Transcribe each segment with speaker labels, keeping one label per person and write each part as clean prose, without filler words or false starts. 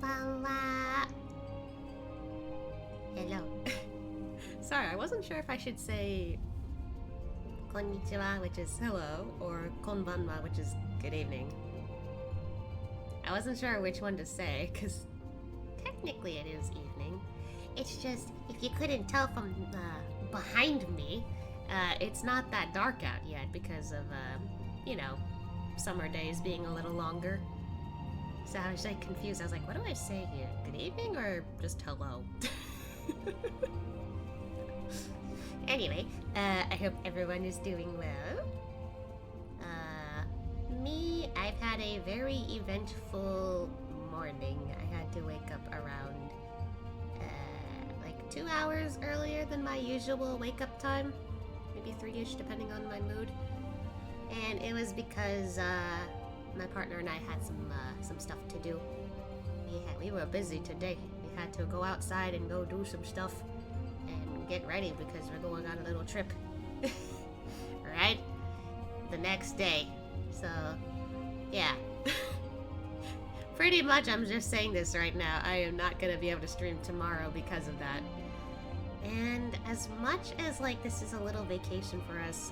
Speaker 1: Konbanwa. Hello.
Speaker 2: Sorry, I wasn't sure if I should say konnichiwa, which is hello, or konbanwa, which is good evening. I wasn't sure which one to say, because technically it is evening.
Speaker 1: It's just, if you couldn't tell from behind me,
Speaker 2: it's not that dark out yet because of, summer days being a little longer. So I was like confused. I was like, what do I say here? Good evening or just hello?
Speaker 1: Anyway, I hope everyone is doing well. Me, I've had a very eventful morning. I had to wake up around, 2 hours earlier than my usual wake-up time. Maybe 3-ish, depending on my mood. And it was because, my partner and I had some stuff to do. We were busy today. We had to go outside and go do some stuff and get ready because we're going on a little trip. Right? The next day. So, yeah. Pretty much I'm just saying this right now. I am not going to be able to stream tomorrow because of that. And as much as, this is a little vacation for us,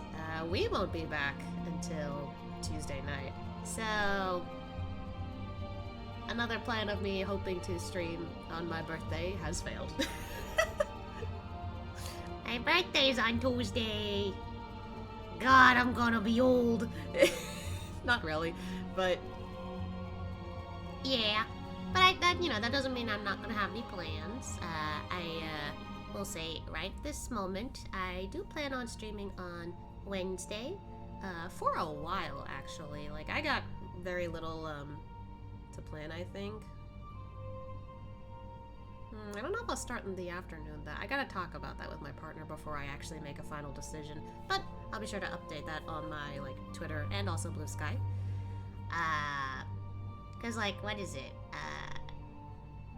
Speaker 1: we won't be back until Tuesday night. So, another plan of me hoping to stream on my birthday has failed. My birthday's on Tuesday. God, I'm gonna be old.
Speaker 2: Not really, but...
Speaker 1: Yeah, but that doesn't mean I'm not gonna have any plans. I will say right this moment, I do plan on streaming on Wednesday, for a while actually. I got very little, to plan, I think. I don't know if I'll start in the afternoon. I gotta talk about that with my partner before I actually make a final decision, but I'll be sure to update that on my, Twitter and also Blue Sky. Cause what is it?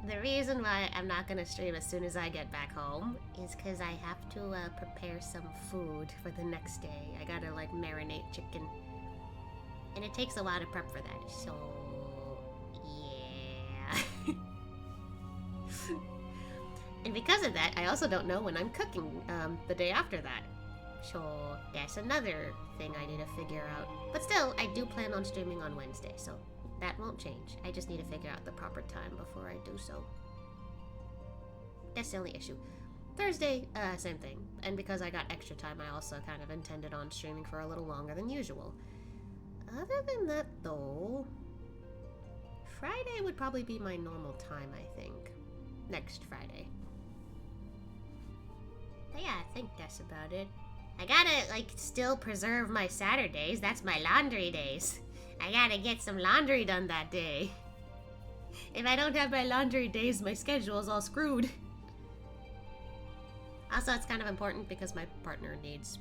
Speaker 1: The reason why I'm not gonna stream as soon as I get back home is cause I have to prepare some food for the next day. I gotta marinate chicken. And it takes a while to prep for that, so yeah. And because of that, I also don't know when I'm cooking the day after that. So that's another thing I need to figure out. But still, I do plan on streaming on Wednesday, so that won't change. I just need to figure out the proper time before I do so. That's the only issue. Thursday, same thing. And because I got extra time, I also kind of intended on streaming for a little longer than usual. Other than that, though, Friday would probably be my normal time, I think. Next Friday. But yeah, I think that's about it. I gotta, still preserve my Saturdays. That's my laundry days. I gotta get some laundry done that day. If I don't have my laundry days, my schedule's all screwed. Also, it's kind of important because my partner needs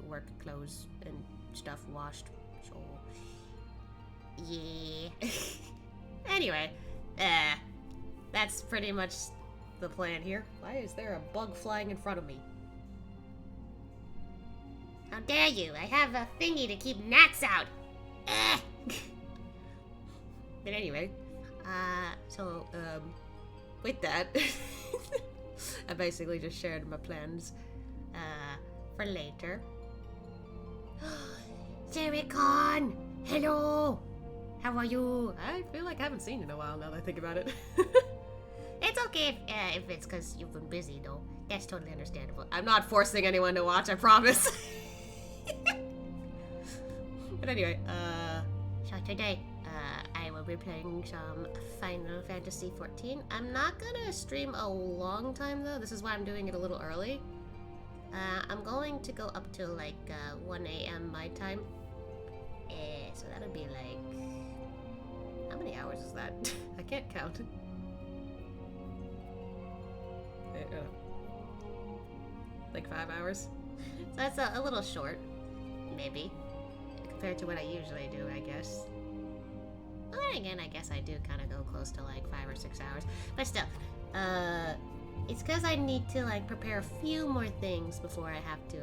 Speaker 1: work clothes and stuff washed. So, yeah. Anyway, that's pretty much the plan here. Why is there a bug flying in front of me? How dare you? I have a thingy to keep gnats out. But anyway, with that, I basically just shared my plans, for later. Jericon! Hello! How are you?
Speaker 2: I feel like I haven't seen you in a while now that I think about it.
Speaker 1: It's okay if it's because you've been busy, though. That's totally understandable.
Speaker 2: I'm not forcing anyone to watch, I promise. But anyway,
Speaker 1: So today, I will be playing some Final Fantasy XIV. I'm not gonna stream a long time, though. This is why I'm doing it a little early. I'm going to go up to, 1 a.m. my time. So that'll be, how many hours is that?
Speaker 2: I can't count. 5 hours?
Speaker 1: So that's a little short, maybe, compared to what I usually do, I guess. Well, then again, I guess I do kind of go close to 5 or 6 hours. But still, it's because I need to prepare a few more things before I have to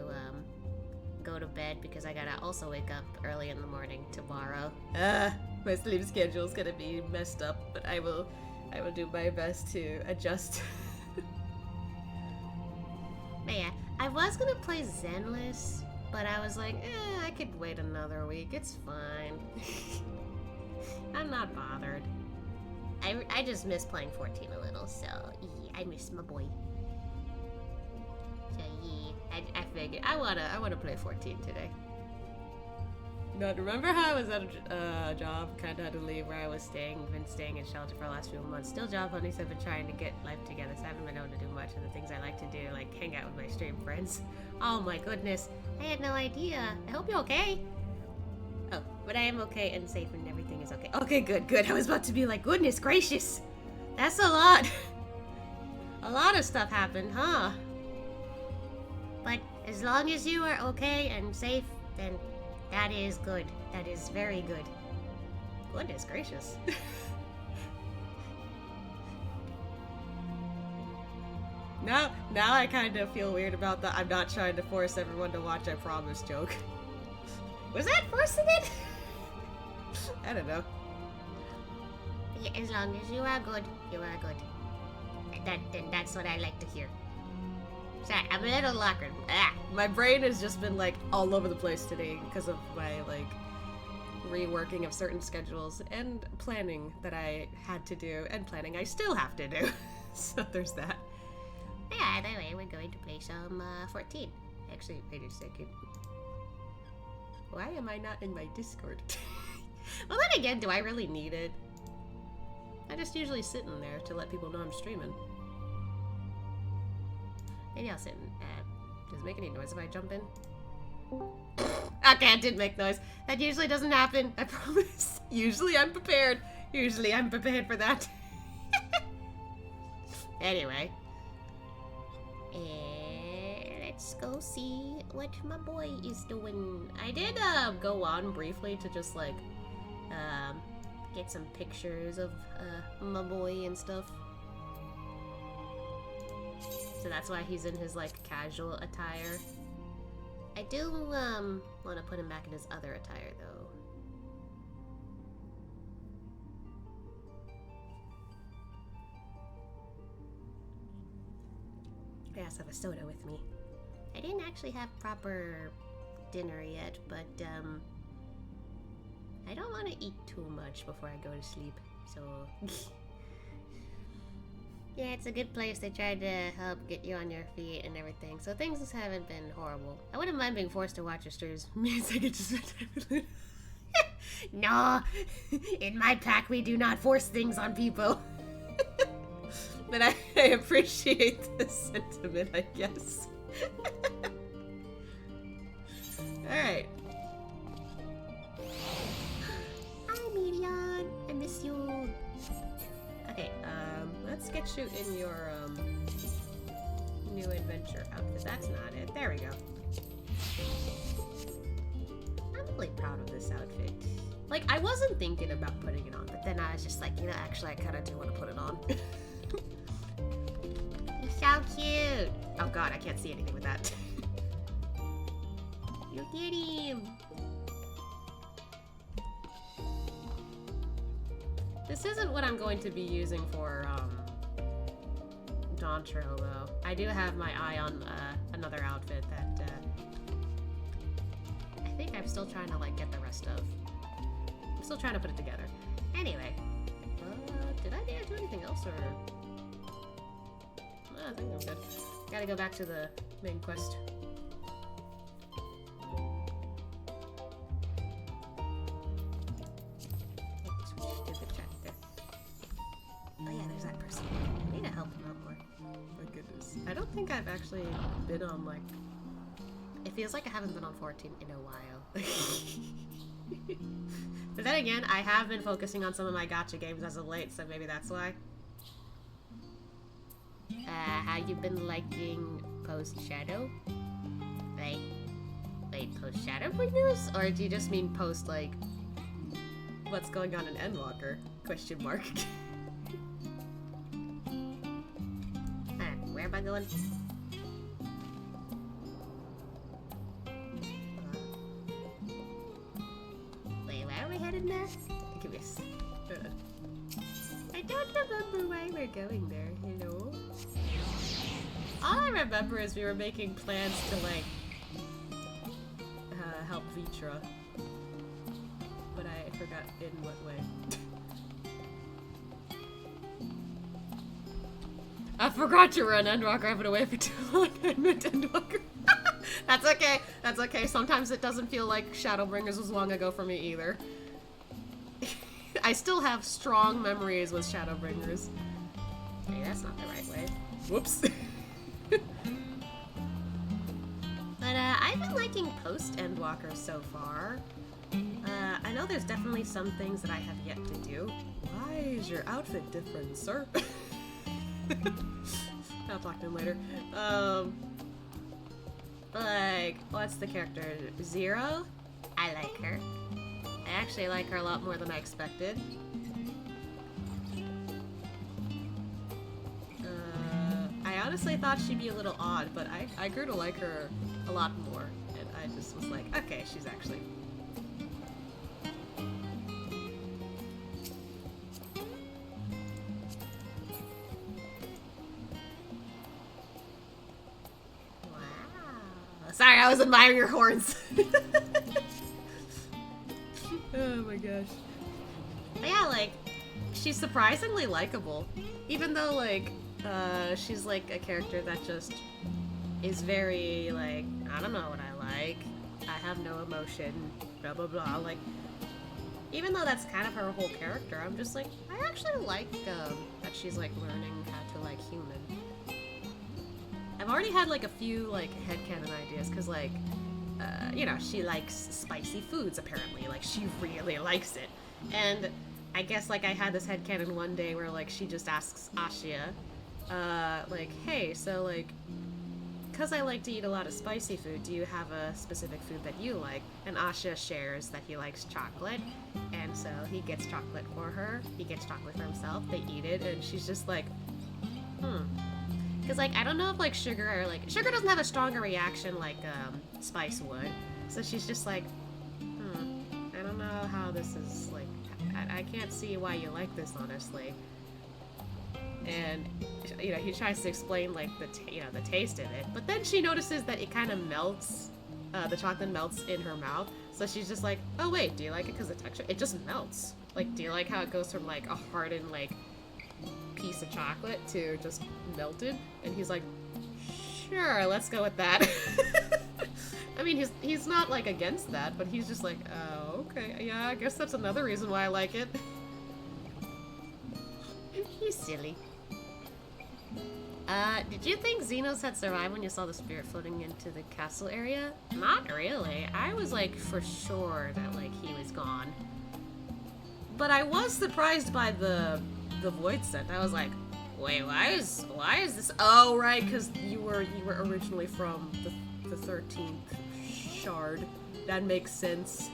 Speaker 1: go to bed, because I gotta also wake up early in the morning tomorrow.
Speaker 2: My sleep schedule's gonna be messed up, but I will I will do my best to adjust.
Speaker 1: But yeah, I was gonna play Zenless, but I was like, I could wait another week. It's fine. I'm not bothered. I just miss playing 14 a little, so yeah, I miss my boy. So yeah, I figured I wanna play 14 today.
Speaker 2: But remember how I was at a job, kind of had to leave where I was staying, been staying in shelter for the last few months. Still job hunting, so I've been trying to get life together, so I haven't been able to do much of the things I like to do, like hang out with my stream friends. Oh my goodness, I had no idea. I hope you're okay. Oh, but I am okay and safe and everything is okay. Okay, good. I was about to be like, goodness gracious. That's a lot. A lot of stuff happened, huh?
Speaker 1: But as long as you are okay and safe, then that is good. That is very good.
Speaker 2: Goodness gracious. Now I kind of feel weird about that. I'm not trying to force everyone to watch, I promise joke. Was that forcing it? I don't know.
Speaker 1: Yeah, as long as you are good, you are good. Then that's what I like to hear. Sorry, I'm a little awkward.
Speaker 2: My brain has just been like all over the place today because of my like reworking of certain schedules and planning that I had to do and planning I still have to do. So there's that.
Speaker 1: Yeah, by the way, we're going to play some 14. Actually, wait a second.
Speaker 2: Why am I not in my Discord? Well, then again, do I really need it? I just usually sit in there to let people know I'm streaming. Maybe I'll sit in. Does it make any noise if I jump in? Okay, it did make noise. That usually doesn't happen. I promise. Usually I'm prepared. Usually I'm prepared for that. Anyway.
Speaker 1: Let's go see what my boy is doing.
Speaker 2: I did go on briefly to just like get some pictures of my boy and stuff. So that's why he's in his like casual attire. I do want to put him back in his other attire though. I also have a soda with me.
Speaker 1: I didn't actually have proper dinner yet, but
Speaker 2: I don't want to eat too much before I go to sleep, so...
Speaker 1: Yeah, it's a good place. They tried to help get you on your feet and everything, so things haven't been horrible. I wouldn't mind being forced to watch your streams.
Speaker 2: Means I get to spend time with Luna.
Speaker 1: No! In my pack, we do not force things on people.
Speaker 2: But I appreciate the sentiment, I guess. Alright.
Speaker 1: Hi, Miriam. I miss you.
Speaker 2: Okay, let's get you in your, new adventure outfit. That's not it. There we go. I'm really proud of this outfit. Like, I wasn't thinking about putting it on, but then I was just like, you know, actually, I kind of do want to put it on.
Speaker 1: You're so cute.
Speaker 2: Oh god, I can't see anything with that.
Speaker 1: Look at him.
Speaker 2: This isn't what I'm going to be using for, Dawn Trail, though. I do have my eye on, another outfit that, I think I'm still trying to, like, get the rest of. I'm still trying to put it together. Anyway. Did I do anything else, or...? I think I'm good. Gotta go back to the main quest.
Speaker 1: Oh yeah, there's that person.
Speaker 2: I need to help him out more. My goodness. I don't think I've actually been on, like... It feels like I haven't been on 14 in a while. But then again, I have been focusing on some of my gacha games as of late, so maybe that's why.
Speaker 1: How you been liking Post Shadow?
Speaker 2: Wait, post Shadow news? Or do you just mean post, like, what's going on in Endwalker? Question mark.
Speaker 1: Where am I going? Wait, where are we headed now?
Speaker 2: Give me a I don't remember why we're going there, hello? All I remember is we were making plans to, like, help Vitra. But I forgot in what way. I forgot to run Endwalker. I've been away for too long. I meant Endwalker. That's okay. That's okay. Sometimes it doesn't feel like Shadowbringers was long ago for me either. I still have strong memories with Shadowbringers. Hey, that's not the right way. Whoops. But I've been liking post-Endwalker so far. I know there's definitely some things that I have yet to do. Why is your outfit different, sir? I'll talk to him later. Like, what's the character? Zero? I like her. I actually like her a lot more than I expected. I honestly thought she'd be a little odd, but I grew to like her a lot more. And I just was like, okay, she's actually... Sorry, I was admiring your horns. Oh my gosh. But yeah, like, she's surprisingly likable. Even though, like, she's like a character that just is very, like, I don't know what I like. I have no emotion, blah blah blah. Like, even though that's kind of her whole character, I'm just like, I actually like that she's like learning how to like human. I've already had like a few like headcanon ideas because like, you know, she likes spicy foods apparently. Like she really likes it. And I guess like I had this headcanon one day where like she just asks Ashia, like, hey, so like, because I like to eat a lot of spicy food, do you have a specific food that you like? And Asha shares that he likes chocolate, and so he gets chocolate for her. He gets chocolate for himself. They eat it, and she's just like, Because, like, I don't know if, like, sugar or, like, sugar doesn't have a stronger reaction like, spice would. So she's just like, I don't know how this is, like, I can't see why you like this, honestly. And, you know, he tries to explain, like, the taste of it. But then she notices that it kind of melts, the chocolate melts in her mouth. So she's just like, oh, wait, do you like it because of the texture? It just melts. Like, do you like how it goes from, like, a hardened, like, piece of chocolate to just melted? And he's like, sure, let's go with that. I mean, he's not, like, against that, but he's just like, oh, okay, yeah, I guess that's another reason why I like it. He's silly. Did you think Xenos had survived when you saw the spirit floating into the castle area? Not really. I was, like, for sure that, like, he was gone. But I was surprised by the void scent. I was like, wait, why is this? Oh, right, because you were originally from the 13th shard. That makes sense.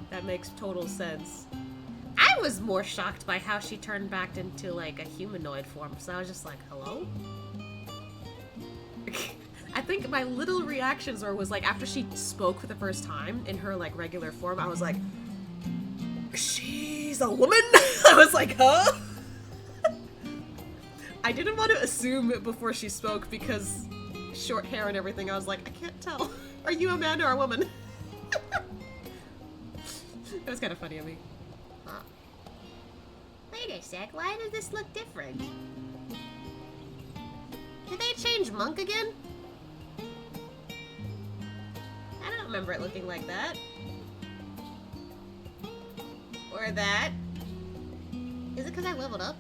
Speaker 2: That makes total sense. I was more shocked by how she turned back into like a humanoid form, so I was just like, hello? I think my little reactions was like after she spoke for the first time in her like regular form, I was like, she's a woman? I was like, huh? I didn't want to assume before she spoke because short hair and everything. I was like, I can't tell. Are you a man or a woman? It was kind of funny of me. Huh. Wait a sec, why does this look different? Did they change Monk again? I don't remember it looking like that. Or that. Is it because I leveled up?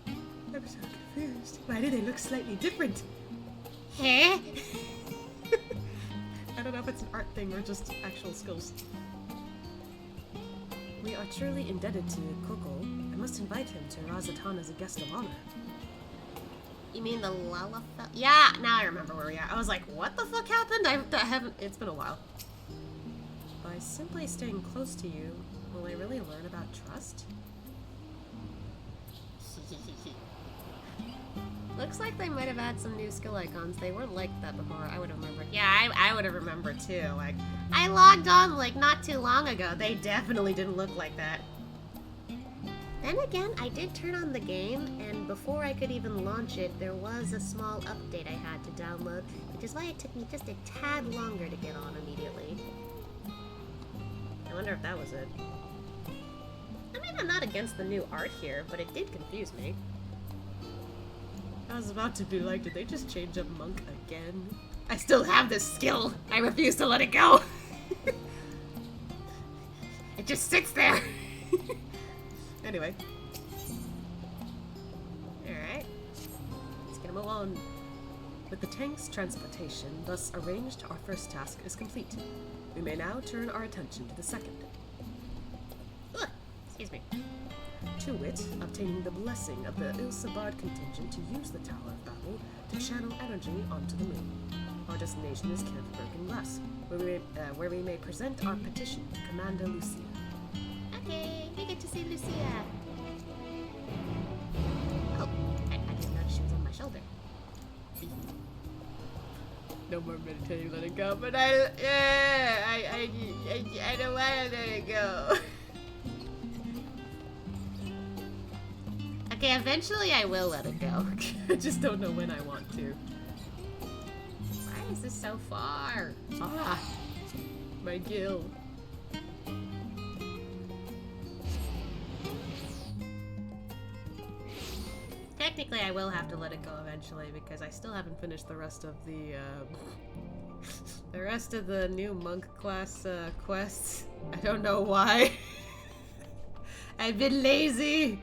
Speaker 2: I'm so confused. Why do they look slightly different? Huh? I don't know if it's an art thing or just actual skills. We are truly indebted to Kokol. I must invite him to Razatan as a guest of honor. You mean the Lalafell? Yeah, now I remember where we are. I was like, what the fuck happened? I haven't, it's been a while. By simply staying close to you, will I really learn about trust? Looks like they might have had some new skill icons. They weren't like that before. I would have remembered. Yeah, I would have remembered too. Like, I logged on like not too long ago. They definitely didn't look like that. Then again, I did turn on the game, and before I could even launch it, there was a small update I had to download, which is why it took me just a tad longer to get on immediately. I wonder if that was it. I mean, I'm not against the new art here, but it did confuse me. I was about to be like, did they just change up Monk again? I still have this skill! I refuse to let it go! It just sits there! Anyway. Alright. Let's get him on. With the tank's transportation thus arranged, our first task is complete. We may now turn our attention to the second. Ugh, excuse me. To wit, obtaining the blessing of the Il-Sabard contingent to use the Tower of Babel to channel energy onto the moon. Our destination is Camp Broken Glass, where we may present our petition to Commander Lucia. Okay, we get to see Lucia. Oh, I didn't notice she was on my shoulder. No more meditating, let it go, but I don't want to let it go. Okay, eventually I will let it go. I just don't know when I want to. Why is this so far? Ah, my gill. Technically, I will have to let it go eventually because I still haven't finished the rest of the new monk class quests. I don't know why. I've been lazy.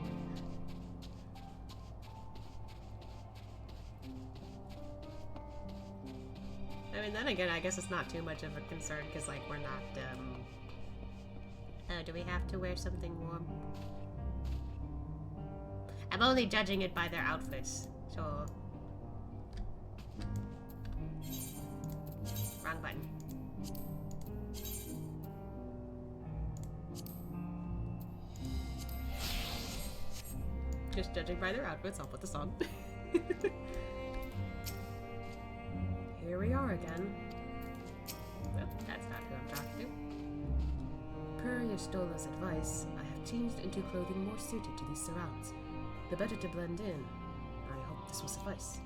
Speaker 2: I mean, then again, I guess it's not too much of a concern because, like, we're not. Oh, do we have to wear something warm? I'm only judging it by their outfits, so... Wrong button. Just judging by their outfits, I'll put this on. Here we are again. Well, that's not who I'm talking to. Per Yastola's advice, I have changed into clothing more suited to these surrounds. The better to blend in. I hope this will suffice.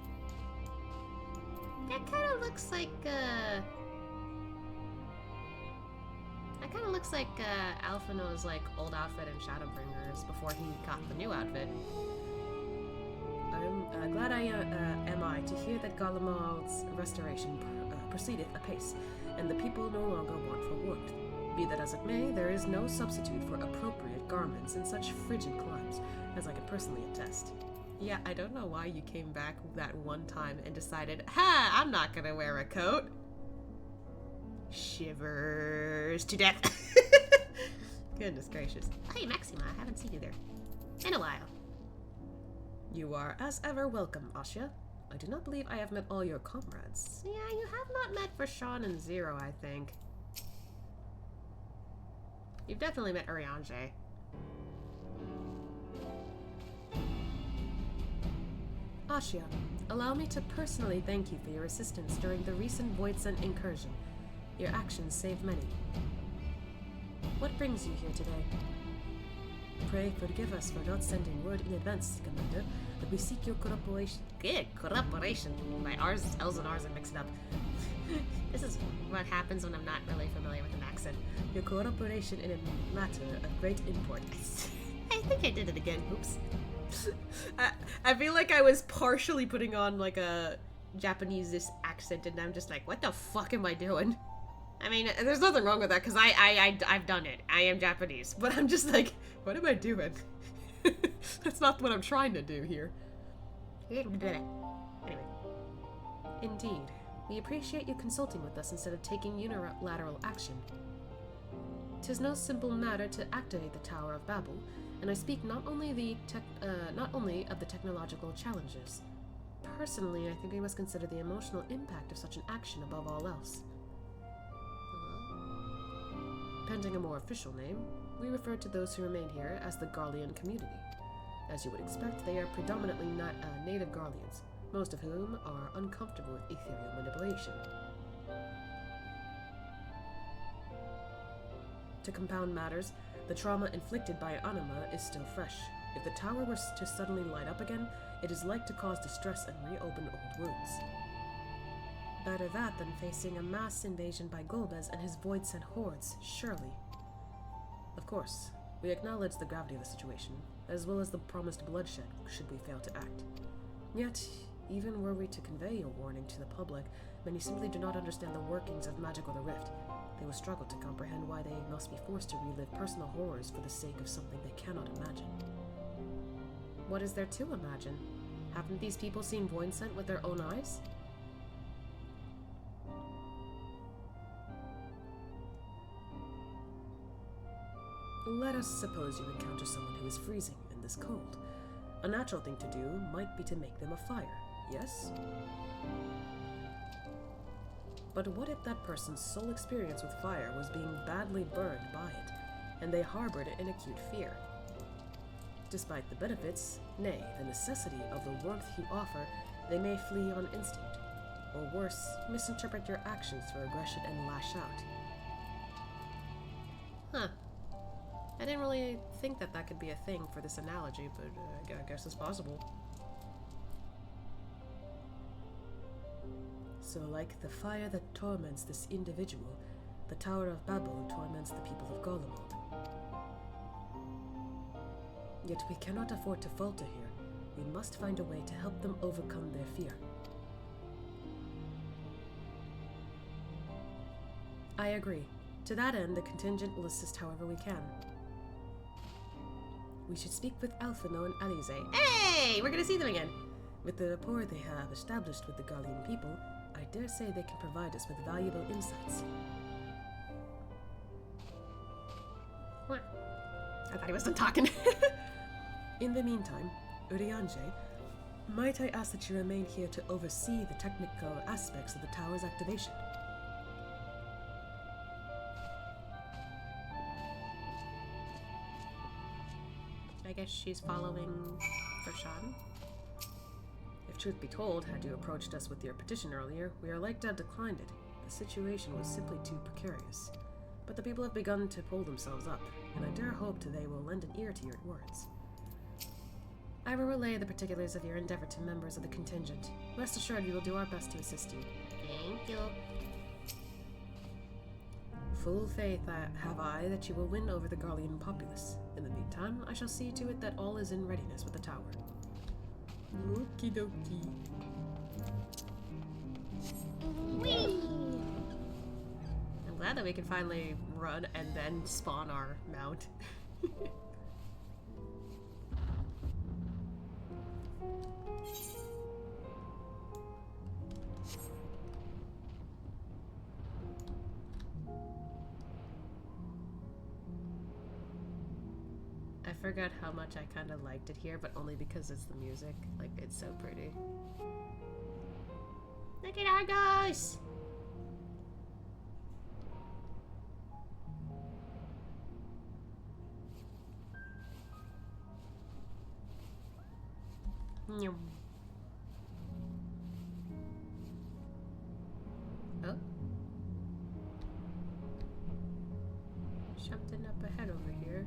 Speaker 2: That kind of looks like, Alphino's, like, old outfit in Shadowbringers before he got the new outfit. I'm glad am I to hear that Garlemald's restoration proceedeth apace, and the people no longer want for warmth. Be that as it may, there is no substitute for appropriate garments in such frigid climes, as I can personally attest. Yeah, I don't know why you came back that one time and decided, ha, I'm not gonna wear a coat. Shivers to death. Goodness gracious. Hey, Maxima, I haven't seen you there in a while. You are, as ever, welcome, Asya. I do not believe I have met all your comrades. Yeah, you have not met Vashon and Zero, I think. You've definitely met Urianger. Asya, allow me to personally thank you for your assistance during the recent Voidsun incursion. Your actions saved many. What brings you here today? Pray forgive us for not sending word in advance, Commander, but we seek your cooperation. Good, cooperation. My R's, L's and R's are mixed up. This is what happens when I'm not really familiar with an accent. Your cooperation in a matter of great import. I think I did it again. Oops. I feel like I was partially putting on like a Japanese accent, and I'm just like, what the fuck am I doing? I mean, there's nothing wrong with that because I've done it. I am Japanese, but I'm just like, what am I doing? That's not what I'm trying to do here. Anyway. Indeed. We appreciate you consulting with us instead of taking unilateral action. 'Tis no simple matter to activate the Tower of Babel, and I speak not only of the technological challenges. Personally, I think we must consider the emotional impact of such an action above all else. Pending a more official name, we refer to those who remain here as the Garlean community. As you would expect, they are predominantly native Garleans.
Speaker 3: most of whom are uncomfortable with ethereal manipulation. To compound matters, the trauma inflicted by Anima is still fresh. If the tower were to suddenly light up again, it is like to cause distress and reopen old wounds. Better that than facing a mass invasion by Golbez and his void-sent hordes, surely. Of course, we acknowledge the gravity of the situation, as well as the promised bloodshed should we fail to act. Yet, even were we to convey a warning to the public, many simply do not understand the workings of magic or the rift. They will struggle to comprehend why they must be forced to relive personal horrors for the sake of something they cannot imagine. What is there to imagine? Haven't these people seen Voidsent with their own eyes? Let us suppose you encounter someone who is freezing in this cold. A natural thing to do might be to make them a fire, yes? But what if that person's sole experience with fire was being badly burned by it, and they harbored it in acute fear? Despite the benefits, nay, the necessity of the warmth you offer, they may flee on instinct, or worse, misinterpret your actions for aggression and lash out. Huh. I didn't really think that could be a thing for this analogy, but I guess it's possible. So like the fire that torments this individual, the Tower of Babel torments the people of Golemald. Yet we cannot afford to falter here. We must find a way to help them overcome their fear. I agree. To that end, the contingent will assist however we can. We should speak with Alphino and Alize. Hey! We're gonna see them again! With the rapport they have established with the Gallian people, I dare say they can provide us with valuable insights.
Speaker 2: What? I thought he was done talking.
Speaker 3: In the meantime, Urianger, might I ask that you remain here to oversee the technical aspects of the tower's activation?
Speaker 2: I guess she's following Vershawn.
Speaker 3: If truth be told, had you approached us with your petition earlier, we are like to have declined it. The situation was simply too precarious. But the people have begun to pull themselves up, and I dare hope they will lend an ear to your words. I will relay the particulars of your endeavor to members of the contingent. Rest assured we will do our best to assist you.
Speaker 1: Thank you.
Speaker 3: Full faith have I that you will win over the Garlean populace. In the meantime, I shall see to it that all is in readiness with the tower. Okie dokie.
Speaker 1: Whee!
Speaker 2: I'm glad that we can finally run and then spawn our mount. I forgot how much I kind of liked it here, but only because it's the music. Like, it's so pretty.
Speaker 1: Look at Argos!
Speaker 2: Nyum. Oh. Something up ahead over here.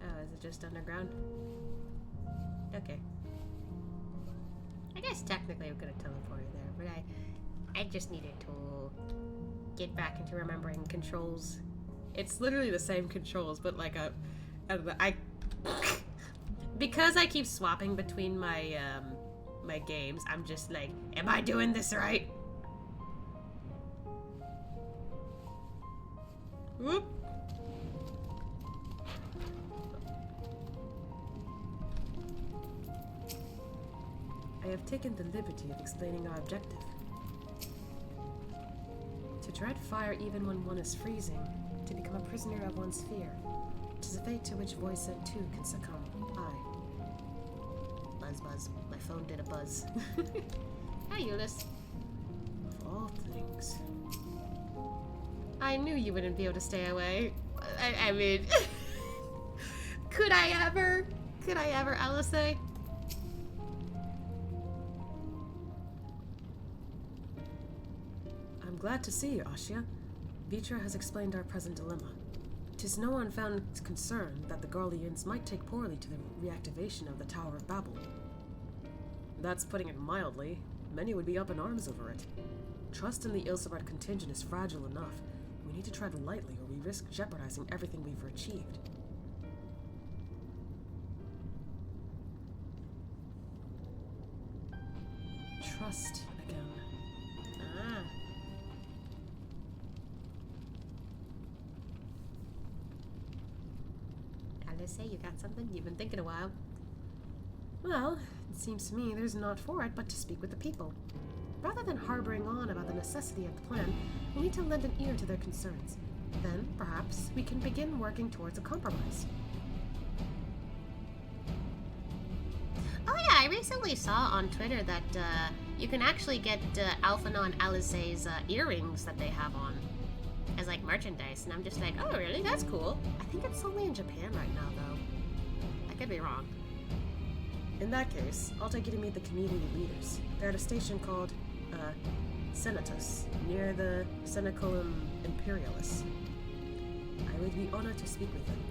Speaker 2: Oh, is it just underground? Okay.
Speaker 1: I guess technically we could have teleported there, but I just needed to get back into remembering controls.
Speaker 2: It's literally the same controls, but like a... I don't know, because I keep swapping between my my games, I'm just like, am I doing this right? Whoop.
Speaker 3: I have taken the liberty of explaining our objective. To dread fire even when one is freezing, to become a prisoner of one's fear. It is a fate to which Voidsent too can succumb.
Speaker 1: Buzz, buzz. My phone did a buzz. Hi, Eunice.
Speaker 3: Of all things.
Speaker 2: I knew you wouldn't be able to stay away. I mean, could I ever? Could I ever, Alice?
Speaker 3: I'm glad to see you, Ashia. Vitra has explained our present dilemma. 'Tis no unfounded concern that the Garleans might take poorly to the reactivation of the Tower of Babel. That's putting it mildly. Many would be up in arms over it. Trust in the Ilsabard contingent is fragile enough. We need to tread lightly or we risk jeopardizing everything we've achieved. Trust again.
Speaker 2: Ah. Alice, you got something? You've been thinking a while.
Speaker 3: Well, it seems to me there's naught for it but to speak with the people. Rather than harboring on about the necessity of the plan, we need to lend an ear to their concerns. Then, perhaps, we can begin working towards a compromise.
Speaker 1: Oh yeah, I recently saw on Twitter that you can actually get Alphana and Alice's earrings that they have on as like merchandise, and I'm just like, oh really? That's cool. I think it's only in Japan right now though. I could be wrong.
Speaker 3: In that case, I'll take you to meet the community leaders. They're at a station called, Senatus, near the Senecolum Imperialis. I would be honored to speak with them,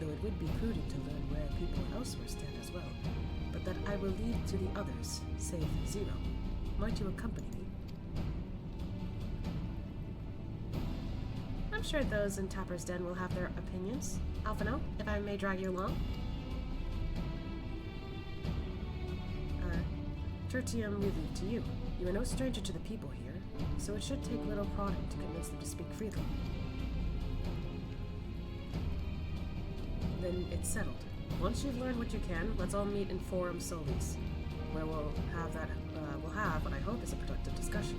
Speaker 3: though it would be prudent to learn where people elsewhere stand as well. But that I will leave to the others, save Zero. Might you accompany me? I'm sure those in Tapper's Den will have their opinions. Alphino, if I may drag you along. Tertium, we leave to you. You are no stranger to the people here, so it should take little prodding to convince them to speak freely. Then it's settled. Once you've learned what you can, let's all meet in Forum Solis, where we'll have what I hope is a productive discussion.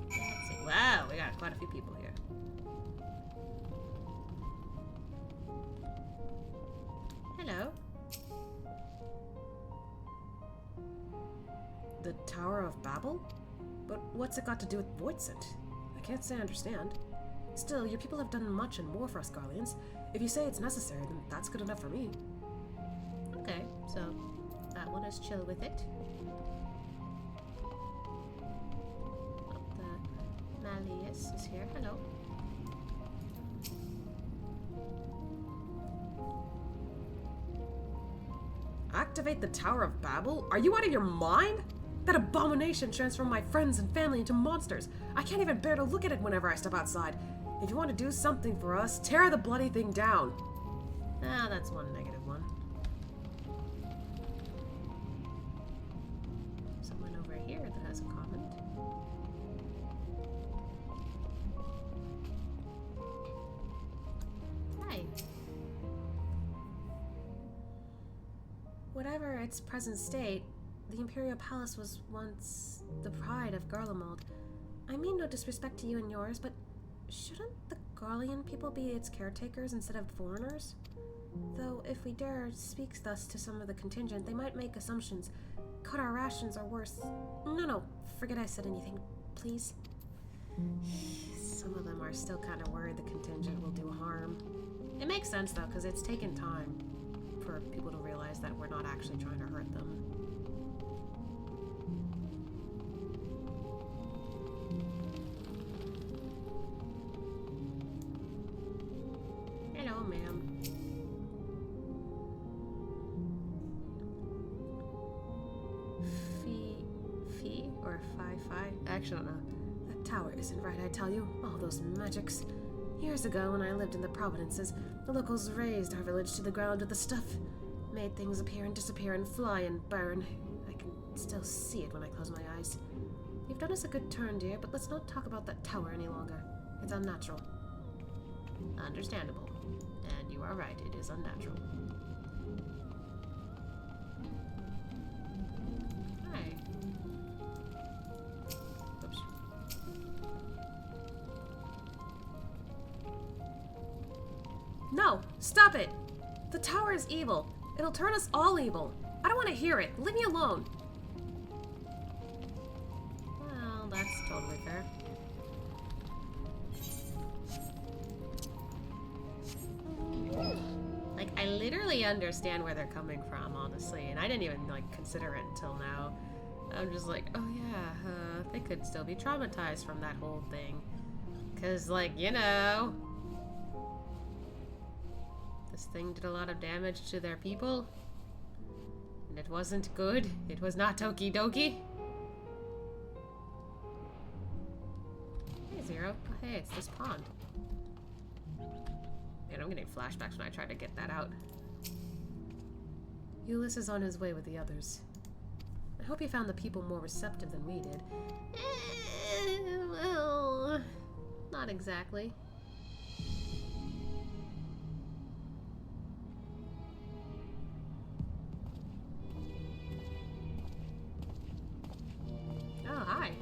Speaker 2: Let's see. Wow, we got quite a few people here. Hello.
Speaker 3: The Tower of Babel? But what's it got to do with Voidsent? I can't say I understand. Still, your people have done much and more for us Garleans. If you say it's necessary, then that's good enough for me.
Speaker 2: Okay, so that one is chill with it. The Malleus is here. Hello.
Speaker 3: Activate the Tower of Babel? Are you out of your mind? That abomination transformed my friends and family into monsters. I can't even bear to look at it whenever I step outside. If you want to do something for us, tear the bloody thing down.
Speaker 2: Ah, that's one negative one. Someone over here that has a comment. Hi.
Speaker 3: Whatever its present state, the Imperial Palace was once the pride of Garlemald. I mean no disrespect to you and yours, but shouldn't the Garlean people be its caretakers instead of foreigners? Though if we dare speak thus to some of the contingent, they might make assumptions, cut our rations or worse. No, forget I said anything, please.
Speaker 2: Some of them are still kind of worried the contingent will do harm. It makes sense though, because it's taken time for people to realize that we're not actually trying to hurt them. Hello, ma'am. Fee or fi? I actually don't know.
Speaker 3: That tower isn't right, I tell you. All those magics. Years ago, when I lived in the Providences, the locals razed our village to the ground with the stuff. Made things appear and disappear and fly and burn. I can still see it when I close my eyes. You've done us a good turn, dear, but let's not talk about that tower any longer. It's unnatural.
Speaker 2: Understandable. And you are right, it is unnatural. Hi. Oops.
Speaker 3: No! Stop it! The tower is evil. It'll turn us all evil. I don't want to hear it. Leave me alone.
Speaker 2: Well, that's totally fair. Like, I literally understand where they're coming from, honestly, and I didn't even, like, consider it until now. I'm just like, oh yeah, they could still be traumatized from that whole thing. Cause, like, you know, this thing did a lot of damage to their people. And it wasn't good. It was not okie dokie. Hey, Zero. Oh, hey, it's this pond. Man, I'm getting flashbacks when I try to get that out. Euless is on his way with the others. I hope he found the people more receptive than we did. Well, not exactly. Oh, hi.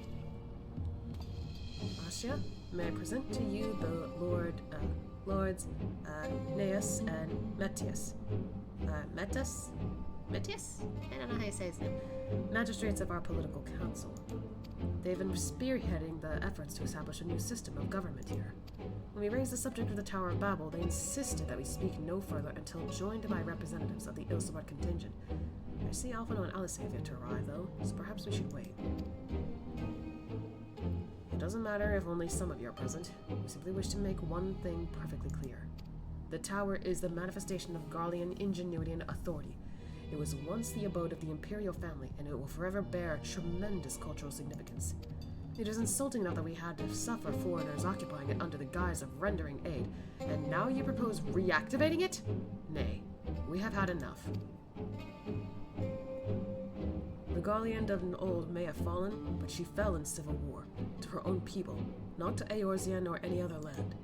Speaker 3: Asya, may I present to you the Lords Neas and Metius. Metis?
Speaker 2: Matthias? I don't know how you say his name.
Speaker 3: Magistrates of our political council. They've been spearheading the efforts to establish a new system of government here. When we raised the subject of the Tower of Babel, they insisted that we speak no further until joined by representatives of the Ilsabard contingent. I see Alphino and Alice have yet to arrive, though, so perhaps we should wait. It doesn't matter if only some of you are present. We simply wish to make one thing perfectly clear. The Tower is the manifestation of Garlean ingenuity and authority. It was once the abode of the imperial family, and it will forever bear tremendous cultural significance. It is insulting enough that we had to suffer foreigners occupying it under the guise of rendering aid, and now you propose reactivating it? Nay, we have had enough. The Garlean of old may have fallen, but she fell in civil war, to her own people, not to Eorzea or any other land.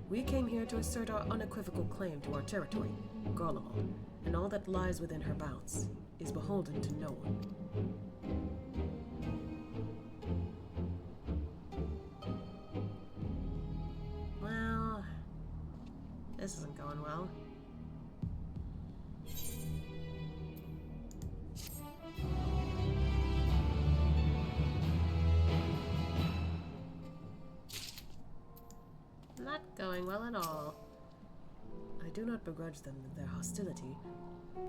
Speaker 3: We came here to assert our unequivocal claim to our territory, Garlemald, and all that lies within her bounds is beholden to no one.
Speaker 2: Well, this isn't going well. Not going well at all.
Speaker 3: I do not begrudge them their hostility.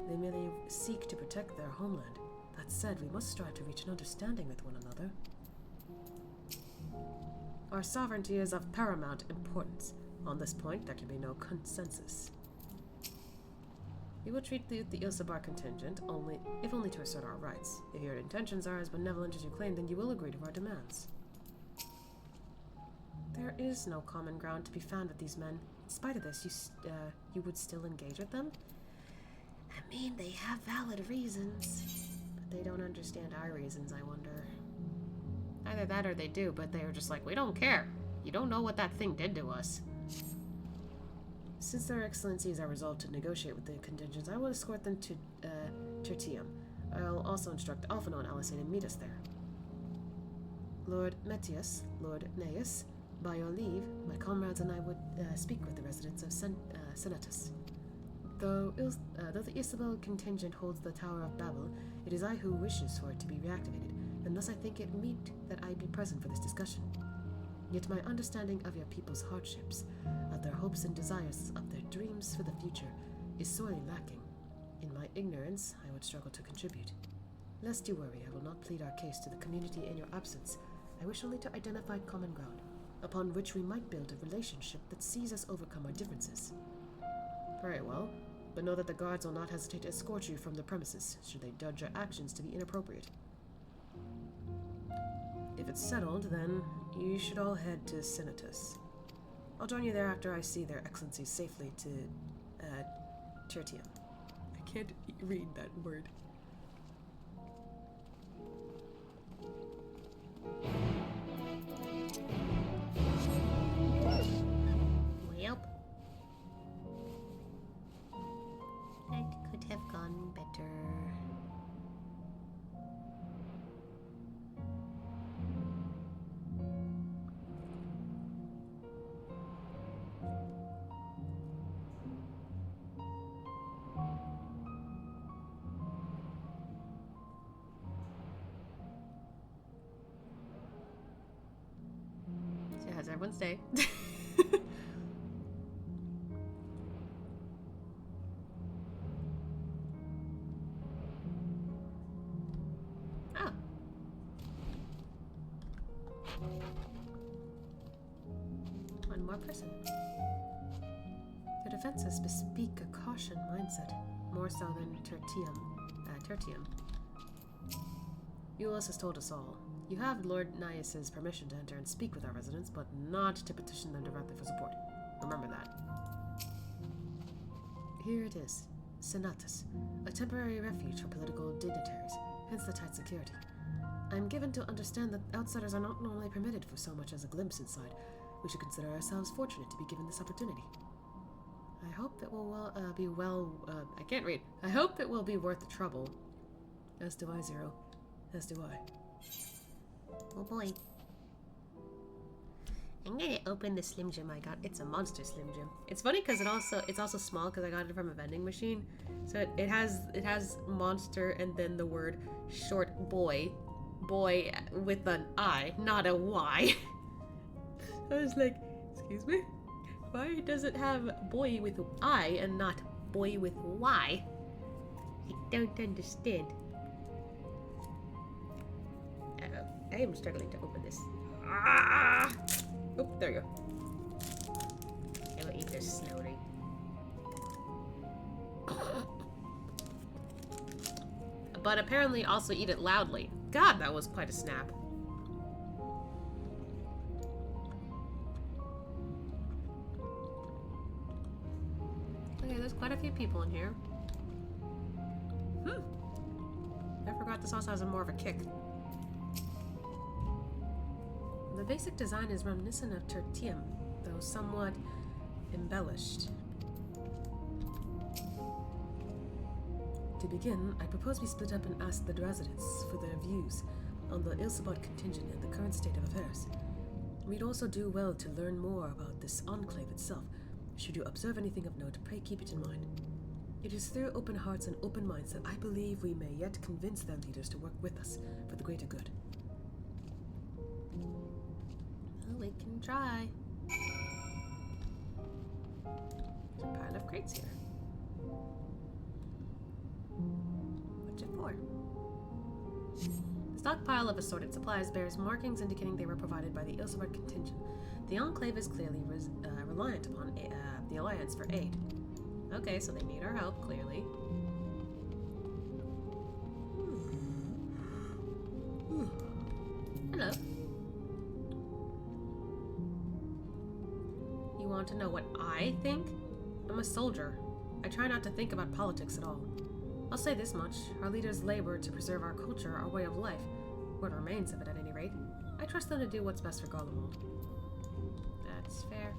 Speaker 3: They merely seek to protect their homeland. That said, we must strive to reach an understanding with one another. Our sovereignty is of paramount importance. On this point, there can be no consensus. We will treat the Ilsabar contingent if only to assert our rights. If your intentions are as benevolent as you claim, then you will agree to our demands. There is no common ground to be found with these men. In spite of this, you would still engage with them?
Speaker 2: I mean, they have valid reasons, but they don't understand our reasons, I wonder. Either that or they do, but they were just like, we don't care. You don't know what that thing did to us.
Speaker 3: Since their excellencies are resolved to negotiate with the contingents, I will escort them to Tertium. I'll also instruct Alphino and Alice to meet us there. Lord Metius, Lord Neas, by your leave, my comrades and I would speak with the residents of Senatus. Though the Isabel contingent holds the Tower of Babel, it is I who wishes for it to be reactivated, and thus I think it meet that I be present for this discussion. Yet my understanding of your people's hardships, of their hopes and desires, of their dreams for the future, is sorely lacking. In my ignorance, I would struggle to contribute. Lest you worry, I will not plead our case to the community in your absence. I wish only to identify common ground, upon which we might build a relationship that sees us overcome our differences. Very well, but know that the guards will not hesitate to escort you from the premises, should they judge your actions to be inappropriate. If it's settled, then you should all head to Senatus. I'll join you there after I see their excellencies safely to, Tertium. I can't read that word.
Speaker 2: Yep. That could have gone better. Wednesday. Oh. One more person. Their defenses bespeak a caution mindset, more so than tertium. Euless has told us all. You have Lord Nias's permission to enter and speak with our residents, but not to petition them directly for support. Remember that. Here it is. Senatus, a temporary refuge for political dignitaries, hence the tight security. I am given to understand that outsiders are not normally permitted for so much as a glimpse inside. We should consider ourselves fortunate to be given this opportunity. I hope it will I can't read. I hope it will be worth the trouble. As do I, Zero. As do I.
Speaker 1: Oh boy. I'm gonna open the Slim Jim I got. It's a monster Slim Jim.
Speaker 2: It's funny because it's also small because I got it from a vending machine. So it has monster and then the word short boy with an I, not a Y. I was like, excuse me? Why does it have boy with I and not boy with Y?
Speaker 1: I don't understand.
Speaker 2: I am struggling to open this. Ah! Oh, there you go.
Speaker 1: I will eat this slowly.
Speaker 2: But apparently also eat it loudly. God, that was quite a snap. Okay, there's quite a few people in here. I forgot this also has more of a kick. The basic design is reminiscent of tertium, though somewhat embellished. To begin, I propose we split up and ask the residents for their views on the Ilsabot contingent and the current state of affairs. We'd also do well to learn more about this enclave itself. Should you observe anything of note, pray keep it in mind. It is through open hearts and open minds that I believe we may yet convince their leaders to work with us for the greater good. Well, we can try. There's a pile of crates here. What's it for? The stockpile of assorted supplies bears markings indicating they were provided by the Ilsabard contingent. The Enclave is clearly reliant upon the Alliance for aid. Okay, so they need our help, clearly. Hello. You want to know what I think? I'm a soldier. I try not to think about politics at all. I'll say this much. Our leaders labor to preserve our culture, our way of life. What remains of it, at any rate. I trust them to do what's best for Garlemald. That's fair.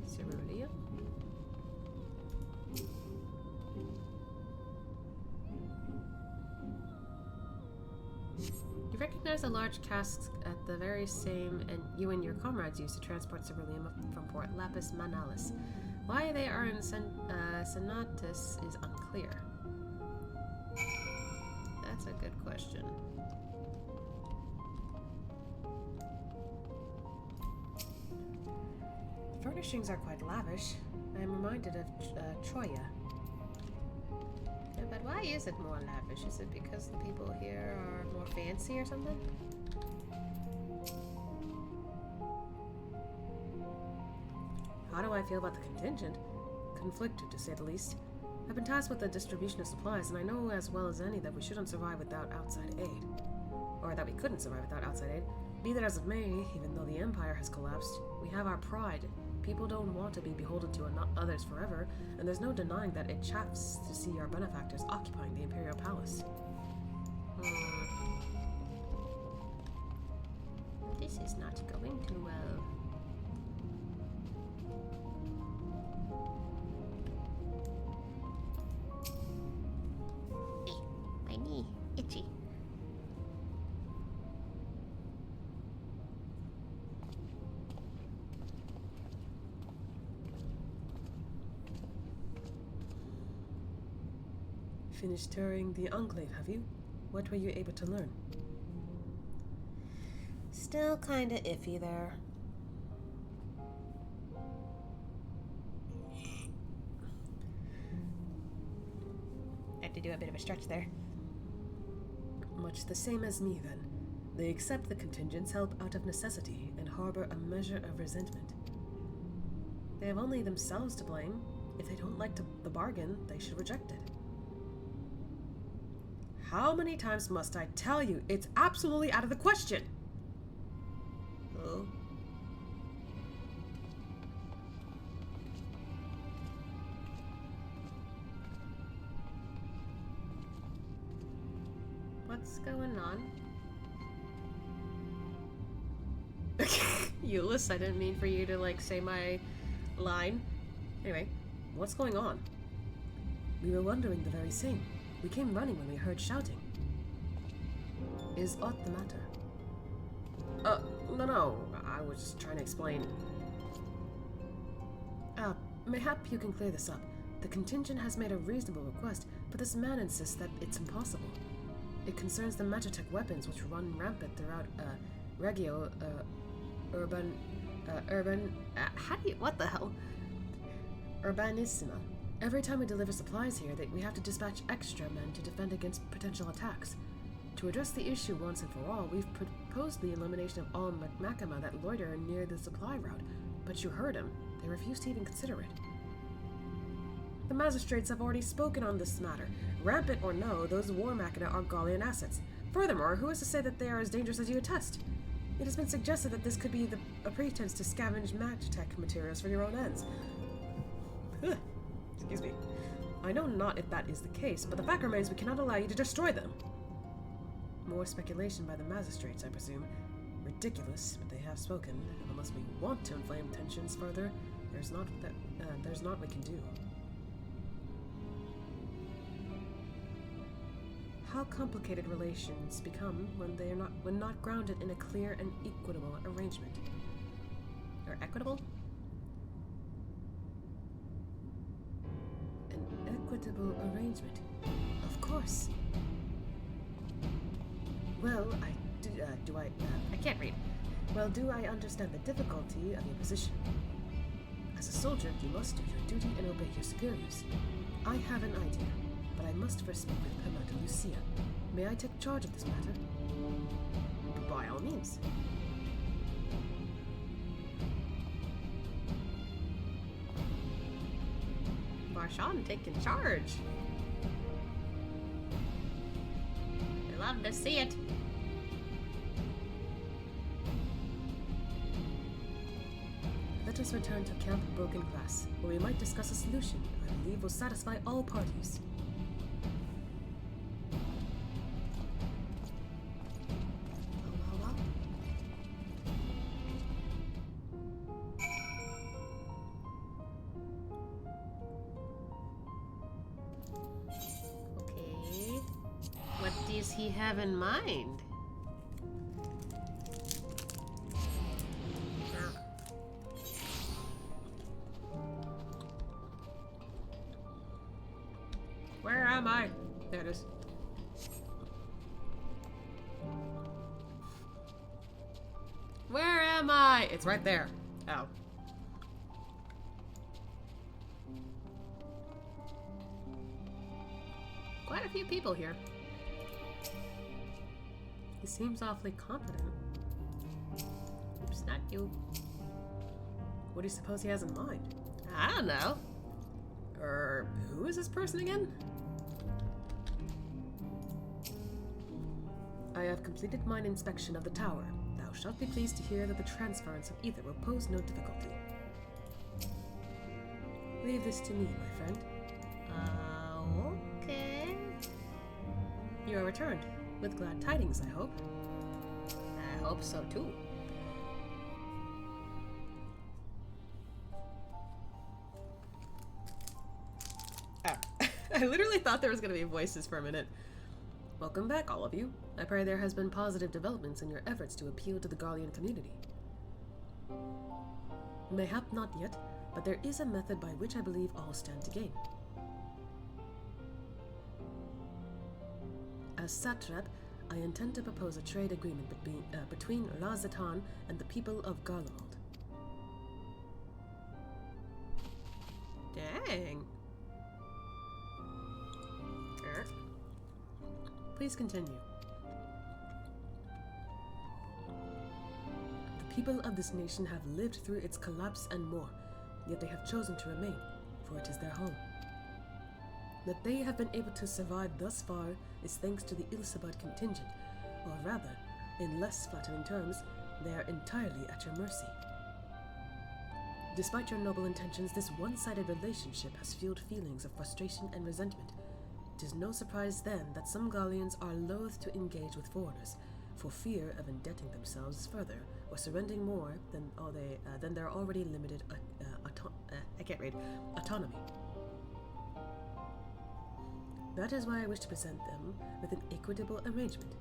Speaker 2: Cerulean? You recognize the large casks at the very same and you and your comrades used to transport ceruleum from Port Lapis Manalis. Why they are in Senatus is unclear. That's a good question. The furnishings are quite lavish. I am reminded of Troya.
Speaker 1: Yeah, but why is it more lavish? Is it because the people here are more fancy or something?
Speaker 2: How do I feel about the contingent? Conflicted, to say the least. I've been tasked with the distribution of supplies, and I know as well as any that we shouldn't survive without outside aid. Or that we couldn't survive without outside aid. Be that as it may, even though the Empire has collapsed, we have our pride. People don't want to be beholden to others forever, and there's no denying that it chafes to see our benefactors occupying the Imperial Palace.
Speaker 1: This is not going too well. Hey, my knee, itchy.
Speaker 2: Finished touring the Enclave, have you? What were you able to learn?
Speaker 1: Still kinda iffy there.
Speaker 2: to do a bit of a stretch there.
Speaker 3: Much the same as me, then. They accept the contingent's help out of necessity and harbor a measure of resentment. They have only themselves to blame. If they don't like the bargain, they should reject it. How many times must I tell you? It's absolutely out of the question!
Speaker 2: Oh. What's going on? Euless, I didn't mean for you to, like, say my line. Anyway, what's going on?
Speaker 3: We were wondering the very same. We came running when we heard shouting. Is aught the matter? No. I was just trying to explain. Mayhap you can clear this up. The contingent has made a reasonable request, but this man insists that it's impossible. It concerns the magitech weapons which run rampant throughout, Regio, urban,
Speaker 2: how do you, what the hell?
Speaker 3: Urbanissima. Every time we deliver supplies here, we have to dispatch extra men to defend against potential attacks. To address the issue once and for all, we've proposed the elimination of all Makama that loiter near the supply route, but you heard him. They refused to even consider it. The magistrates have already spoken on this matter. Rampant or no, those war machina are Gallian assets. Furthermore, who is to say that they are as dangerous as you attest? It has been suggested that this could be a pretense to scavenge magitech materials for your own ends. Excuse me. I know not if that is the case, but the fact remains we cannot allow you to destroy them. More speculation by the magistrates, I presume. Ridiculous, but they have spoken, and unless we want to inflame tensions further, there's not we can do. How complicated relations become when not grounded in a clear and equitable arrangement.
Speaker 2: Or equitable?
Speaker 3: An equitable arrangement. Of course. Well,
Speaker 2: I can't read.
Speaker 3: Well, do I understand the difficulty of your position? As a soldier, you must do your duty and obey your superiors. I have an idea, but I must first speak with Permata Lucia. May I take charge of this matter? By all means.
Speaker 2: Barshan taking charge. I love to see it.
Speaker 3: Let us return to Camp Broken Glass, where we might discuss a solution I believe will satisfy all parties.
Speaker 2: Okay. What does he have in mind? Where am I? There it is. Where am I? It's right there. Oh. Quite a few people here.
Speaker 3: He seems awfully confident.
Speaker 2: Oops, not you.
Speaker 3: What do you suppose he has in mind?
Speaker 2: I don't know.
Speaker 3: Who is this person again? I have completed mine inspection of the tower. Thou shalt be pleased to hear that the transference of ether will pose no difficulty. Leave this to me, my friend.
Speaker 2: Okay.
Speaker 3: You are returned. With glad tidings, I hope.
Speaker 2: I hope so too.
Speaker 3: I literally thought there was going to be voices for a minute. Welcome back, all of you. I pray there has been positive developments in your efforts to appeal to the Gallian community. Mayhap not yet, but there is a method by which I believe all stand to gain. As Satrap, I intend to propose a trade agreement between Lazatan and the people of Garlemald.
Speaker 2: Dang.
Speaker 3: Please continue. The people of this nation have lived through its collapse and more, yet they have chosen to remain, for it is their home. That they have been able to survive thus far is thanks to the Ilsabad contingent, or rather, in less flattering terms, they are entirely at your mercy. Despite your noble intentions, this one-sided relationship has fueled feelings of frustration and resentment. It is no surprise then that some Gallians are loath to engage with foreigners, for fear of indebting themselves further or surrendering more than their already limited autonomy. That is why I wish to present them with an equitable arrangement,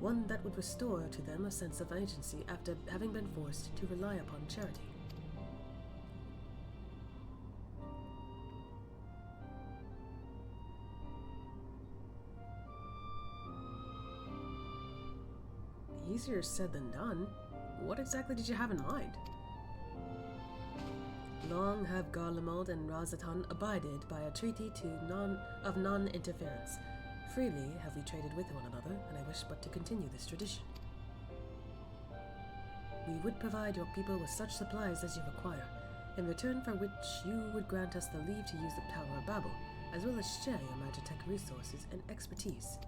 Speaker 3: one that would restore to them a sense of agency after having been forced to rely upon charity. Easier said than done. What exactly did you have in mind? Long have Garlemald and Razatan abided by a treaty of non-interference. Freely have we traded with one another, and I wish but to continue this tradition. We would provide your people with such supplies as you require, in return for which you would grant us the leave to use the Tower of Babel, as well as share your Magitech resources and expertise.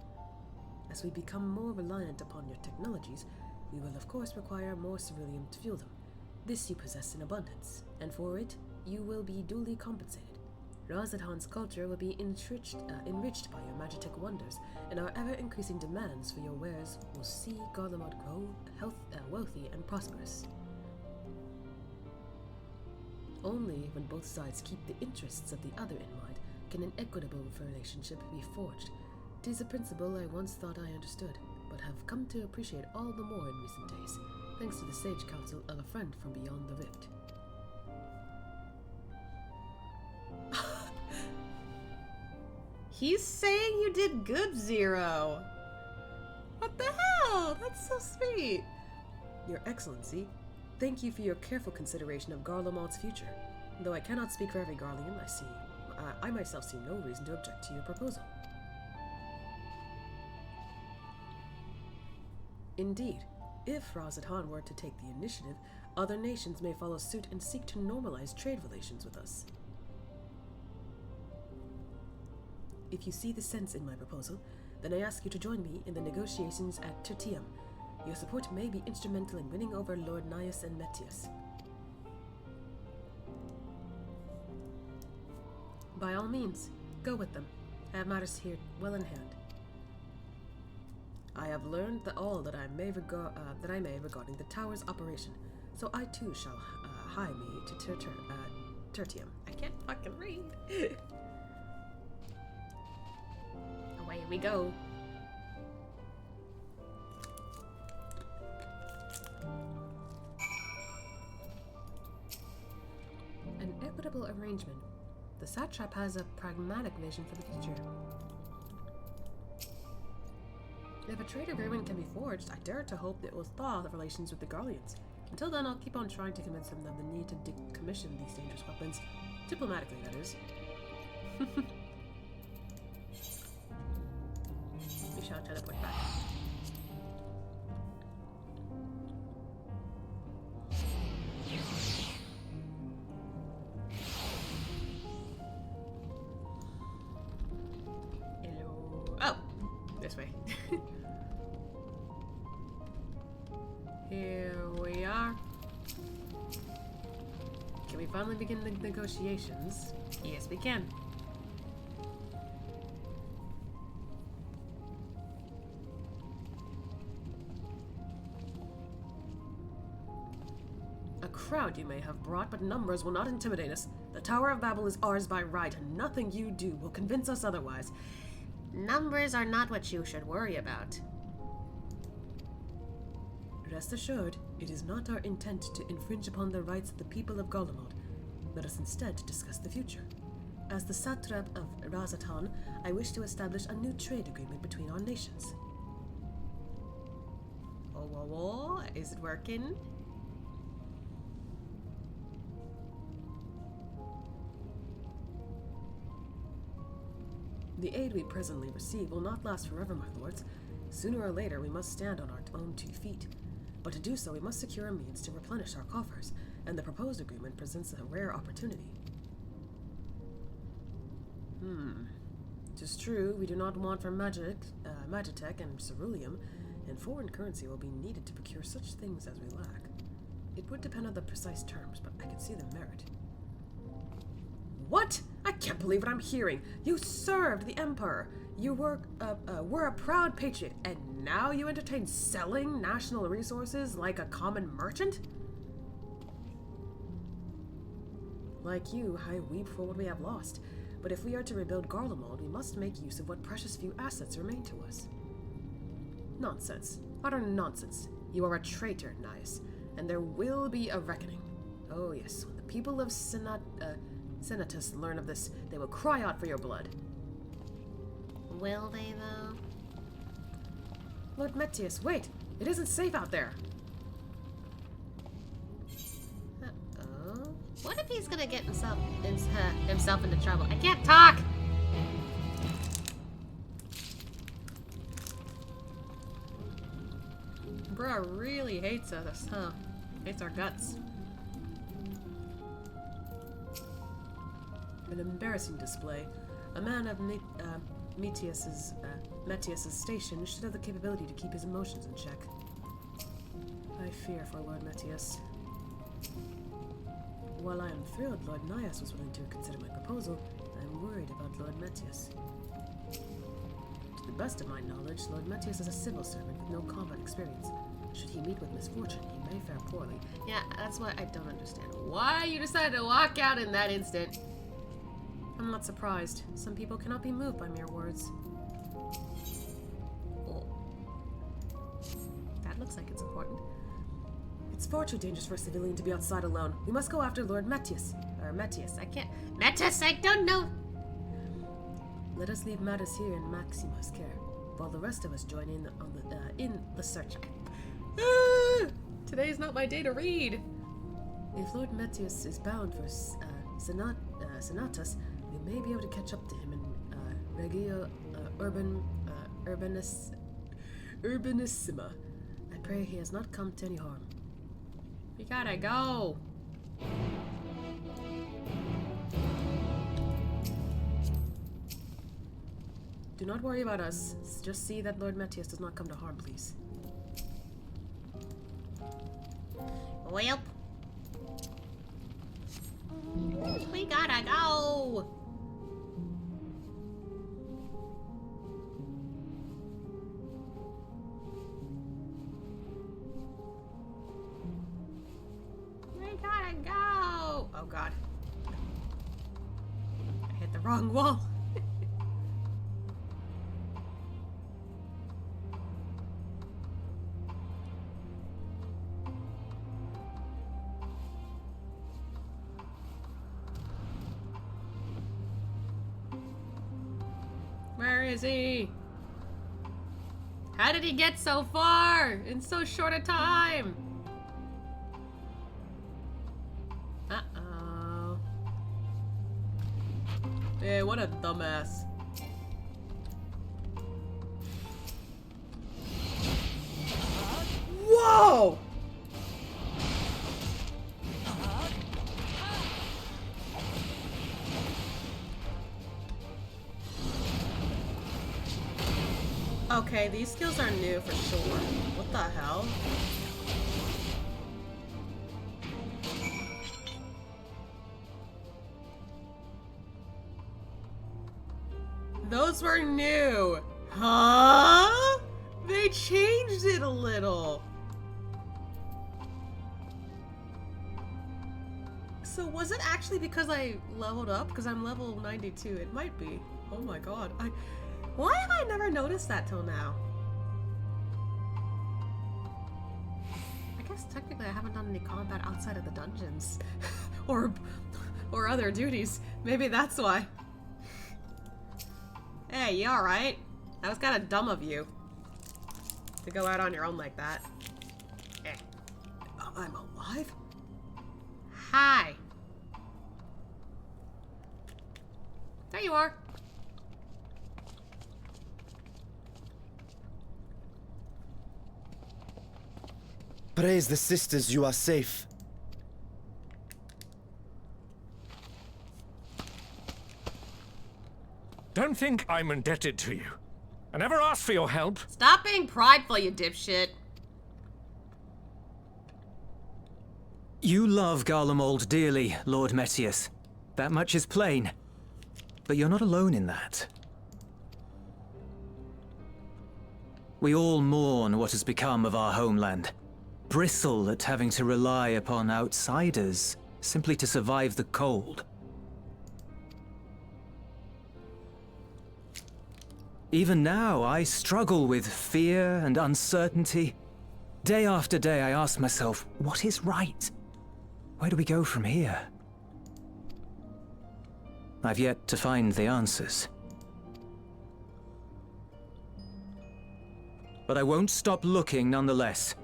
Speaker 3: As we become more reliant upon your technologies, we will of course require more ceruleum to fuel them. This you possess in abundance, and for it you will be duly compensated. Razatan's culture will be enriched by your Magitech wonders, and our ever-increasing demands for your wares will see Garlemald grow wealthy and prosperous. Only when both sides keep the interests of the other in mind can an equitable relationship be forged. It is a principle I once thought I understood, but have come to appreciate all the more in recent days, thanks to the sage counsel of a friend from beyond the rift.
Speaker 2: He's saying you did good, Zero. What the hell? That's so sweet.
Speaker 3: Your Excellency, thank you for your careful consideration of Garlemald's future. Though I cannot speak for every Garlean, I myself see no reason to object to your proposal. Indeed, if Razatan were to take the initiative, other nations may follow suit and seek to normalize trade relations with us. If you see the sense in my proposal, then I ask you to join me in the negotiations at Tertium. Your support may be instrumental in winning over Lord Nias and Metius. By all means, go with them. I have matters here well in hand. I have learned all that I may regarding the tower's operation, so I too shall hie me to Tertium.
Speaker 2: I can't fucking read. Away we go.
Speaker 3: An equitable arrangement. The Satrap has a pragmatic vision for the future. If a trade agreement can be forged, I dare to hope that it will thaw the relations with the Garleans. Until then, I'll keep on trying to convince them of the need to decommission these dangerous weapons. Diplomatically, that is. We shall teleport back.
Speaker 2: Hello. Oh, this way. Here we are. Can we finally begin the negotiations? Yes, we can.
Speaker 3: A crowd you may have brought, but numbers will not intimidate us. The Tower of Babel is ours by right, and nothing you do will convince us otherwise.
Speaker 2: Numbers are not what you should worry about.
Speaker 3: Rest assured, it is not our intent to infringe upon the rights of the people of Garlemald. Let us instead discuss the future. As the Satrap of Razatan, I wish to establish a new trade agreement between our nations.
Speaker 2: Oh, is it working?
Speaker 3: The aid we presently receive will not last forever, my lords. Sooner or later, we must stand on our own 2 feet. But to do so, we must secure a means to replenish our coffers, and the proposed agreement presents a rare opportunity. It is true, we do not want for magitech and ceruleum, and foreign currency will be needed to procure such things as we lack. It would depend on the precise terms, but I could see the merit. What? I can't believe what I'm hearing. You served the Emperor. You were a proud patriot, and now you entertain selling national resources like a common merchant? Like you, I weep for what we have lost. But if we are to rebuild Garlemald, we must make use of what precious few assets remain to us. Nonsense. Utter nonsense. You are a traitor, Nias, and there will be a reckoning. Oh yes, when the people of Senatus learn of this, they will cry out for your blood.
Speaker 1: Will they, though?
Speaker 3: Lord Metius, wait! It isn't safe out there!
Speaker 1: Uh-oh. What if he's gonna get himself into trouble? I can't talk!
Speaker 2: Bruh really hates us, huh? Hates our guts.
Speaker 3: An embarrassing display. A man of Metius's station should have the capability to keep his emotions in check. I fear for Lord Metius. While I am thrilled Lord Nias was willing to consider my proposal, I am worried about Lord Metius. To the best of my knowledge, Lord Metius is a civil servant with no combat experience. Should he meet with misfortune, he may fare poorly.
Speaker 2: Yeah, that's what I don't understand. Why you decided to walk out in that instant?
Speaker 3: I'm not surprised. Some people cannot be moved by mere words.
Speaker 2: Oh. That looks like it's important.
Speaker 3: It's far too dangerous for a civilian to be outside alone. We must go after Lord Metius. Metius, I can't...
Speaker 1: Metis, I don't know!
Speaker 3: Let us leave matters here in Maxima's care, while the rest of us join in on the search.
Speaker 2: Today's not my day to read.
Speaker 3: If Lord Metius is bound for Senatus, we may be able to catch up to him in Regio Urbanissima. I pray he has not come to any harm.
Speaker 2: We gotta go.
Speaker 3: Do not worry about us. Just see that Lord Metius does not come to harm, please.
Speaker 1: Well, we gotta go.
Speaker 2: We gotta go. Oh god. I hit the wrong wall. Where is he? How did he get so far in so short a time? Uh-oh. Hey, what a dumbass. Whoa! Okay, these skills are new for sure. What the hell? Those were new! Huh? They changed it a little. So was it actually because I leveled up? Because I'm level 92. It might be. Oh my god. Why have I never noticed that till now? I guess technically I haven't done any combat outside of the dungeons. or other duties. Maybe that's why. Hey, you alright? That was kind of dumb of you. To go out on your own like that. Eh.
Speaker 3: I'm alive?
Speaker 2: Hi. There you are.
Speaker 4: Praise the sisters, you are safe.
Speaker 5: Don't think I'm indebted to you. I never asked for your help.
Speaker 2: Stop being prideful, you dipshit.
Speaker 6: You love Garlemald dearly, Lord Metius. That much is plain. But you're not alone in that. We all mourn what has become of our homeland. Bristle at having to rely upon outsiders simply to survive the cold. Even now, I struggle with fear and uncertainty. Day after day, I ask myself, what is right? Where do we go from here? I've yet to find the answers. But I won't stop looking nonetheless,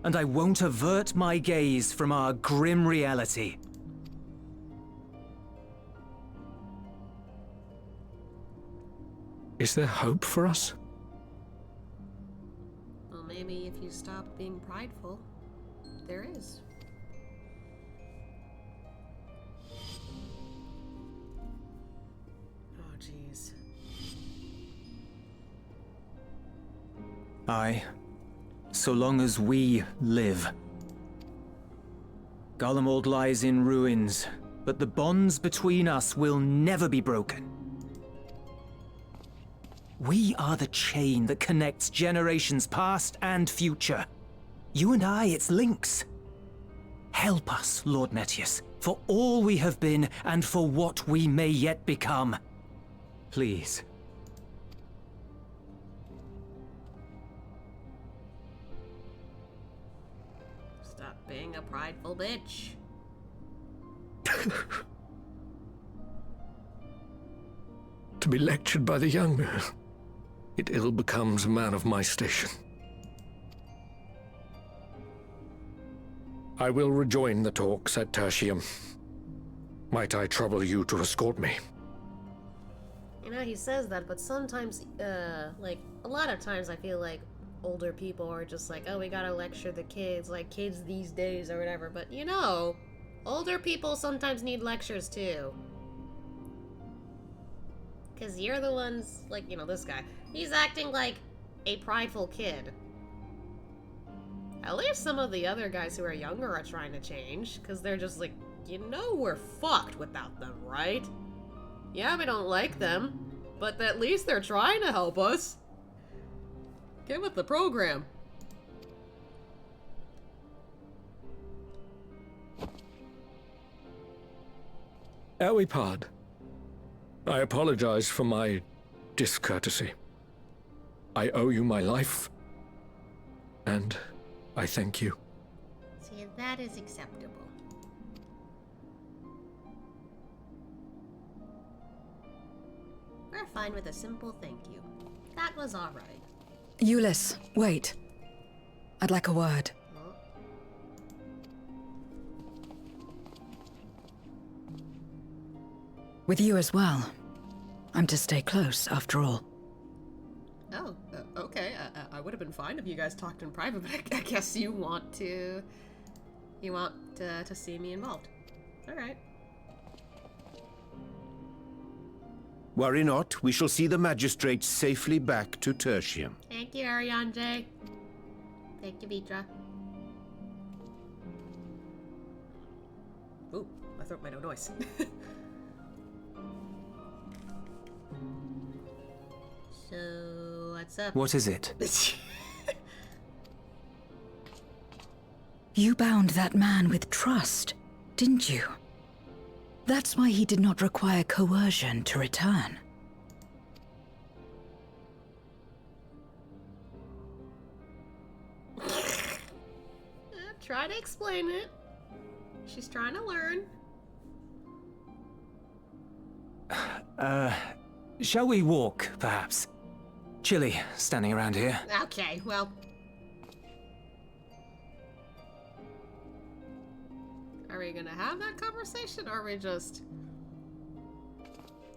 Speaker 6: and I won't avert my gaze from our grim reality.
Speaker 5: Is there hope for us?
Speaker 2: Well, maybe if you stop being prideful, there is. Oh, jeez.
Speaker 6: Aye, so long as we live. Garlemald lies in ruins, but the bonds between us will never be broken. We are the chain that connects generations past and future. You and I, it's links. Help us, Lord Metius, for all we have been and for what we may yet become. Please.
Speaker 2: Stop being a prideful bitch.
Speaker 5: To be lectured by the young, it ill becomes a man of my station. I will rejoin the talks at Tertium. Might I trouble you to escort me?
Speaker 2: You know, he says that, but sometimes, like, a lot of times I feel like older people are just like, oh, we gotta lecture the kids, like kids these days or whatever, but you know, older people sometimes need lectures too. Because you're the ones, like, you know, this guy. He's acting like a prideful kid. At least some of the other guys who are younger are trying to change, because they're just like, you know we're fucked without them, right? Yeah, we don't like them, but at least they're trying to help us. Get with the program.
Speaker 5: Elwipard, I apologize for my discourtesy. I owe you my life, and I thank you.
Speaker 1: See, that is acceptable. We're fine with a simple thank you. That was alright.
Speaker 7: Euless, wait. I'd like a word.
Speaker 1: Well,
Speaker 7: With you as well. I'm to stay close, after all.
Speaker 2: Oh, okay. I would have been fine if you guys talked in private, but I guess you want to... You want to see me involved. Alright.
Speaker 4: Worry not, we shall see the magistrates safely back to Tertium.
Speaker 1: thank you, Ariane. Thank you, Vitra.
Speaker 2: Ooh, my throat made no noise.
Speaker 1: So, what's up?
Speaker 6: What is it?
Speaker 7: You bound that man with trust, didn't you? That's why he did not require coercion to return.
Speaker 2: Try to explain it. She's trying to learn.
Speaker 6: Shall we walk, perhaps? Chilly, standing around here.
Speaker 2: Okay, well... Are we gonna have that conversation, or are we just...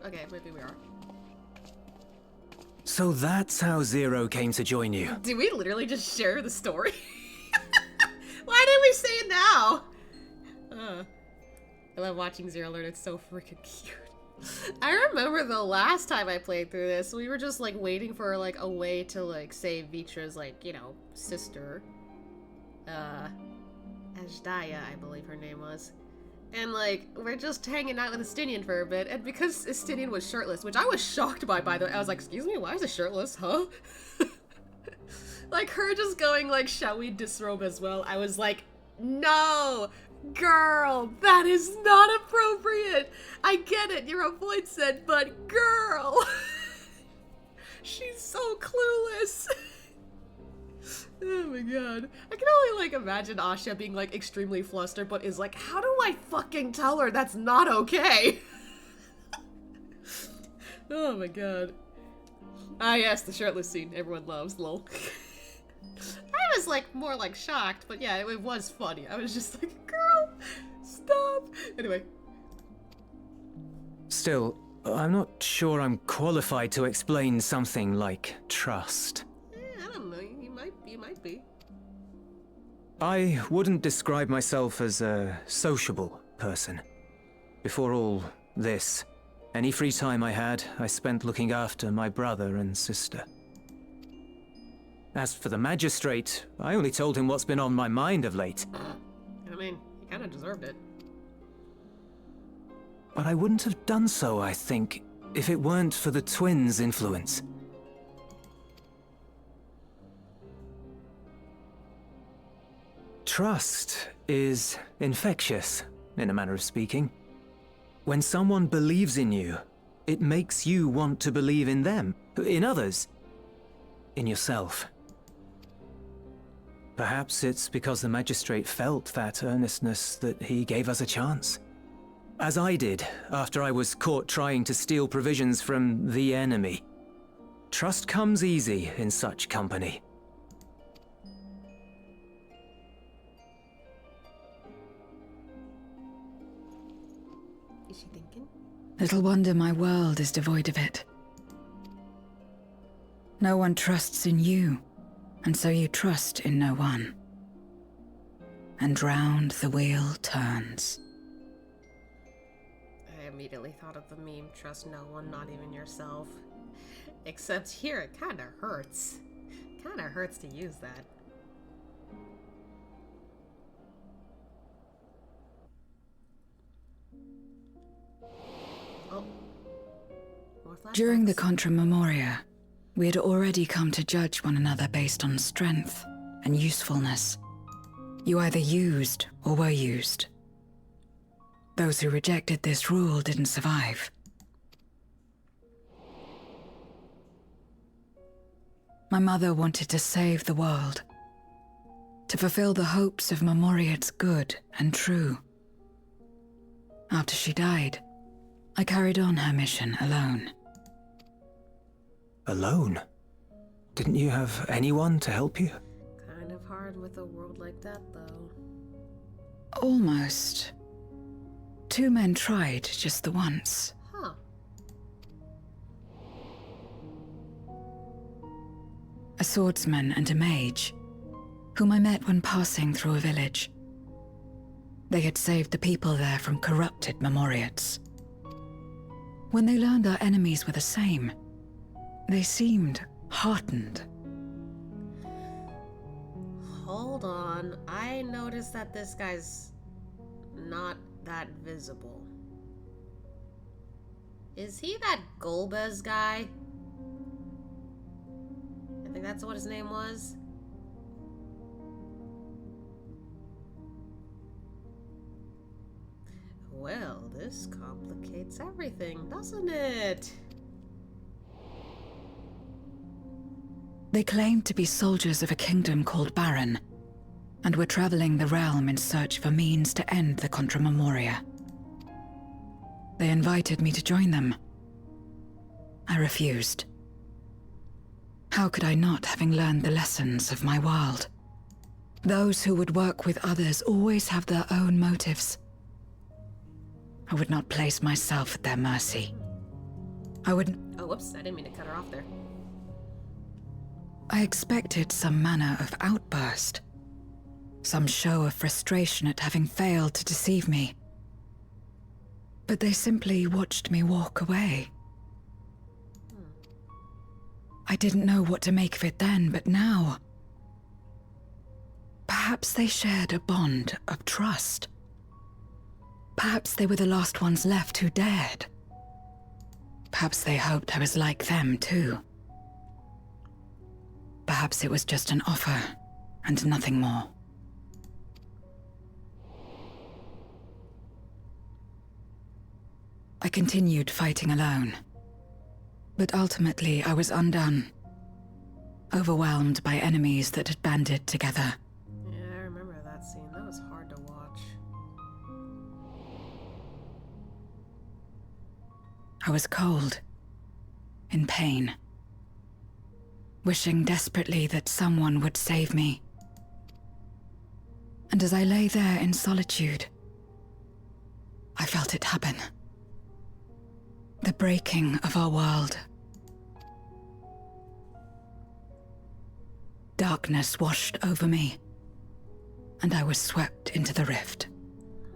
Speaker 2: Okay, maybe we are.
Speaker 6: So that's how Zero came to join you.
Speaker 2: Did we literally just share the story? me say it now. I love watching Zero Alert. It's so freaking cute. I remember the last time I played through this, we were just like waiting for like a way to like save Vitra's like, you know, sister. Ajdaya, I believe her name was. And like, we're just hanging out with Estinian for a bit, and because Estinian was shirtless, which I was shocked by the way, I was like, excuse me, why is it shirtless, huh? Like, her just going like, shall we disrobe as well? I was like, no! Girl, that is not appropriate! I get it, you're a void set, but girl! She's so clueless! Oh my god. I can only, like, imagine Asha being, like, extremely flustered, but is like, how do I fucking tell her that's not okay? Oh my god. Ah yes, the shirtless scene everyone loves, lol. I was, like, more, like, shocked, but yeah, it was funny. I was just like, girl, stop! Anyway.
Speaker 6: Still, I'm not sure I'm qualified to explain something like trust.
Speaker 2: I don't know, you might be.
Speaker 6: I wouldn't describe myself as a sociable person. Before all this, any free time I had, I spent looking after my brother and sister. As for the magistrate, I only told him what's been on my mind of late.
Speaker 2: I mean, he kinda deserved it.
Speaker 6: But I wouldn't have done so, I think, if it weren't for the twins' influence. Trust is infectious, in a manner of speaking. When someone believes in you, it makes you want to believe in them, in others, in yourself. Perhaps it's because the magistrate felt that earnestness that he gave us a chance. As I did, after I was caught trying to steal provisions from the enemy. Trust comes easy in such company.
Speaker 2: Is she thinking?
Speaker 7: Little wonder my world is devoid of it. No one trusts in you, and so you trust in no one. And round the wheel turns.
Speaker 2: I immediately thought of the meme, trust no one, not even yourself. Except here it kinda hurts. Kinda hurts to use that. Oh. More flashbacks.
Speaker 7: During the Contra Memoria, we had already come to judge one another based on strength and usefulness. You either used or were used. Those who rejected this rule didn't survive. My mother wanted to save the world, to fulfill the hopes of Memoria's good and true. After she died, I carried on her mission alone.
Speaker 6: Alone? Didn't you have anyone to help you?
Speaker 2: Kind of hard with a world like that, though.
Speaker 7: Almost. 2 men tried just the once.
Speaker 2: Huh.
Speaker 7: A swordsman and a mage, whom I met when passing through a village. They had saved the people there from corrupted Memoriates. When they learned our enemies were the same, they seemed heartened.
Speaker 2: Hold on. I noticed that this guy's not that visible. Is he that Golbez guy? I think that's what his name was. Well, this complicates everything, doesn't it?
Speaker 7: They claimed to be soldiers of a kingdom called Baron, and were traveling the realm in search for means to end the Contra Memoria. They invited me to join them. I refused. How could I not, having learned the lessons of my world? Those who would work with others always have their own motives. I would not place myself at their mercy. I would...
Speaker 2: Oh, whoops, I didn't mean to cut her off there.
Speaker 7: I expected some manner of outburst. some show of frustration at having failed to deceive me. But they simply watched me walk away. I didn't know what to make of it then, but now... perhaps they shared a bond of trust. Perhaps they were the last ones left who dared. Perhaps they hoped I was like them, too. Perhaps it was just an offer, and nothing more. I continued fighting alone. But ultimately, I was undone. Overwhelmed by enemies that had banded together.
Speaker 3: Yeah, I remember that scene. That was hard to watch.
Speaker 7: I was cold, in pain, wishing desperately that someone would save me. And as I lay there in solitude, I felt it happen. The breaking of our world. Darkness washed over me, and I was swept into the rift.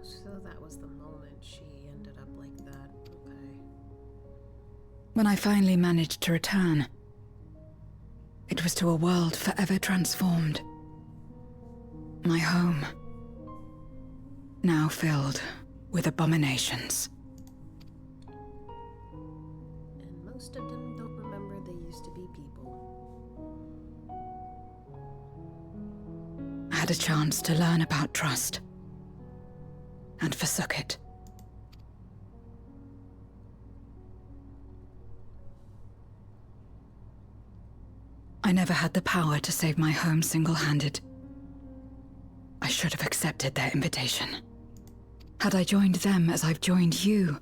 Speaker 3: So that was the moment she ended up like that. Okay.
Speaker 7: When I finally managed to return, it was to a world forever transformed. My home, now filled with abominations.
Speaker 3: And most of them don't remember they used to be people.
Speaker 7: I had a chance to learn about trust, and forsook it. I never had the power to save my home single-handed. I should have accepted their invitation. Had I joined them as I've joined you,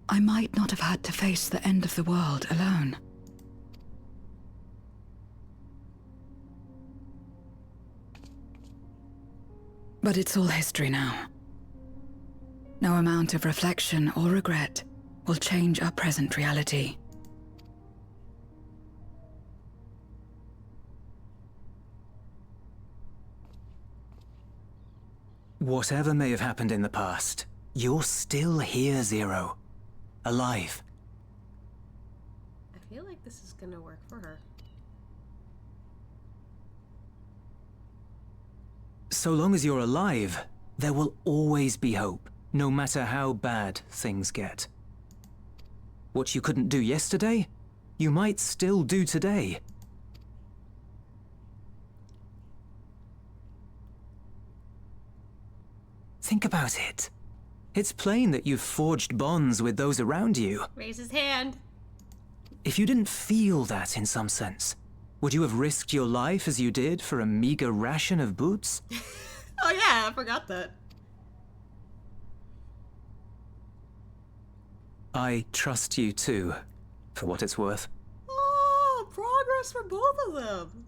Speaker 7: I might not have had to face the end of the world alone. But it's all history now. No amount of reflection or regret will change our present reality.
Speaker 6: Whatever may have happened in the past, you're still here, Zero. Alive.
Speaker 3: I feel like this is gonna work for her.
Speaker 6: So long as you're alive, there will always be hope, no matter how bad things get. What you couldn't do yesterday, you might still do today. Think about it. It's plain that you've forged bonds with those around you.
Speaker 2: Raise his hand.
Speaker 6: If you didn't feel that in some sense, would you have risked your life as you did for a meager ration of boots?
Speaker 2: Oh yeah, I forgot that.
Speaker 6: I trust you too, for what it's worth.
Speaker 2: Oh, progress for both of them.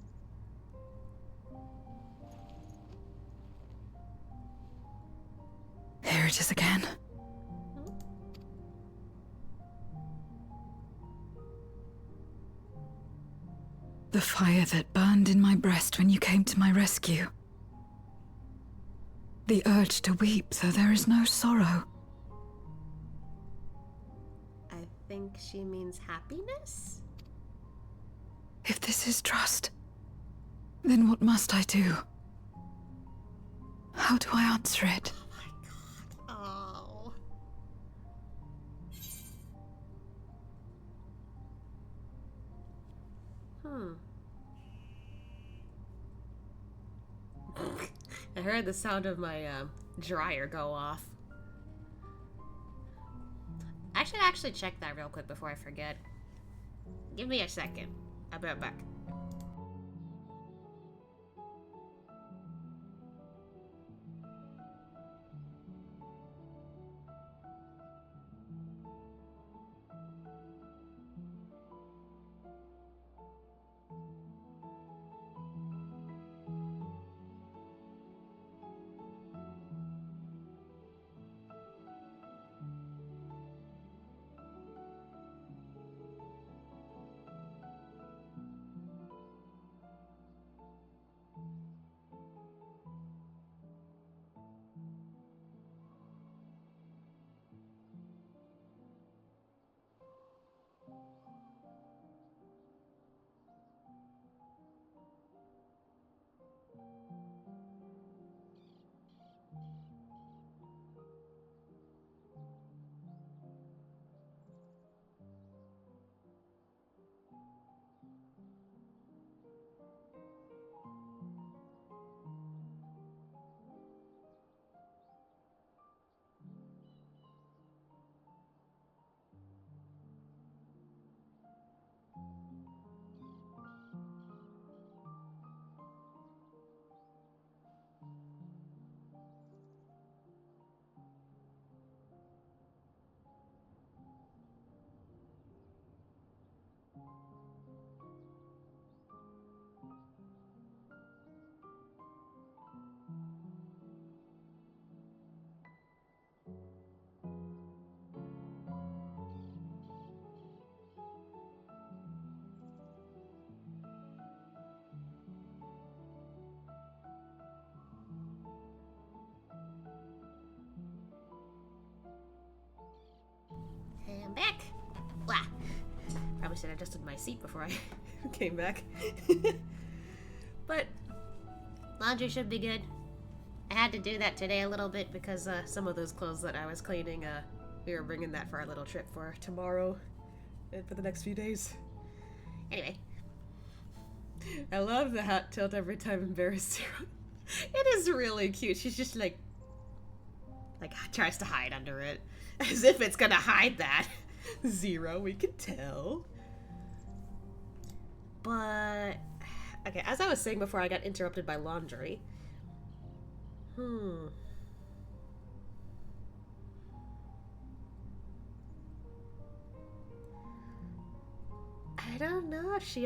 Speaker 7: Here it is again. The fire that burned in my breast when you came to my rescue. The urge to weep, though there is no sorrow.
Speaker 2: I think she means happiness?
Speaker 7: If this is trust, then what must I do? How do I answer it?
Speaker 2: Oh. I heard the sound of my dryer go off. I should actually check that real quick before I forget. Give me a second. I'll be right back. Probably should have adjusted my seat before I came back. But laundry should be good. I had to do that today a little bit because some of those clothes that I was cleaning, we were bringing that for our little trip for tomorrow and for the next few days. Anyway, I love the hat tilt every time embarrassed Zero. It is really cute. She's just like tries to hide under it, as if it's gonna hide that. Zero, we can tell. But okay, as I was saying before, I got interrupted by laundry. I don't know if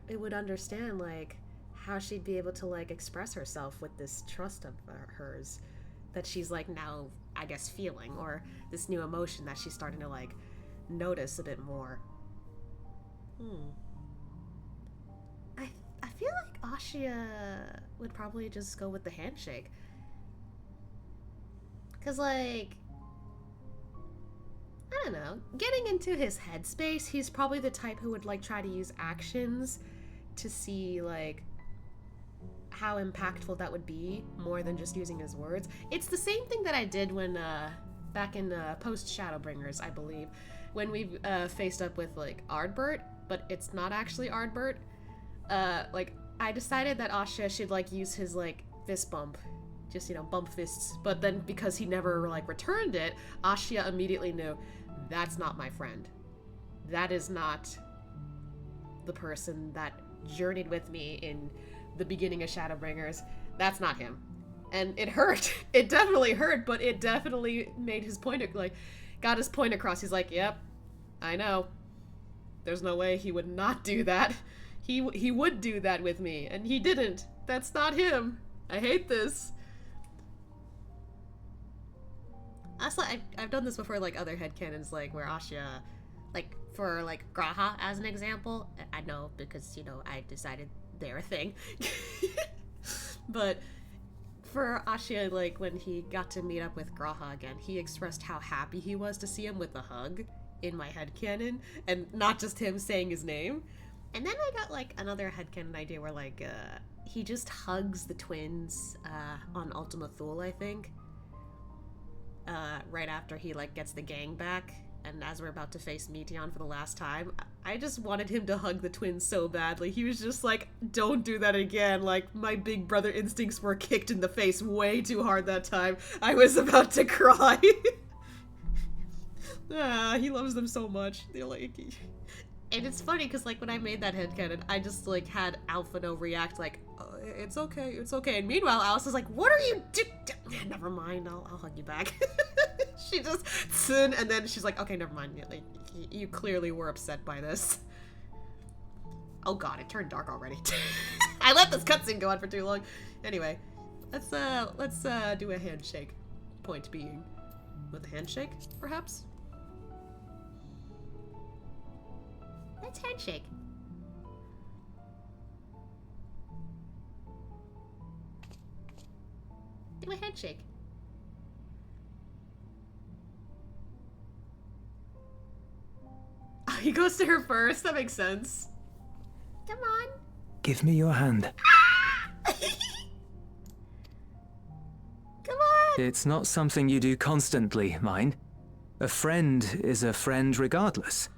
Speaker 2: it would understand, like, how she'd be able to, like, express herself with this trust of hers that she's, like, now, I guess, feeling, or this new emotion that she's starting to, like, notice a bit more. I feel like Ashia would probably just go with the handshake. Because, like, I don't know, getting into his headspace, he's probably the type who would, like, try to use actions to see, like, how impactful that would be more than just using his words. It's the same thing that I did when, back in post-Shadowbringers, I believe, when we faced up with, like, Ardbert, but it's not actually Ardbert. Like, I decided that Asha should, like, use his, like, fist bump. Just, you know, bump fists. But then, because he never, like, returned it, Ashia immediately knew, that's not my friend. That is not the person that journeyed with me in the beginning of Shadowbringers. That's not him. And it hurt. It definitely hurt, but it definitely made his point, like, got his point across. He's like, yep, I know. There's no way he would not do that. He would do that with me, and he didn't. That's not him. I hate this. Also, I've done this before, like, other headcanons, like, where Asha, like, for, like, Graha, as an example. I know, because, you know, I decided they're a thing. But for Asha, like, when he got to meet up with Graha again, he expressed how happy he was to see him with a hug in my headcanon, and not just him saying his name. And then I got, like, another headcanon idea where, like, he just hugs the twins on Ultima Thule, I think. Right after he, like, gets the gang back, and as we're about to face Meteon for the last time, I just wanted him to hug the twins so badly. He was just like, don't do that again. Like, my big brother instincts were kicked in the face way too hard that time. I was about to cry. He loves them so much. They're like... And it's funny, because, like, when I made that headcanon, I just, like, had Alphino react, like, oh, it's okay, it's okay. And meanwhile, Alice is like, what are you doing? Never mind, I'll hug you back. She just, and then she's like, okay, never mind. Like, you clearly were upset by this. Oh god, it turned dark already. I let this cutscene go on for too long. Anyway, let's do a handshake. Point being, with a handshake, perhaps? Let's handshake. Do a handshake. Oh, he goes to her first. That makes sense. Come on.
Speaker 6: Give me your hand.
Speaker 2: Come on.
Speaker 6: It's not something you do constantly, mine. A friend is a friend regardless.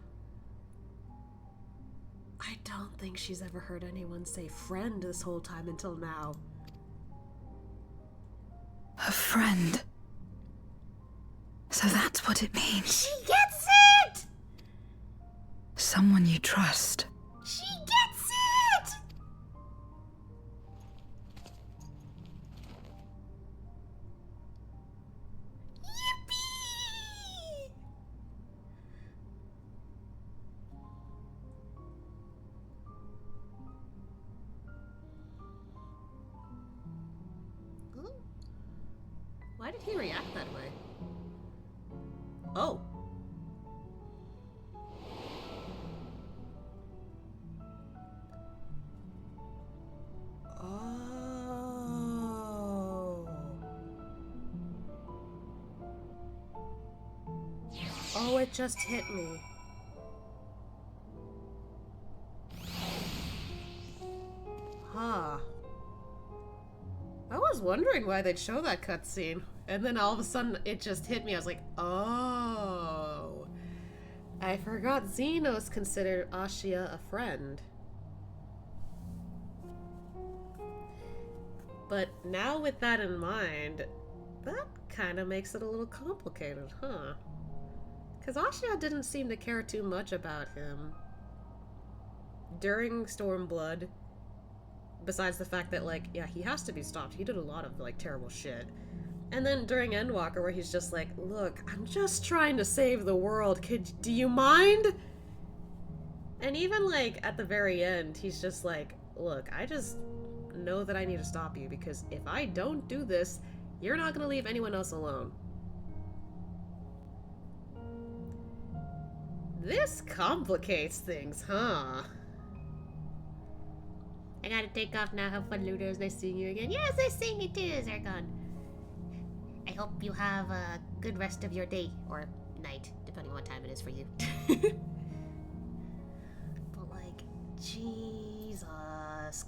Speaker 2: I don't think she's ever heard anyone say friend this whole time until now.
Speaker 7: A friend. So that's what it means.
Speaker 2: She gets it!
Speaker 7: Someone you trust.
Speaker 2: She gets it! Yippee! Ooh. Why did he react that way? Oh. Oh, it just hit me.
Speaker 3: Ah. I was wondering why they'd show that cutscene. And then all of a sudden it just hit me. I was like, oh. I forgot Xenos considered Ashia a friend. But now with that in mind, that kind of makes it a little complicated, huh? Because Ashia didn't seem to care too much about him during Stormblood. Besides the fact that, like, yeah, he has to be stopped. He did a lot of, like, terrible shit. And then during Endwalker, where he's just like, look, I'm just trying to save the world. Do you mind? And even, like, at the very end, he's just like, look, I just know that I need to stop you, because if I don't do this, you're not gonna leave anyone else alone. This complicates things, huh?
Speaker 1: I gotta take off now. Have fun, Ludos. Nice seeing you again. Yes, nice seeing you too, Zircon. I hope you have a good rest of your day, or night, depending on what time it is for you. But, like, Jesus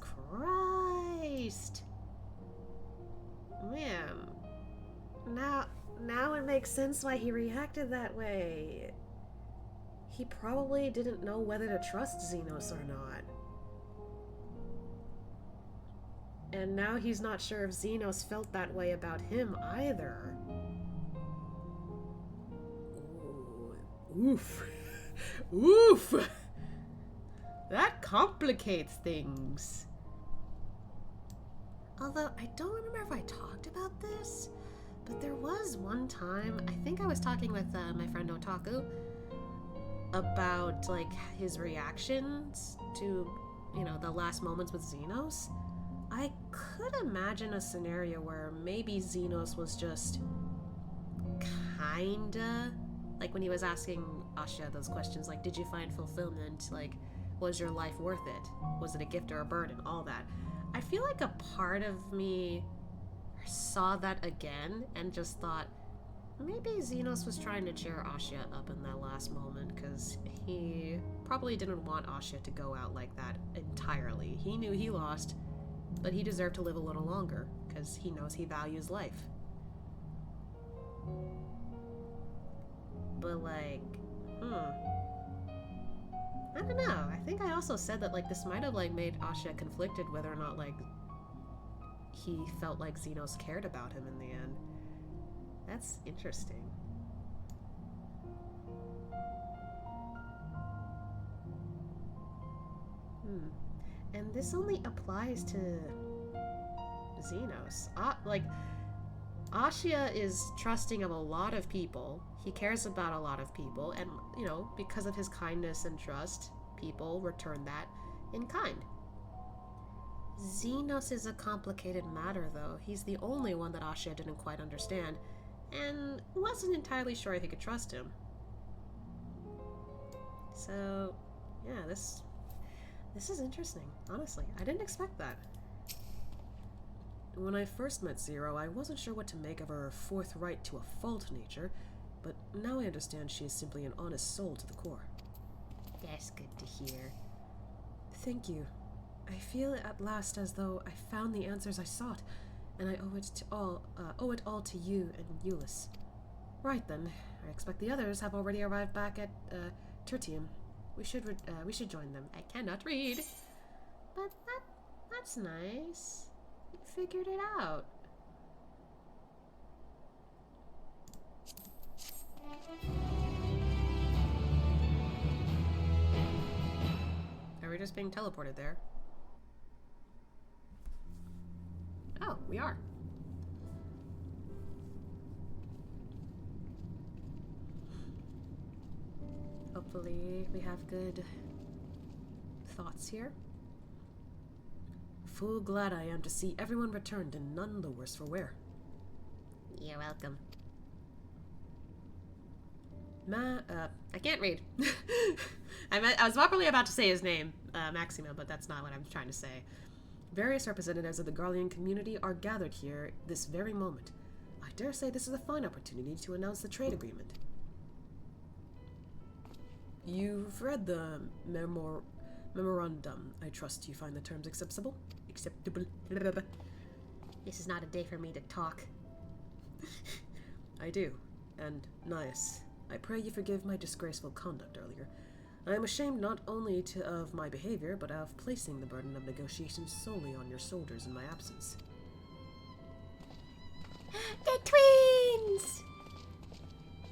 Speaker 1: Christ.
Speaker 3: Man. Now it makes sense why he reacted that way. He probably didn't know whether to trust Xenos or not. And now he's not sure if Xenos felt that way about him either. Ooh. Oof. Oof! That complicates things. Although, I don't remember if I talked about this, but there was one time, I think I was talking with my friend Otaku about, like, his reactions to, you know, the last moments with Xenos. I could imagine a scenario where maybe Xenos was just kinda, like when he was asking Ashia those questions, like, did you find fulfillment? Like, was your life worth it? Was it a gift or a burden? All that. I feel like a part of me saw that again and just thought, maybe Xenos was trying to cheer Ashia up in that last moment, because he probably didn't want Ashia to go out like that entirely. He knew he lost, but he deserved to live a little longer, because he knows he values life. But, like, I don't know. I think I also said that, like, this might have, like, made Ashia conflicted whether or not, like, he felt like Xenos cared about him in the end. That's interesting. And this only applies to Xenos. Like, Ashia is trusting of a lot of people. He cares about a lot of people, and, you know, because of his kindness and trust, people return that in kind. Xenos is a complicated matter, though. He's the only one that Ashia didn't quite understand, and wasn't entirely sure if he could trust him. So, yeah, this is interesting, honestly. I didn't expect that. When I first met Zero, I wasn't sure what to make of her forthright to a fault nature, but now I understand she is simply an honest soul to the core.
Speaker 1: That's good to hear.
Speaker 3: Thank you. I feel at last as though I found the answers I sought, and I owe it all to you and Euless. Right then, I expect the others have already arrived back at Tertium. We should join them.
Speaker 1: I cannot read, but that's nice. You figured it out.
Speaker 3: Are we just being teleported there? Oh, we are. Hopefully we have good thoughts here. Full glad I am to see everyone returned and none the worse for wear.
Speaker 1: You're welcome.
Speaker 3: I can't read. I was probably about to say his name, Maxima, but that's not what I'm trying to say. Various representatives of the Garlean community are gathered here this very moment. I dare say this is a fine opportunity to announce the trade agreement. You've read the memorandum. I trust you find the terms acceptable? unacceptable.
Speaker 2: This is not a day for me to talk.
Speaker 3: I do. And, Nias, I pray you forgive my disgraceful conduct earlier. I am ashamed not only of my behavior, but of placing the burden of negotiations solely on your soldiers in my absence.
Speaker 2: The twins!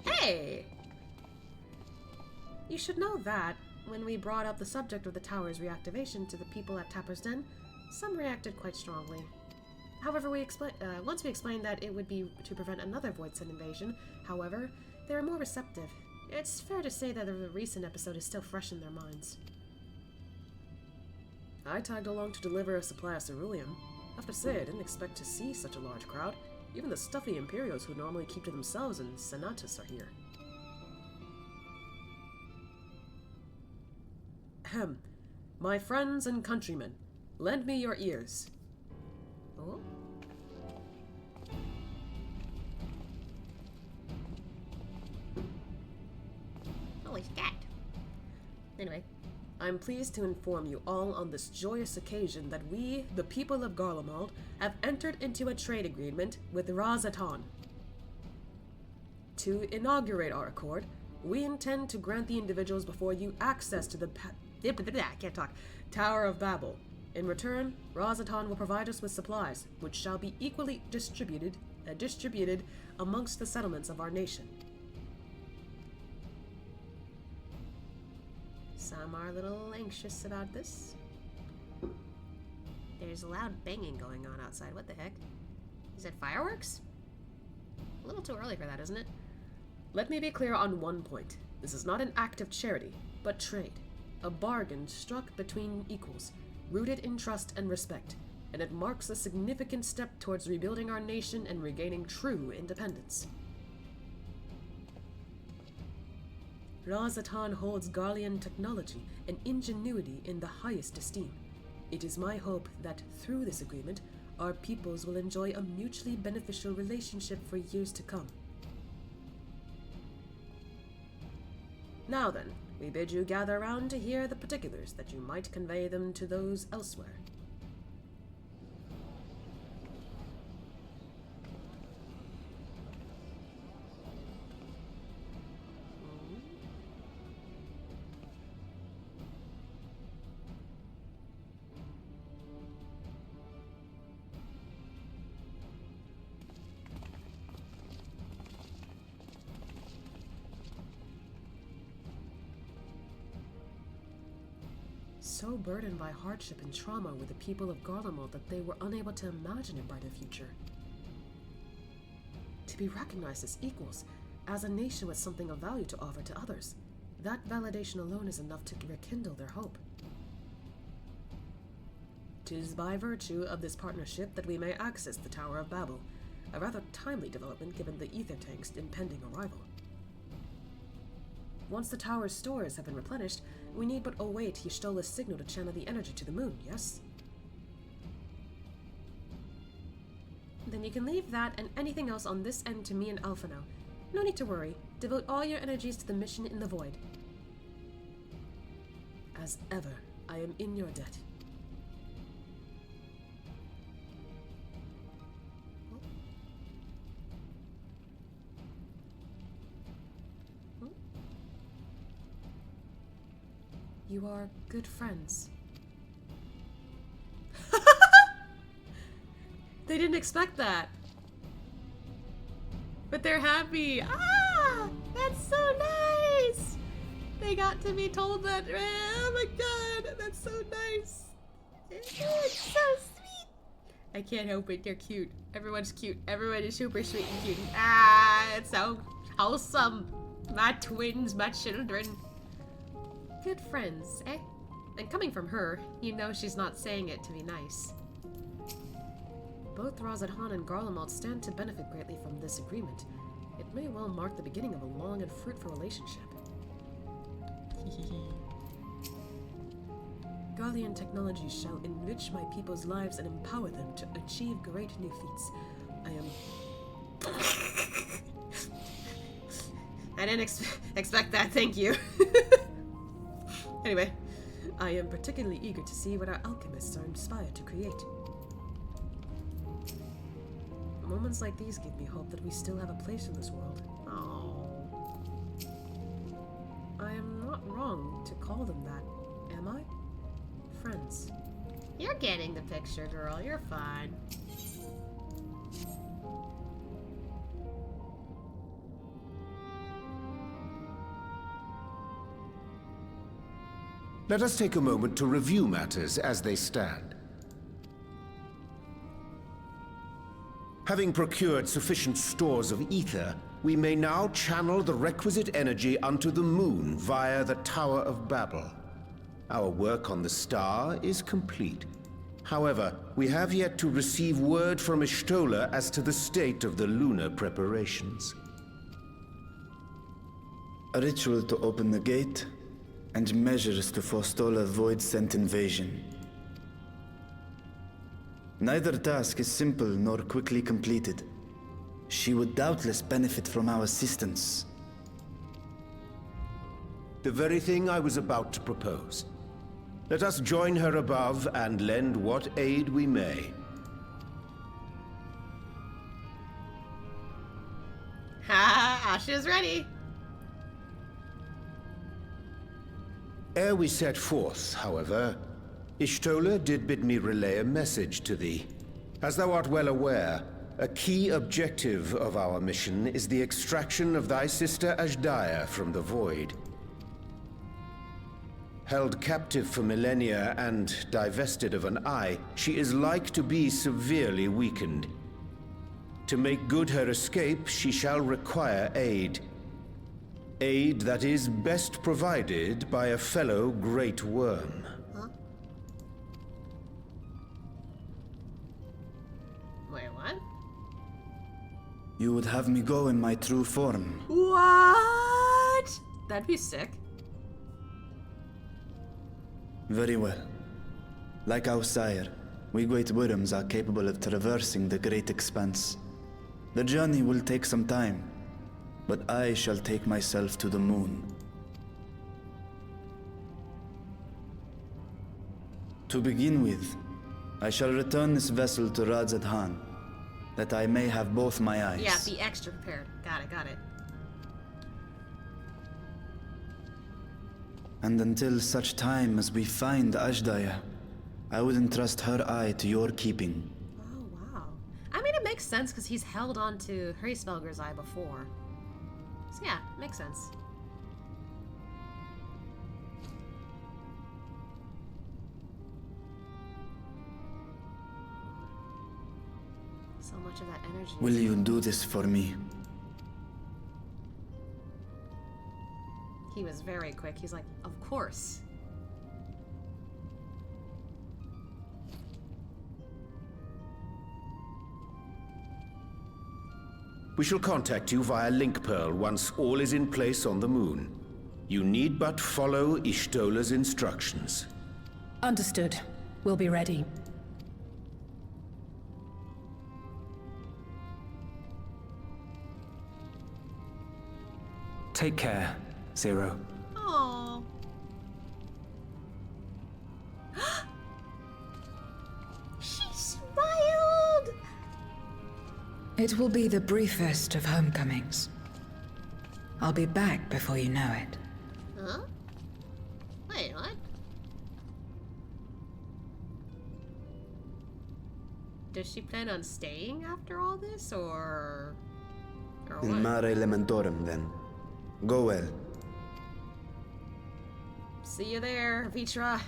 Speaker 3: Hey! You should know that, when we brought up the subject of the tower's reactivation to the people at Tapper's Den, some reacted quite strongly. However, once we explained that it would be to prevent another Voidsent invasion, however, they were more receptive. It's fair to say that the recent episode is still fresh in their minds. I tagged along to deliver a supply of ceruleum. I have to say, I didn't expect to see such a large crowd. Even the stuffy Imperials who normally keep to themselves in Senatus are here. Ahem. My friends and countrymen, lend me your ears.
Speaker 2: Oh? Holy scat.
Speaker 3: Anyway, I'm pleased to inform you all on this joyous occasion that we, the people of Garlemald, have entered into a trade agreement with Razatan. To inaugurate our accord, we intend to grant the individuals before you access to the Tower of Babel. In return, Razatan will provide us with supplies, which shall be equally distributed amongst the settlements of our nation.
Speaker 2: Some are a little anxious about this. There's loud banging going on outside. What the heck? Is it fireworks? A little too early for that, isn't it?
Speaker 3: Let me be clear on one point. This is not an act of charity, but trade. A bargain struck between equals, rooted in trust and respect, and it marks a significant step towards rebuilding our nation and regaining true independence. Razatan holds Garlean technology and ingenuity in the highest esteem. It is my hope that through this agreement, our peoples will enjoy a mutually beneficial relationship for years to come. Now then, we bid you gather around to hear the particulars that you might convey them to those elsewhere. So burdened by hardship and trauma were the people of Garlemald that they were unable to imagine a brighter future. To be recognized as equals, as a nation with something of value to offer to others, that validation alone is enough to rekindle their hope. 'Tis by virtue of this partnership that we may access the Tower of Babel, a rather timely development given the ether tank's impending arrival. Once the tower's stores have been replenished, we need but await Y'shtola's signal to channel the energy to the moon, yes? Then you can leave that and anything else on this end to me and Alpha now. No need to worry. Devote all your energies to the mission in the void. As ever, I am in your debt. You are good friends. They didn't expect that. But they're happy. Ah! That's so nice! They got to be told that. Oh my god, that's so nice. It's so sweet. I can't help it, they're cute. Everyone's cute. Everyone is super sweet and cute. Ah, it's so wholesome. My twins, my children. Good friends, eh? And coming from her, you know she's not saying it to be nice. Both Razatan and Garlemald stand to benefit greatly from this agreement. It may well mark the beginning of a long and fruitful relationship. Garlean technology shall enrich my people's lives and empower them to achieve great new feats. I am... I didn't expect that, thank you. Anyway, I am particularly eager to see what our alchemists are inspired to create. Moments like these give me hope that we still have a place in this world.
Speaker 2: Oh.
Speaker 3: I am not wrong to call them that, am I? Friends.
Speaker 2: You're getting the picture, girl. You're fine.
Speaker 4: Let us take a moment to review matters as they stand. Having procured sufficient stores of ether, we may now channel the requisite energy unto the moon via the Tower of Babel. Our work on the star is complete. However, we have yet to receive word from Ishtola as to the state of the lunar preparations.
Speaker 8: A ritual to open the gate, and measures to forestall a void-sent invasion. Neither task is simple nor quickly completed. She would doubtless benefit from our assistance.
Speaker 4: The very thing I was about to propose. Let us join her above and lend what aid we may.
Speaker 2: Ha! Asha's ready.
Speaker 4: Ere we set forth, however, Ishtola did bid me relay a message to thee. As thou art well aware, a key objective of our mission is the extraction of thy sister Ashdaya from the Void. Held captive for millennia and divested of an eye, she is like to be severely weakened. To make good her escape, she shall require aid. Aid that is best provided by a fellow Great Worm.
Speaker 2: Huh? Wait, what?
Speaker 8: You would have me go in my true form.
Speaker 3: What? That'd be sick.
Speaker 8: Very well. Like our sire, we Great Worms are capable of traversing the great expanse. The journey will take some time, but I shall take myself to the moon. To begin with, I shall return this vessel to Radzadhan, that I may have both my eyes.
Speaker 2: Yeah, be extra prepared. Got it, got it.
Speaker 8: And until such time as we find Ashdaya, I would entrust her eye to your keeping.
Speaker 2: Oh, wow. I mean, it makes sense because he's held on to Hrisvelger's eye before. So yeah, makes sense. So much of that energy.
Speaker 8: Will you do this for me?
Speaker 2: He was very quick. He's like, of course.
Speaker 4: We shall contact you via Link Pearl once all is in place on the moon. You need but follow Ishtola's instructions.
Speaker 9: Understood. We'll be ready.
Speaker 6: Take care, Zero.
Speaker 2: Aww. She smiled!
Speaker 7: It will be the briefest of homecomings. I'll be back before you know it.
Speaker 2: Huh? Wait, what? Does she plan on staying after all this, or
Speaker 8: In
Speaker 2: what?
Speaker 8: mare elementorum, then. Go well.
Speaker 2: See you there, Vitra.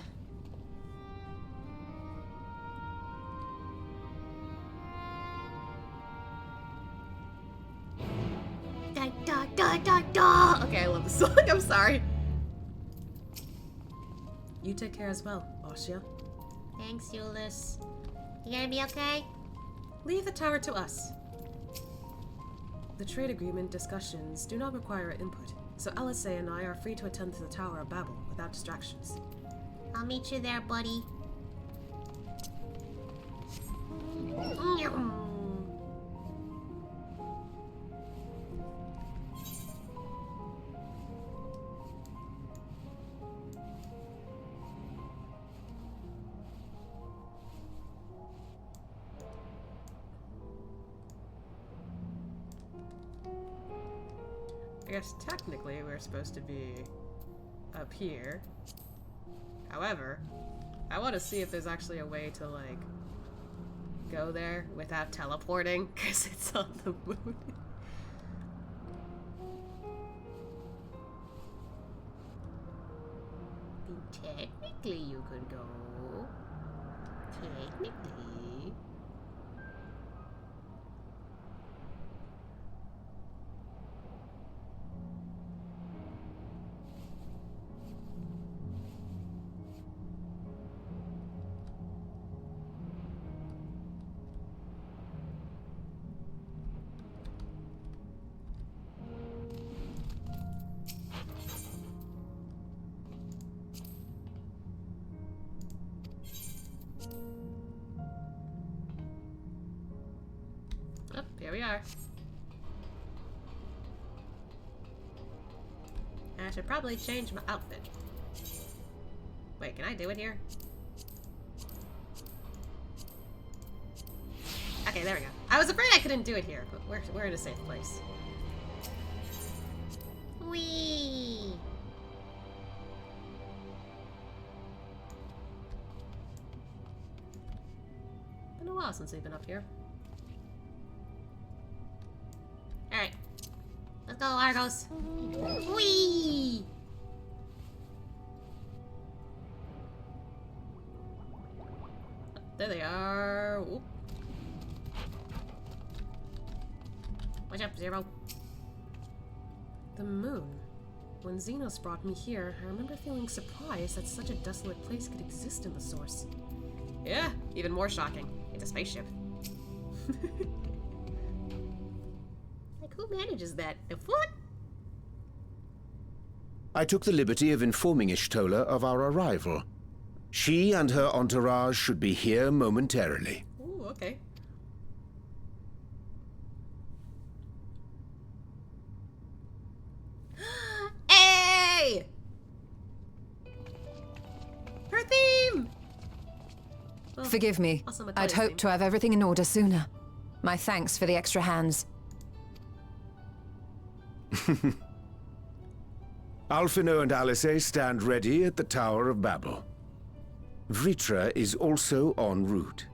Speaker 1: Da, da, da, da, da.
Speaker 2: Okay, I love this song. I'm sorry.
Speaker 3: You take care as well, Ashia.
Speaker 1: Thanks, Euless. You gonna be okay?
Speaker 3: Leave the tower to us. The trade agreement discussions do not require input, so Alisei and I are free to attend to the Tower of Babel without distractions.
Speaker 1: I'll meet you there, buddy.
Speaker 3: I guess technically we're supposed to be up here. However, I want to see if there's actually a way to, like, go there without teleporting, because it's on the moon.
Speaker 1: Technically, you could go. Technically.
Speaker 3: Oh, here we are.
Speaker 1: I should probably change my outfit. Wait, can I do it here? Okay, there we go. I was afraid I couldn't do it here, but we're in a safe place. Whee!
Speaker 3: Been a while since we've been up here.
Speaker 1: Alright. Let's go, Argos. Whee!
Speaker 3: There they are. Oop.
Speaker 1: Watch up, Zero.
Speaker 3: The moon. When Xenos brought me here, I remember feeling surprised that such a desolate place could exist in the source. Yeah, even more shocking. It's a spaceship.
Speaker 1: Like, who manages that? The foot?
Speaker 4: I took the liberty of informing Ishtola of our arrival. She and her entourage should be here momentarily.
Speaker 3: Ooh, okay.
Speaker 1: Hey! Her theme!
Speaker 2: Forgive me.
Speaker 3: Also my
Speaker 2: I'd
Speaker 3: toilet
Speaker 2: hoped
Speaker 3: theme.
Speaker 2: to have everything in order sooner. My thanks for the extra hands.
Speaker 4: Alphino and Alice stand ready at the Tower of Babel. Vritra is also en route.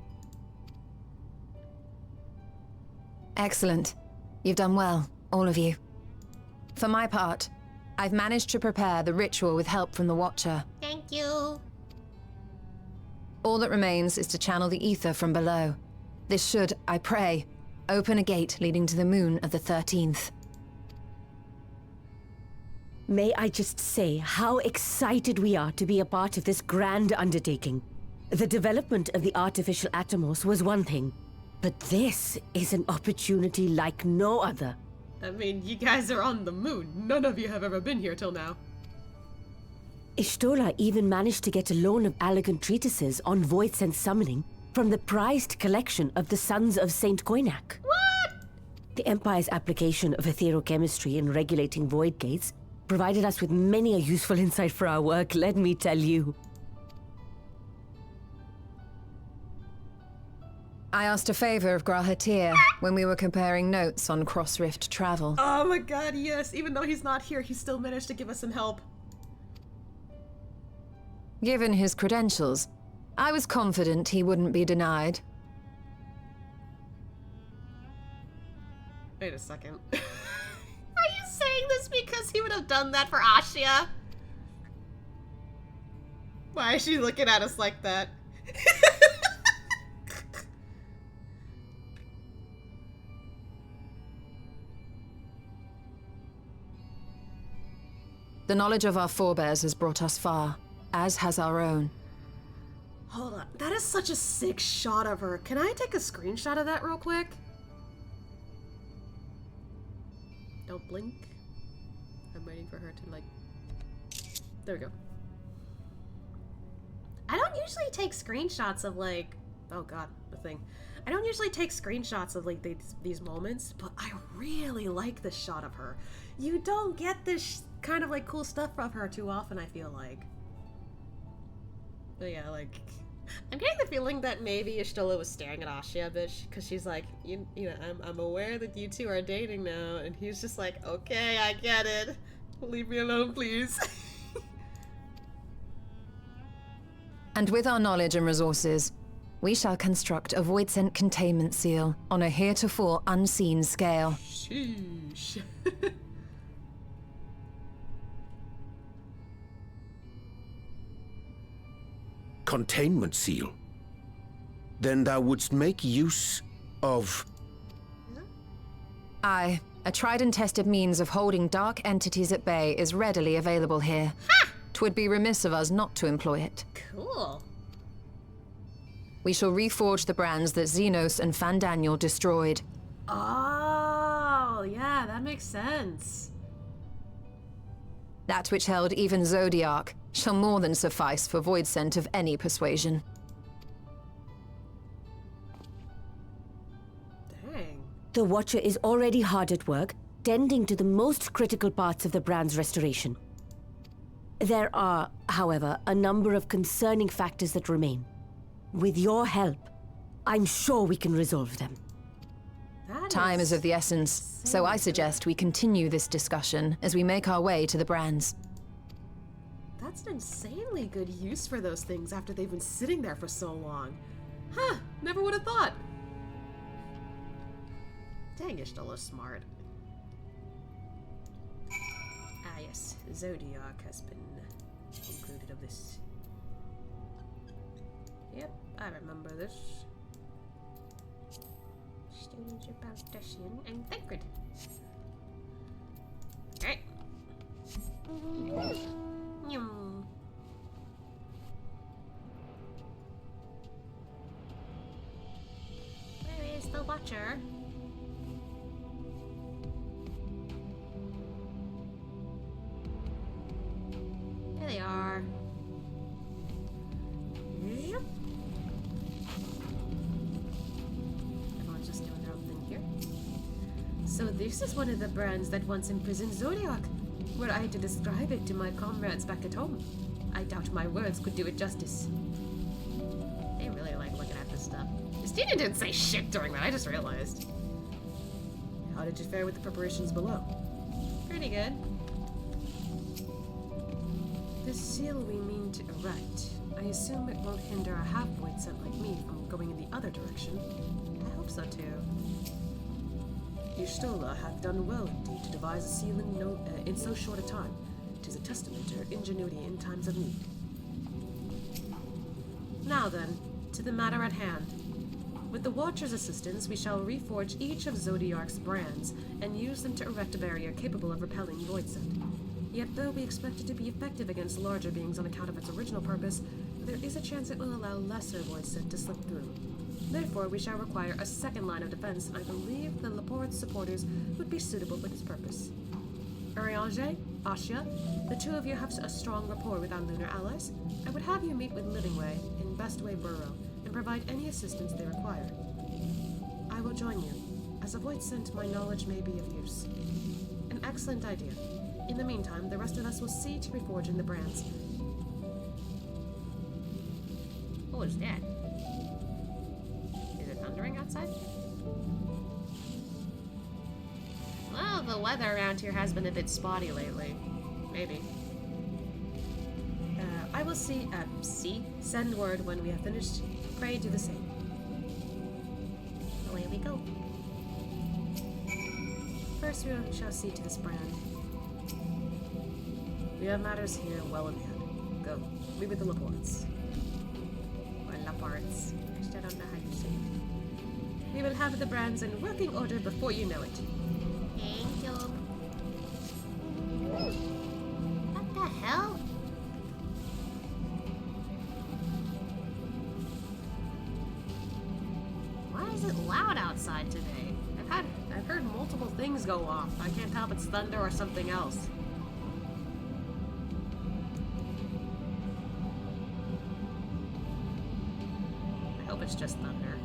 Speaker 2: Excellent. You've done well, all of you. For my part, I've managed to prepare the ritual with help from the Watcher.
Speaker 1: Thank you.
Speaker 2: All that remains is to channel the ether from below. This should, I pray, open a gate leading to the moon of the 13th.
Speaker 10: May I just say how excited we are to be a part of this grand undertaking. The development of the artificial Atomos was one thing, but this is an opportunity like no other.
Speaker 3: I mean, you guys are on the moon. None of you have ever been here till now.
Speaker 10: Ishtola even managed to get a loan of elegant treatises on voice and summoning from the prized collection of the Sons of Saint Koinak.
Speaker 1: What?
Speaker 10: The Empire's application of etherochemistry in regulating void gates provided us with many a useful insight for our work, let me tell you.
Speaker 2: I asked a favor of Grahatir when we were comparing notes on cross-rift travel.
Speaker 3: Oh my god, yes! Even though he's not here, he still managed to give us some help.
Speaker 2: Given his credentials, I was confident he wouldn't be denied.
Speaker 3: Wait a second.
Speaker 1: Are you saying this because he would have done that for Ashia?
Speaker 3: Why is she looking at us like that?
Speaker 2: The knowledge of our forebears has brought us far, as has our own.
Speaker 3: Hold on, that is such a sick shot of her. Can I take a screenshot of that real quick? Don't blink. I'm waiting for her to, like... There we go. I don't usually take screenshots of, like... Oh god, the thing. I don't usually take screenshots of, like, these moments, but I really like this shot of her. You don't get this kind of, like, cool stuff from her too often, I feel like. But yeah, like...
Speaker 2: I'm getting the feeling that maybe Y'shtola was staring at Ashia a bit, because she's like, you know, I'm aware that you two are dating now, and he's just like, okay, I get it. Leave me alone, please.
Speaker 11: And with our knowledge and resources, we shall construct a void-sent containment seal on a heretofore unseen scale.
Speaker 2: Sheesh.
Speaker 4: Containment seal? Then thou wouldst make use of...
Speaker 11: Aye, a tried and tested means of holding dark entities at bay is readily available here. Ha! 'Twould be remiss of us not to employ it.
Speaker 2: Cool.
Speaker 11: We shall reforge the brands that Xenos and Fandaniel destroyed.
Speaker 2: Oh, yeah, that makes sense.
Speaker 11: That which held even Zodiac shall more than suffice for void scent of any persuasion.
Speaker 2: Dang.
Speaker 10: The Watcher is already hard at work, tending to the most critical parts of the brand's restoration. There are, however, a number of concerning factors that remain. With your help, I'm sure we can resolve them.
Speaker 11: Time is of the essence, so I suggest we continue this discussion as we make our way to the brands.
Speaker 2: That's an insanely good use for those things after they've been sitting there for so long. Huh, never would have thought. Dang, Y'shtola's smart. Ah yes, Zodiac has been included of this. Yep, I remember this. Students about Dessian and Thancred. Alright. Yum. Where is the Watcher? There they are. Yep. Everyone's just doing their own thing here. So this is one of the brands that once imprisoned Zodiac. Were I to describe it to my comrades back at home, I doubt my words could do it justice. They really like looking at this stuff. Christina didn't say shit during that, I just realized. How did you fare with the preparations below? Pretty good. The seal we mean to erect, I assume it won't hinder a half-void sent like me from going in the other direction. I hope so too. Y'shtola hath done well indeed to devise a seal in so short a time. 'Tis a testament to her ingenuity in times of need. Now then, to the matter at hand. With the Watcher's assistance, we shall reforge each of Zodiac's brands and use them to erect a barrier capable of repelling void scent. Yet though we expect it to be effective against larger beings on account of its original purpose, there is a chance it will allow lesser void scent to slip through. Therefore, we shall require a second line of defense, and I believe the Laporte's supporters would be suitable for this purpose. Urianger, Ashia, the two of you have a strong rapport with our lunar allies. I would have you meet with Livingway in Bestway Burrow and provide any assistance they require. I will join you. As a void scent, my knowledge may be of use. An excellent idea. In the meantime, the rest of us will see to reforging the brands. What was that? Is it thundering outside? Well, the weather around here has been a bit spotty lately. Maybe. I will send word when we have finished. Pray do the same. Away we go. First we shall see to this brand. We have matters here well in hand. Go. Meet with the Laportes. Or Laportes. I don't know how you say it. We will have the brands in working order before you know it. Thank you. What the hell? Why is it loud outside today? I've heard multiple things go off. I can't tell if it's thunder or something else. I hope it's just thunder.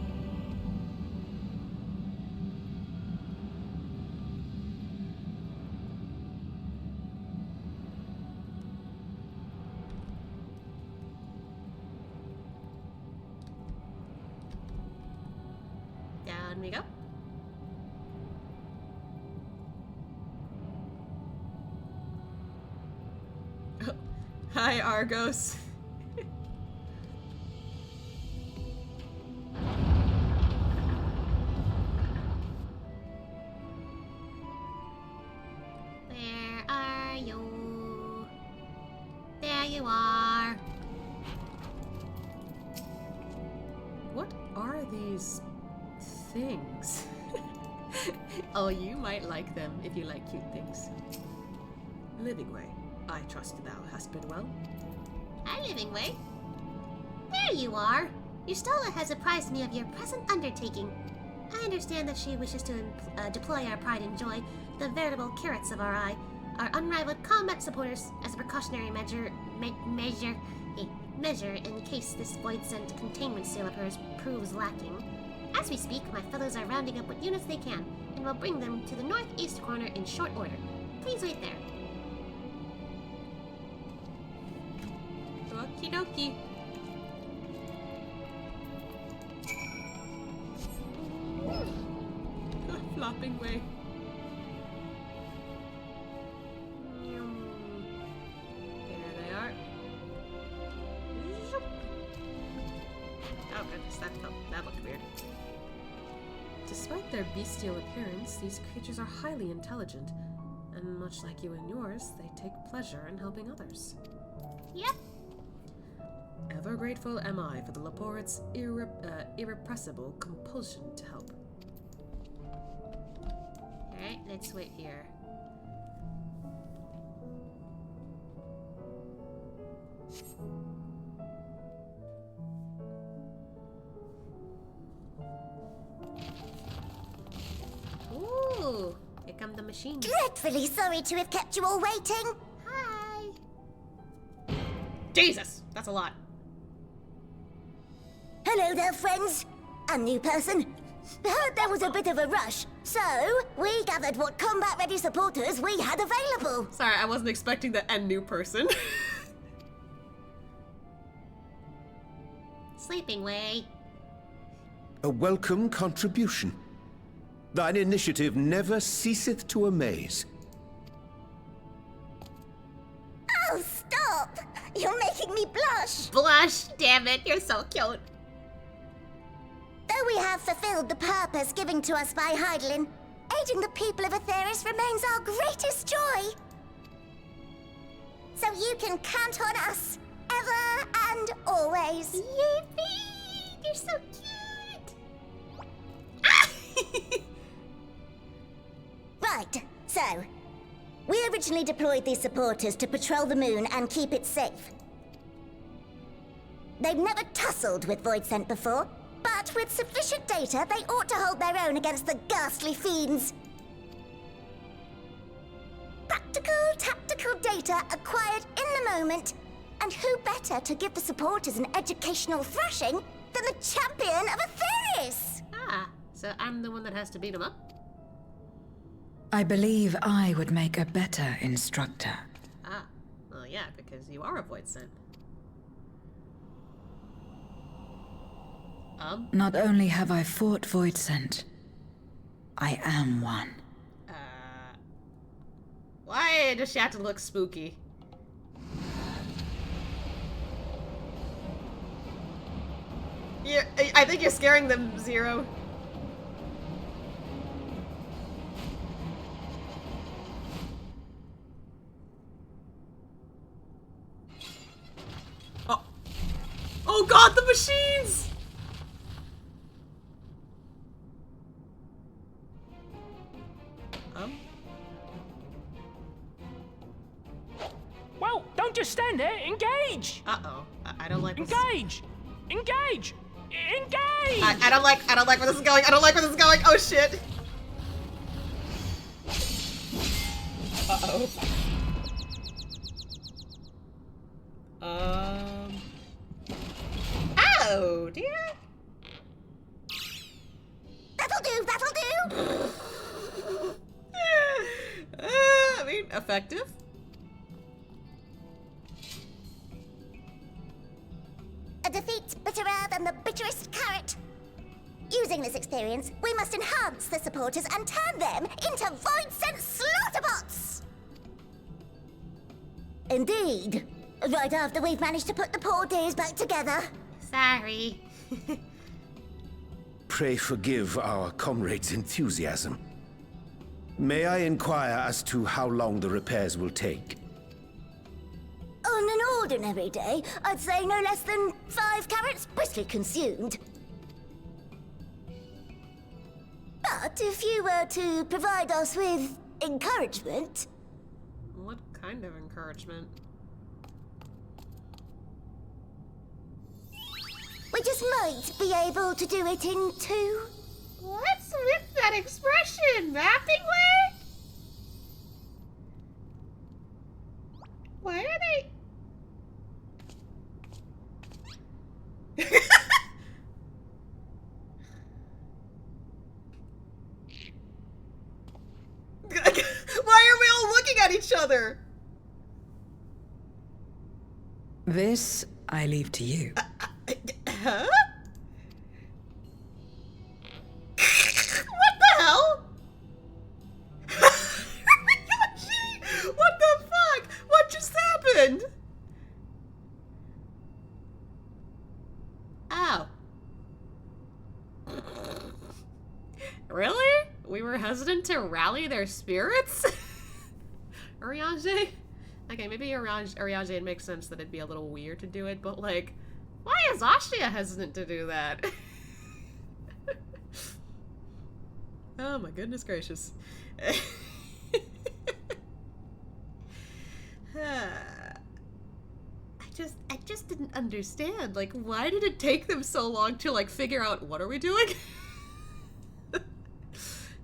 Speaker 2: On we go. Oh. Hi, Argos.
Speaker 1: Where are you? There you are.
Speaker 2: What are these things? Oh, you might like them if you like cute things. Living Way, I trust thou hast been well.
Speaker 1: Hi, Living Way. There you are. Ustala has apprised me of your present undertaking. I understand that she wishes to deploy our pride and joy, the veritable carrots of our eye, our unrivaled combat supporters, as a precautionary measure in case this void-sent containment seal of hers proves lacking. As we speak, my fellows are rounding up what units they can, and will bring them to the northeast corner in short order. Please wait there.
Speaker 2: Okie dokie. Flopping way. There they are. Oh goodness, that looked weird. Despite their bestial appearance, these creatures are highly intelligent, and much like you and yours, they take pleasure in helping others.
Speaker 1: Yep.
Speaker 2: Ever grateful am I for the Laporit's irrepressible compulsion to help.
Speaker 1: Alright, let's wait here. Ooh, here come the machines.
Speaker 12: Dreadfully sorry to have kept you all waiting.
Speaker 1: Hi.
Speaker 2: Jesus, that's a lot.
Speaker 12: Hello there, friends. A new person. Heard there was a bit of a rush, so we gathered what combat-ready supporters we had available.
Speaker 2: Sorry, I wasn't expecting the "and new person."
Speaker 1: Sleeping Way.
Speaker 4: A welcome contribution. Thine initiative never ceaseth to amaze.
Speaker 12: Oh, stop! You're making me blush.
Speaker 1: Blush, damn it, you're so cute.
Speaker 12: Though we have fulfilled the purpose given to us by Heidelin, aiding the people of Aetheris remains our greatest joy. So you can count on us, ever and always.
Speaker 1: Yippee! You're so cute!
Speaker 12: Right, so, we originally deployed these supporters to patrol the moon and keep it safe. They've never tussled with Voidsent before, but with sufficient data, they ought to hold their own against the ghastly fiends. Practical, tactical data acquired in the moment, and who better to give the supporters an educational thrashing than the champion of Aetheris?
Speaker 2: Ah, so I'm the one that has to beat him up?
Speaker 7: I believe I would make a better instructor.
Speaker 2: Ah, well yeah, because you are a void sent.
Speaker 7: Not only have I fought Voidsent, I am one.
Speaker 2: Why does she have to look spooky? Yeah, I think you're scaring them, Zero. Oh. Oh god, the machines!
Speaker 6: Well, don't just stand there. Engage!
Speaker 2: Uh-oh. I don't like this.
Speaker 6: Engage! Engage! Engage!
Speaker 2: I don't like where this is going. I don't like where this is going. Oh shit. Uh-oh. Oh dear.
Speaker 12: That'll do, that'll do!
Speaker 2: I mean, effective.
Speaker 12: A defeat bitterer than the bitterest carrot. Using this experience, we must enhance the supporters and turn them into void-sent slaughterbots! Indeed. Right after we've managed to put the poor dears back together.
Speaker 1: Sorry.
Speaker 4: Pray forgive our comrade's enthusiasm. May I inquire as to how long the repairs will take?
Speaker 12: On an ordinary day, I'd say no less than 5 carrots briskly consumed. But if you were to provide us with encouragement...
Speaker 2: What kind of encouragement?
Speaker 12: We just might be able to do it in 2.
Speaker 1: What's with that expression? Mapping way? Why are they...
Speaker 2: Why are we all looking at each other?
Speaker 7: This I leave to you.
Speaker 2: Huh? What the hell? Yoshi! What the fuck? What just happened?
Speaker 1: Oh.
Speaker 2: Really? We were hesitant to rally their spirits? Ariage? Okay, maybe Ariage, it makes sense that it'd be a little weird to do it, but like, why is Ashia hesitant to do that? Oh my goodness gracious. I just didn't understand. Like, why did it take them so long to like figure out what are we doing?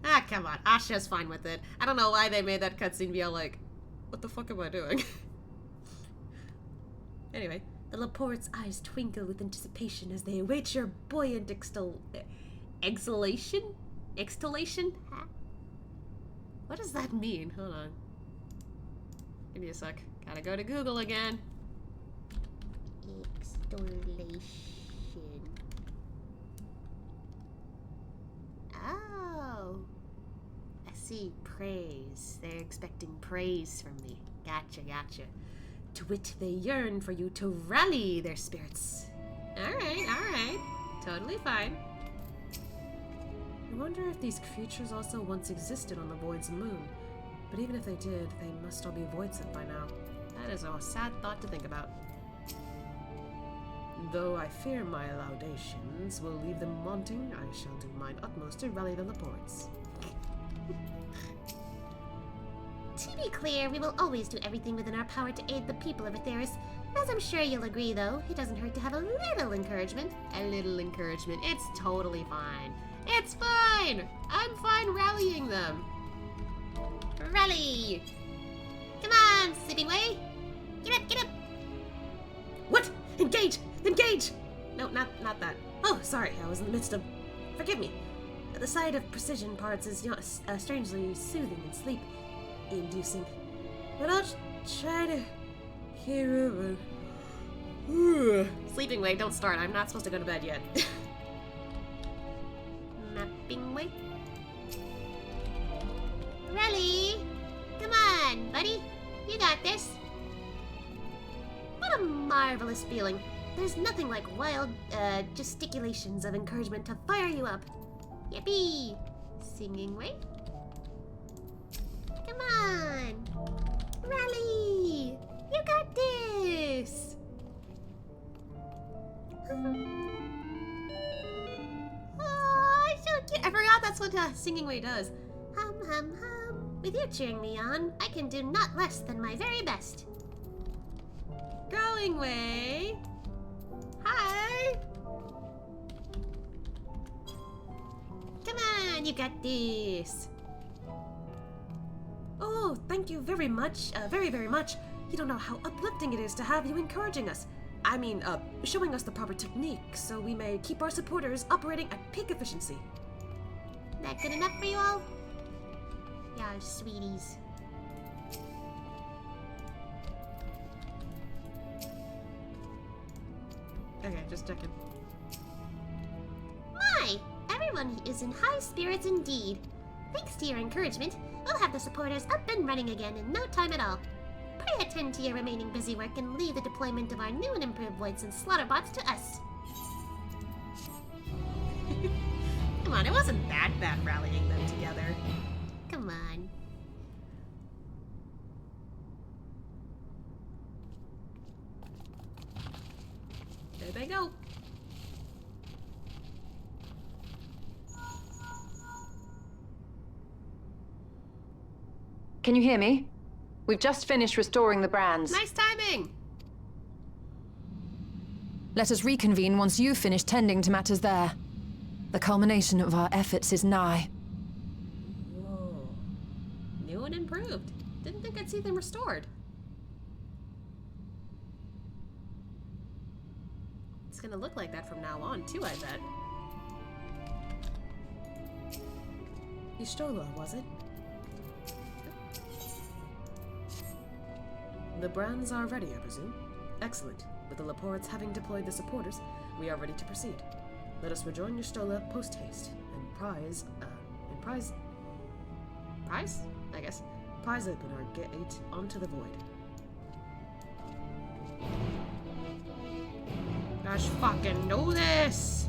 Speaker 1: Ah, come on. Asha's fine with it.
Speaker 2: I don't know why they made that cutscene be all like, what the fuck am I doing? Anyway,
Speaker 1: The Laporte's eyes twinkle with anticipation as they await your buoyant exhalation? Exhalation? Huh?
Speaker 2: what does that mean? Hold on. Give me a sec. Gotta go to Google again.
Speaker 1: Exhalation. Oh. I see. Praise. They're expecting praise from me. Gotcha, gotcha. To wit, they yearn for you to rally their spirits.
Speaker 2: Alright. Totally fine. I wonder if these creatures also once existed on the Void's moon. But even if they did, they must all be void-sent by now. That is a sad thought to think about. Though I fear my laudations will leave them wanting, I shall do mine utmost to rally the Laportes.
Speaker 1: To be clear, we will always do everything within our power to aid the people of Etheris. As I'm sure you'll agree, though, it doesn't hurt to have a little encouragement.
Speaker 2: A little encouragement. It's totally fine. It's fine! I'm fine rallying them.
Speaker 1: Rally! Come on, Sleeping Way! Get up, get up!
Speaker 2: What? Engage! Engage! No, not that. Oh, sorry, I was in the midst of... Forgive me. The sight of precision parts is strangely soothing and sleep-inducing. But I'll try to hear over... Sleeping Way, don't start. I'm not supposed to go to bed yet.
Speaker 1: Mapping Way. Rally! Come on, buddy. You got this. What a marvelous feeling. There's nothing like wild gesticulations of encouragement to fire you up. Yippee! Singing Way. Come on! Rally! You got this!
Speaker 2: Oh, so cute. I forgot that's what Singing Way does.
Speaker 1: Hum, hum, hum. With you cheering me on, I can do not less than my very best.
Speaker 2: Growing Way. Hi.
Speaker 1: Come on, you got this.
Speaker 2: Oh, thank you very much. Very, very much. You don't know how uplifting it is to have you encouraging us. I mean, showing us the proper technique so we may keep our supporters operating at peak efficiency.
Speaker 1: That good enough for you all? Y'all sweeties.
Speaker 2: Okay, just checking.
Speaker 1: My! Everyone is in high spirits indeed. Thanks to your encouragement, we'll have the supporters up and running again in no time at all. Pray attend to your remaining busy work and leave the deployment of our new and improved voids and slaughter bots to us.
Speaker 2: Come on, it wasn't that bad rallying them together.
Speaker 1: Come on.
Speaker 2: There they go.
Speaker 11: Can you hear me? We've just finished restoring the brands.
Speaker 2: Nice timing!
Speaker 11: Let us reconvene once you've finished tending to matters there. The culmination of our efforts is nigh.
Speaker 2: Whoa. New and improved. Didn't think I'd see them restored. It's gonna look like that from now on, too, I bet. Y'shtola, was it? The brands are ready, I presume. Excellent. With the Laportes having deployed the supporters, we are ready to proceed. Let us rejoin Y'shtola post-haste, and prize, I guess. Prize open our gate onto the void. Gosh fucking know this!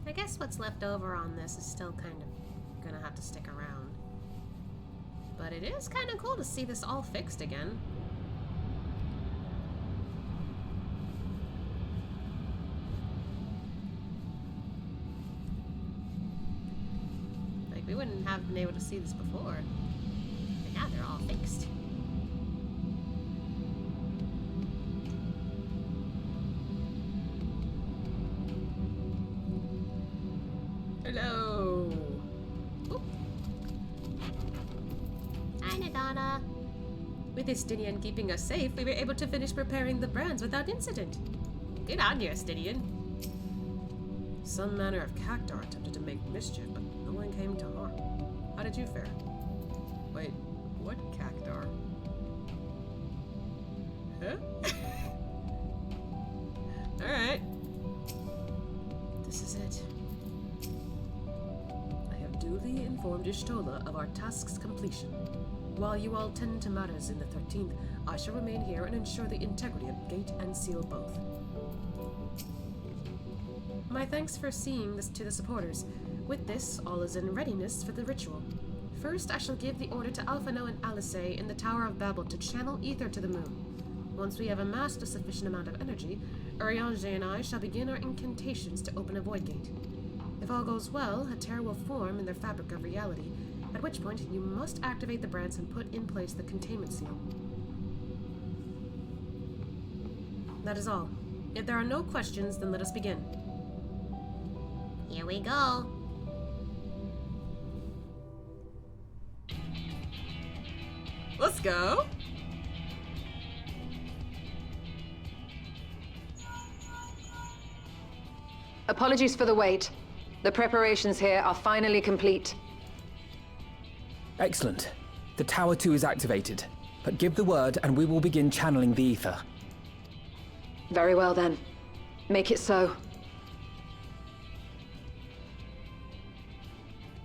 Speaker 2: I guess what's left over on this is still kind of gonna have to stick around. But it is kind of cool to see this all fixed again. Like, we wouldn't have been able to see this before. But now they're all fixed. Hello. Oop.
Speaker 1: Hi, Nadana.
Speaker 2: With Estinian keeping us safe, we were able to finish preparing the brands without incident. Good on you, Estinian. Some manner of cactar attempted to make mischief, but no one came to harm. How did you fare? Wait, what cactar? Huh? Alright. This is it. Duly informed Y'shtola of our task's completion. While you all tend to matters in the 13th, I shall remain here and ensure the integrity of gate and seal both. My thanks for seeing this to the supporters. With this, all is in readiness for the ritual. First, I shall give the order to Alphano and Alice in the Tower of Babel to channel ether to the moon. Once we have amassed a sufficient amount of energy, Urianger and I shall begin our incantations to open a void gate. If all goes well, a tear will form in their fabric of reality, at which point you must activate the brands and put in place the containment seal. That is all. If there are no questions, then let us begin.
Speaker 1: Here we go.
Speaker 2: Let's go!
Speaker 11: Apologies for the wait. The preparations here are finally complete.
Speaker 6: Excellent. The Tower 2 is activated. But give the word and we will begin channeling the ether.
Speaker 11: Very well then. Make it so.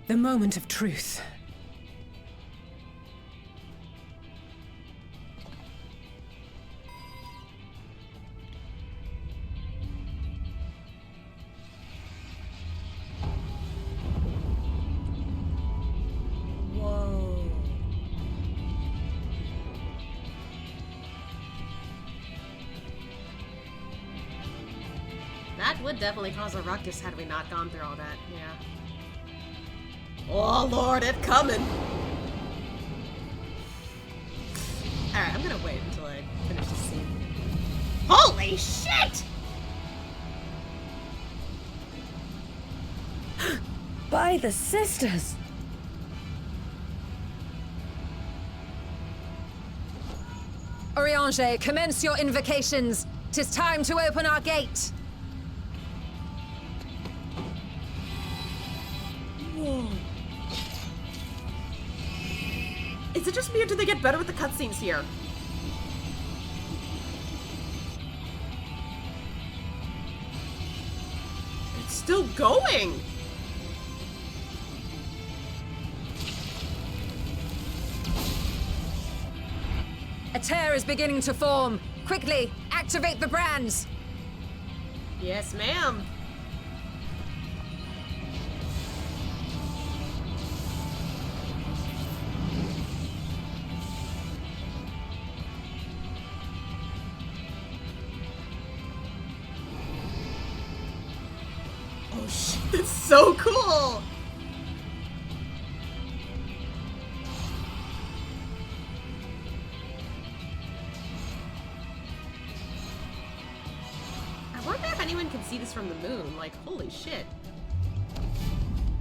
Speaker 9: The moment of truth.
Speaker 2: That would definitely cause a ruckus had we not gone through all that, yeah. Oh lord, it's coming! Alright, I'm gonna wait until I finish the scene. Holy shit!
Speaker 10: By the sisters!
Speaker 11: Oriange, commence your invocations. 'Tis time to open our gate.
Speaker 3: Whoa. Is it just me or do they get better with the cutscenes here? It's still going!
Speaker 11: A tear is beginning to form. Quickly, activate the brands.
Speaker 3: Yes, ma'am. Oh shit, that's so cool! I wonder if anyone can see this from the moon. Like, holy shit.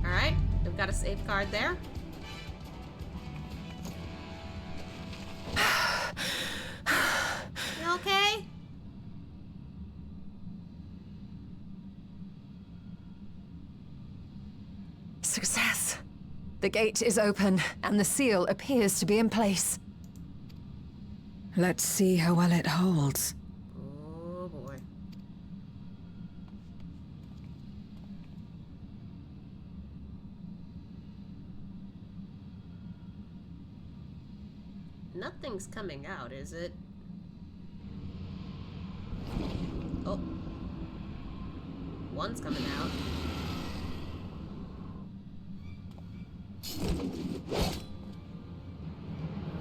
Speaker 3: Alright, we've got a safeguard there. You okay?
Speaker 11: Success. The gate is open, and the seal appears to be in place.
Speaker 7: Let's see how well it holds.
Speaker 3: Oh boy.
Speaker 2: Nothing's coming out, is it? Oh. One's coming out.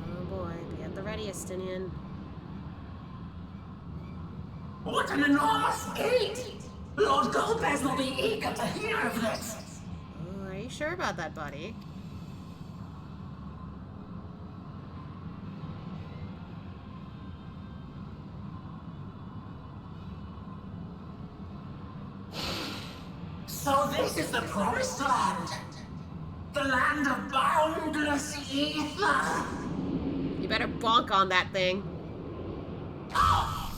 Speaker 2: Oh boy, be at the ready, Estinian.
Speaker 13: What an enormous gate! Lord Goldbears will be eager to hear of this.
Speaker 2: Oh, are you sure about that, buddy?
Speaker 13: So this is the promised land. The land of boundless ether.
Speaker 2: You better bonk on that thing.
Speaker 13: Oh!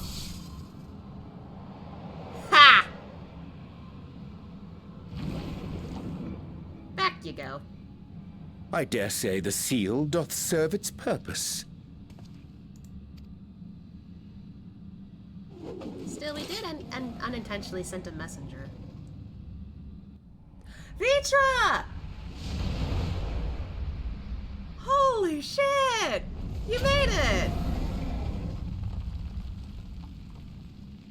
Speaker 2: Ha! Back you go.
Speaker 4: I dare say the seal doth serve its purpose.
Speaker 2: Still, we did unintentionally send a messenger.
Speaker 3: Vitra! Holy shit! You made it!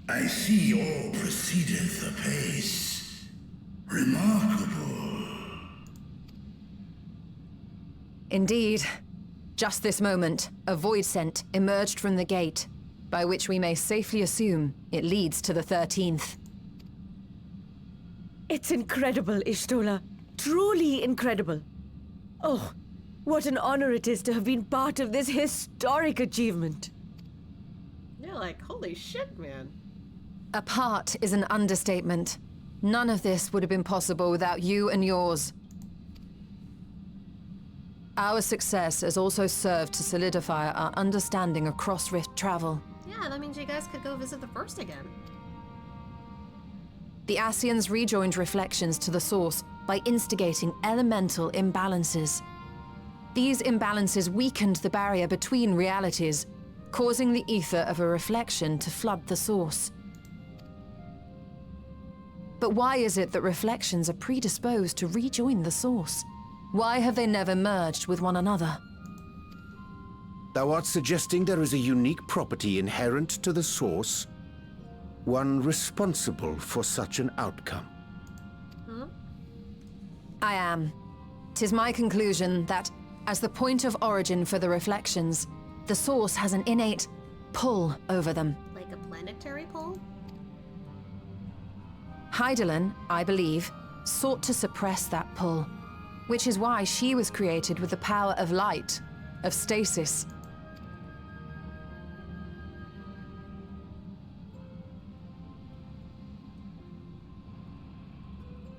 Speaker 14: I see all proceedeth apace. Remarkable.
Speaker 11: Indeed. Just this moment, a void scent emerged from the gate, by which we may safely assume it leads to the 13th.
Speaker 10: It's incredible, Ishtola. Truly incredible. Oh, what an honor it is to have been part of this historic achievement.
Speaker 2: You're like, holy shit, man.
Speaker 11: A part is an understatement. None of this would have been possible without you and yours. Our success has also served to solidify our understanding of cross-rift travel.
Speaker 2: Yeah, that means you guys could go visit the first again.
Speaker 11: The Ascians rejoined reflections to the source by instigating elemental imbalances. These imbalances weakened the barrier between realities, causing the ether of a reflection to flood the source. But why is it that reflections are predisposed to rejoin the source? Why have they never merged with one another?
Speaker 4: Thou art suggesting there is a unique property inherent to the source, one responsible for such an outcome.
Speaker 11: I am. 'Tis my conclusion that, as the point of origin for the reflections, the source has an innate pull over them.
Speaker 2: Like a planetary pull?
Speaker 11: Hydaelyn, I believe, sought to suppress that pull, which is why she was created with the power of light, of stasis.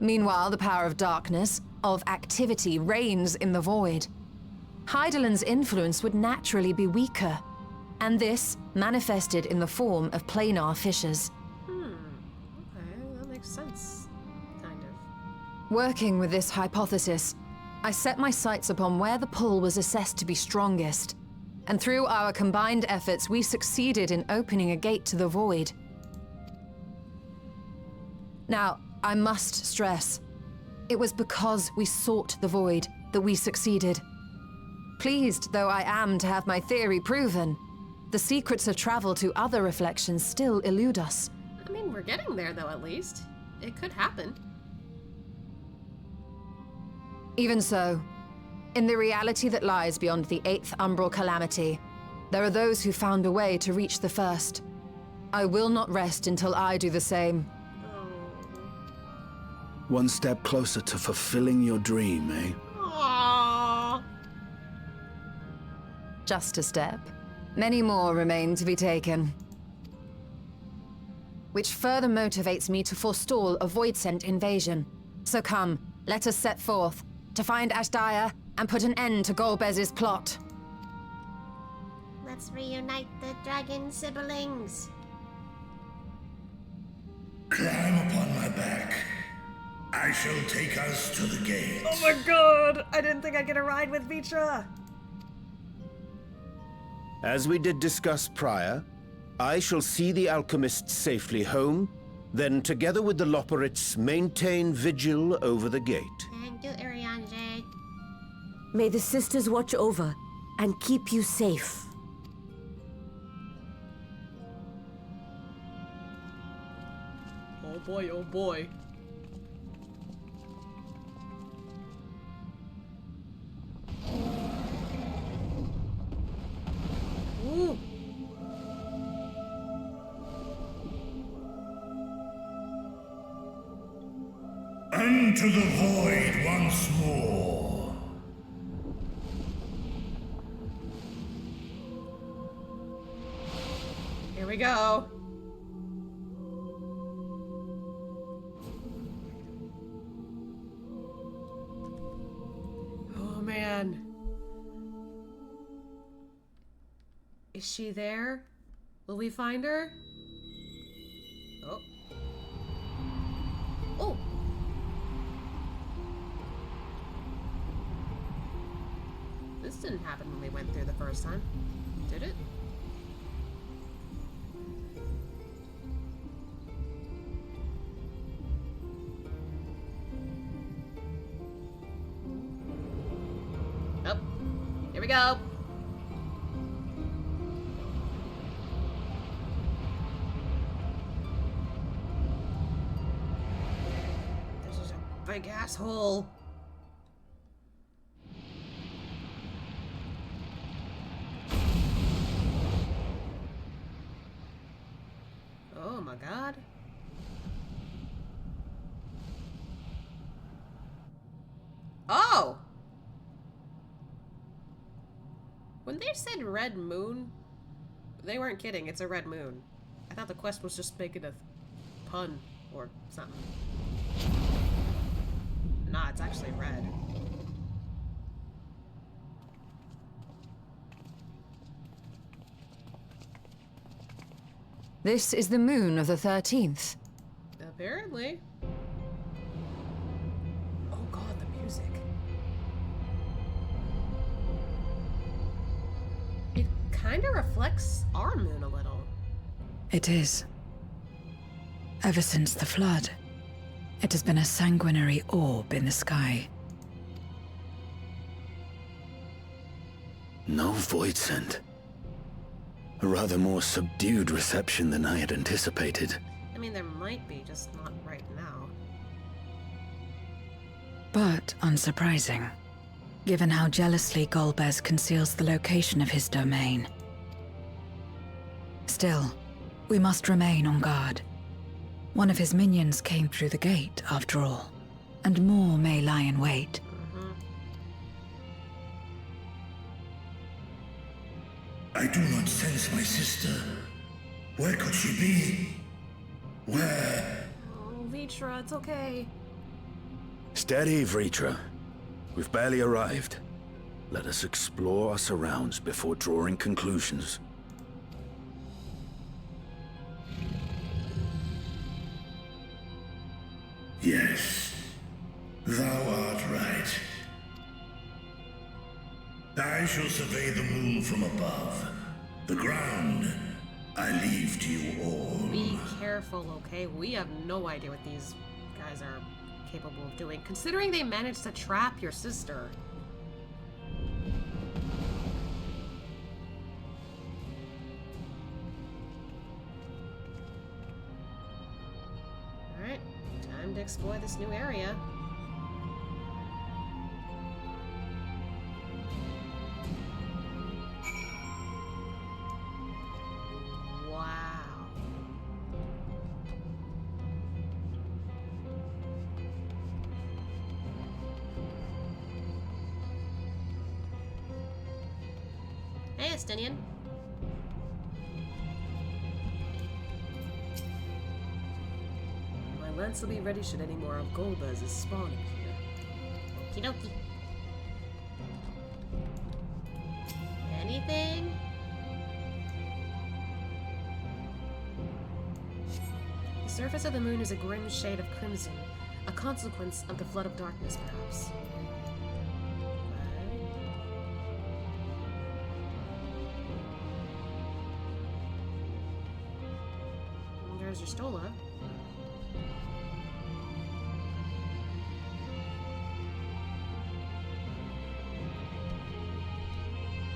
Speaker 11: Meanwhile, the power of darkness, of activity, reigns in the void. Hydaelyn's influence would naturally be weaker, and this manifested in the form of planar fissures.
Speaker 3: Okay, that makes sense. Kind of.
Speaker 11: Working with this hypothesis, I set my sights upon where the pull was assessed to be strongest, and through our combined efforts, we succeeded in opening a gate to the void. Now, I must stress, it was because we sought the void that we succeeded. Pleased though I am to have my theory proven, the secrets of travel to other reflections still elude us.
Speaker 3: I mean, we're getting there though, at least. It could happen.
Speaker 11: Even so, in the reality that lies beyond the 8th umbral calamity, there are those who found a way to reach the first. I will not rest until I do the same.
Speaker 14: One step closer to fulfilling your dream, eh?
Speaker 3: Aww.
Speaker 11: Just a step. Many more remain to be taken. Which further motivates me to forestall a void-sent invasion. So come, let us set forth, to find Ashdaya and put an end to Golbez's plot.
Speaker 1: Let's reunite the dragon siblings.
Speaker 14: Climb upon my back. I shall take us to the gate.
Speaker 3: Oh my god! I didn't think I'd get a ride with Vitra!
Speaker 4: As we did discuss prior, I shall see the alchemists safely home, then together with the Loporrits maintain vigil over the gate.
Speaker 1: Thank you, Iriange.
Speaker 10: May the sisters watch over and keep you safe.
Speaker 3: Oh boy, oh boy. Ooh.
Speaker 14: Unto the void once more.
Speaker 3: Here we go. Oh man. Is she there? Will we find her? Oh. Oh! This didn't happen when we went through the first time, did it? Oh, here we go. This is a big asshole. Oh my god. Oh! When they said red moon, they weren't kidding, it's a red moon. I thought the quest was just making a pun or something. Nah, it's actually red.
Speaker 11: This is the moon of the 13th.
Speaker 3: Apparently. Oh god, the music. It kind of reflects our moon a little.
Speaker 7: It is. Ever since the flood, it has been a sanguinary orb in the sky.
Speaker 14: No void scent. A rather more subdued reception than I had anticipated.
Speaker 3: I mean, there might be, just not right now.
Speaker 7: But unsurprising, given how jealously Golbez conceals the location of his domain. Still, we must remain on guard. One of his minions came through the gate, after all, and more may lie in wait.
Speaker 14: I do not sense my sister. Where could she be? Where?
Speaker 3: Oh, Vitra, it's okay.
Speaker 14: Steady, Vritra. We've barely arrived. Let us explore our surrounds before drawing conclusions. Yes, thou art right. I shall survey the moon from above. The ground, I leave to you all.
Speaker 3: Be careful, okay? We have no idea what these guys are capable of doing, considering they managed to trap your sister. Alright, time to explore this new area. Hey, Estinian. My lance will be ready should any more of Golbez is spawning here.
Speaker 1: Okie dokie. Anything?
Speaker 3: The surface of the moon is a grim shade of crimson, a consequence of the flood of darkness, perhaps. There's your Stola.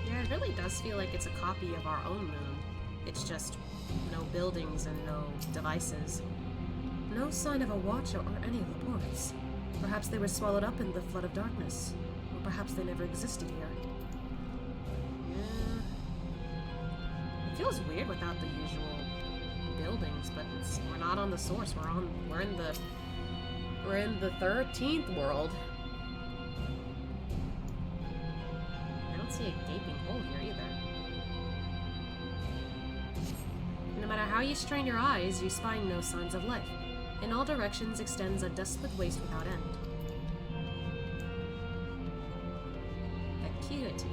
Speaker 3: Yeah, it really does feel like it's a copy of our own moon. It's just no buildings and no devices. No sign of a watcher or any of the ports. Perhaps they were swallowed up in the flood of darkness. Or perhaps they never existed here. Yeah. It feels weird without the usual buildings, but we're not on the source. We're in the 13th world. I don't see a gaping hole here either. No matter how you strain your eyes, you spy no signs of life. In all directions extends a desolate waste without end. Acuity.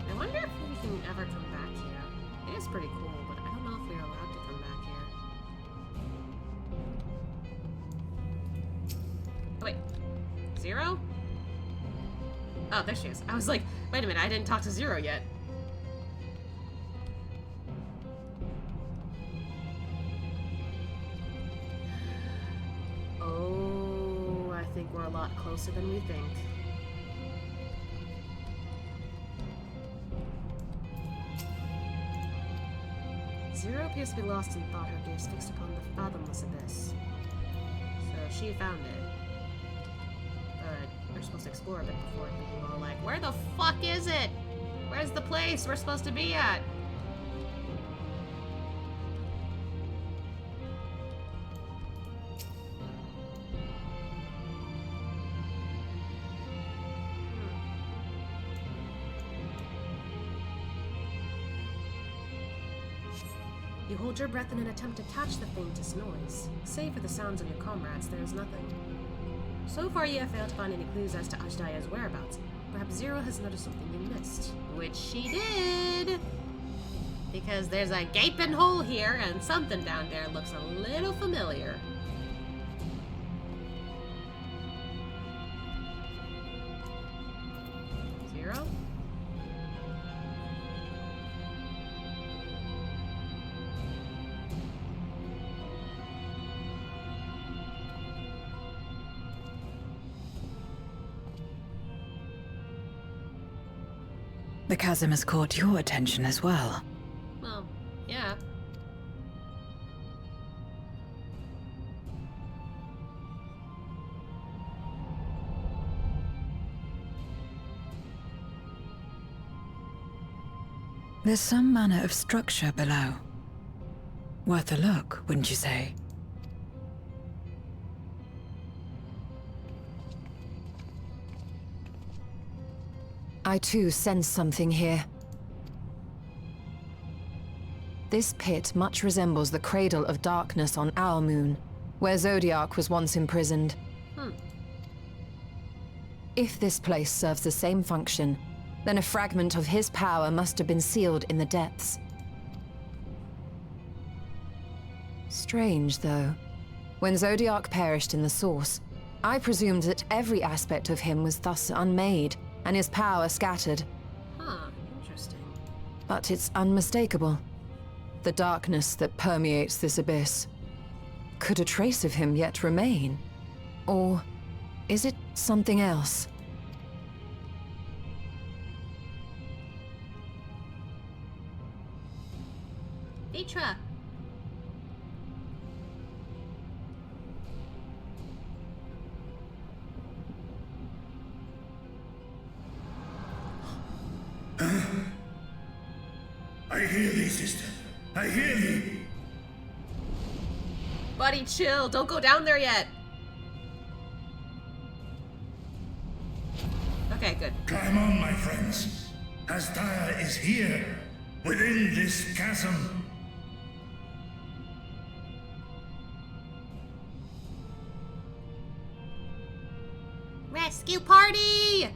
Speaker 3: I wonder if we can ever come back here. It is pretty cool, but I don't know if we're allowed to come back here. Oh, wait. Zero? Oh, there she is. I was like, wait a minute, I didn't talk to Zero yet. Oh, I think we're a lot closer than we think. Zero appears to be lost in thought, her gaze fixed upon the fathomless abyss. So she found it. But we're supposed to explore a bit before being all like, where the fuck is it? Where's the place we're supposed to be at? You hold your breath in an attempt to catch the faintest noise. Save for the sounds of your comrades, there is nothing. So far you have failed to find any clues as to Ajdaya's whereabouts. Perhaps Zero has noticed something you missed. Which she did! Because there's a gaping hole here, and something down there looks a little familiar. Zero?
Speaker 7: The chasm has caught your attention as well.
Speaker 3: Well, yeah.
Speaker 7: There's some manner of structure below. Worth a look, wouldn't you say?
Speaker 11: I too sense something here. This pit much resembles the cradle of darkness on our moon, where Zodiac was once imprisoned. If this place serves the same function, then a fragment of his power must have been sealed in the depths. Strange, though. When Zodiac perished in the Source, I presumed that every aspect of him was thus unmade, and his power scattered.
Speaker 3: Huh, interesting.
Speaker 11: But it's unmistakable. The darkness that permeates this abyss. Could a trace of him yet remain? Or is it something else?
Speaker 2: Vitra!
Speaker 14: I hear thee, sister. I hear thee.
Speaker 3: Buddy, chill. Don't go down there yet. Okay, good.
Speaker 14: Climb on, my friends. Astaya is here, within this chasm.
Speaker 2: Rescue party!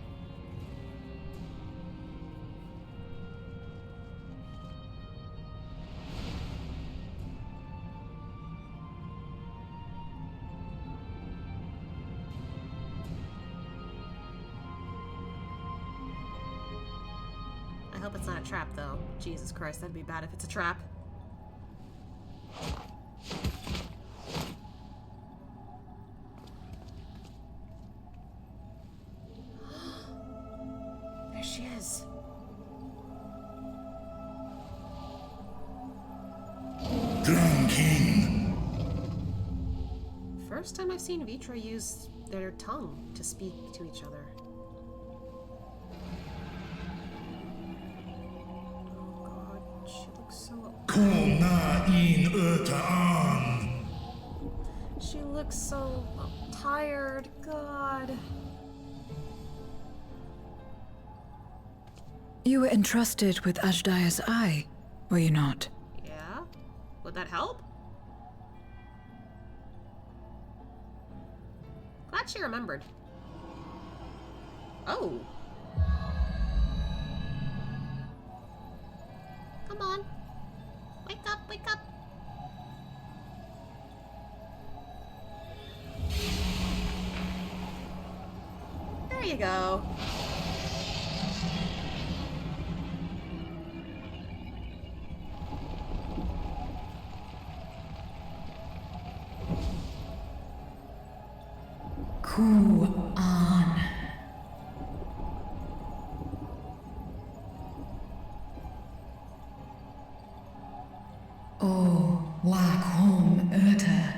Speaker 3: I hope it's not a trap, though. Jesus Christ, that'd be bad if it's a trap. There she is.
Speaker 14: Drown King.
Speaker 3: First time I've seen Vitra use their tongue to speak to each other. She looks so tired. God.
Speaker 7: You were entrusted with Ajdaya's eye, were you not?
Speaker 3: Yeah? Would that help? Glad she remembered. Oh.
Speaker 2: Come on. Wake up, wake up.
Speaker 3: There you go.
Speaker 7: Ku-an. Oh, Wakhom Urta.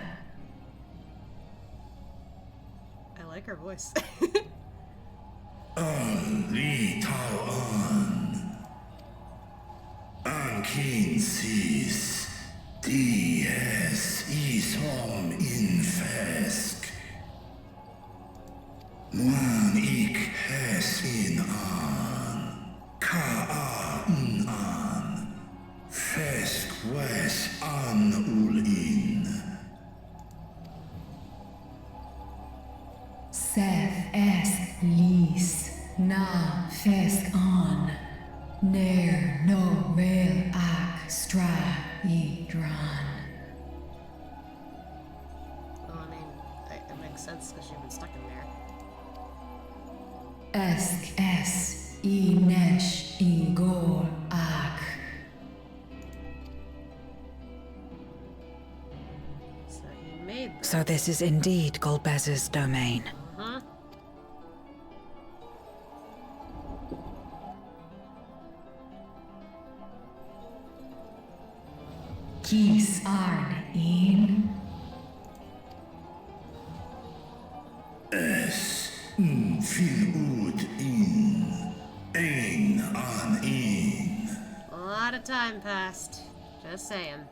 Speaker 3: I like her voice.
Speaker 14: Li Tao An. An King sees. Dies Isom in Fesk. Nuan ik hes in an. Ka an. Fesk wes an ul in.
Speaker 7: Seth es lis na fesk on. Ner no vel ak stra idran.
Speaker 3: Well, I mean, it makes sense because you've been stuck in there.
Speaker 7: Esk es inesh igor ak.
Speaker 3: So he made that.
Speaker 7: So this is indeed Golbez's domain.
Speaker 3: Uh-huh.
Speaker 7: Kis arn in.
Speaker 14: Es fil ud in. Ein an in.
Speaker 3: A lot of time passed. Just saying.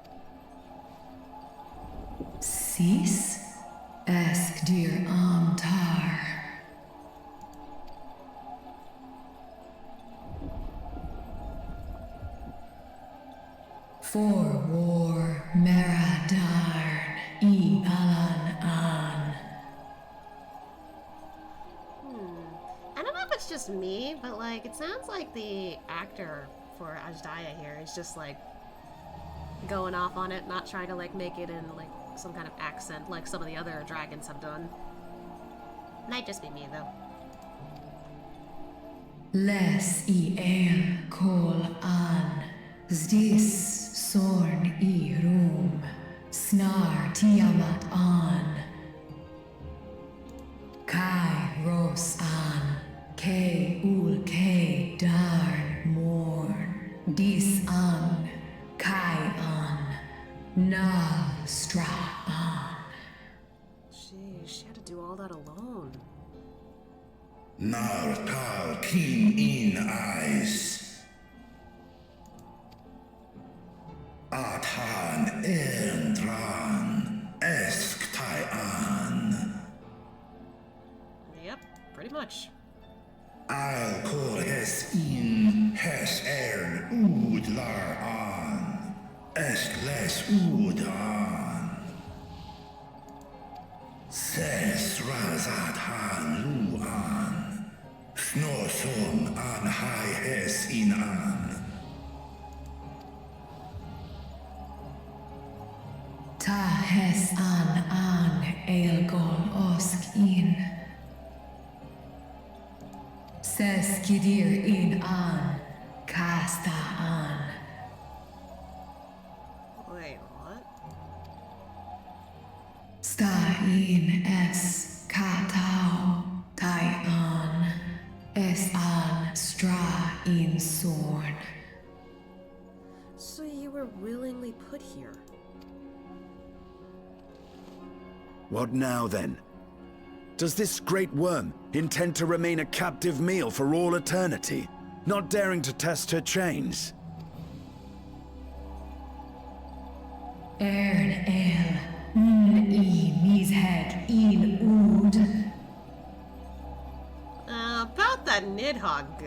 Speaker 7: Sis esk dir amtar. For war meradarn I alan an.
Speaker 2: just me, but like it sounds like the actor for Ajdaya here is just like going off on it, not trying to like make it in like some kind of accent like some of the other dragons have done.
Speaker 1: Might just be me though.
Speaker 7: Les el kol an, zdis sorn I rum, snar tiamat an. Kai ros an, ke ul ke darn morn, dis an, kai an, na stra an.
Speaker 2: Jeez, she had to do all that alone.
Speaker 14: Nar tal kin in eyes. Atan endran esk tai an.
Speaker 2: Yep, pretty much.
Speaker 14: I'll call hes in hes ern ud lar an. Esk les ud an. Ses razat han lu an. Snoson an hai hes in an.
Speaker 7: Ta hes an elgol osk in. Ses kidir in an, kasta an.
Speaker 2: Wait, what?
Speaker 7: Sta in es katao, tai an. Es an stra in sorn.
Speaker 2: So you were willingly put here.
Speaker 4: What now, then? Does this great worm intend to remain a captive meal for all eternity, not daring to test her chains?
Speaker 7: Ern el, I mis head in ud.
Speaker 2: About that Nidhogg,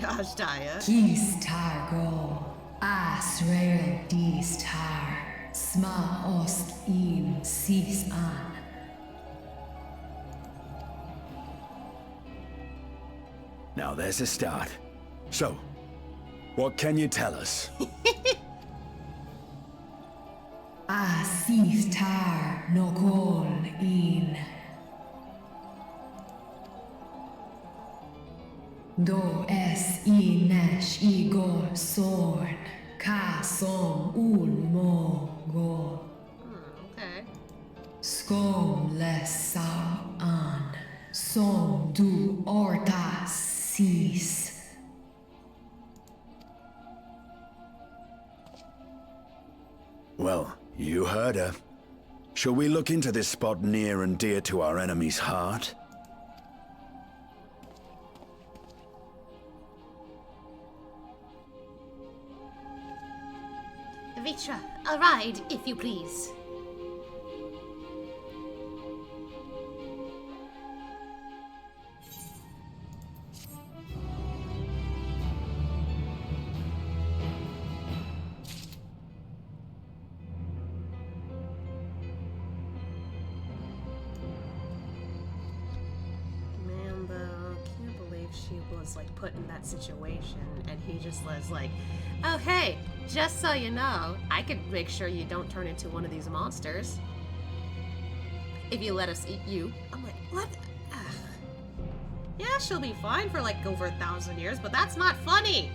Speaker 2: Ajdaya.
Speaker 7: Kis targo, Asrael dis tar, sma osk in sis an.
Speaker 4: Now there's a start. So, what can you tell us?
Speaker 7: Sis tar no kol in. Do es I nesh igor sorn, ka som ul mo gol.
Speaker 2: Okay.
Speaker 7: Skom les sao an, som du orta sis.
Speaker 4: Well, you heard her. Shall we look into this spot near and dear to our enemy's heart?
Speaker 1: Vitra, a ride, if you please.
Speaker 2: Man, though, can't believe she was like put in that situation and he just was like, oh hey, just so you know, I could make sure you don't turn into one of these monsters. If you let us eat you. I'm like, what? Ugh. Yeah, she'll be fine for like over 1,000 years, but that's not funny!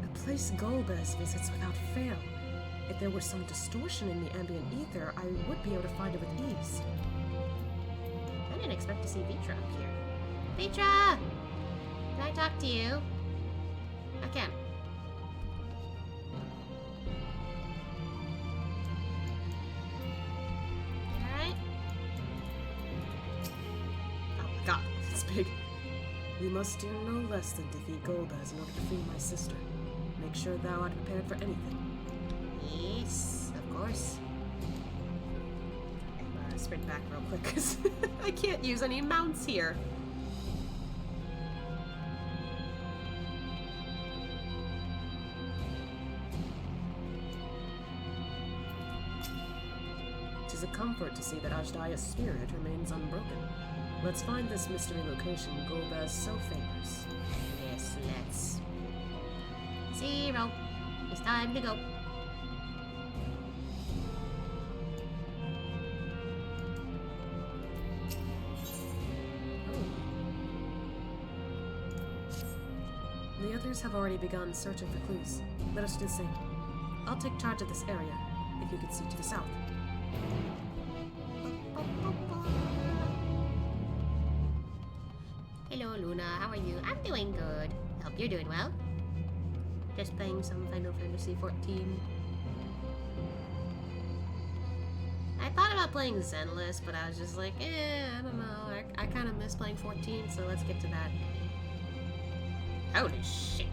Speaker 2: A place Golbez visits without fail. If there were some distortion in the ambient ether, I would be able to find it with ease.
Speaker 1: I didn't expect to see Vitra up here. Vitra! Can I talk to you? I can. Alright?
Speaker 2: Oh my god, it's big. We must do no less than defeat Golbez in order to free my sister. Make sure thou art prepared for anything.
Speaker 1: Yes, of course.
Speaker 2: Sprint back real quick, because I can't use any mounts here. It is a comfort to see that Ajdaya's spirit remains unbroken.
Speaker 3: Let's find this mystery location Golbez so favors.
Speaker 1: Yes, let's. 0. It's time to go.
Speaker 3: The others have already begun searching for clues. Let us do the same. I'll take charge of this area, if you could see to the south.
Speaker 1: Hello, Luna. How are you? I'm doing good. Hope you're doing well. Just playing some Final Fantasy XIV. I thought about playing Zenless, but I was just like, I don't know. I kind of miss playing 14, so let's get to that. Holy shit.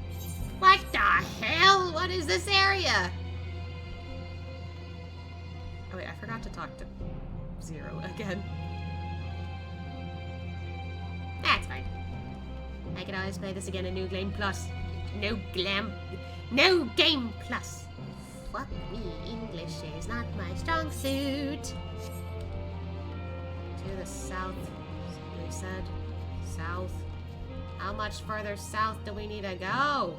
Speaker 1: What the hell? What is this area?
Speaker 3: Oh wait, I forgot to talk to 0 again.
Speaker 1: That's fine. I can always play this again in New Game Plus. No Game Plus. Fuck me, English is not my strong suit.
Speaker 3: To the south, they said. South.
Speaker 1: How much further south do we need to go?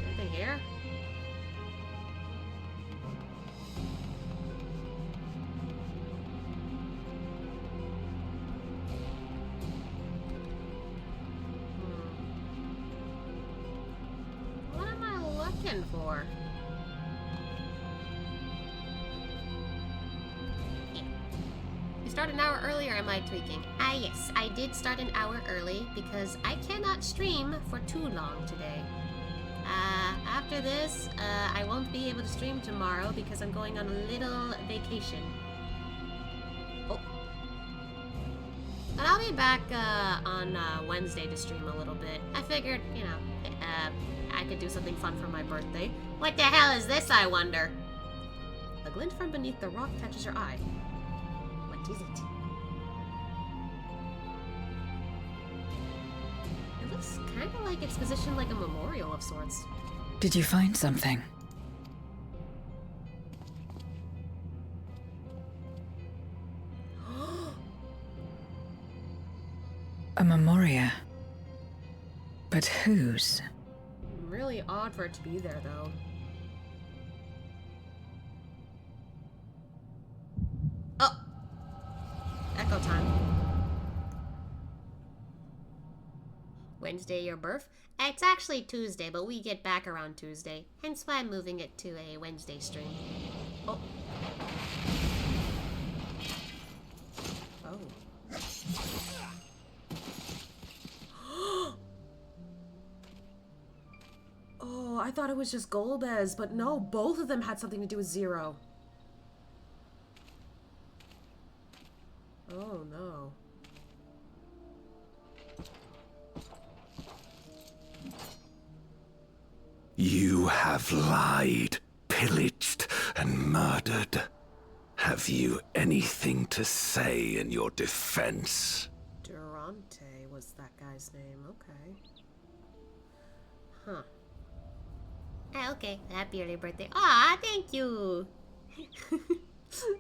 Speaker 3: Anything here?
Speaker 1: What am I looking for? You start an hour earlier, am I tweaking? Ah yes, I did start an hour early because I cannot stream for too long today. After this, I won't be able to stream tomorrow because I'm going on a little vacation. Oh. And I'll be back on Wednesday to stream a little bit. I figured, you know, I could do something fun for my birthday. What the hell is this, I wonder?
Speaker 3: A glint from beneath the rock catches your eye.
Speaker 1: What is it?
Speaker 3: It looks kind of like it's positioned like a memorial of sorts.
Speaker 7: Did you find something? A memoria. But whose?
Speaker 3: Really odd for it to be there, though. Oh! Echo time.
Speaker 1: Wednesday, your birth? It's actually Tuesday, but we get back around Tuesday. Hence why I'm moving it to a Wednesday stream.
Speaker 3: Oh. Oh. Oh, I thought it was just Golbez, but no, both of them had something to do with 0. Oh no.
Speaker 5: You have lied, pillaged, and murdered. Have you anything to say in your defense?
Speaker 3: Durante was that guy's name, okay. Huh.
Speaker 1: Ah, okay. Happy early birthday. Aw, thank you.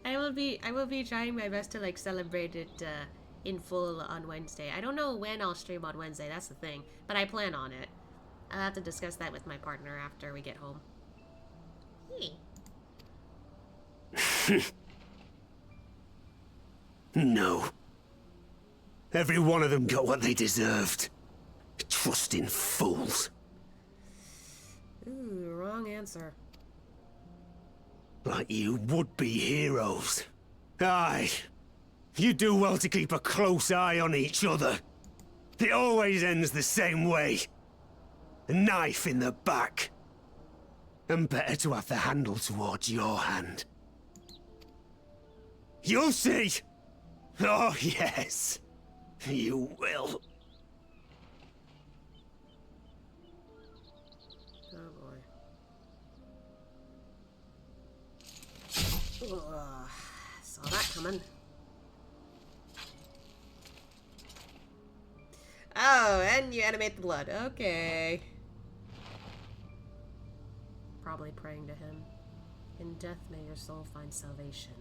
Speaker 3: I will be trying my best to like celebrate it in full on Wednesday. I don't know when I'll stream on Wednesday, that's the thing, but I plan on it. I'll have to discuss that with my partner after we get home.
Speaker 1: Hey.
Speaker 5: No. Every one of them got what they deserved. Trusting fools.
Speaker 3: Ooh, wrong answer.
Speaker 5: Like you would-be heroes. Aye. You do well to keep a close eye on each other. It always ends the same way. A knife in the back. And better to have the handle towards your hand. You'll see! Oh, yes. You will.
Speaker 3: Oh, boy. Ugh, saw that coming. Oh, and you animate the blood. Okay. probably praying to him. In death may your soul find salvation.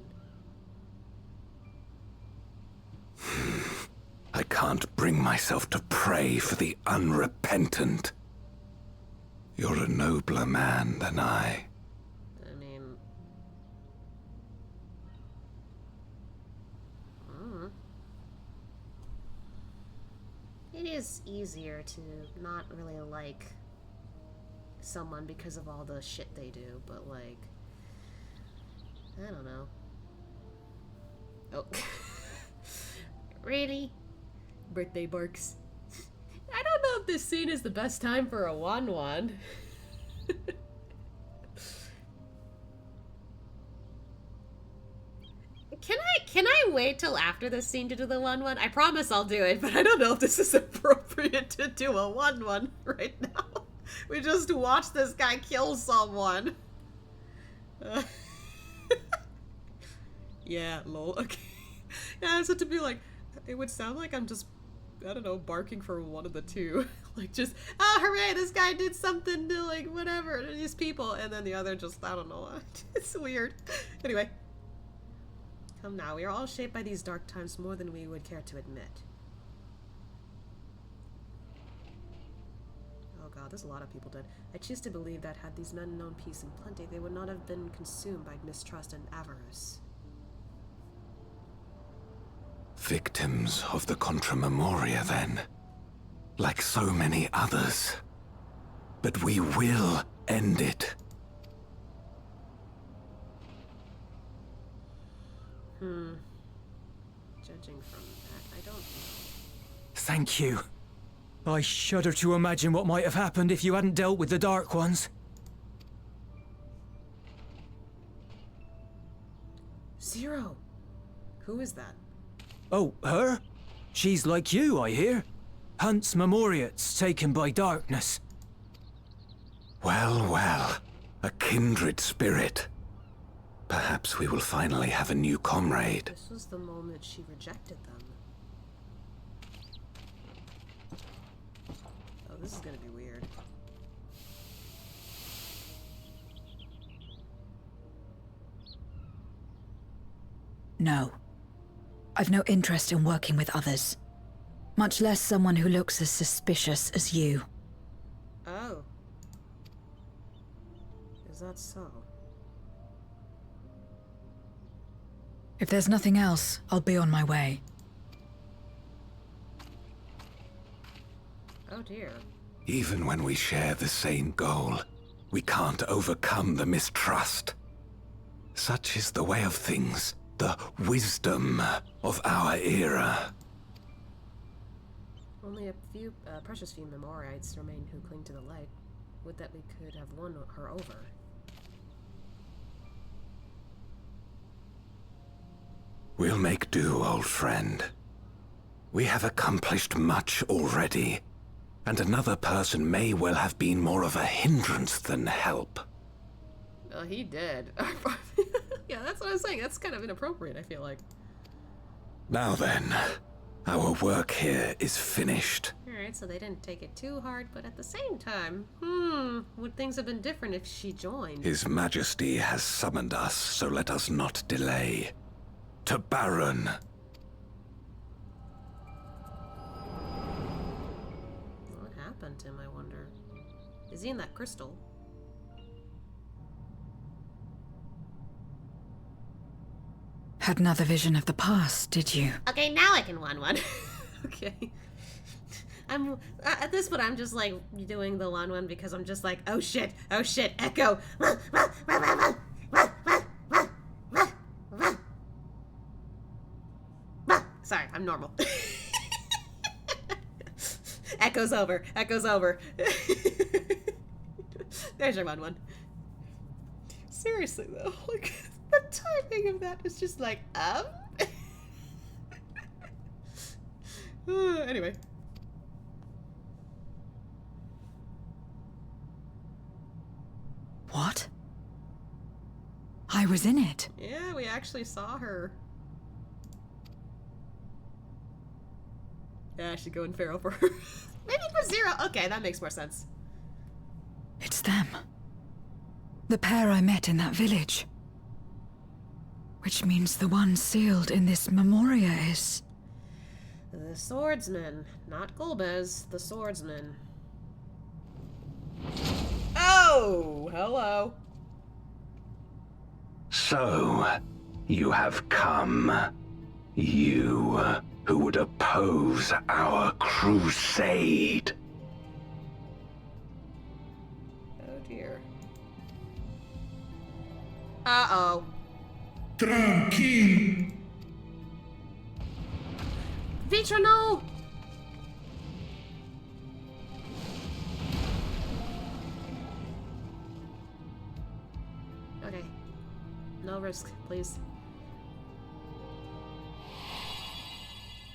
Speaker 15: I can't bring myself to pray for the unrepentant. You're a nobler man than I.
Speaker 3: I mean... It is easier to not really like someone because of all the shit they do, but like... I don't know. Oh. Really? Birthday barks. I don't know if this scene is the best time for a 1-1. Can I wait till after this scene to do the 1-1? I promise I'll do it, but I don't know if this is appropriate to do a 1-1 right now. We just watched this guy kill someone. Yeah, lol, okay. Yeah, it's to be like, it would sound like I'm just, I don't know, barking for one of the two. Like just, oh hooray, this guy did something to like whatever, to these people, and then the other just, I don't know, it's weird. Anyway. Come now, we are all shaped by these dark times more than we would care to admit. Oh god, there's a lot of people dead. I choose to believe that had these men known peace and plenty, they would not have been consumed by mistrust and avarice.
Speaker 15: Victims of the Contra Memoria, then. Like so many others. But we will end it.
Speaker 3: Judging from that, I don't know.
Speaker 6: Thank you. I shudder to imagine what might have happened if you hadn't dealt with the Dark Ones.
Speaker 3: Zero! Who is that?
Speaker 6: Oh, her? She's like you, I hear. Hunts Memoriates taken by darkness.
Speaker 15: Well, well. A kindred spirit. Perhaps we will finally have a new comrade.
Speaker 3: This was the moment she rejected them. Oh, this is gonna be weird.
Speaker 7: No. I've no interest in working with others. Much less someone who looks as suspicious as you.
Speaker 3: Oh. Is that so?
Speaker 7: If there's nothing else, I'll be on my way.
Speaker 3: Oh dear.
Speaker 15: Even when we share the same goal, we can't overcome the mistrust. Such is the way of things, the wisdom of our era.
Speaker 3: Only a few, precious few Memorites remain who cling to the light. Would that we could have won her over.
Speaker 15: We'll make do, old friend. We have accomplished much already, and another person may well have been more of a hindrance than help.
Speaker 3: Oh, he did. Yeah, that's what I was saying. That's kind of inappropriate, I feel like.
Speaker 15: Now then, our work here is finished.
Speaker 3: Alright, so they didn't take it too hard, but at the same time, would things have been different if she joined?
Speaker 15: His Majesty has summoned us, so let us not delay. To Baron.
Speaker 3: What happened to him, I wonder? Is he in that crystal?
Speaker 7: Had another vision of the past, did you?
Speaker 1: Okay, now I can 1-1.
Speaker 3: Okay. I'm at this point I'm just like doing the 1-1 because I'm just like, oh shit, echo. Sorry, I'm normal. Echo's over. There's your 1-1. Seriously though, like the timing of that is just like, anyway.
Speaker 7: What? I was in it.
Speaker 3: Yeah, we actually saw her. Yeah, I should go in feral for her. Maybe for Zero. Okay, that makes more sense.
Speaker 7: It's them. The pair I met in that village. Which means the one sealed in this memoria is...
Speaker 2: The swordsman. Not Golbez, the swordsman. Oh! Hello.
Speaker 15: So, you have come. You who would oppose our crusade.
Speaker 2: Oh dear. Uh-oh.
Speaker 14: Tranquil.
Speaker 2: Vitra, no! Okay. No risk, please.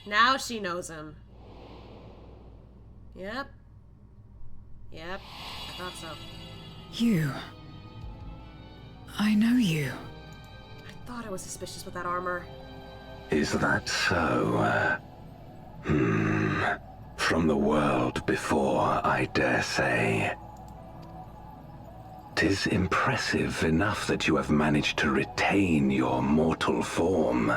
Speaker 2: Now she knows him. Yep. Yep. I thought so.
Speaker 7: You. I know you.
Speaker 2: I thought I was suspicious with that armor.
Speaker 15: Is that so? From the world before, I dare say. 'Tis impressive enough that you have managed to retain your mortal form.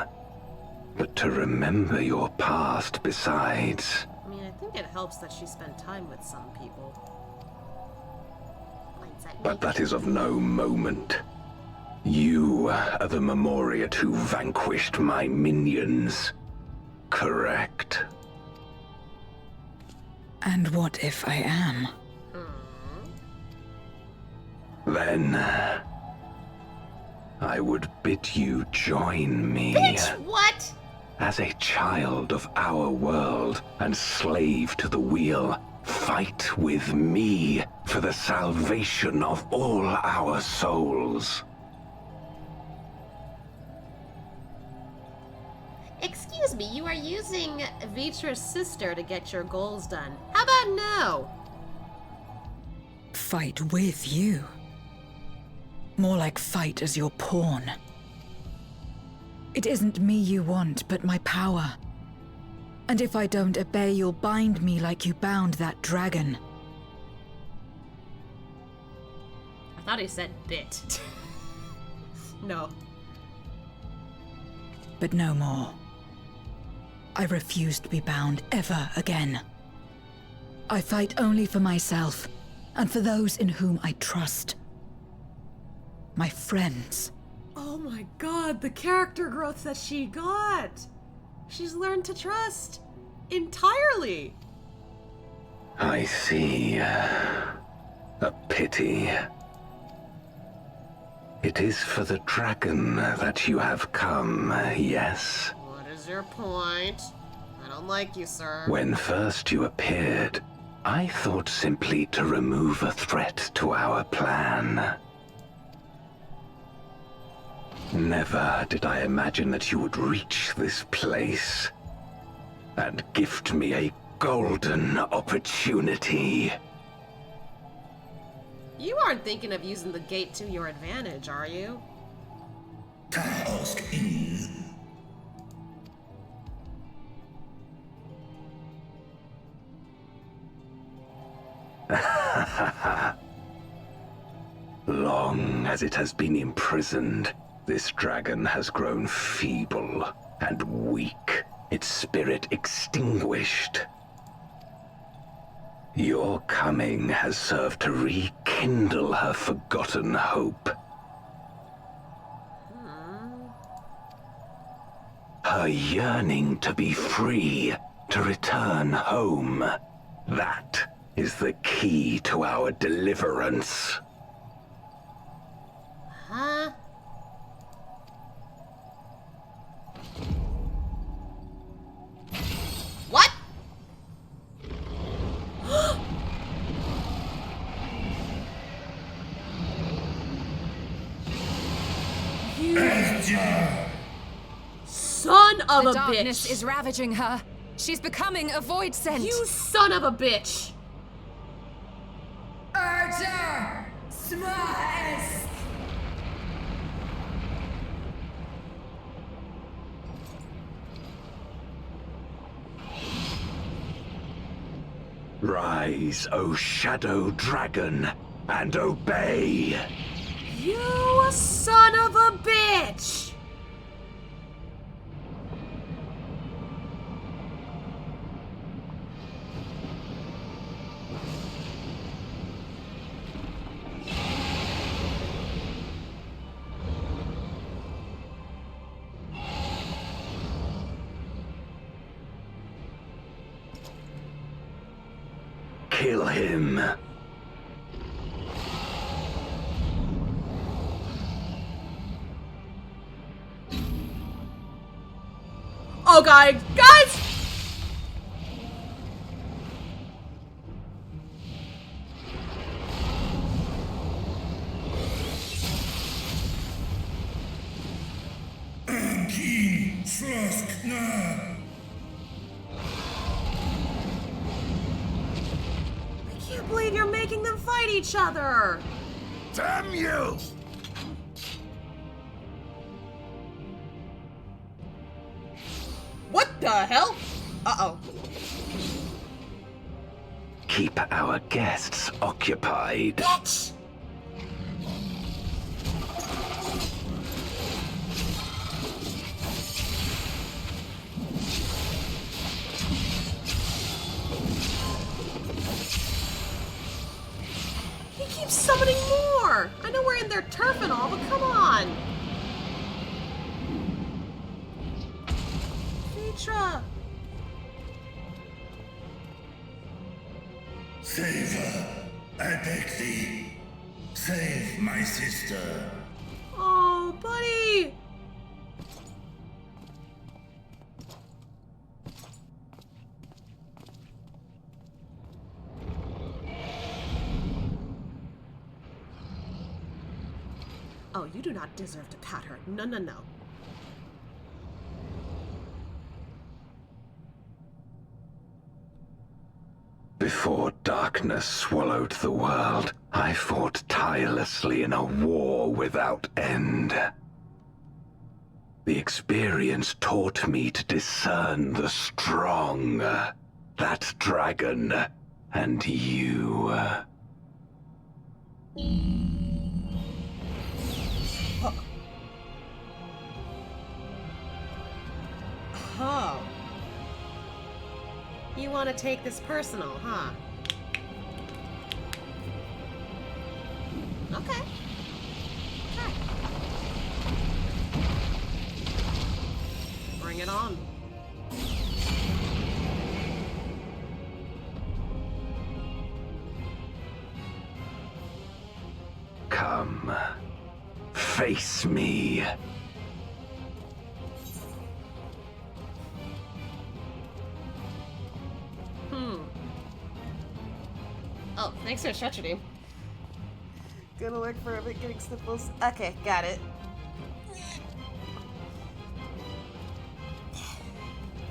Speaker 15: But to remember your past besides...
Speaker 2: I mean, I think it helps that she spent time with some people.
Speaker 15: But that is of no moment. You are the Memoriat who vanquished my minions. Correct?
Speaker 7: And what if I am?
Speaker 15: Then... I would bid you join me.
Speaker 2: Bitch, what?
Speaker 15: As a child of our world and slave to the wheel, fight with me for the salvation of all our souls.
Speaker 2: Excuse me, you are using Vitra's sister to get your goals done. How about no?
Speaker 7: Fight with you. More like fight as your pawn. It isn't me you want, but my power. And if I don't obey, you'll bind me like you bound that dragon.
Speaker 2: I thought he said bit. No.
Speaker 7: But no more. I refuse to be bound ever again. I fight only for myself, and for those in whom I trust. My friends.
Speaker 2: Oh my god, the character growth that she got! She's learned to trust. Entirely!
Speaker 15: I see. A pity. It is for the dragon that you have come, yes?
Speaker 2: What is your point? I don't like you, sir.
Speaker 15: When first you appeared, I thought simply to remove a threat to our plan. Never did I imagine that you would reach this place and gift me a golden opportunity.
Speaker 2: You aren't thinking of using the gate to your advantage, are you?
Speaker 14: Task in.
Speaker 15: Long as it has been imprisoned, this dragon has grown feeble and weak, its spirit extinguished. Your coming has served to rekindle her forgotten hope. Her yearning to be free, to return home. That is the key to our deliverance.
Speaker 2: Huh? What? Son of
Speaker 11: the
Speaker 2: a
Speaker 11: darkness
Speaker 2: bitch!
Speaker 11: is ravaging her. She's becoming a void scent.
Speaker 2: You son of a bitch!
Speaker 13: Archer! Smash!
Speaker 15: Rise, O Shadow Dragon, and obey!
Speaker 2: You son of a bitch!
Speaker 15: Kill him.
Speaker 2: Oh, guys!
Speaker 14: Keen, Slask, nah.
Speaker 2: I can't believe you're making them fight each other!
Speaker 15: Damn you!
Speaker 2: What the hell? Uh-oh.
Speaker 15: Keep our guests occupied.
Speaker 2: Bitch! He keeps summoning more! I know we're in their turf and all, but come on! Vitra!
Speaker 14: Save her. I beg thee. Save my sister.
Speaker 2: Oh, buddy! Oh, you do not deserve to pat her. No, no, no.
Speaker 15: Before darkness swallowed the world, I fought tirelessly in a war without end. The experience taught me to discern the strong, that dragon, and you.
Speaker 2: Oh. You want to take this personal, huh? Okay. Sure. Bring it on.
Speaker 15: Come, face me.
Speaker 2: Oh, thanks for stretching. Gonna look for a bit getting sniffles. Okay, got it.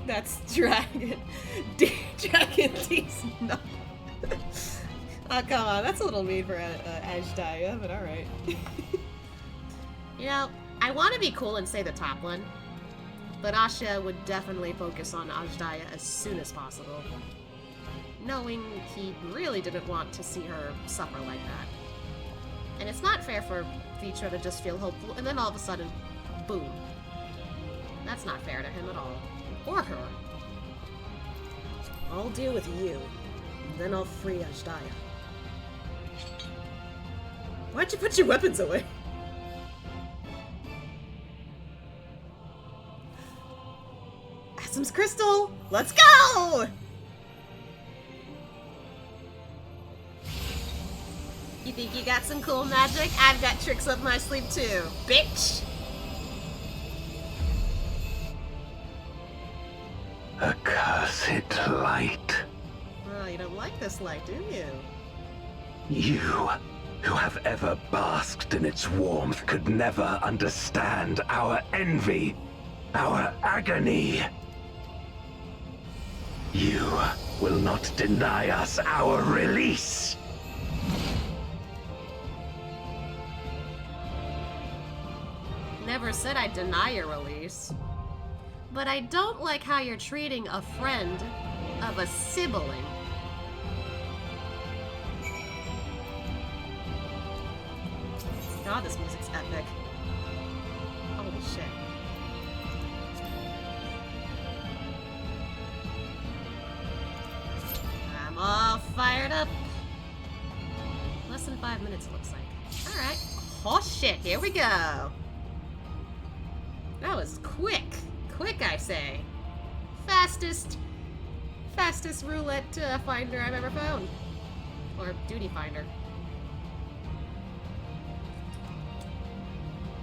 Speaker 2: That's dragon. Dragon teeth. No. Oh, come on. That's a little mean for Ashdaya, but alright. You know, I want to be cool and say the top one, but Asha would definitely focus on Ashdaya as soon as possible, knowing he really didn't want to see her suffer like that. And it's not fair for Vitra to just feel hopeful and then all of a sudden, boom. That's not fair to him at all. Or her. I'll deal with you, and then I'll free Ashdaya. Why'd you put your weapons away? Asim's crystal! Let's go! You think you got some cool magic? I've got tricks up my sleeve too, bitch!
Speaker 15: Accursed light.
Speaker 2: Oh, you don't like this light, do you?
Speaker 15: You, who have ever basked in its warmth, could never understand our envy, our agony. You will not deny us our release.
Speaker 2: Never said I'd deny your release. But I don't like how you're treating a friend of a sibling. god, this music's epic. Holy shit. I'm all fired up. Less than 5 minutes, it looks like. Alright. Oh shit, here we go. That was quick. Quick, I say. Fastest roulette finder I've ever found. Or duty finder.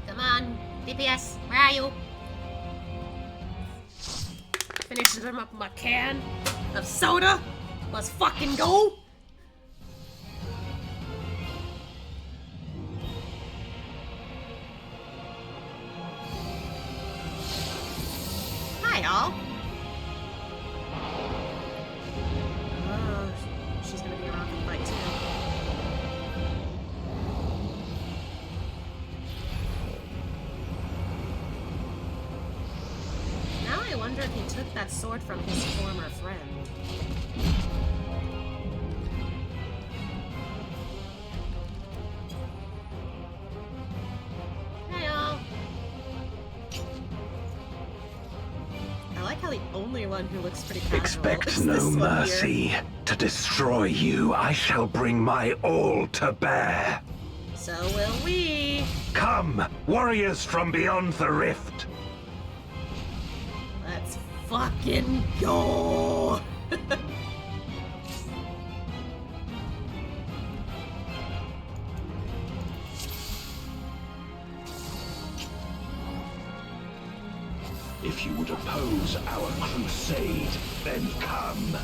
Speaker 1: Come on, DPS, where are you?
Speaker 2: Finish them up my can of soda. Let's fucking go. Hi, y'all. She's gonna be around for the fight too. Now I wonder if he took that sword from his former friend. Hey, y'all. I like how the only one who looks pretty casual
Speaker 15: Expect
Speaker 2: is
Speaker 15: no
Speaker 2: this one
Speaker 15: mercy.
Speaker 2: here.
Speaker 15: To destroy you, I shall bring my all to bear.
Speaker 2: So will we.
Speaker 15: Come, warriors from beyond the rift.
Speaker 2: Let's fucking go.
Speaker 15: If you would oppose our crusade, then come.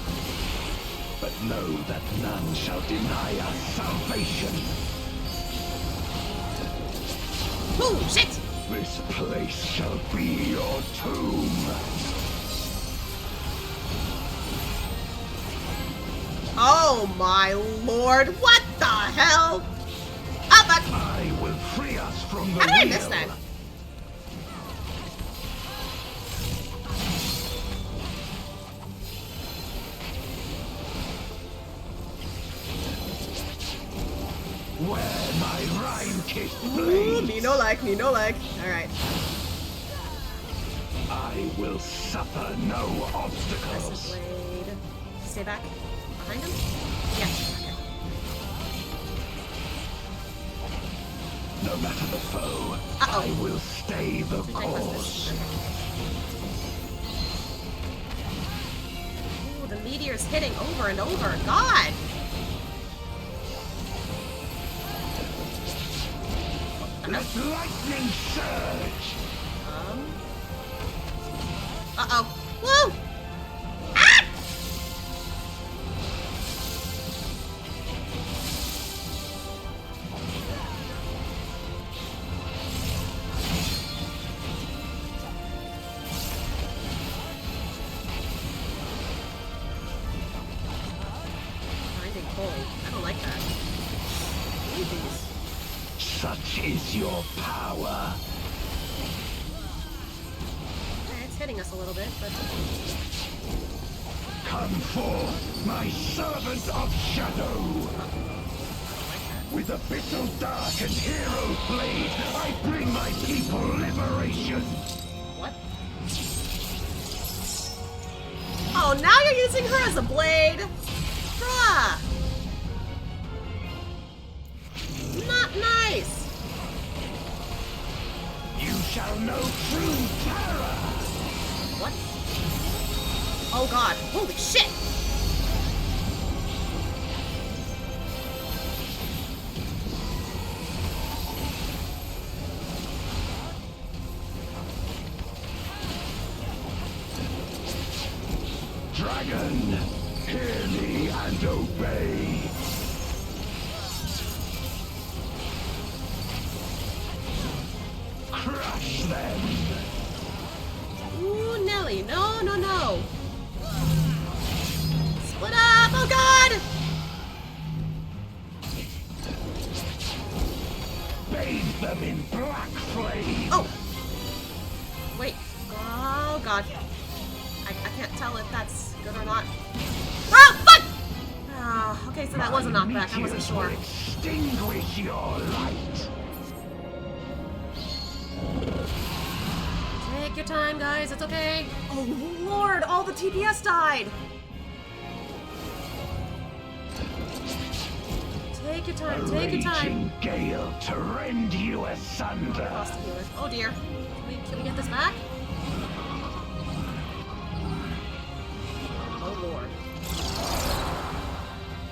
Speaker 15: But know that none shall deny us salvation.
Speaker 2: Oh, shit!
Speaker 15: This place shall be your tomb.
Speaker 2: Oh my lord, what the hell? Oh, but
Speaker 15: I will free us from the
Speaker 2: how did I
Speaker 15: wheel.
Speaker 2: miss that?
Speaker 15: Where my rhyme-kissed
Speaker 2: Ooh,
Speaker 15: blades.
Speaker 2: me no like. Alright.
Speaker 15: I will suffer no obstacles.
Speaker 2: Blade. Stay back. Behind him? Yes. Okay.
Speaker 15: No matter the foe, I will stay the course.
Speaker 2: Ooh, the meteor's hitting over and over. God!
Speaker 15: Let lightning surge!
Speaker 2: Uh-oh. Woo! Ah! Grinding cold. I don't like that. I need these.
Speaker 15: Such is your power.
Speaker 2: It's hitting us a little bit, but...
Speaker 15: Come forth, my servant of shadow! With abyssal dark and hero blade, I bring my people liberation!
Speaker 2: What? Oh, now you're using her as a blade? Bruh! Not nice!
Speaker 15: You shall know true terror!
Speaker 2: What? Oh god, holy shit!
Speaker 15: Dragon, hear me and obey! Crush them!
Speaker 2: Ooh, Nelly, no, no, no! Split up, oh god!
Speaker 15: Bathe them in black flame!
Speaker 2: Oh! Wait, oh god. I can't tell if that's good or not. Oh, fuck! Ah, okay, so that was a knockback, I wasn't sure.
Speaker 15: Extinguish your light!
Speaker 2: Take your time, guys. It's okay. Oh, Lord. All the TPS died. Take your time. Take your time.
Speaker 14: Gale to rend you asunder.
Speaker 2: Lost a healer. Oh, dear. Can we get this back? Oh, Lord.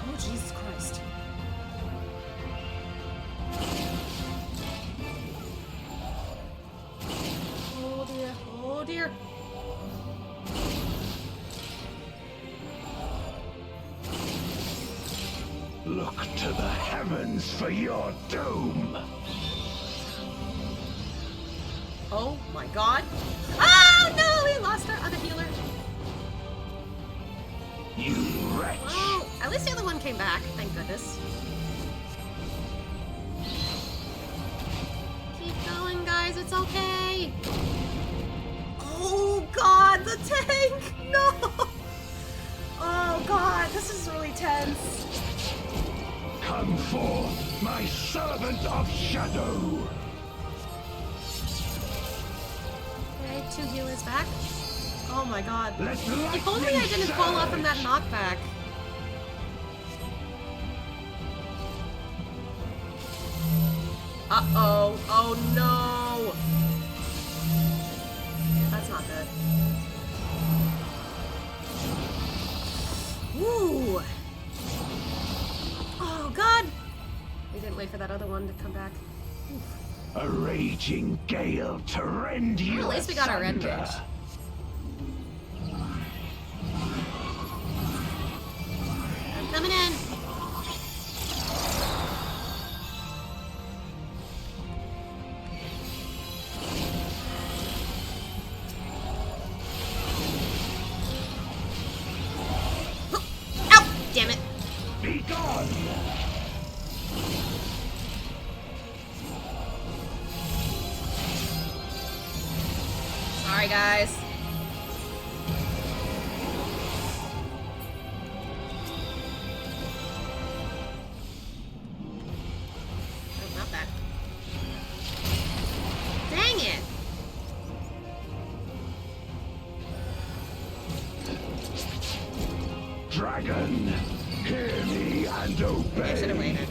Speaker 2: Oh, Jesus Christ. Oh, dear. Oh, dear.
Speaker 14: Look to the heavens for your doom.
Speaker 2: Oh, my God. Oh, no! We lost our other healer.
Speaker 14: You wretch.
Speaker 2: Well, at least the other one came back. Thank goodness. Keep going, guys. It's okay. Oh, God. The tank. No. Oh, God. This is really tense.
Speaker 14: Come forth, my servant of shadow.
Speaker 2: Okay, 2 healers back. Oh my God.
Speaker 14: If
Speaker 2: If only I didn't fall off from that knockback. Uh-oh. Oh no. That's not good. Woo. Oh God. We didn't wait for that other one to come back. Oof.
Speaker 14: A raging gale to rend you.
Speaker 2: Well, at least we got our red
Speaker 14: asunder.
Speaker 2: mage. I'm coming in. Ow! Damn it.
Speaker 14: Be gone.
Speaker 2: Sorry, guys. Oh, not that. Dang it!
Speaker 14: Dragon, hear me and obey.
Speaker 2: I should have waited.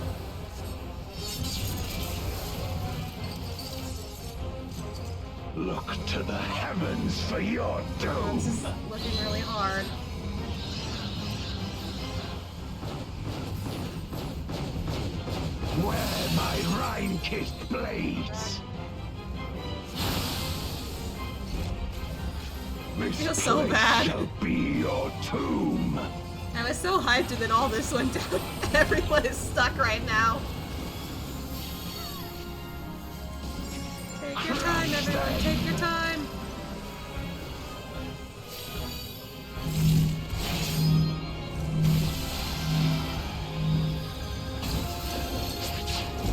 Speaker 14: Look to the heavens for your doom.
Speaker 2: This is looking really hard.
Speaker 14: Where my Rhine-kissed blades.
Speaker 2: I feel
Speaker 14: This
Speaker 2: so
Speaker 14: place
Speaker 2: bad.
Speaker 14: shall be your tomb.
Speaker 2: I was so hyped and then all this went down. Everyone is stuck right now. Take your time, everyone. Take your time.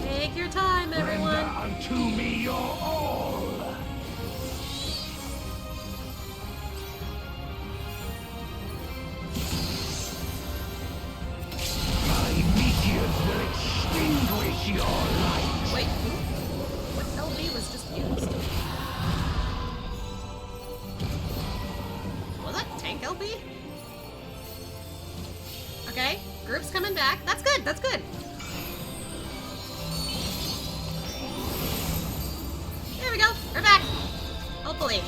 Speaker 2: Take your time, everyone.
Speaker 14: Render unto me your all. My meteors will extinguish your light.
Speaker 2: Wait, what LB was just used? Was that tank LB? Okay, group's coming back. That's good, that's good. There we go, we're back. Hopefully.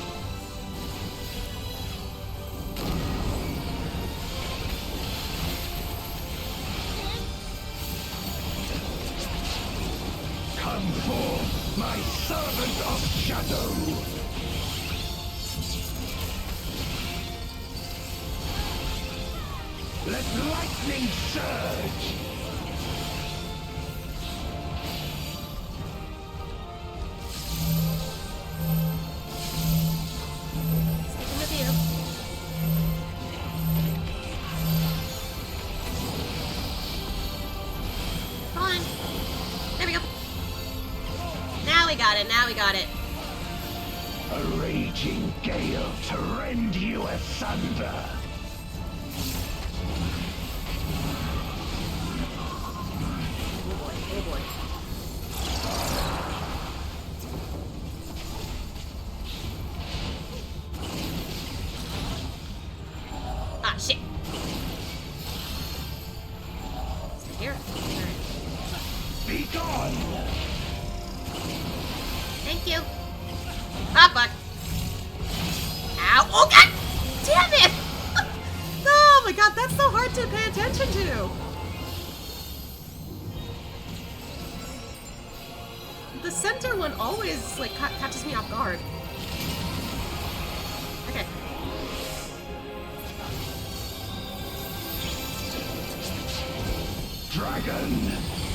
Speaker 14: Come forth, my servant of shadow. Let lightning surge.
Speaker 2: Sticking with you. Come on. There we go. Now we got it, now we got it.
Speaker 14: A raging gale to rend you asunder.
Speaker 2: Oh boy, oh boy.
Speaker 1: shit. Stay here.
Speaker 14: Be gone!
Speaker 1: Thank you. Ah, fuck. Ow. Oh, god damn it!
Speaker 2: Oh my god, that's so hard to pay attention to. The center one always, like, catches me off guard. Okay.
Speaker 14: Dragon,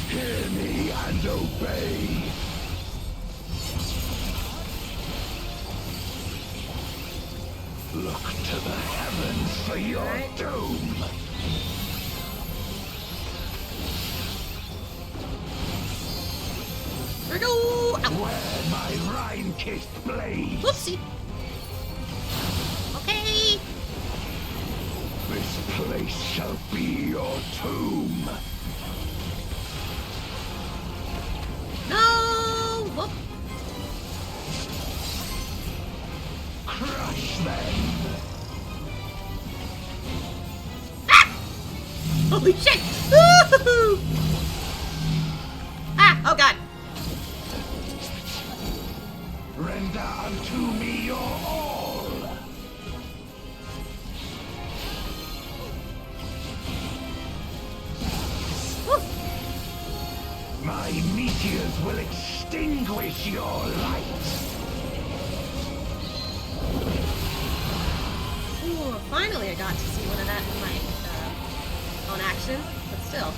Speaker 14: hear me and obey. Look to the heavens for your doom.
Speaker 1: Here we go. Ow.
Speaker 14: Where my Rhine-kissed blade.
Speaker 1: Whoopsie. Okay.
Speaker 14: This place shall be your tomb.
Speaker 1: No. Whoop.
Speaker 14: Crush them.
Speaker 1: Ah! Holy shit. Woo-hoo-hoo. Ah. Oh god.
Speaker 14: Render unto me your all.
Speaker 1: Woo.
Speaker 14: My meteors will extinguish your light.
Speaker 2: Ooh, finally I got to see one of that in my on action, but still.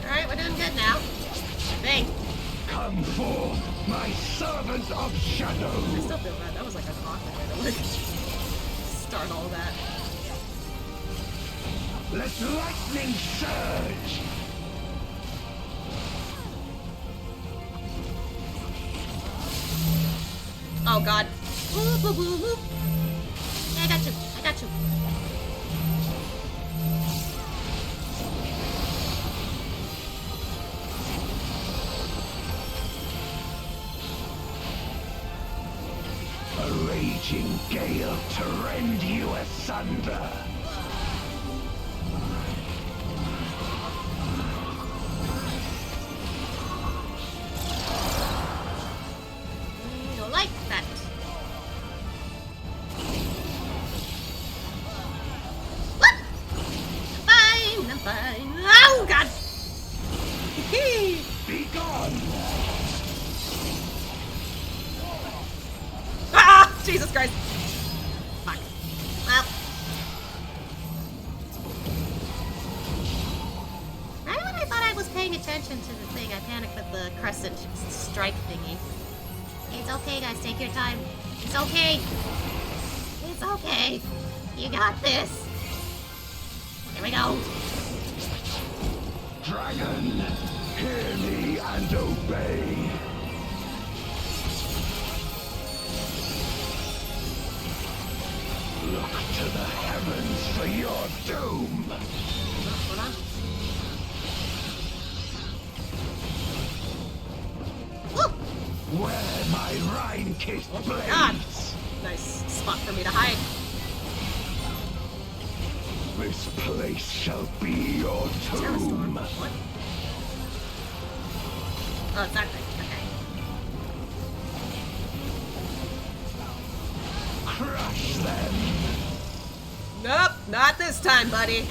Speaker 1: Alright, we're doing good now. Bang.
Speaker 14: Come forth, my servant of shadow.
Speaker 2: I still feel bad. That was like a awkward way to like start all that.
Speaker 14: Let lightning surge.
Speaker 1: Oh god. Whoop, whoop, whoop, whoop. Yeah, I got you. I got you.
Speaker 14: A raging gale to rend you asunder.
Speaker 1: Don't like that. What? I'm fine. Oh god.
Speaker 14: Be gone.
Speaker 2: Ah! Jesus Christ.
Speaker 1: Fuck. Well. Right when I thought I was paying attention to the thing, I panicked with the crescent strike thingy. It's okay, guys. Take your time. It's okay. It's okay. You got this. Here we go.
Speaker 14: Dragon, hear me and obey. Look to the heavens for your doom.
Speaker 1: Hold on. Woo!
Speaker 14: Where my Rhine-kissed blades.
Speaker 1: God. Nice spot for me to hide.
Speaker 14: This place shall be your tomb.
Speaker 1: What? Oh, it's that thing. Okay.
Speaker 14: Crush them.
Speaker 2: Nope, not this time, buddy.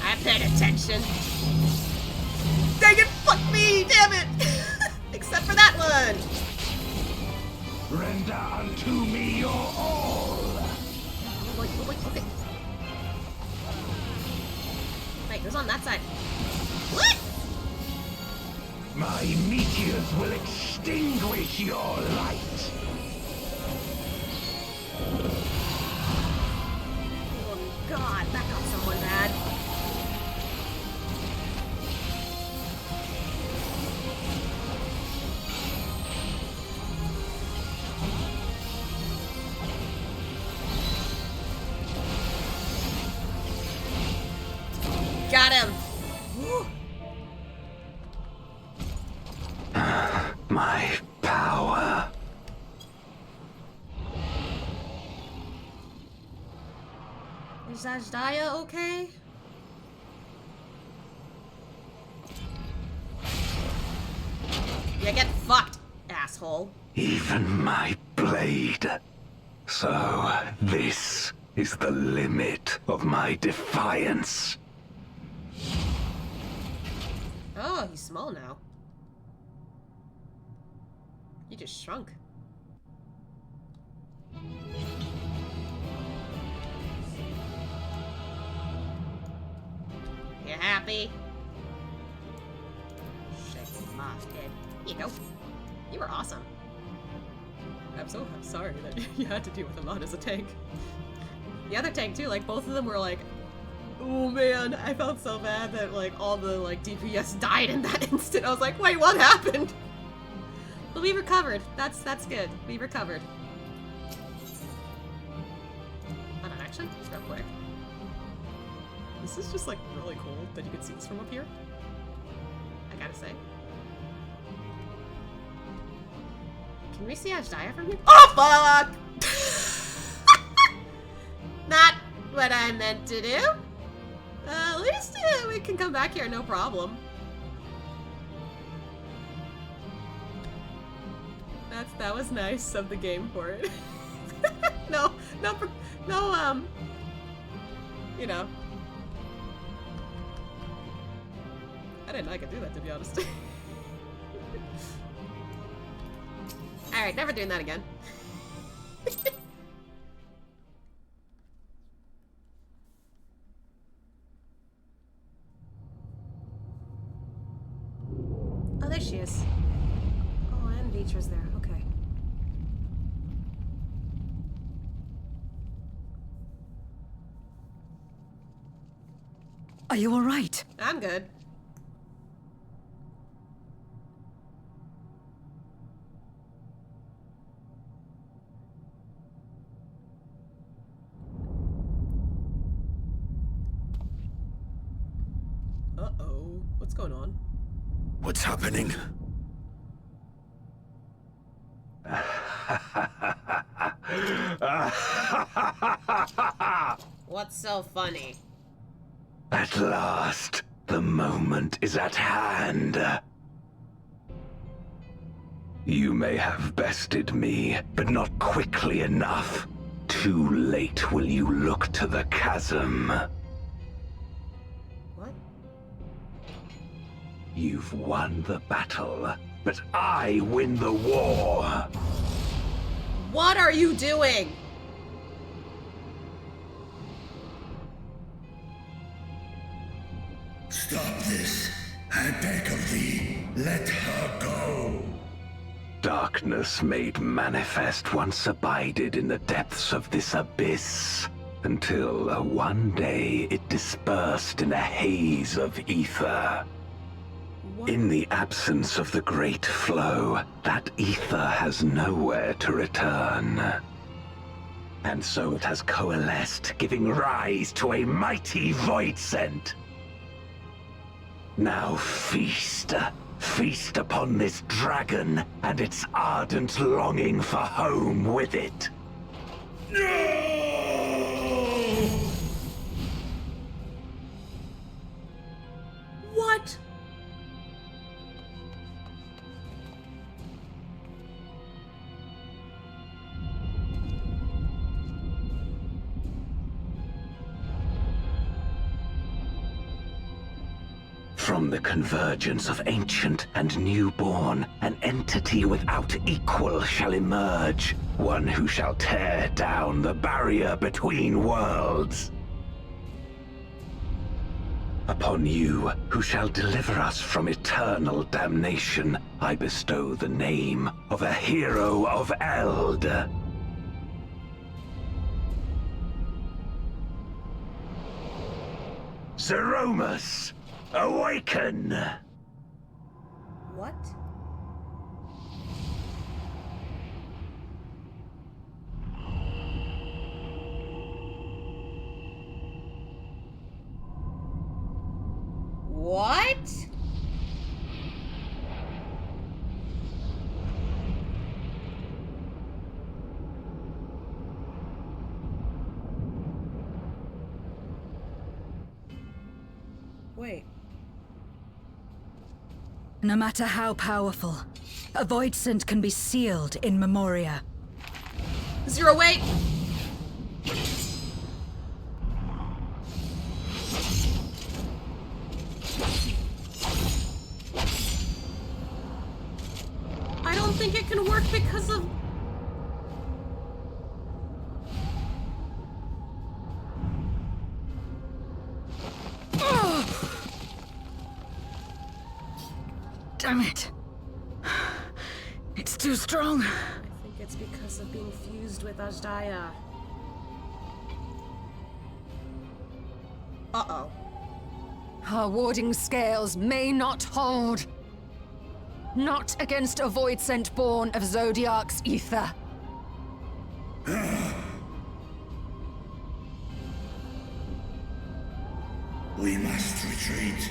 Speaker 1: I paid attention.
Speaker 2: Dang it, fuck me, damn it! Except for that one.
Speaker 14: Render unto me your all.
Speaker 1: Wait, who's on that side? What?
Speaker 14: My meteors will extinguish your light.
Speaker 2: Oh god, that got someone bad. Is Ajdaya okay? Yeah, get fucked, asshole.
Speaker 15: Even my blade. So, this is the limit of my defiance.
Speaker 2: Oh, he's small now. He just shrunk. You happy? Shit, moth head. Here you go. You were awesome. I'm so sorry that you had to deal with a lot as a tank. The other tank too, like both of them were like, oh man, I felt so bad that like all the like DPS died in that instant. I was like, wait, what happened? But we recovered. That's good. We recovered. Hold on, actually, real quick. This is just like really cool that you can see this from up here. I gotta say. Can we see Ajdaya from here? Oh fuck! Not what I meant to do. At least we can come back here, no problem. That was nice of the game for it. no, you know. I didn't know I could do that, to be honest. Alright, never doing that again. Oh, there she is. Oh, and Viter's there. Okay.
Speaker 7: Are you all right?
Speaker 2: I'm good. Uh-oh. What's going on?
Speaker 14: What's happening?
Speaker 2: What's so funny?
Speaker 15: At last, the moment is at hand. You may have bested me, but not quickly enough. Too late will you look to the chasm.
Speaker 2: What?
Speaker 15: You've won the battle, but I win the war.
Speaker 2: What are you doing?
Speaker 14: Stop this. I beg of thee. Let her go.
Speaker 15: Darkness made manifest once abided in the depths of this abyss, until one day it dispersed in a haze of ether. In the absence of the great flow, that ether has nowhere to return. And so it has coalesced, giving rise to a mighty void scent. Now feast. Feast upon this dragon and its ardent longing for home with it.
Speaker 2: What?
Speaker 15: From the convergence of ancient and newborn, an entity without equal shall emerge, one who shall tear down the barrier between worlds. Upon you, who shall deliver us from eternal damnation, I bestow the name of a hero of Eld. Zeromus! Awaken!
Speaker 2: What? What?
Speaker 3: Wait.
Speaker 7: No matter how powerful, a void scent can be sealed in Memoria.
Speaker 3: Zero, wait! I don't think it can work because of...
Speaker 7: Damn it. It's too strong.
Speaker 3: I think it's because of being fused with Ajdaya. Uh-oh.
Speaker 11: Our warding scales may not hold. Not against a void scent born of Zodiac's ether.
Speaker 14: We must retreat.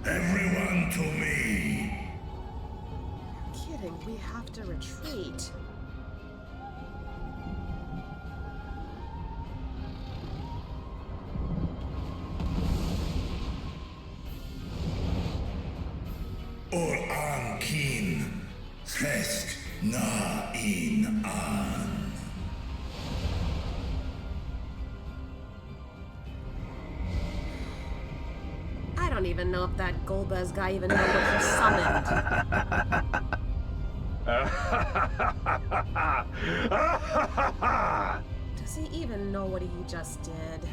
Speaker 14: Everyone to me.
Speaker 3: Kidding, we have to retreat.
Speaker 14: Or Ankin. Tresk na in an.
Speaker 3: I don't even know if that Golbez guy even knows what he summoned. Does he even know what he just did?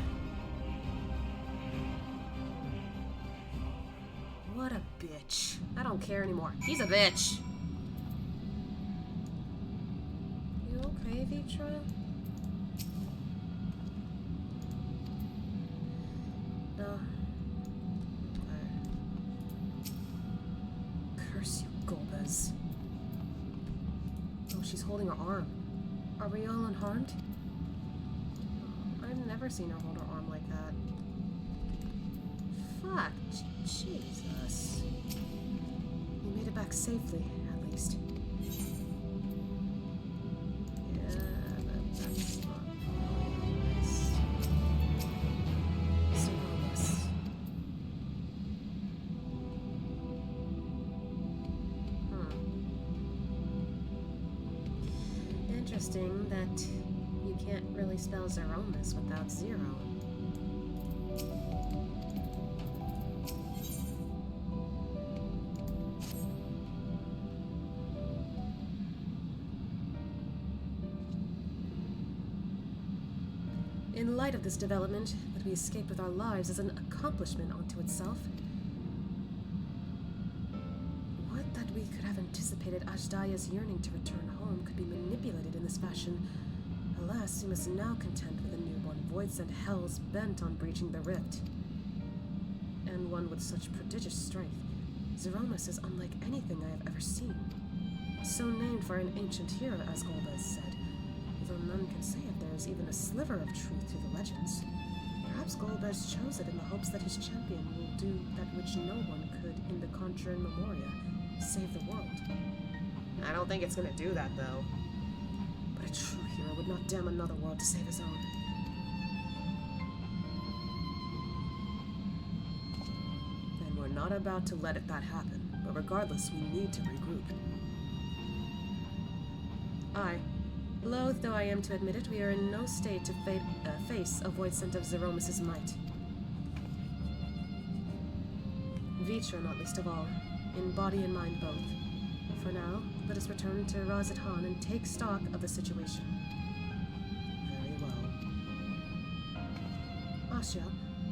Speaker 3: What a bitch. I don't care anymore. He's a bitch. You okay, Vitra? No. Curse you, Golbez. Oh, she's holding her arm. Are we all unharmed? I've never seen her hold her arm like that. Fuck. Jesus. You made it back safely, at least. Yeah, that's not nice. Serolus. Interesting that you can't really spell Zeromus without zero. In light of this development, that we escaped with our lives is an accomplishment unto itself. Would that we could have anticipated Ajdaya's yearning to return home could be manipulated in this fashion. Alas, we must now contend with a newborn voids and hells bent on breaching the rift. And one with such prodigious strength. Zeromus is unlike anything I have ever seen. So named for an ancient hero, as Golbez said, though none can say if there is even a sliver of truth to the legends. Perhaps Golbez chose it in the hopes that his champion will do that which no one could in the Conjure in Memoria, save the world. I don't think it's gonna do that, though. But a true hero would not damn another world to save his own. And we're not about to let that happen, but regardless, we need to regroup. Loath though I am to admit it, we are in no state to face a void scent of Zeromus' might. Vitra, not least of all, in body and mind both. For now, let us return to Razathan and take stock of the situation. Very well. Asha,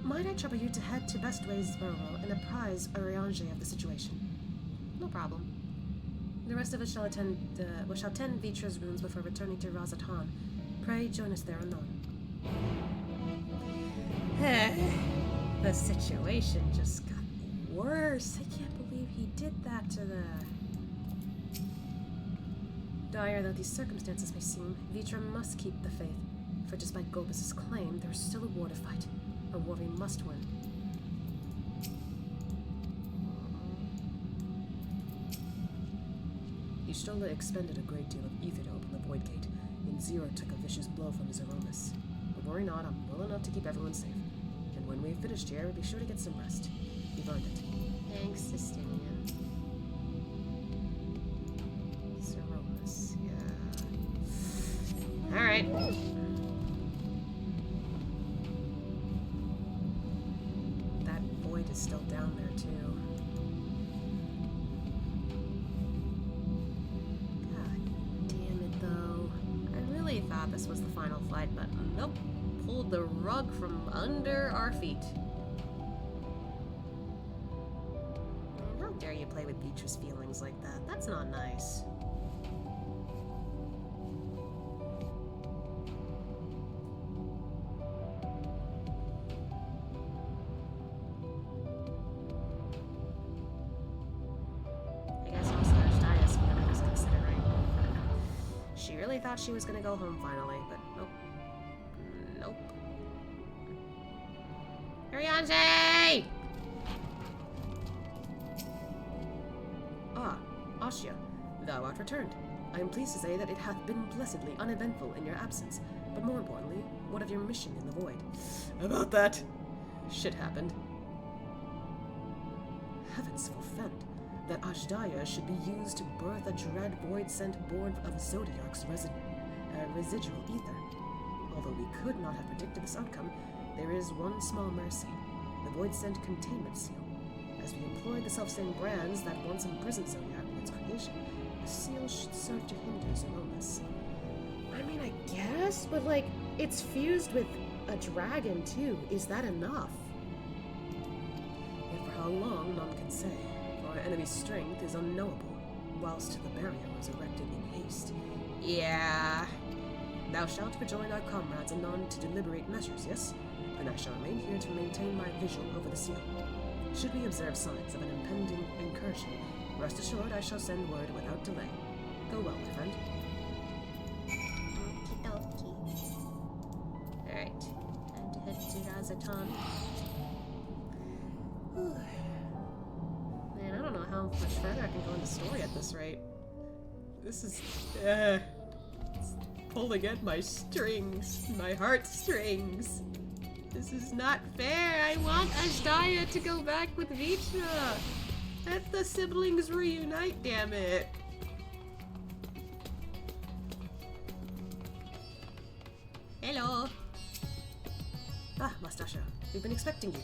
Speaker 3: might I trouble you to head to Bestways Borough and apprise Urianger of the situation? No problem. The rest of us shall tend Vitra's rooms before returning to Razathan. Pray join us there anon. The situation just got worse. I can't believe he did that to the... Dire though these circumstances may seem, Vitra must keep the faith. For despite Golbez's claim, there is still a war to fight. A war we must win. Y'shtola expended a great deal of ether to open the Void Gate, and Zero took a vicious blow from his Zeromus. But worry not, I'm well enough to keep everyone safe. And when we've finished here, be sure to get some rest. You've earned it.
Speaker 2: Thanks, Sistinian. Ceromus, yeah. Alright.
Speaker 3: That void is still down there, too.
Speaker 2: God damn it, though. I really thought this was the final fight, but nope. Pulled the rug from under our feet. Man, how dare you play with Beatrice's feelings like that? That's not nice. I guess also Ashtaya's feelings considering. She really thought she was gonna go home finally, but nope. Nope. Arianze!
Speaker 3: Ah, Asya, thou art returned. I am pleased to say that it hath been blessedly uneventful in your absence, but more importantly, what of your mission in the void? About that, shit happened. Heavens forfend, that Ashdaya should be used to birth a dread void scent born of Zodiark's residual ether. Although we could not have predicted this outcome, there is one small mercy, the void scent containment seal. As we employed the selfsame brands that once imprisoned Zodiac with its creation, the seal should serve to hinder Zeromus.
Speaker 2: I mean, I guess, but like, it's fused with a dragon too. Is that enough?
Speaker 3: Yet for how long, none can say, for our enemy's strength is unknowable, whilst the barrier was erected in haste.
Speaker 2: Yeah.
Speaker 3: Thou shalt rejoin our comrades anon to deliberate measures, yes? Then I shall remain here to maintain my vigil over the seal. Should we observe signs of an impending incursion, rest assured I shall send word without delay. Go well, my friend.
Speaker 2: Okie dokie. Alright. Time to head to Razatan. Man, I don't know how much further I can go in the story at this rate.
Speaker 3: This is... it's pulling at my strings, my heartstrings.
Speaker 2: This is not fair. I want Ashdaya to go back with Vitra. Let the siblings reunite, damn it. Hello.
Speaker 3: Ah, Mastasha, we've been expecting you.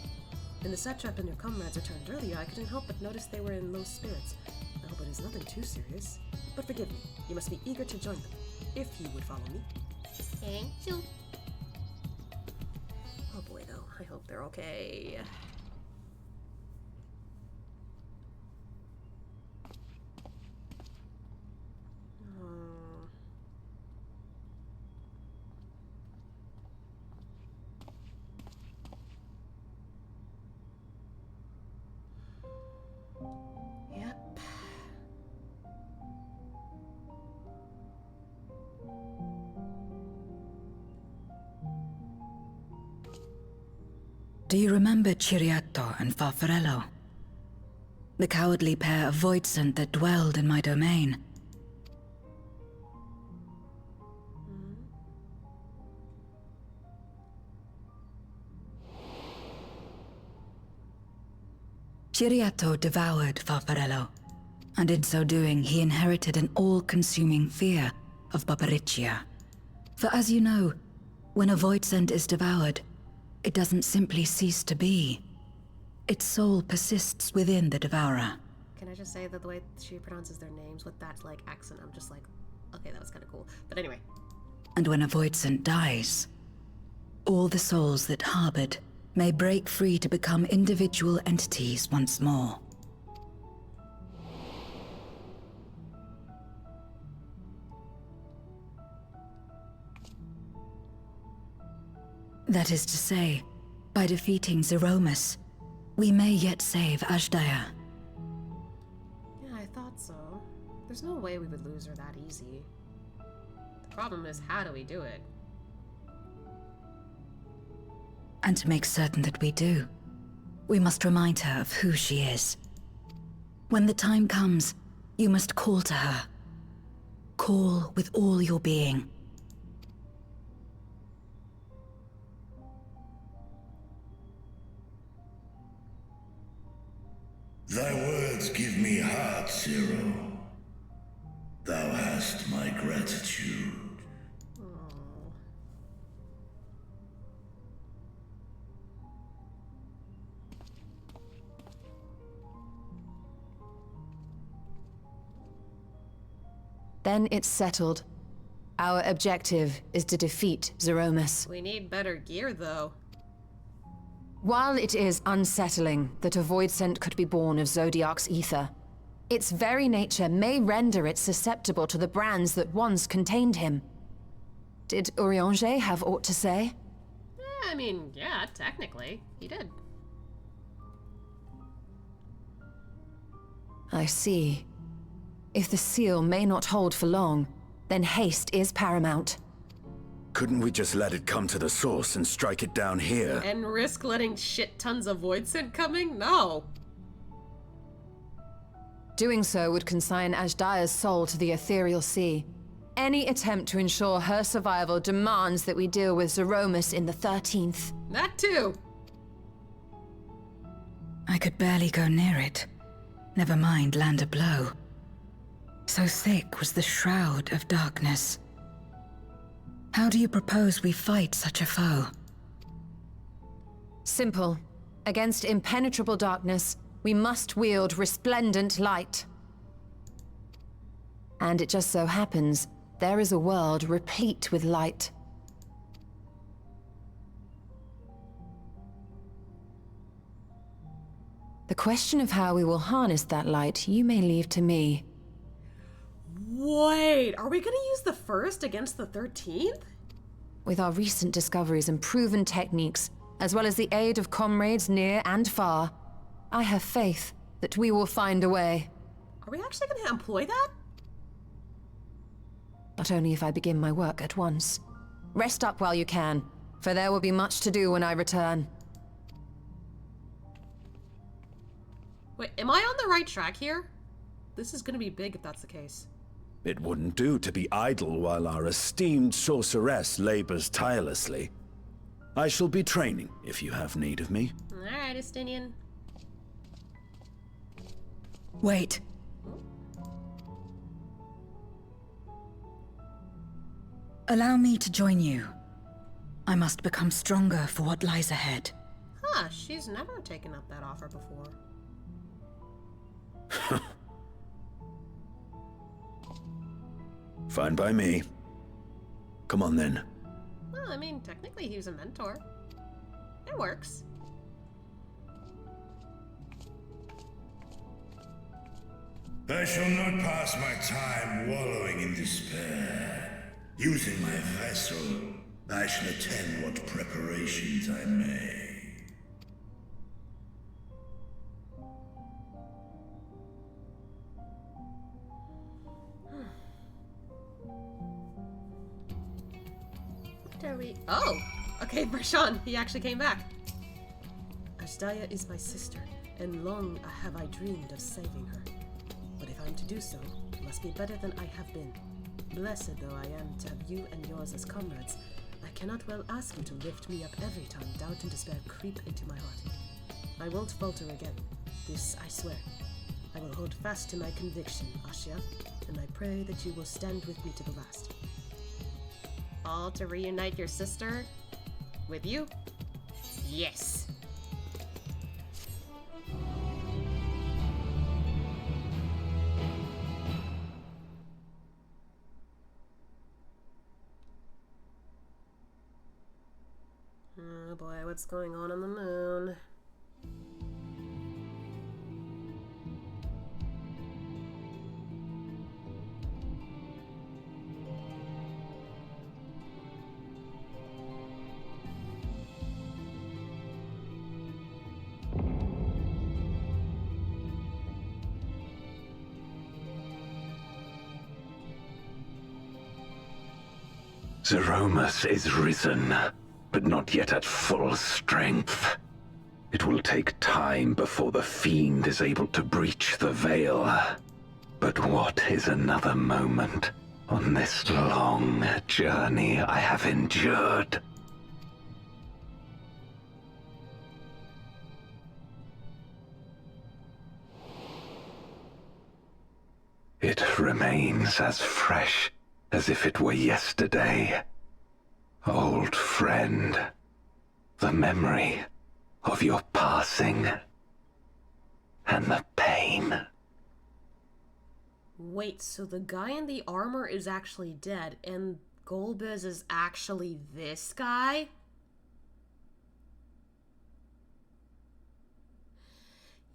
Speaker 3: When the Satrap and your comrades returned earlier, I couldn't help but notice they were in low spirits. I hope it is nothing too serious. But forgive me, you must be eager to join them, if you would follow me.
Speaker 2: Thank you.
Speaker 3: Oh boy, though, I hope they're okay.
Speaker 2: Yep.
Speaker 7: Do you remember Ciriato and Farfarello? The cowardly pair of voidsent that dwelled in my domain? Ciriato devoured Farfarello, and in so doing he inherited an all-consuming fear of Barbariccia. For as you know, when a voidsent is devoured, it doesn't simply cease to be. Its soul persists within the devourer.
Speaker 2: Can I just say that the way she pronounces their names with that, like, accent, I'm just like, okay, that was kind of cool. But anyway.
Speaker 7: And when a voidsent dies, all the souls that harbored may break free to become individual entities once more. That is to say, by defeating Zeromus, we may yet save Ashdaya.
Speaker 2: Yeah, I thought so. There's no way we would lose her that easy. The problem is, how do we do it?
Speaker 7: And to make certain that we do, we must remind her of who she is. When the time comes, you must call to her. Call with all your being.
Speaker 14: Thy words give me heart, Zero. Thou hast my gratitude.
Speaker 11: Then it's settled. Our objective is to defeat Zeromus.
Speaker 2: We need better gear, though.
Speaker 11: While it is unsettling that a void scent could be born of Zodiac's ether, its very nature may render it susceptible to the brands that once contained him. Did Urianger have aught to say?
Speaker 2: I mean, yeah, technically, he did.
Speaker 11: I see. If the seal may not hold for long, then haste is paramount.
Speaker 16: Couldn't we just let it come to the source and strike it down here?
Speaker 2: And risk letting shit tons of void scent coming? No.
Speaker 11: Doing so would consign Ajdaya's soul to the ethereal sea. Any attempt to ensure her survival demands that we deal with Zeromus in the 13th.
Speaker 2: That too.
Speaker 7: I could barely go near it. Never mind land a blow. So thick was the shroud of darkness. How do you propose we fight such a foe?
Speaker 11: Simple. Against impenetrable darkness, we must wield resplendent light. And it just so happens, there is a world replete with light. The question of how we will harness that light, you may leave to me.
Speaker 2: Wait, are we gonna use the first against the 13th?
Speaker 11: With our recent discoveries and proven techniques, as well as the aid of comrades near and far, I have faith that we will find a way.
Speaker 2: Are we actually gonna employ that?
Speaker 11: Not only if I begin my work at once. Rest up while you can, for there will be much to do when I return.
Speaker 2: Wait, am I on the right track here? This is gonna be big if that's the case.
Speaker 16: It wouldn't do to be idle while our esteemed sorceress labors tirelessly. I shall be training if you have need of me.
Speaker 2: Alright, Estinian.
Speaker 7: Wait. Allow me to join you. I must become stronger for what lies ahead.
Speaker 2: Huh, she's never taken up that offer before.
Speaker 16: Fine by me. Come on then.
Speaker 2: Well, I mean, technically he was a mentor. It works.
Speaker 14: I shall not pass my time wallowing in despair. Using my vessel, I shall attend what preparations I may.
Speaker 2: What are we... Oh! Okay, Bershan, he actually came back. Ajdaya is my sister, and long have I dreamed of saving her. But if I'm to do so, it must be better than I have been. Blessed though I am to have you and yours as comrades, I cannot well ask you to lift me up every time doubt and despair creep into my heart. I won't falter again. This I swear. I will hold fast to my conviction, Ashia, and I pray that you will stand with me to the last. All to reunite your sister with you? Yes. Oh boy, what's going on the moon?
Speaker 15: Zeromus is risen, but not yet at full strength. It will take time before the fiend is able to breach the veil. But what is another moment on this long journey I have endured? It remains as fresh as if it were yesterday. Old friend, the memory of your passing and the pain.
Speaker 3: Wait, so the guy in the armor is actually dead, and Golbez is actually this guy?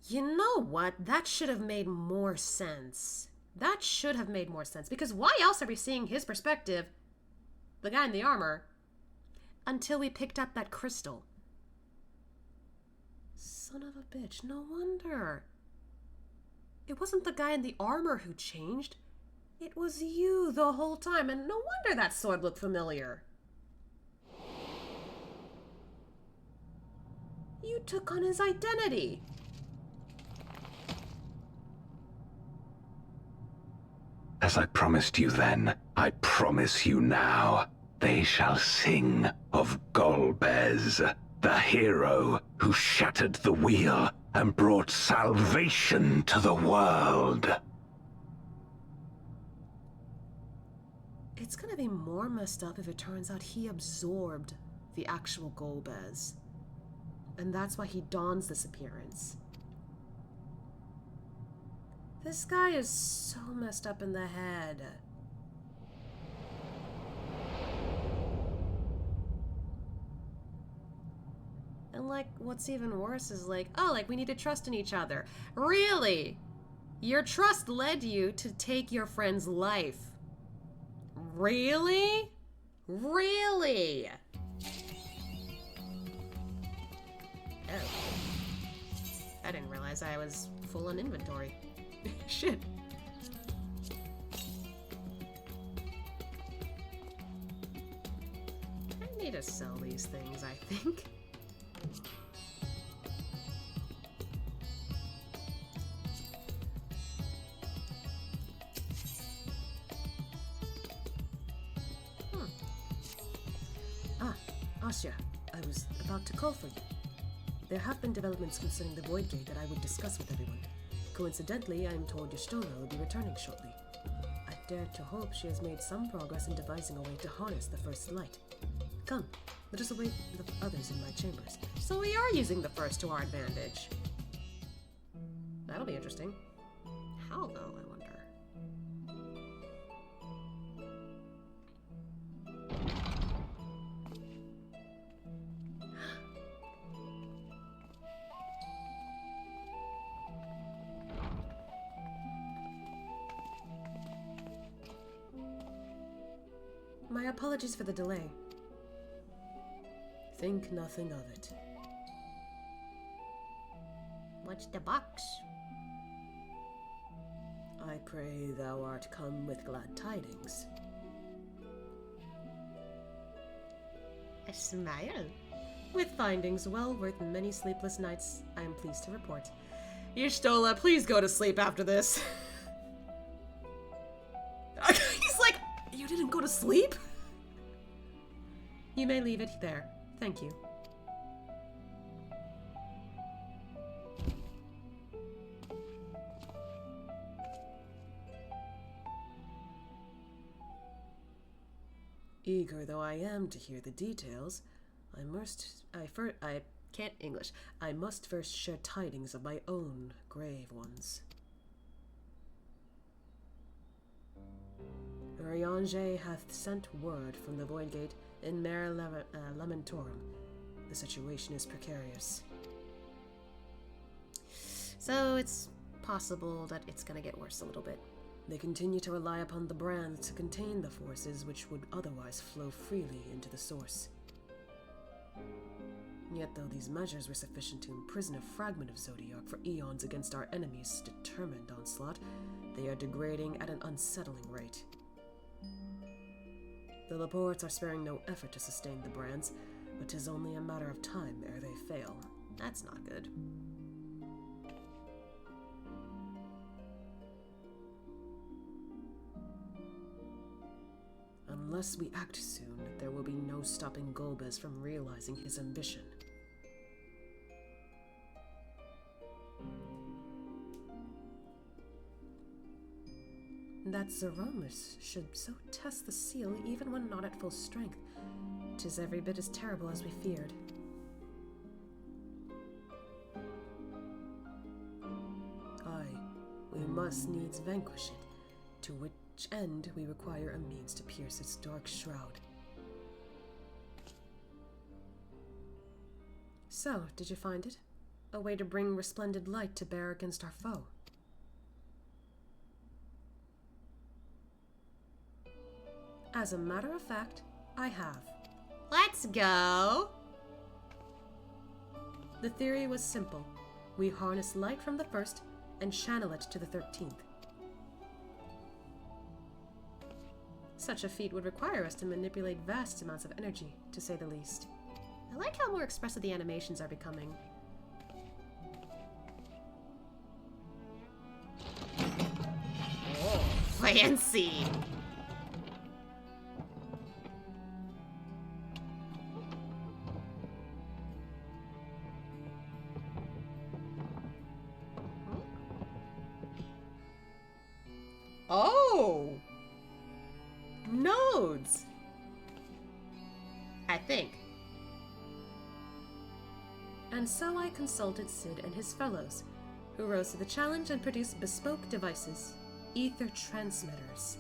Speaker 3: You know what? That should have made more sense. That should have made more sense, because why else are we seeing his perspective, the guy in the armor, until we picked up that crystal? Son of a bitch, no wonder. It wasn't the guy in the armor who changed. It was you the whole time, and no wonder that sword looked familiar. You took on his identity.
Speaker 15: As I promised you then, I promise you now. They shall sing of Golbez, the hero who shattered the wheel and brought salvation to the world.
Speaker 3: It's gonna be more messed up if it turns out he absorbed the actual Golbez. And that's why he dons this appearance. This guy is so messed up in the head. And like, what's even worse is like, oh, like we need to trust in each other. Really? Your trust led you to take your friend's life. Really? Really? Oh. I didn't realize I was full on inventory. Shit. I need to sell these things, I think. Asya, I was about to call for you. There have been developments concerning the Void Gate that I would discuss with everyone. Coincidentally, I am told Y'shtola will be returning shortly. I dare to hope she has made some progress in devising a way to harness the First Light. Come, let us await the others in my chambers. So we are using the First to our advantage. That'll be interesting. How, though, I wonder? My apologies for the delay. Think nothing of it.
Speaker 1: What's the box?
Speaker 3: I pray thou art come with glad tidings.
Speaker 1: A smile?
Speaker 3: With findings well worth many sleepless nights, I am pleased to report. Y'shtola, please go to sleep after this. He's like, you didn't go to sleep? You may leave it there. Thank you. Eager though I am to hear the details, I must first share tidings of my own grave ones. Urianger hath sent word from the Void Gate in Mare Lamentorum. The situation is precarious. So it's possible that it's gonna get worse a little bit. They continue to rely upon the brand to contain the forces which would otherwise flow freely into the source. Yet though these measures were sufficient to imprison a fragment of Zodiac for eons against our enemies' determined onslaught, they are degrading at an unsettling rate. The Laportes are sparing no effort to sustain the brands, but 'tis only a matter of time ere they fail. That's not good. Unless we act soon, there will be no stopping Golbez from realizing his ambition. That Zeromus should so test the seal even when not at full strength. 'Tis every bit as terrible as we feared. Aye, we must needs vanquish it, to which end we require a means to pierce its dark shroud. So, did you find it? A way to bring resplendent light to bear against our foe. As a matter of fact, I have.
Speaker 2: Let's go!
Speaker 3: The theory was simple. We harness light from the first and channel it to the 13th. Such a feat would require us to manipulate vast amounts of energy, to say the least.
Speaker 2: I like how more expressive the animations are becoming. Oh, fancy! Oh! Nodes! I think.
Speaker 3: And so I consulted Sid and his fellows, who rose to the challenge and produced bespoke devices, ether transmitters.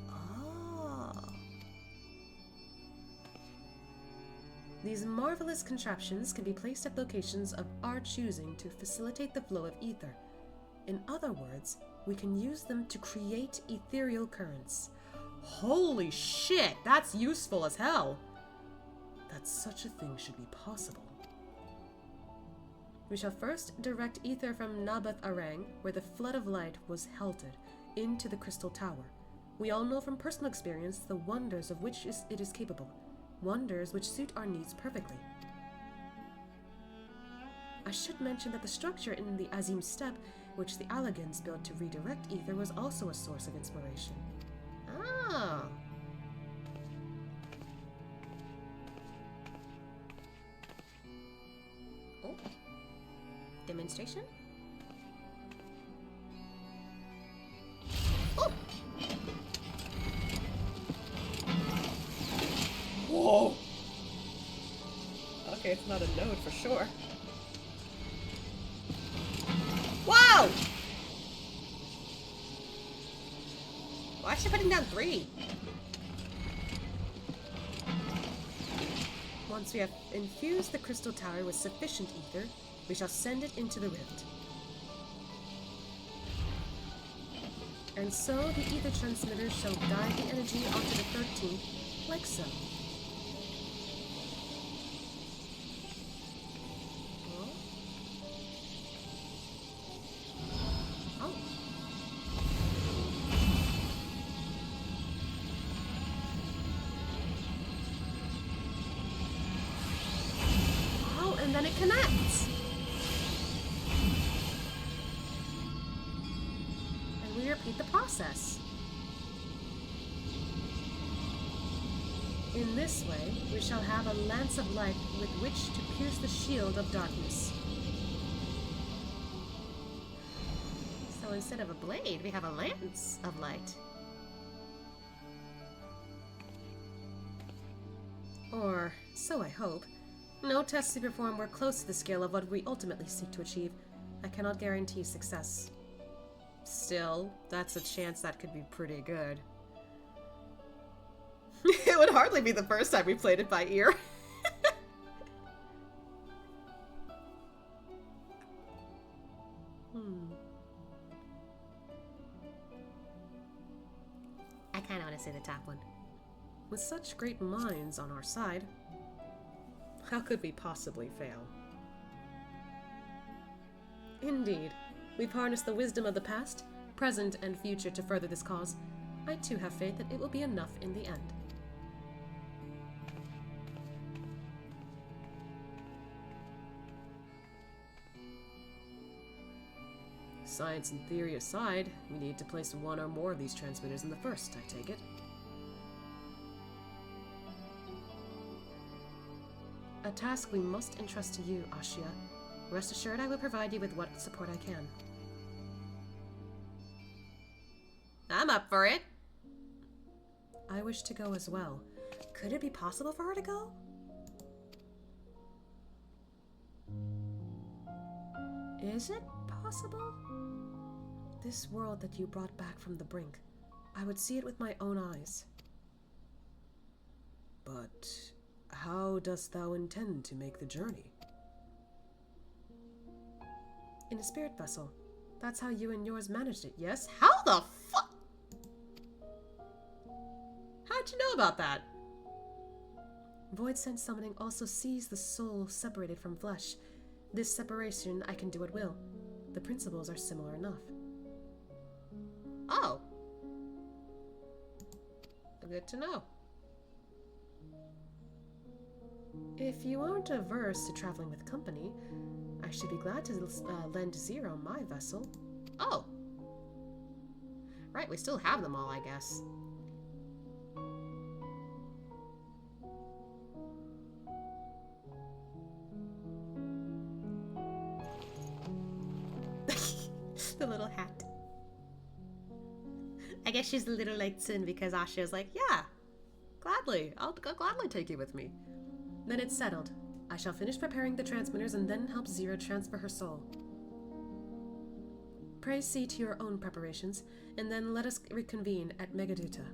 Speaker 2: Oh.
Speaker 3: These marvelous contraptions can be placed at locations of our choosing to facilitate the flow of ether. In other words, we can use them to create ethereal currents.
Speaker 2: Holy shit, that's useful as hell!
Speaker 3: That such a thing should be possible. We shall first direct ether from Nabath Arang, where the flood of light was halted, into the Crystal Tower. We all know from personal experience the wonders of which it is capable, wonders which suit our needs perfectly. I should mention that the structure in the Azim Steppe, which the Allegans built to redirect ether, was also a source of inspiration.
Speaker 2: Oh. Oh. Demonstration? Oh! Whoa! Okay, it's not a node for sure. Wow! Why is she putting down 3?
Speaker 3: Once we have infused the Crystal Tower with sufficient ether, we shall send it into the rift. And so the ether transmitters shall guide the energy onto the 13th, like so. And then it connects. And we repeat the process. In this way, we shall have a lance of light with which to pierce the shield of darkness.
Speaker 2: So instead of a blade, we have a lance of light.
Speaker 3: Or so I hope. No tests we perform were close to the scale of what we ultimately seek to achieve. I cannot guarantee success.
Speaker 2: Still, that's a chance that could be pretty good. It would hardly be the first time we played it by ear. I kind of want to say the top one.
Speaker 3: With such great minds on our side, how could we possibly fail? Indeed, we've harnessed the wisdom of the past, present, and future to further this cause. I too have faith that it will be enough in the end. Science and theory aside, we need to place one or more of these transmitters in the first, I take it. A task we must entrust to you, Ashia. Rest assured I will provide you with what support I can.
Speaker 2: I'm up for it. I wish to go as well. Could it be possible for her to go? Is it possible? This world that you brought back from the brink, I would see it with my own eyes. But how dost thou intend to make the journey? In a spirit vessel. That's how you and yours managed it, yes? How the fuck? How'd you know about that? Void sense summoning also sees the soul separated from flesh. This separation I can do at will. The principles are similar enough. Oh. Good to know. If you aren't averse to traveling with company, I should be glad to lend Zero my vessel. Oh. Right, we still have them all, I guess. The little hat. I guess she's a little like Tsun because Asha's like, yeah, gladly. I'll gladly take you with me. Then it's settled. I shall finish preparing the transmitters and then help Zero transfer her soul. Pray see to your own preparations, and then let us reconvene at Megaduta.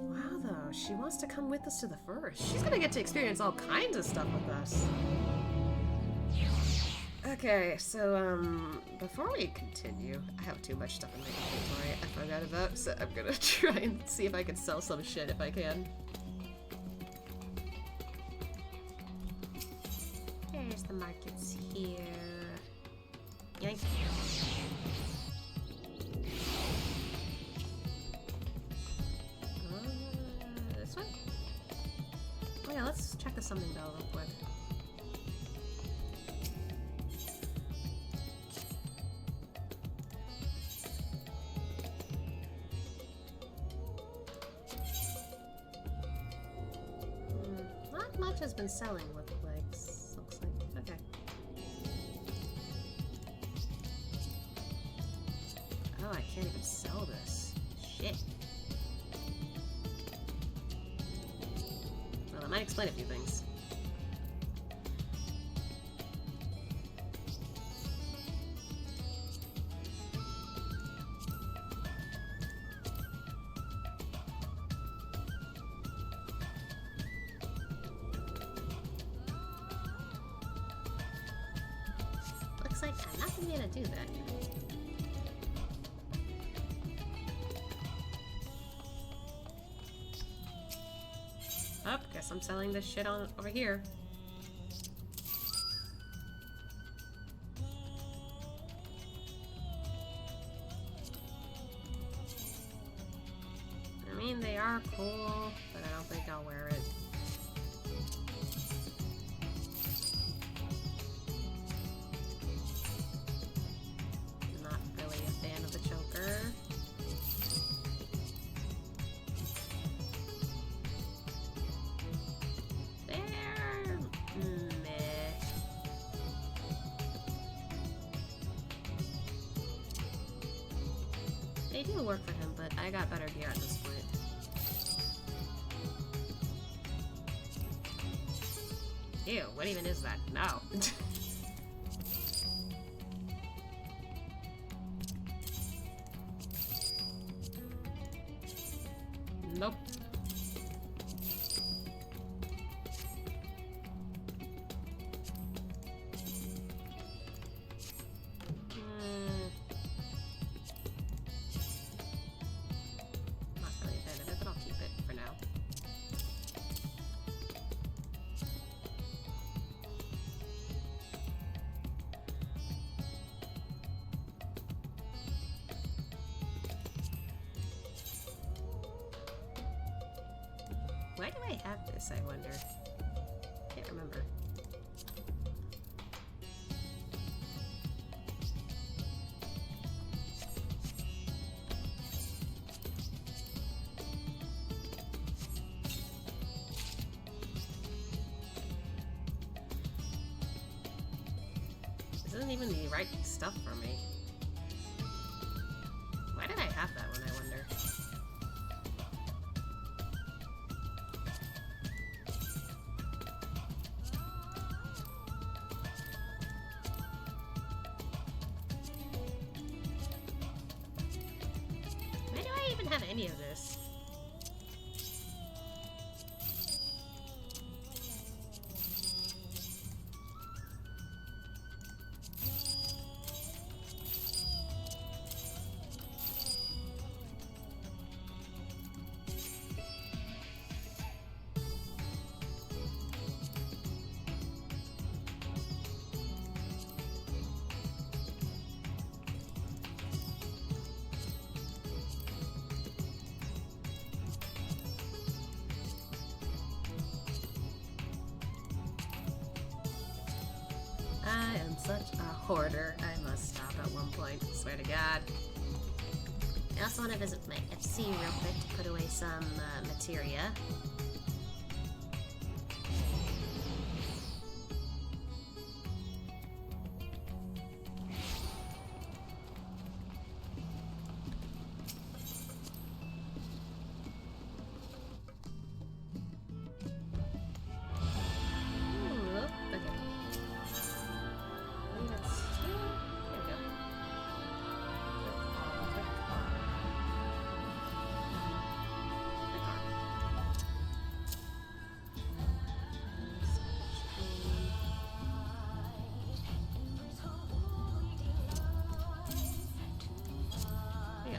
Speaker 2: Wow, though, she wants to come with us to the first. She's gonna get to experience all kinds of stuff with us. Okay, so, before we continue, I have too much stuff in my inventory I forgot about, so I'm gonna try and see if I can sell some shit if I can. There's the markets here. Yoink. This one? Oh yeah, let's check the summoning bell real quick. Much has been selling with legs, looks like. Okay. Oh, I can't even sell this. Shit. Well, that might explain a few things. Like I'm not gonna be able to do that. Oh, guess I'm selling this shit on over here. I mean, they are cool, but I don't think I'll wear it. They do work for him, but I got better gear at this point. Ew, what even is that? No. Nope. Why do I have this, I wonder? Can't remember. This isn't even the right stuff for me. Why did I have that one, I wonder? Why do I even have any of this? I am such a hoarder. I must stop at one point. Swear to God.
Speaker 1: I also want to visit my FC real quick to put away some materia.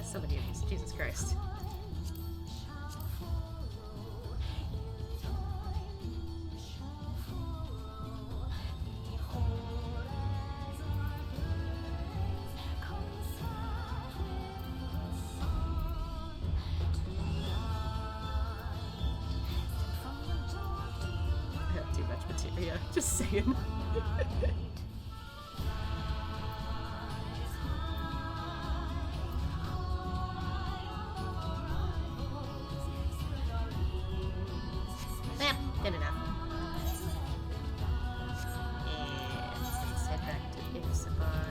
Speaker 2: So many of these. Jesus Christ. I have too much materia. Just saying.
Speaker 1: Good enough. And let's head back to Ixabar.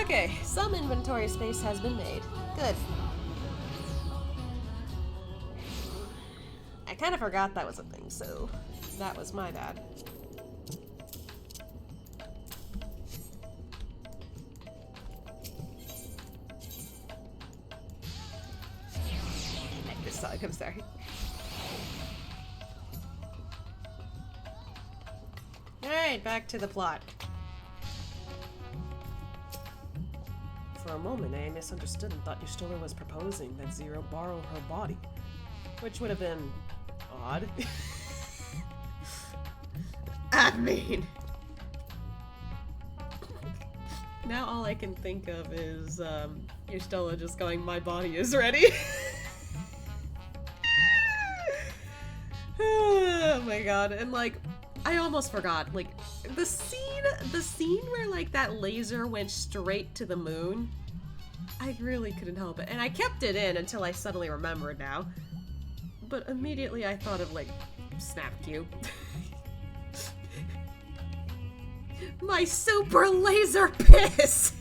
Speaker 2: Okay, some inventory space has been made. Good. I kind of forgot that was a thing, so that was my bad. I'm sorry. Alright, back to the plot. For a moment, I misunderstood and thought Y'shtola was proposing that Zero borrow her body, which would have been odd. I mean, now all I can think of is Y'shtola just going, "My body is ready." Oh my god, and like, I almost forgot, like, the scene where like that laser went straight to the moon, I really couldn't help it, and I kept it in until I suddenly remembered now, but immediately I thought of like, Snapcube. My super laser piss!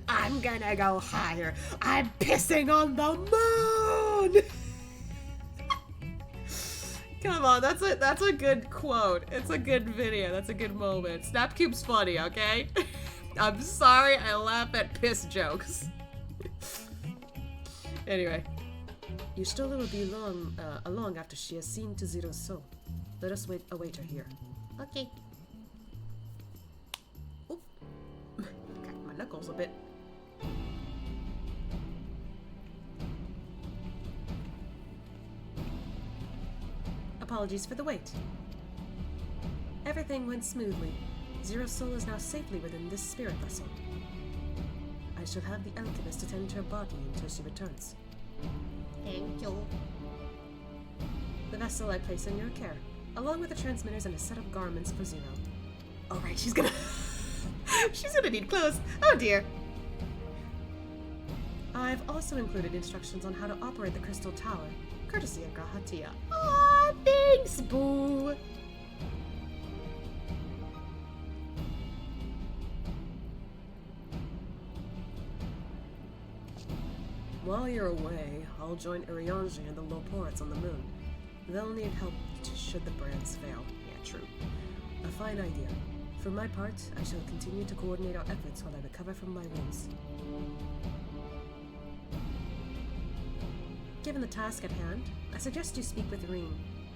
Speaker 2: I'm gonna go higher, I'm pissing on the moon! Come on, that's a good quote. It's a good video. That's a good moment. Snapcube's funny, okay? I'm sorry I laugh at piss jokes. Anyway. Y'shtola will be along after she has seen to Zero's soul. Let us await her here.
Speaker 1: Okay.
Speaker 2: Oop. Cracked my knuckles a bit. Apologies for the wait. Everything went smoothly. Zero's soul is now safely within this spirit vessel. I shall have the alchemist attend to her body until she returns.
Speaker 1: Thank you.
Speaker 2: The vessel I place in your care, along with the transmitters and a set of garments for Zero. Oh right, she's gonna need clothes. Oh dear. I've also included instructions on how to operate the crystal tower, courtesy of Grahatia.
Speaker 1: Aw, thanks, boo!
Speaker 3: While you're away, I'll join reuniting and the Loporits on the moon. They'll need help should the brands fail. Yeah, true. A fine idea. For my part, I shall continue to coordinate our efforts while I recover from my wounds. Given the task at hand, I suggest you speak with Reen.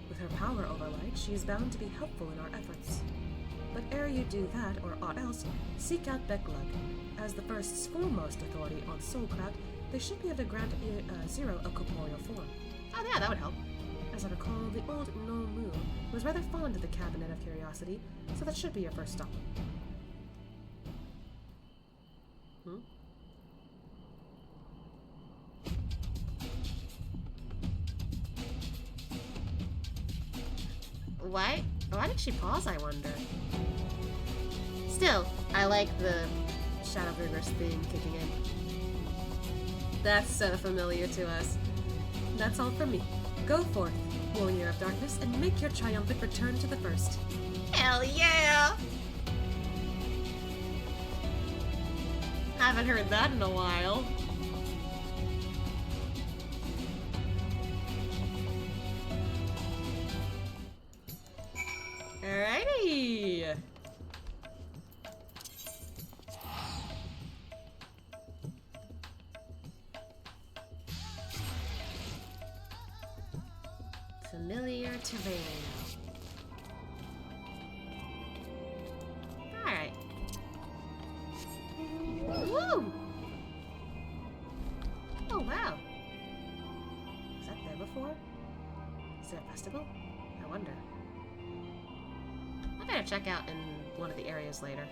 Speaker 3: With her power overlight, she is bound to be helpful in our efforts. But ere you do that, or aught else, seek out Beklug. As the first's foremost authority on soulcraft, they should be able to grant Zero a corporeal form.
Speaker 2: Oh yeah, that would help.
Speaker 3: As I recall, the old No Moon was rather fond of the Cabinet of Curiosity, so that should be your first stop.
Speaker 2: Why did she pause, I wonder? Still, I like the Shadowbringers theme kicking in. That's so familiar to us.
Speaker 3: That's all from me. Go forth, Warrior of Darkness, and make your triumphant return to the First.
Speaker 2: Hell yeah! Haven't heard that in a while. Alrighty! Familiar terrain. Alright. Woo! Oh wow. Was that there before? Is there a festival? I wonder. I better check out in one of the areas later.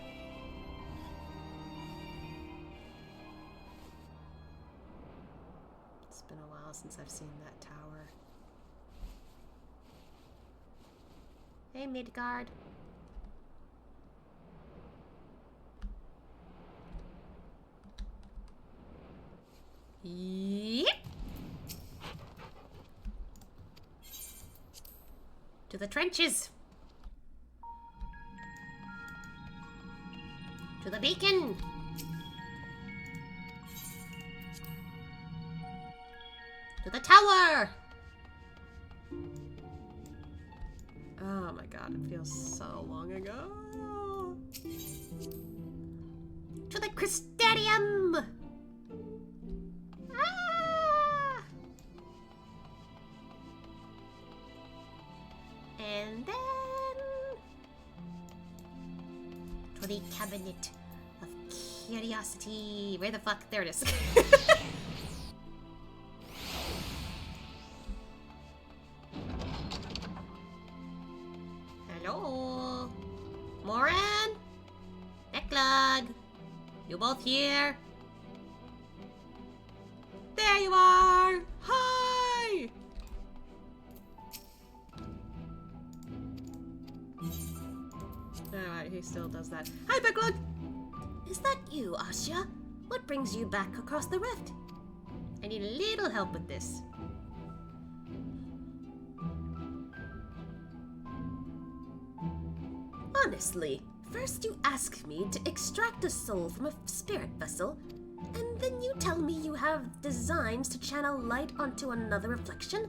Speaker 2: It's been a while since I've seen that tower. Hey, Midgard. Yep. To the trenches. To the beacon. To the tower.
Speaker 3: Oh my god, it feels so long ago.
Speaker 2: To the Crystarium! Ah! And then to the Cabinet of Curiosity. Where the fuck? There it is. Hello? Moran? Beklug? You both here? There you are! Hi!
Speaker 3: Alright, he still does that. Hi, Beklug!
Speaker 2: Is that you, Asya? What brings you back across the rift? I need a little help with this. Honestly, first you ask me to extract a soul from a spirit vessel, and then you tell me you have designs to channel light onto another reflection?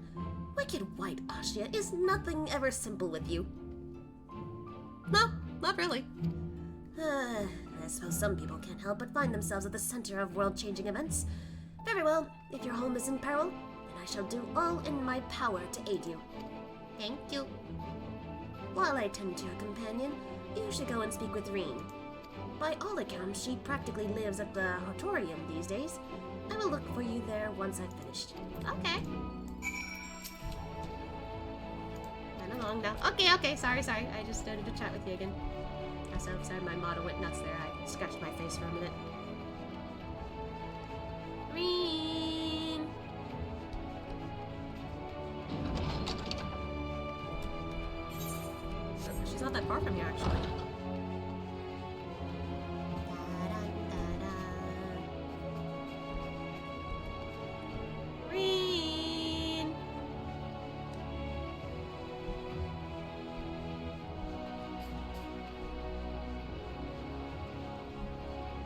Speaker 2: Wicked White Asya, is nothing ever simple with you?
Speaker 3: No, not really.
Speaker 2: I suppose some people can't help but find themselves at the center of world-changing events. Very well, if your home is in peril, then I shall do all in my power to aid you. Thank you. While I tend to your companion, you should go and speak with Reen. By all accounts, she practically lives at the Hortorium these days. I will look for you there once I've finished. Okay. Run along now. Okay, sorry. I just started to chat with you again. Also, sorry, my model went nuts there. I scratched my face for a minute. Reen!
Speaker 3: She's not that far from you, actually.
Speaker 2: Reen!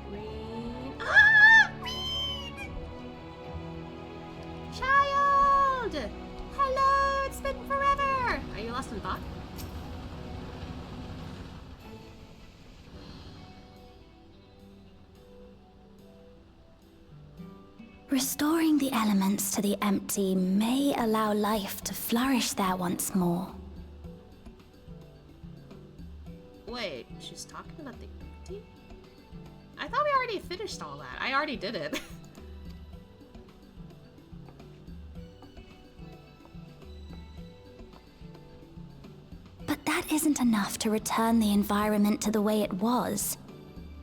Speaker 2: Reen! Ah! Reen!
Speaker 12: Restoring the elements to the empty may allow life to flourish there once more.
Speaker 2: Wait, she's talking about the empty? I thought we already finished all that. I already did it.
Speaker 12: But that isn't enough to return the environment to the way it was.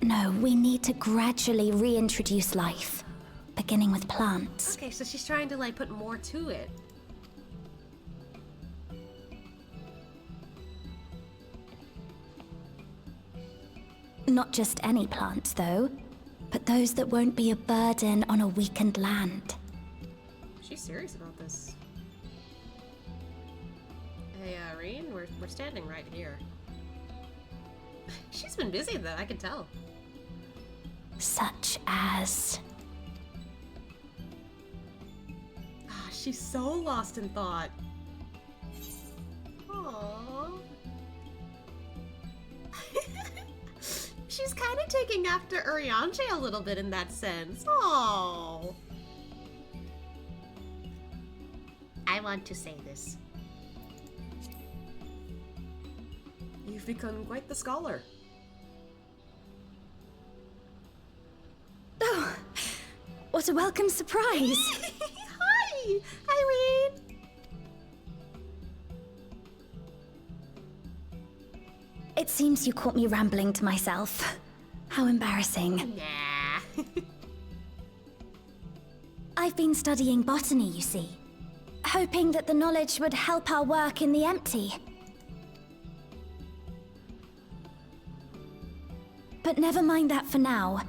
Speaker 12: No, we need to gradually reintroduce life, beginning with plants.
Speaker 2: Okay, so she's trying to like put more to it.
Speaker 12: Not just any plants, though, but those that won't be a burden on a weakened land.
Speaker 2: She's serious about this. Hey, Reen, we're standing right here. She's been busy though, I can tell.
Speaker 12: Such as...
Speaker 2: She's so lost in thought. Aww. She's kind of taking after Urianger a little bit in that sense. Aww.
Speaker 1: I want to say this.
Speaker 2: You've become quite the scholar.
Speaker 12: Oh, what a welcome surprise!
Speaker 2: Hi, Irene.
Speaker 12: It seems you caught me rambling to myself. How embarrassing.
Speaker 1: Nah.
Speaker 12: I've been studying botany, you see. Hoping that the knowledge would help our work in the empty. But never mind that for now.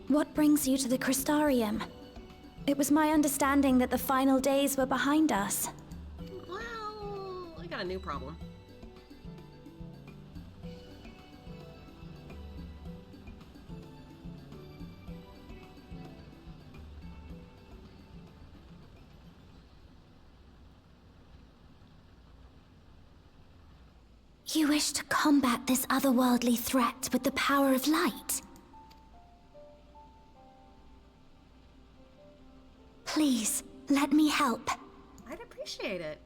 Speaker 12: What brings you to the Crystarium? It was my understanding that the final days were behind us.
Speaker 2: Well, I got a new problem.
Speaker 12: You wish to combat this otherworldly threat with the power of light? Please, let me help.
Speaker 2: I'd appreciate it.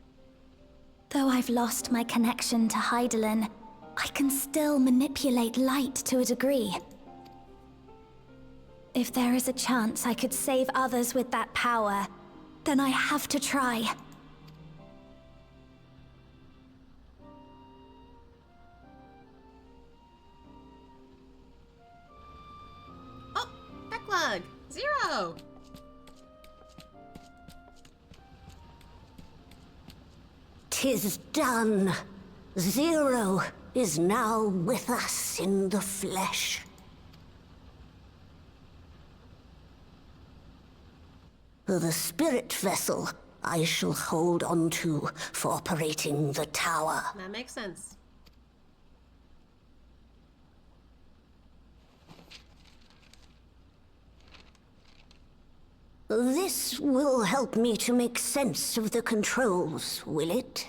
Speaker 12: Though I've lost my connection to Hydaelyn, I can still manipulate light to a degree. If there is a chance I could save others with that power, then I have to try.
Speaker 2: Oh, backlog! 0!
Speaker 10: "'Tis done. Zero is now with us in the flesh. The spirit vessel I shall hold on to for operating the tower.
Speaker 2: That makes sense.
Speaker 10: This will help me to make sense of the controls, will it?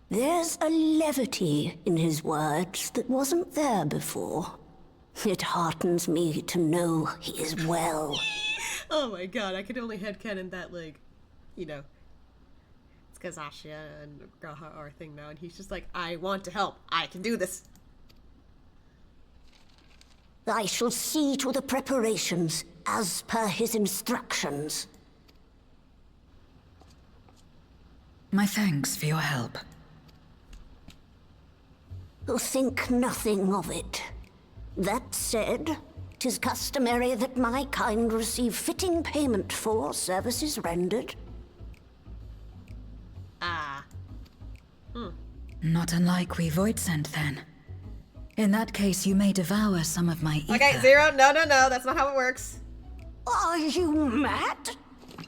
Speaker 10: There's a levity in his words that wasn't there before. It heartens me to know he is well.
Speaker 2: Oh my god, I could only headcanon that, like, you know. It's because Asha and Graha are a thing now, and he's just like, I want to help. I can do this.
Speaker 10: I shall see to the preparations, as per his instructions.
Speaker 7: My thanks for your help.
Speaker 10: Think nothing of it. That said, 'tis customary that my kind receive fitting payment for services rendered.
Speaker 7: Not unlike we Void sent then. In that case, you may devour some of my ether.
Speaker 2: Okay, 0. No, that's not how it works.
Speaker 10: Are you mad?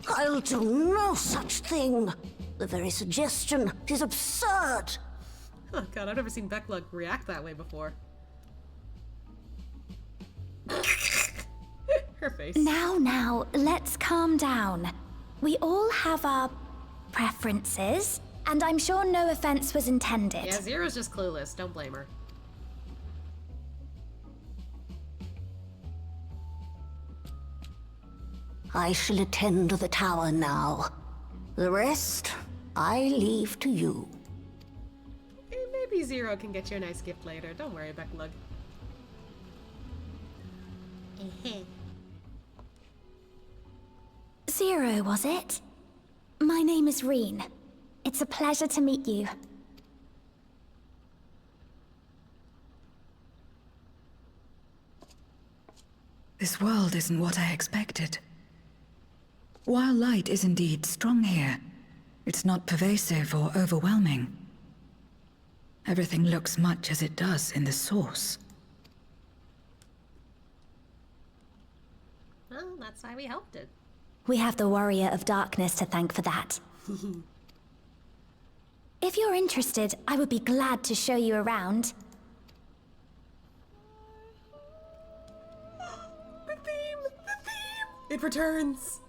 Speaker 10: I'll do no such thing. The very suggestion is absurd.
Speaker 2: Oh god, I've never seen Backlog react that way before. Her face.
Speaker 12: Now, let's calm down. We all have our preferences, and I'm sure no offense was intended.
Speaker 2: Yeah, 0's just clueless. Don't blame her.
Speaker 12: I shall attend to the tower now. The rest, I leave to you.
Speaker 3: Maybe Zero can get you a nice gift later. Don't worry, Becklug.
Speaker 12: Zero, was it? My name is Reen. It's a pleasure to meet you.
Speaker 7: This world isn't what I expected. While light is indeed strong here, it's not pervasive or overwhelming. Everything looks much as it does in the source.
Speaker 2: Well, that's why we helped it.
Speaker 12: We have the Warrior of Darkness to thank for that. If you're interested, I would be glad to show you around.
Speaker 3: The theme! The theme! It returns!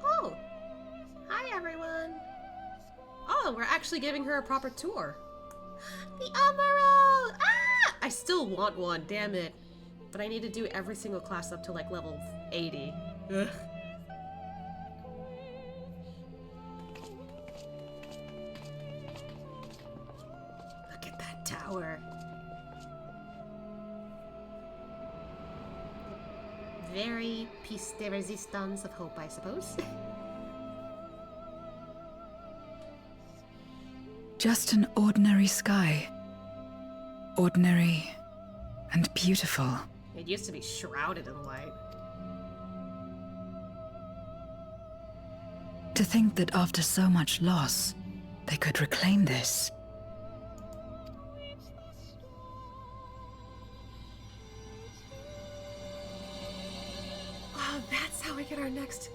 Speaker 2: Oh! Hi, everyone!
Speaker 3: Oh, we're actually giving her a proper tour.
Speaker 2: The Amaro!
Speaker 3: Ah! I still want one, damn it. But I need to do every single class up to like level 80. Ugh. Look at that tower.
Speaker 2: Very piece de resistance of hope, I suppose.
Speaker 7: Just an ordinary sky. Ordinary and beautiful.
Speaker 3: It used to be shrouded in light.
Speaker 7: To think that after so much loss, they could reclaim this.
Speaker 3: Oh, that's how we get our next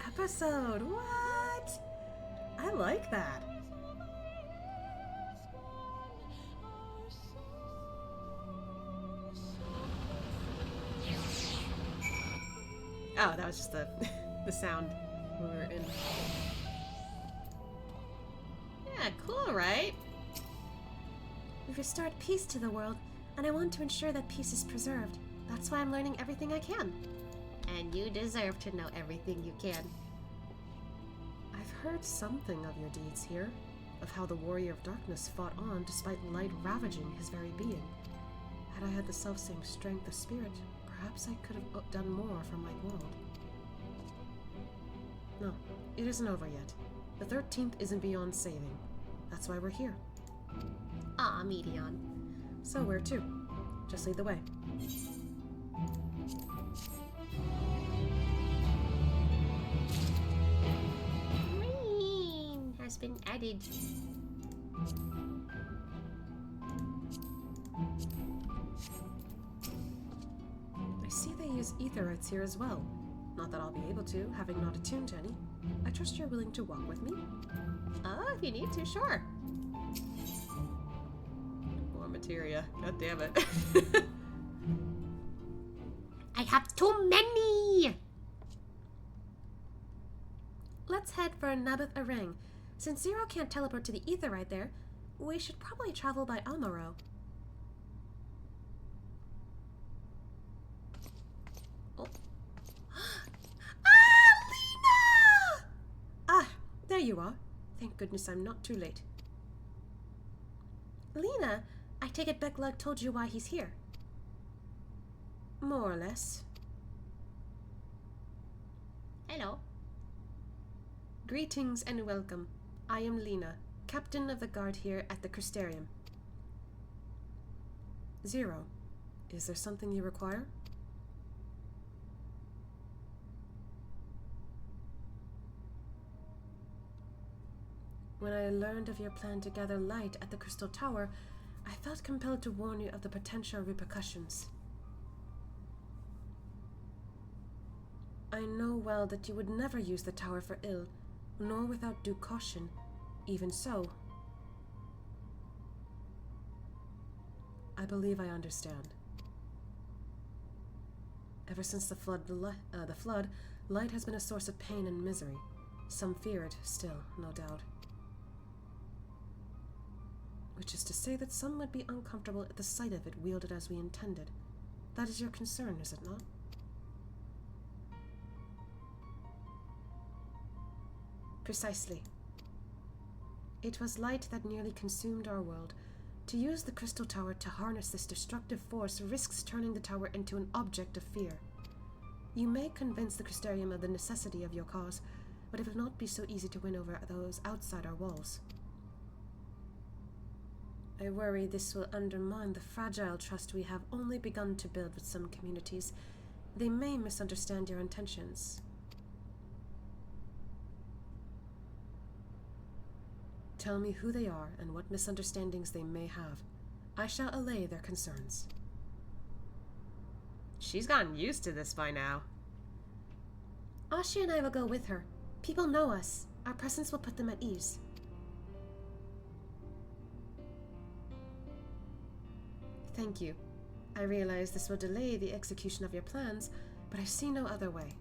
Speaker 3: episode. What? I like that. Oh, that was just the the sound we were in.
Speaker 2: Yeah, cool, right?
Speaker 3: We've restored peace to the world, and I want to ensure that peace is preserved. That's why I'm learning everything I can.
Speaker 2: And you deserve to know everything you can.
Speaker 3: I've heard something of your deeds here, of how the Warrior of Darkness fought on despite light ravaging his very being. Had I had the selfsame strength of spirit, perhaps I could have done more for my world. No, it isn't over yet. The 13th isn't beyond saving. That's why we're here.
Speaker 2: Ah, Medion.
Speaker 3: So where to? Just lead the way.
Speaker 2: Green has been added.
Speaker 3: I see they use aetherites here as well. Not that I'll be able to, having not attuned to any. I trust you're willing to walk with me?
Speaker 2: Oh, if you need to, sure.
Speaker 3: More materia. God damn it.
Speaker 2: I have too many!
Speaker 3: Let's head for Naboth Arang. Since Zero can't teleport to the ether right there, we should probably travel by Amaro. Oh. Lena! Ah, there you are. Thank goodness I'm not too late. Lena, I take it Becklug told you why he's here. More or less.
Speaker 2: Hello.
Speaker 3: Greetings and welcome. I am Lena, captain of the guard here at the Crystarium. Zero, is there something you require? When I learned of your plan to gather light at the Crystal Tower, I felt compelled to warn you of the potential repercussions. I know well that you would never use the tower for ill, nor without due caution. Even so, I believe I understand. Ever since the flood, light has been a source of pain and misery. Some fear it still, no doubt. Which is to say that some would be uncomfortable at the sight of it wielded as we intended. That is your concern, is it not? Precisely. It was light that nearly consumed our world. To use the crystal tower to harness this destructive force risks turning the tower into an object of fear. You may convince the Crystarium of the necessity of your cause, but it will not be so easy to win over those outside our walls. I worry this will undermine the fragile trust we have only begun to build with some communities. They may misunderstand your intentions. Tell me who they are and what misunderstandings they may have. I shall allay their concerns.
Speaker 2: She's gotten used to this by now.
Speaker 3: Ashi and I will go with her. People know us. Our presence will put them at ease. Thank you. I realize this will delay the execution of your plans, but I see no other way.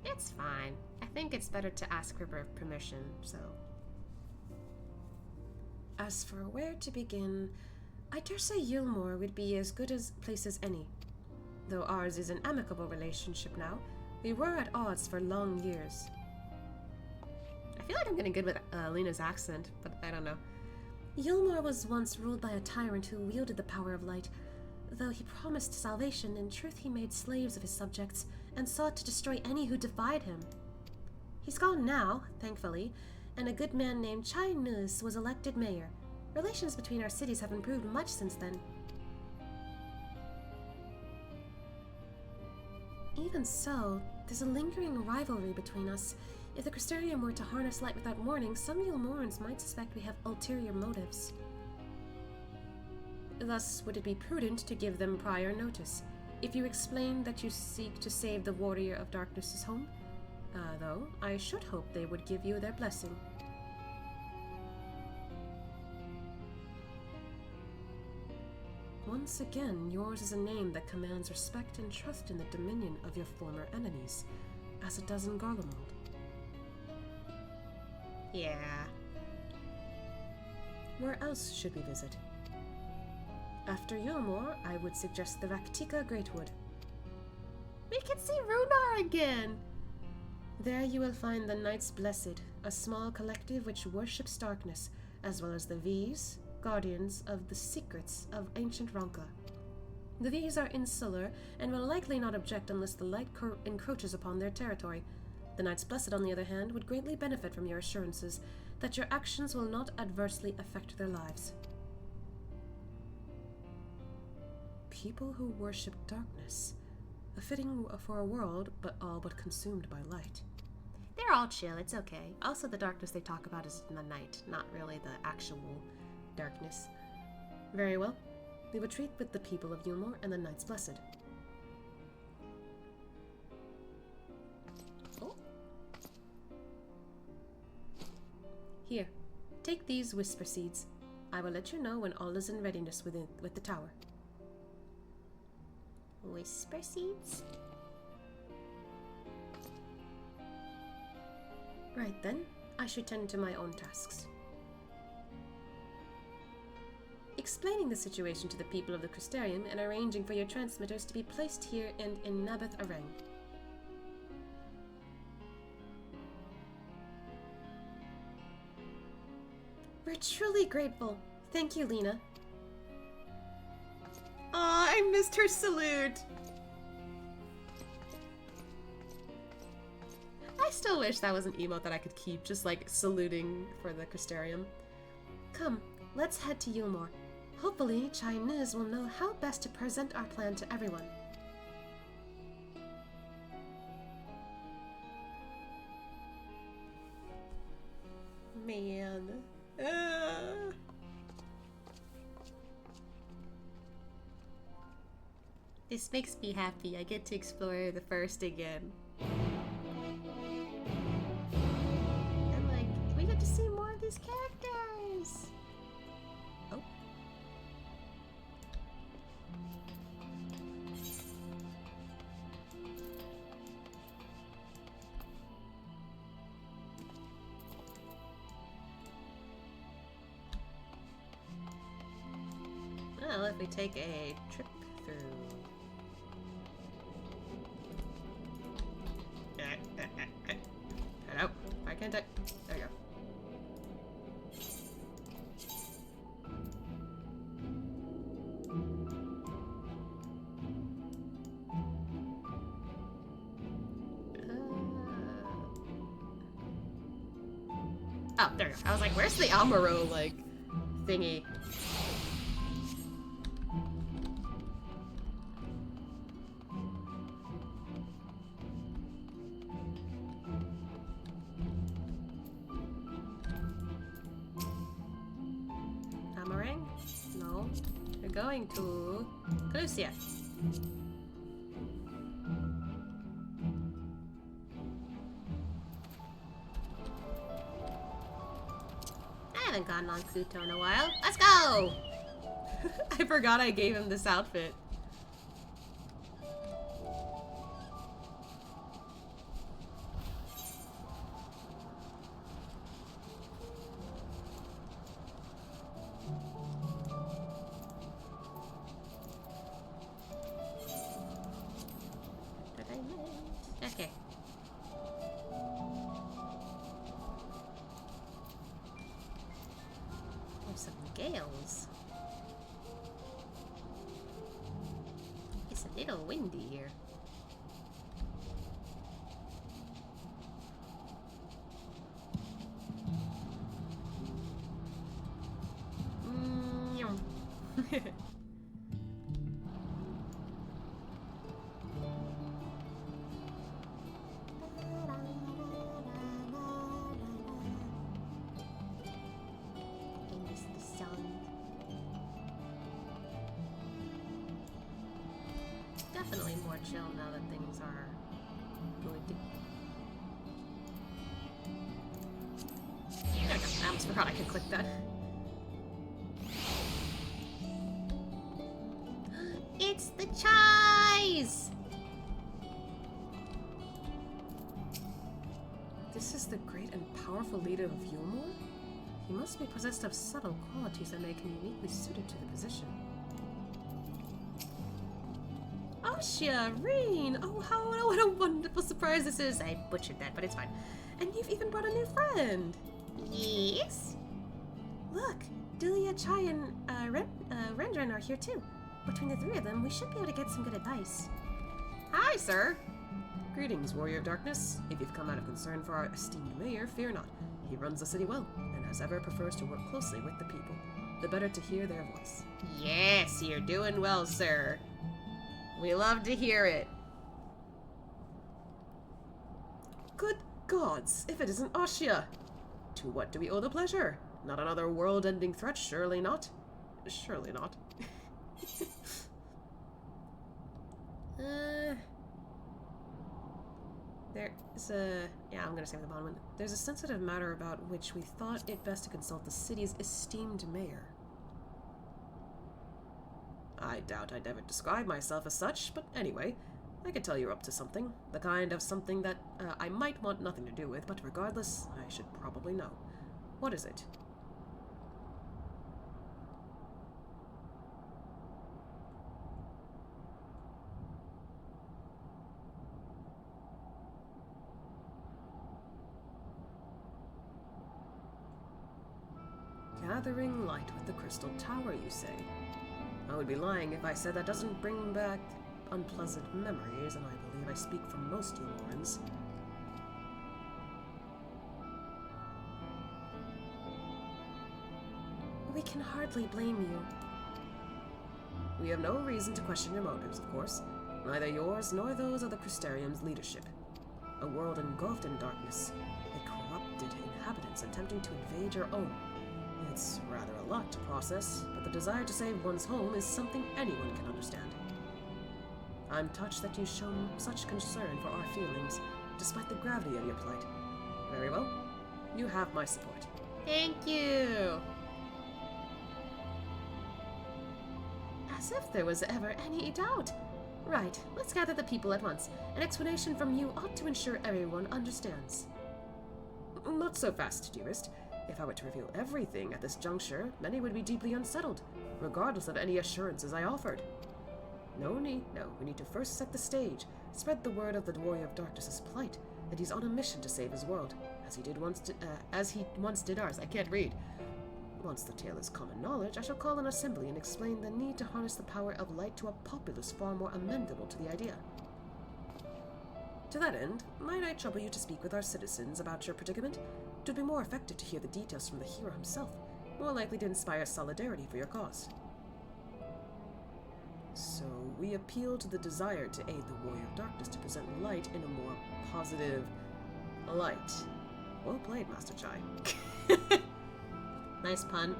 Speaker 2: It's fine. I think it's better to ask for permission, so...
Speaker 3: As for where to begin, I dare say Yulmore would be as good a place as any. Though ours is an amicable relationship now, we were at odds for long years.
Speaker 2: I feel like I'm getting good with Lena's accent, but I don't know.
Speaker 3: Yulmore was once ruled by a tyrant who wielded the power of light. Though he promised salvation, in truth he made slaves of his subjects and sought to destroy any who defied him. He's gone now, thankfully, and a good man named Chai Nus was elected mayor. Relations between our cities have improved much since then. Even so, there's a lingering rivalry between us. If the Crystarium were to harness light without warning, some Yulmorans might suspect we have ulterior motives. Thus, would it be prudent to give them prior notice? If you explain that you seek to save the Warrior of Darkness's home? Though, I should hope they would give you their blessing. Once again, yours is a name that commands respect and trust in the dominion of your former enemies, as it does in Garlemald.
Speaker 2: Yeah.
Speaker 3: Where else should we visit? After Yulmore, I would suggest the Raktika Greatwood.
Speaker 2: We can see Runar again!
Speaker 3: There you will find the Knights Blessed, a small collective which worships darkness, as well as the V's, guardians of the secrets of ancient Ronka. The V's are insular and will likely not object unless the light encroaches upon their territory. The Knights Blessed, on the other hand, would greatly benefit from your assurances that your actions will not adversely affect their lives. People who worship darkness. A fitting for a world, but all but consumed by light.
Speaker 2: They're all chill, it's okay. Also, the darkness they talk about is in the night, not really the actual darkness.
Speaker 3: Very well. We will treat with the people of Yulmore and the Knights Blessed.
Speaker 2: Oh.
Speaker 3: Here, take these whisper seeds. I will let you know when all is in readiness with the tower.
Speaker 2: Whisper seeds?
Speaker 3: Right then, I should tend to my own tasks. Explaining the situation to the people of the Crystarium and arranging for your transmitters to be placed here and in Naboth Arang. We're truly grateful. Thank you, Lena.
Speaker 2: Aw, I missed her salute! I still wish that was an emote that I could keep, just like saluting for the Crystarium.
Speaker 3: Come, let's head to Yulmore. Hopefully, Chai Niz will know how best to present our plan to everyone.
Speaker 2: Man. This makes me happy. I get to explore the first again. And like, we get to see more of these characters. Oh. if we take a trip through? Hello? Why can't I? There you go. Oh, there we go. I was like, where's the Amaro, like, thingy? Amarang? No. We're going to Calusia. I haven't gotten on Pluto in a while. Let's go! I forgot I gave him this outfit. Okay. There's some gales. It's a little windy here. Definitely more chill now that things are good. There we go. I almost forgot I could click that. It's the Chais!
Speaker 3: This is the great and powerful leader of Yulmore? He must be possessed of subtle qualities that make him uniquely suited to the position.
Speaker 2: Ashia, Reen! Oh, what a wonderful surprise this is! I butchered that, but it's fine.
Speaker 3: And you've even brought a new friend!
Speaker 2: Yes?
Speaker 3: Look, Delia, Chai, and Rendren are here too. Between the three of them, we should be able to get some good advice.
Speaker 2: Hi, sir!
Speaker 3: Greetings, Warrior of Darkness. If you've come out of concern for our esteemed mayor, fear not. He runs the city well, and as ever prefers to work closely with the people. The better to hear their voice.
Speaker 2: Yes, you're doing well, sir. We love to hear it.
Speaker 3: Good gods, if it isn't Ashia! To what do we owe the pleasure? Not another world-ending threat, surely not. Surely not. There's a... Yeah, I'm gonna say the bottom one. There's a sensitive matter about which we thought it best to consult the city's esteemed mayor. I doubt I'd ever describe myself as such, but anyway, I can tell you're up to something. The kind of something that I might want nothing to do with, but regardless, I should probably know. What is it? Gathering light with the Crystal Tower, you say? I would be lying if I said that doesn't bring back unpleasant memories, and I believe I speak for most Yulmorans. We can hardly blame you. We have no reason to question your motives, of course. Neither yours nor those of the Crystarium's leadership. A world engulfed in darkness. A corrupted inhabitants attempting to invade your own. It's rather a lot to process, but the desire to save one's home is something anyone can understand. I'm touched that you've shown such concern for our feelings, despite the gravity of your plight. Very well. You have my support.
Speaker 2: Thank you!
Speaker 3: As if there was ever any doubt. Right, let's gather the people at once. An explanation from you ought to ensure everyone understands. Not so fast, dearest. If I were to reveal everything at this juncture, many would be deeply unsettled. regardless of any assurances I offered. No, we need to first set the stage, spread the word of the Warrior of Darkness's plight, that he's on a mission to save his world, as he once did ours. I can't read. Once the tale is common knowledge, I shall call an assembly and explain the need to harness the power of light to a populace far more amenable to the idea. To that end, might I trouble you to speak with our citizens about your predicament? It would be more effective to hear the details from the hero himself, more likely to inspire solidarity for your cause. So, we appeal to the desire to aid the Warrior of Darkness to present light in a more positive light. Well played, Master Chai.
Speaker 2: Nice pun.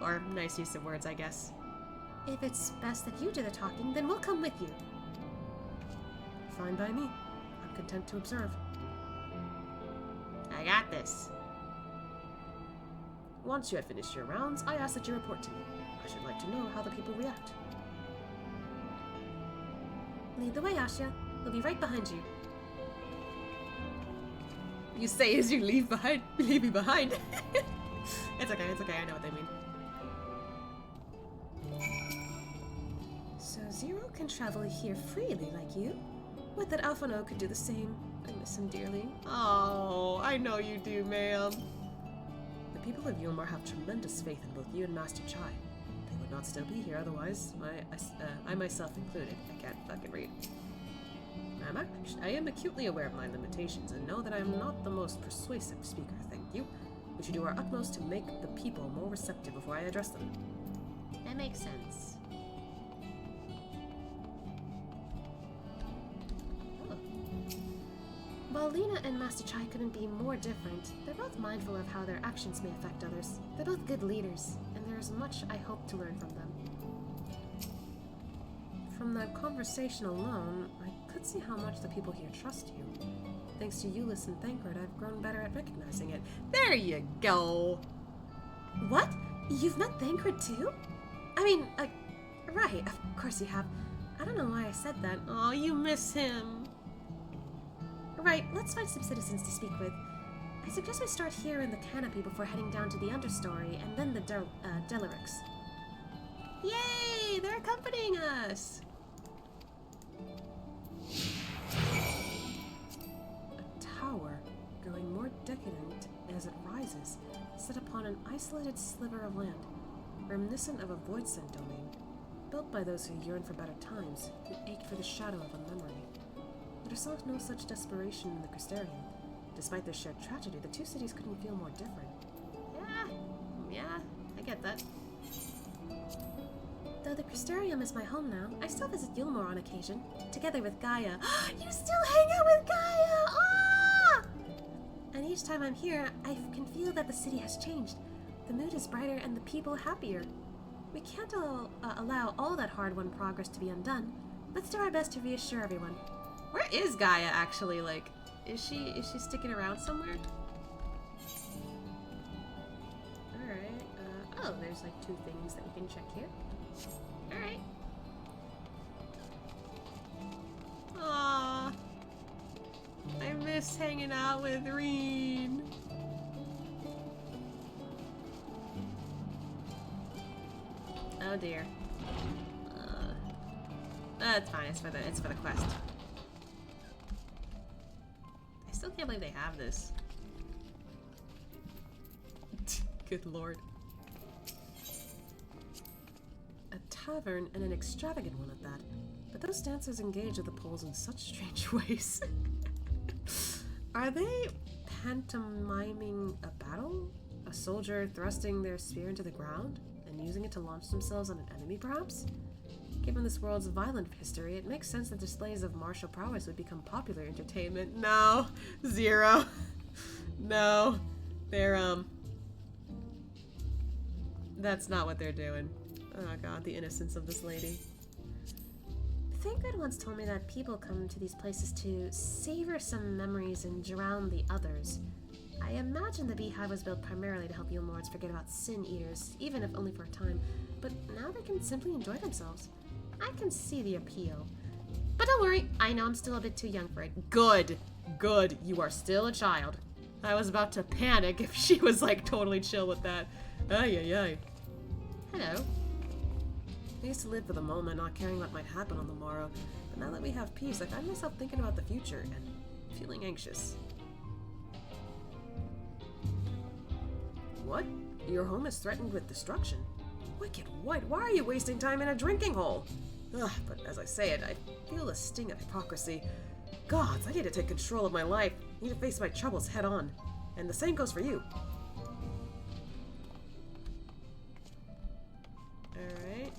Speaker 2: Or nice use of words, I guess.
Speaker 1: If it's best that you do the talking, then we'll come with you.
Speaker 3: Fine by me. I'm content to observe.
Speaker 2: I got this.
Speaker 3: Once you have finished your rounds, I ask that you report to me. I should like to know how the people react.
Speaker 1: Lead the way, Asha. We'll be right behind you.
Speaker 2: You say as you leave me behind. It's okay, I know what they mean.
Speaker 3: So Zero can travel here freely like you? Would that Alphonse could do the same. I miss him dearly.
Speaker 2: Oh, I know you do, ma'am.
Speaker 3: The people of Yulmar have tremendous faith in both you and Master Chai. They would not still be here otherwise, I myself included. I can't fucking read. I am acutely aware of my limitations and know that I am not the most persuasive speaker, thank you. We should do our utmost to make the people more receptive before I address them.
Speaker 2: That makes sense.
Speaker 1: Oh. While Lena and Master Chai couldn't be more different, they're both mindful of how their actions may affect others. They're both good leaders, and there's much I hope to learn from them.
Speaker 3: From that conversation alone, I could see how much the people here trust you. Thanks to Euless and Thancred, I've grown better at recognizing it.
Speaker 2: There you go!
Speaker 1: What? You've met Thancred too? I mean, right, of course you have. I don't know why I said that.
Speaker 2: Oh, you miss him.
Speaker 1: Right, let's find some citizens to speak with. I suggest we start here in the canopy before heading down to the understory and then the Delarics.
Speaker 2: Yay! They're accompanying us!
Speaker 3: A tower, growing more decadent as it rises, set upon an isolated sliver of land, reminiscent of a void-sent domain, built by those who yearn for better times, who ache for the shadow of a memory. But I saw no such desperation in the Crystarium. Despite their shared tragedy, the two cities couldn't feel more different.
Speaker 2: Yeah, I get that.
Speaker 1: Though the Crystarium is my home now, I still visit Yulmore on occasion, together with Gaia. You still hang out with Gaia! Ah! And each time I'm here, I can feel that the city has changed. The mood is brighter and the people happier. We can't allow all that hard-won progress to be undone. Let's do our best to reassure everyone.
Speaker 2: Where is Gaia actually? Like, is she sticking around somewhere?
Speaker 1: Alright, oh, there's like 2 things that we can check here.
Speaker 2: Alright. Aww. I miss hanging out with Reen. Oh dear. That's fine, it's for the quest. I still can't believe they have this. Good lord.
Speaker 3: A tavern, and an extravagant one at that. But those dancers engage with the poles in such strange ways. Are they pantomiming a battle? A soldier thrusting their spear into the ground and using it to launch themselves on an enemy, perhaps? Given this world's violent history, it makes sense that displays of martial prowess would become popular entertainment.
Speaker 2: No, Zero. No, they're that's not what they're doing. Oh god, the innocence of this lady.
Speaker 1: Thancred once told me that people come to these places to savor some memories and drown the others. I imagine the Beehive was built primarily to help Yulmords forget about Sin Eaters, even if only for a time, but now they can simply enjoy themselves. I can see the appeal. But don't worry, I know I'm still a bit too young for it.
Speaker 2: Good. Good. You are still a child. I was about to panic if she was like totally chill with that. Ay, ay, ay. Hello.
Speaker 3: I used to live for the moment, not caring what might happen on the morrow. But now that we have peace, I find myself thinking about the future and feeling anxious. What? Your home is threatened with destruction? Wicked White, why are you wasting time in a drinking hole? Ugh, but as I say it, I feel the sting of hypocrisy. Gods, I need to take control of my life. I need to face my troubles head on. And the same goes for you.
Speaker 2: Alright.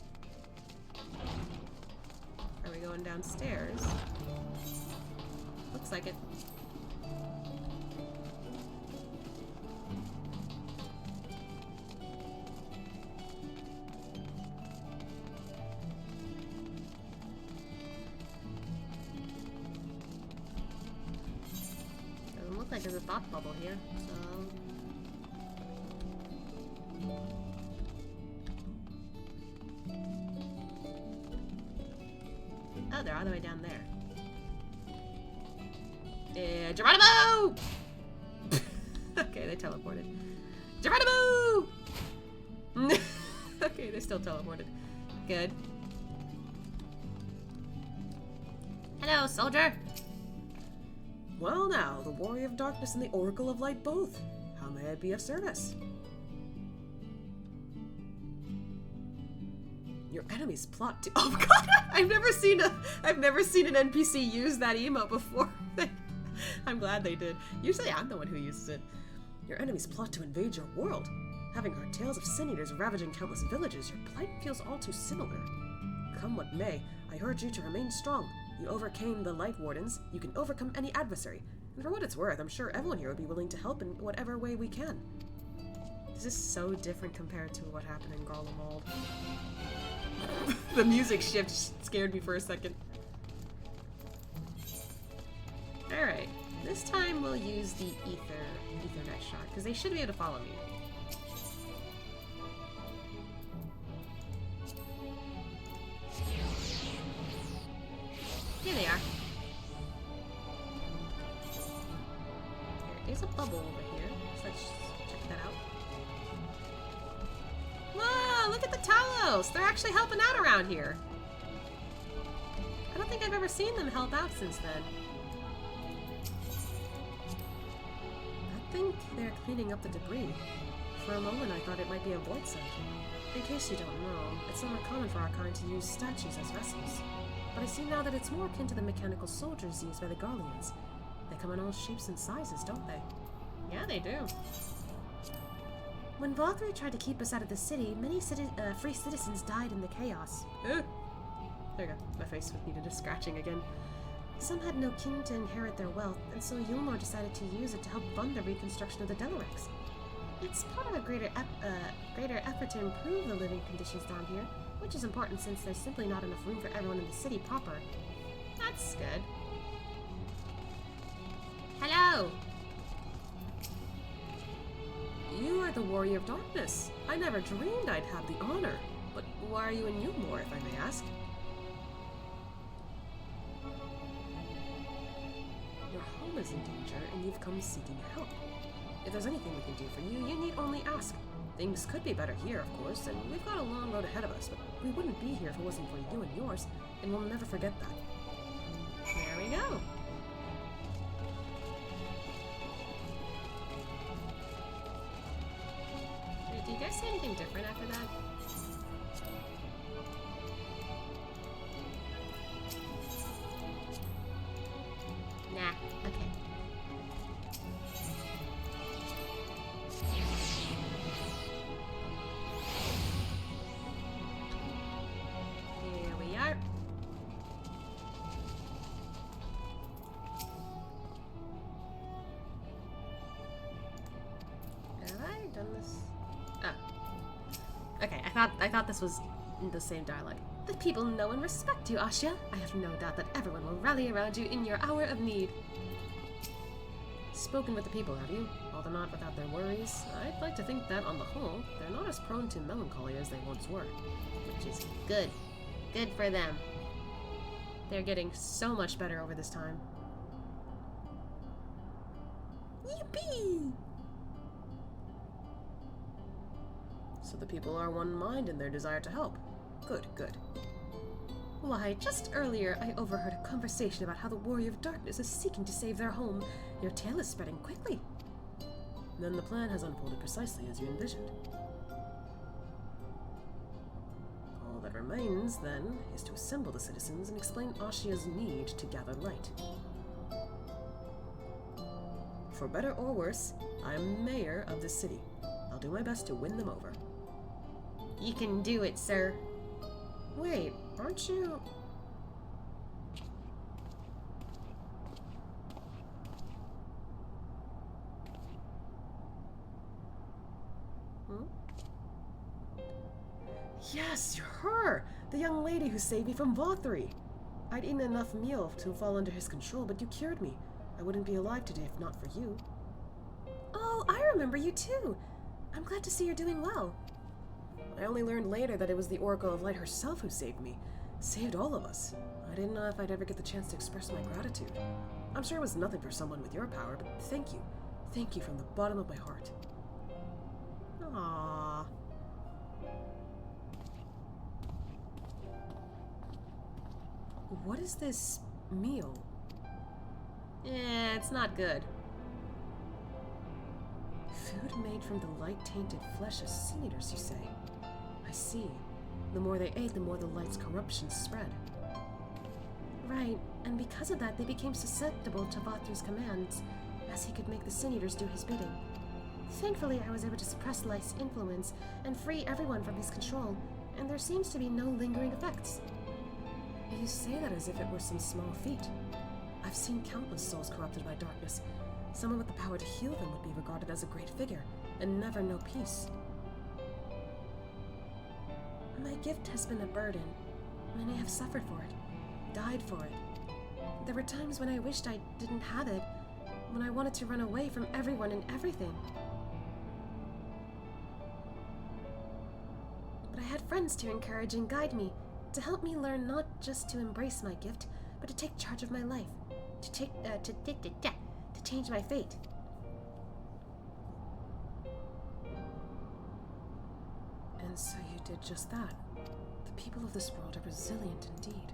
Speaker 2: Are we going downstairs? Looks like it. Doesn't look like there's a thought bubble here, so... Oh, they're all the way down there. Geronimo! Okay, they teleported. Geronimo! Okay, they still teleported. Good. Hello, soldier!
Speaker 3: Well now, the Warrior of Darkness and the Oracle of Light both. How may I be of service? Your enemies plot to— Oh god! I've never seen an NPC use that emote before. I'm glad they did. Usually I'm the one who uses it. Your enemies plot to invade your world. Having heard tales of sin eaters ravaging countless villages, your plight feels all too similar. Come what may, I urge you to remain strong. You overcame the Light Wardens, you can overcome any adversary. And for what it's worth, I'm sure everyone here would be willing to help in whatever way we can.
Speaker 2: This is so different compared to what happened in Garlemald. The music shift scared me for a second. Alright, this time we'll use the Ethernet shard, because they should be able to follow me. Here they are. There is a bubble over here, so let's check that out. Whoa, look at the Talos! They're actually helping out around here. I don't think I've ever seen them help out since then. I think they're cleaning up the debris. For a moment I thought it might be a void site. In case you don't know, it's not uncommon for our kind to use statues as vessels. But I see now that it's more akin to the mechanical soldiers used by the Garleans. They come in all shapes and sizes, don't they? Yeah, they do. When Valkyrie tried to keep us out of the city, many free citizens died in the chaos. There you go. My face needed a scratching again. Some had no kin to inherit their wealth, and so Yulmore decided to use it to help fund the reconstruction of the Delarex. It's part of a greater effort to improve the living conditions down here, which is important since there's simply not enough room for everyone in the city proper. That's good. Hello!
Speaker 3: You are the Warrior of Darkness. I never dreamed I'd have the honor. But why are you in Yulmore, if I may ask? Your home is in danger, and you've come seeking help. If there's anything we can do for you, you need only ask. Things could be better here, of course, and we've got a long road ahead of us, but we wouldn't be here if it wasn't for you and yours, and we'll never forget that.
Speaker 2: There we go. Wait, do you guys see anything different after that? Nah, okay. Here we are. Have I done this? Oh. Okay, I thought this was in the same dialogue. The people know and respect you, Asya. I have no doubt that everyone will rally around you in your hour of need. Spoken with the people, have you? Although not without their worries, I'd like to think that, on the whole, they're not as prone to melancholy as they once were. Which is good. Good for them. They're getting so much better over this time. Yippee!
Speaker 3: So The people are one mind in their desire to help. Good, good.
Speaker 2: Why, just earlier I overheard a conversation about how the Warrior of Darkness is seeking to save their home. Your tale is spreading quickly.
Speaker 3: Then the plan has unfolded precisely as you envisioned. All that remains, then, is to assemble the citizens and explain Ashia's need to gather light. For better or worse, I am mayor of this city. I'll do my best to win them over.
Speaker 2: You can do it, sir.
Speaker 3: Wait, aren't you... Yes, you're her! The young lady who saved me from VOD. I'd eaten enough meal to fall under his control, but you cured me. I wouldn't be alive today if not for you.
Speaker 2: Oh, I remember you too. I'm glad to see you're doing well.
Speaker 3: I only learned later that it was the Oracle of Light herself who saved me. Saved all of us. I didn't know if I'd ever get the chance to express my gratitude. I'm sure it was nothing for someone with your power, but thank you. Thank you from the bottom of my heart.
Speaker 2: Aww.
Speaker 3: What is this meal?
Speaker 2: It's not good.
Speaker 3: Food made from the light-tainted flesh of sin eaters, you say? I see. The more they ate, the more the light's corruption spread.
Speaker 2: Right, and because of that, they became susceptible to Vatru's commands, as he could make the Sin Eaters do his bidding. Thankfully, I was able to suppress Light's influence and free everyone from his control, and there seems to be no lingering effects.
Speaker 3: You say that as if it were some small feat. I've seen countless souls corrupted by darkness. Someone with the power to heal them would be regarded as a great figure, and never know peace.
Speaker 2: My gift has been a burden. Many have suffered for it, died for it. There were times when I wished I didn't have it, when I wanted to run away from everyone and everything. But I had friends to encourage and guide me, to help me learn not just to embrace my gift, but to take charge of my life, to change my fate.
Speaker 3: And so you did just that. The people of this world are resilient indeed.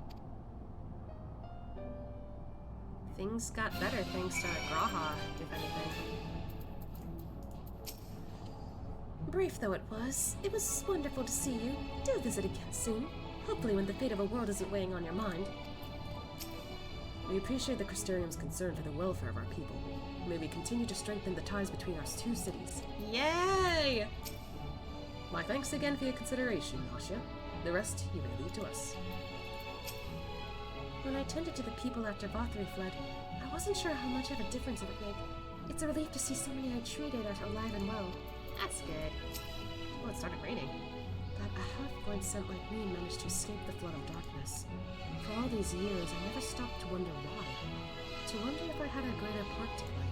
Speaker 2: Things got better thanks to Graha, if anything. Brief though it was wonderful to see you. Do visit again soon. Hopefully when the fate of a world isn't weighing on your mind.
Speaker 3: We appreciate the Crystarium's concern for the welfare of our people. May we continue to strengthen the ties between our two cities.
Speaker 2: Yay!
Speaker 3: My thanks again for your consideration, Ashia. The rest you may leave to us.
Speaker 2: When I tended to the people after Vatri fled, I wasn't sure how much of a difference it would make. It's a relief to see so many I treated are alive and well. That's good. Oh, it started raining.
Speaker 3: That a half-blind scent like me managed to escape the flood of darkness. For all these years, I never stopped to wonder why. To wonder if I had a greater part to play.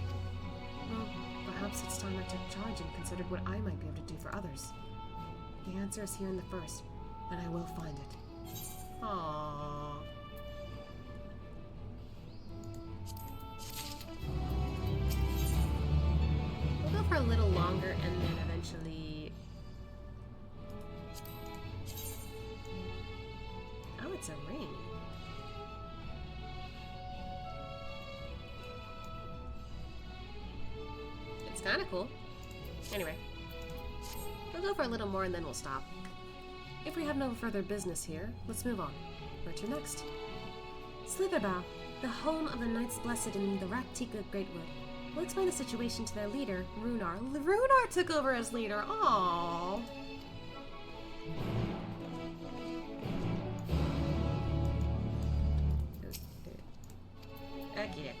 Speaker 3: Well, perhaps it's time I took charge and considered what I might be able to do for others. The answer is here in the first, and I will find it.
Speaker 2: Aww. We'll go for a little longer and then eventually... Oh, it's a ring. It's kind of cool. Anyway. We'll go for a little more and then we'll stop.
Speaker 3: If we have no further business here, let's move on. Where to next?
Speaker 2: Slitherbough, the home of the Knights Blessed in the Raktika Greatwood. We'll explain the situation to their leader, Runar. Runar took over as leader. Aww. Okay.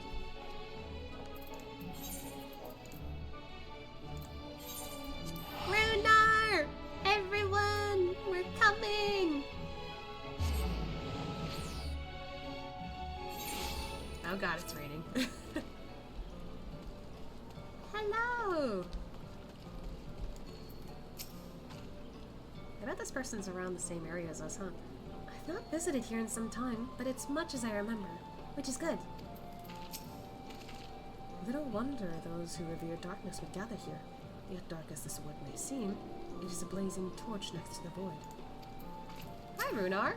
Speaker 2: Runar! Everyone! We're coming! Oh god, it's raining. Hello! I bet this person's around the same area as us, huh? I've not visited here in some time, but it's much as I remember, which is good.
Speaker 3: Little wonder those who revere darkness would gather here. Yet dark as this wood may seem, It is a blazing torch next to the void.
Speaker 2: Hi, Runar.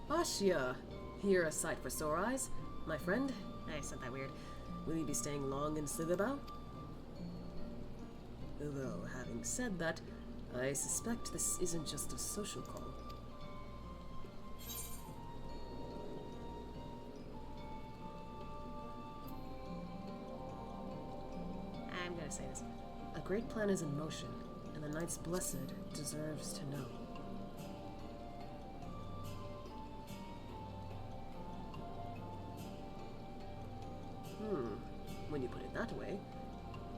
Speaker 3: Ashia, here a sight for sore eyes. My friend,
Speaker 2: I said that weird.
Speaker 3: will you be staying long in Slitherbow? Though, having said that, I suspect this isn't just a social call.
Speaker 2: I'm gonna say this.
Speaker 3: A great plan is in motion, and the Knights Blessed deserves to know. When you put it that way.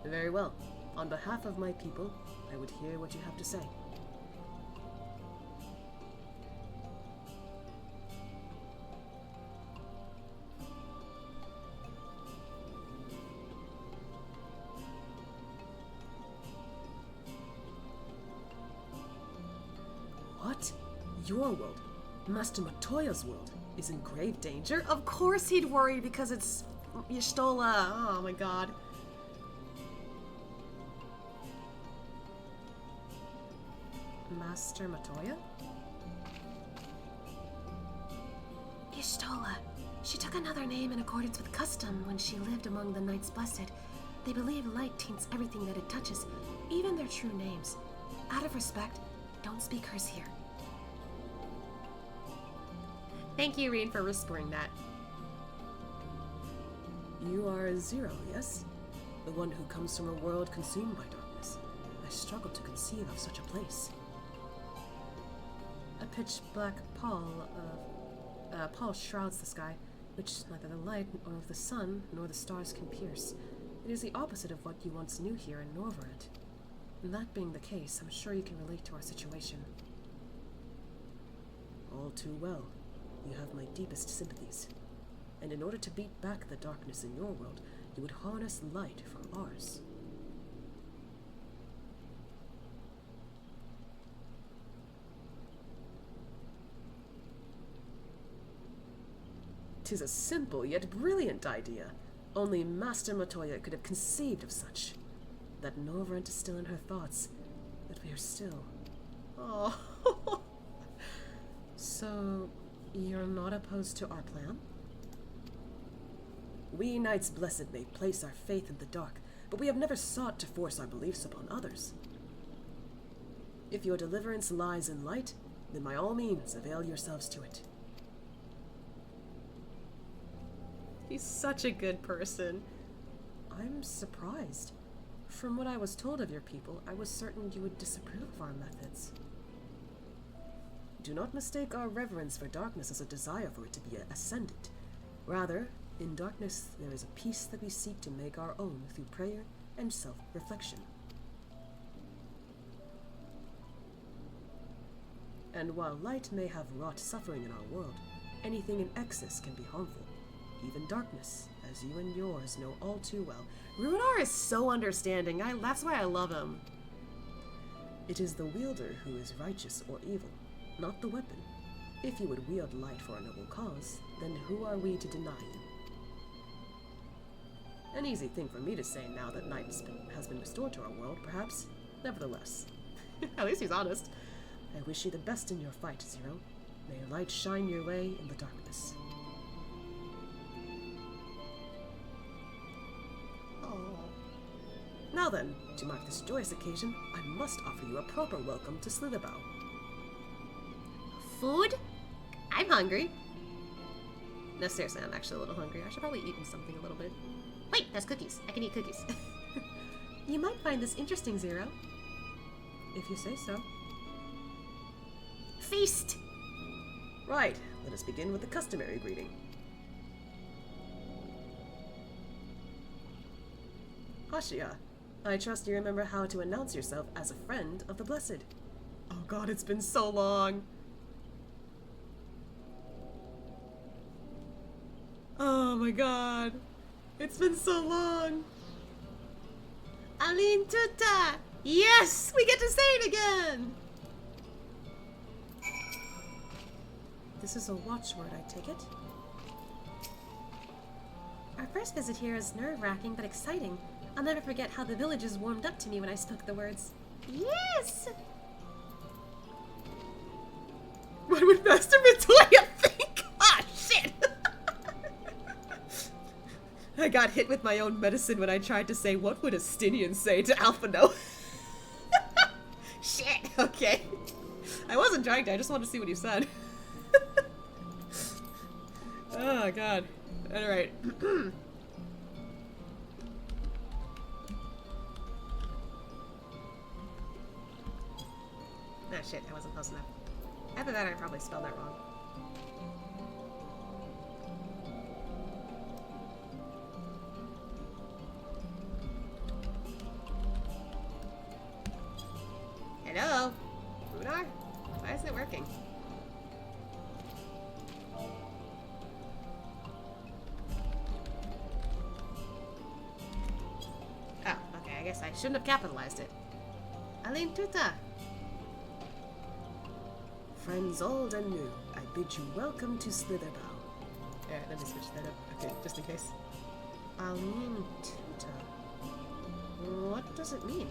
Speaker 3: Very well. On behalf of my people, I would hear what you have to say. What? Your world, Master Matoya's world, is in grave danger?
Speaker 2: Of course he'd worry because it's Y'shtola. Oh my god.
Speaker 3: Master Matoya?
Speaker 2: Y'shtola. She took another name in accordance with custom when she lived among the Knights Blessed. They believe light taints everything that it touches, even their true names. Out of respect, don't speak hers here. Thank you, Reen, for whispering that.
Speaker 3: You are Zero, yes? The one who comes from a world consumed by darkness. I struggle to conceive of such a place. A pitch-black pall shrouds the sky, which neither the light nor of the sun nor the stars can pierce. It is the opposite of what you once knew here in Norvrent. And that being the case, I'm sure you can relate to our situation. All too well. You have my deepest sympathies. And in order to beat back the darkness in your world, you would harness light for ours. "'Tis a simple yet brilliant idea. Only Master Matoya could have conceived of such. That Norvrent is still in her thoughts. That we are still...
Speaker 2: Oh.
Speaker 3: So, you're not opposed to our plan? We Knights Blessed may place our faith in the dark, but we have never sought to force our beliefs upon others. If your deliverance lies in light, then by all means avail yourselves to it.
Speaker 2: He's such a good person.
Speaker 3: I'm surprised. From what I was told of your people, I was certain you would disapprove of our methods. Do not mistake our reverence for darkness as a desire for it to be ascendant. Rather, in darkness, there is a peace that we seek to make our own through prayer and self-reflection. And while light may have wrought suffering in our world, anything in excess can be harmful. Even darkness, as you and yours know all too well.
Speaker 2: Runar is so understanding. That's why I love him.
Speaker 3: It is the wielder who is righteous or evil, not the weapon. If you would wield light for a noble cause, then who are we to deny you? An easy thing for me to say now that night has been restored to our world, perhaps. Nevertheless.
Speaker 2: At least he's honest.
Speaker 3: I wish you the best in your fight, Zero. May light shine your way in the darkness.
Speaker 2: Oh.
Speaker 3: Now then, to mark this joyous occasion, I must offer you a proper welcome to Slitherbow.
Speaker 2: Food? I'm hungry. No, seriously, I'm actually a little hungry. I should probably eat something a little bit. Wait, that's cookies. I can eat cookies.
Speaker 3: You might find this interesting, Zero. If you say so.
Speaker 2: Feast!
Speaker 3: Right, let us begin with the customary greeting. Ashia, I trust you remember how to announce yourself as a friend of the Blessed.
Speaker 2: Oh god, it's been so long. Oh my god. It's been so long. Alin Tuta! Yes! We get to say it again!
Speaker 3: The This is a watchword, I take it?
Speaker 2: Our first visit here is nerve-wracking but exciting. I'll never forget how the villagers warmed up to me when I spoke the words.
Speaker 1: Yes!
Speaker 3: What would Master Matoya think? Ah, shit! I got hit with my own medicine when I tried to say, what would a Stinian say to Alphino?
Speaker 1: Shit!
Speaker 3: Okay. I wasn't trying to, I just wanted to see what he said. Oh, God. Alright.
Speaker 2: Ah, shit, I wasn't close enough. After that, I probably spelled that wrong. Hello? Runar? Why isn't it working? Oh, okay, I guess I shouldn't have capitalized it. Aline Tuta!
Speaker 3: Friends old and new, I bid you welcome to Slitherbow. Yeah, let me switch that up. Okay, just in case.
Speaker 2: Aline Tuta. What does it mean?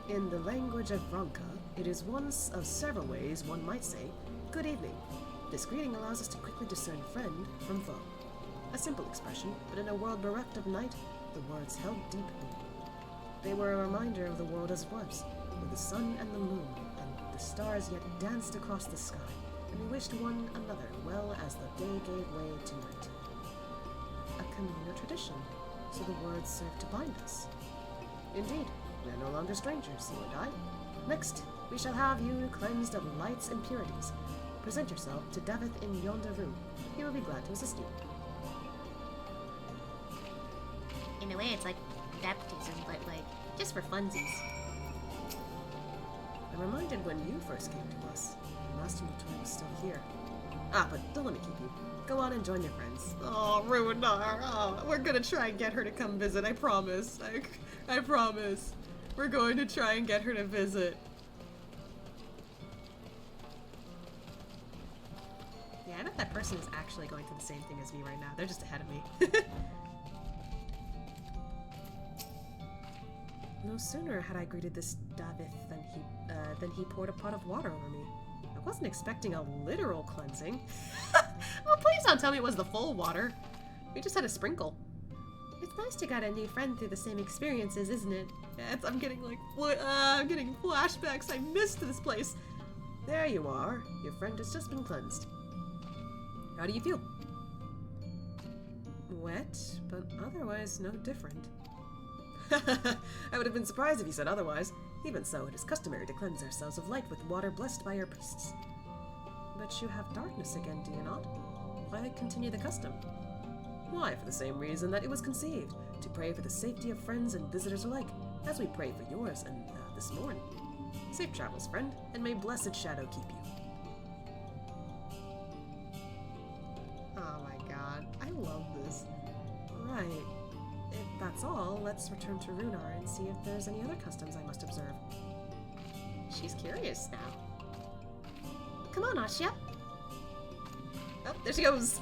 Speaker 3: In the language of Ronka, it is one of several ways one might say, good evening. This greeting allows us to quickly discern friend from foe. A simple expression, but in a world bereft of night, the words held deep meaning. They were a reminder of the world as it was, with the sun and the moon, and the stars yet danced across the sky, and we wished one another well as the day gave way to night. A communal tradition, so the words serve to bind us. Indeed, we are no longer strangers, you and I. Next, we shall have you cleansed of lights and purities. Present yourself to Davith in yonder room. He will be glad to assist you.
Speaker 1: In a way, it's like baptism, but like, just for funsies.
Speaker 3: I'm reminded when you first came to us. Master Matoya was still here. Ah, but don't let me keep you. Go on and join your friends. Oh, Ruinar. Oh, we're gonna try and get her to come visit, I promise. I promise. We're going to try and get her to visit.
Speaker 2: Yeah, I bet that person is actually going through the same thing as me right now. They're just ahead of me.
Speaker 3: No sooner had I greeted this Davith than he poured a pot of water over me. I wasn't expecting a literal cleansing.
Speaker 2: Well, please don't tell me it was the full water. We just had a sprinkle.
Speaker 1: It's nice to get a new friend through the same experiences, isn't it?
Speaker 3: I'm getting like, I'm getting flashbacks. I missed this place. There you are. Your friend has just been cleansed. How do you feel? Wet, but otherwise no different. I would have been surprised if you said otherwise. Even so, it is customary to cleanse ourselves of light with water blessed by our priests. But you have darkness again, do you not? Why continue the custom? Why, for the same reason that it was conceived, to pray for the safety of friends and visitors alike, as we pray for yours and this morn. Safe travels, friend, and may blessed shadow keep you.
Speaker 2: Oh my god, I love this.
Speaker 3: Right. If that's all, let's return to Runar and see if there's any other customs I must observe.
Speaker 2: She's curious now.
Speaker 1: Come on, Ashia.
Speaker 2: Oh, there she goes.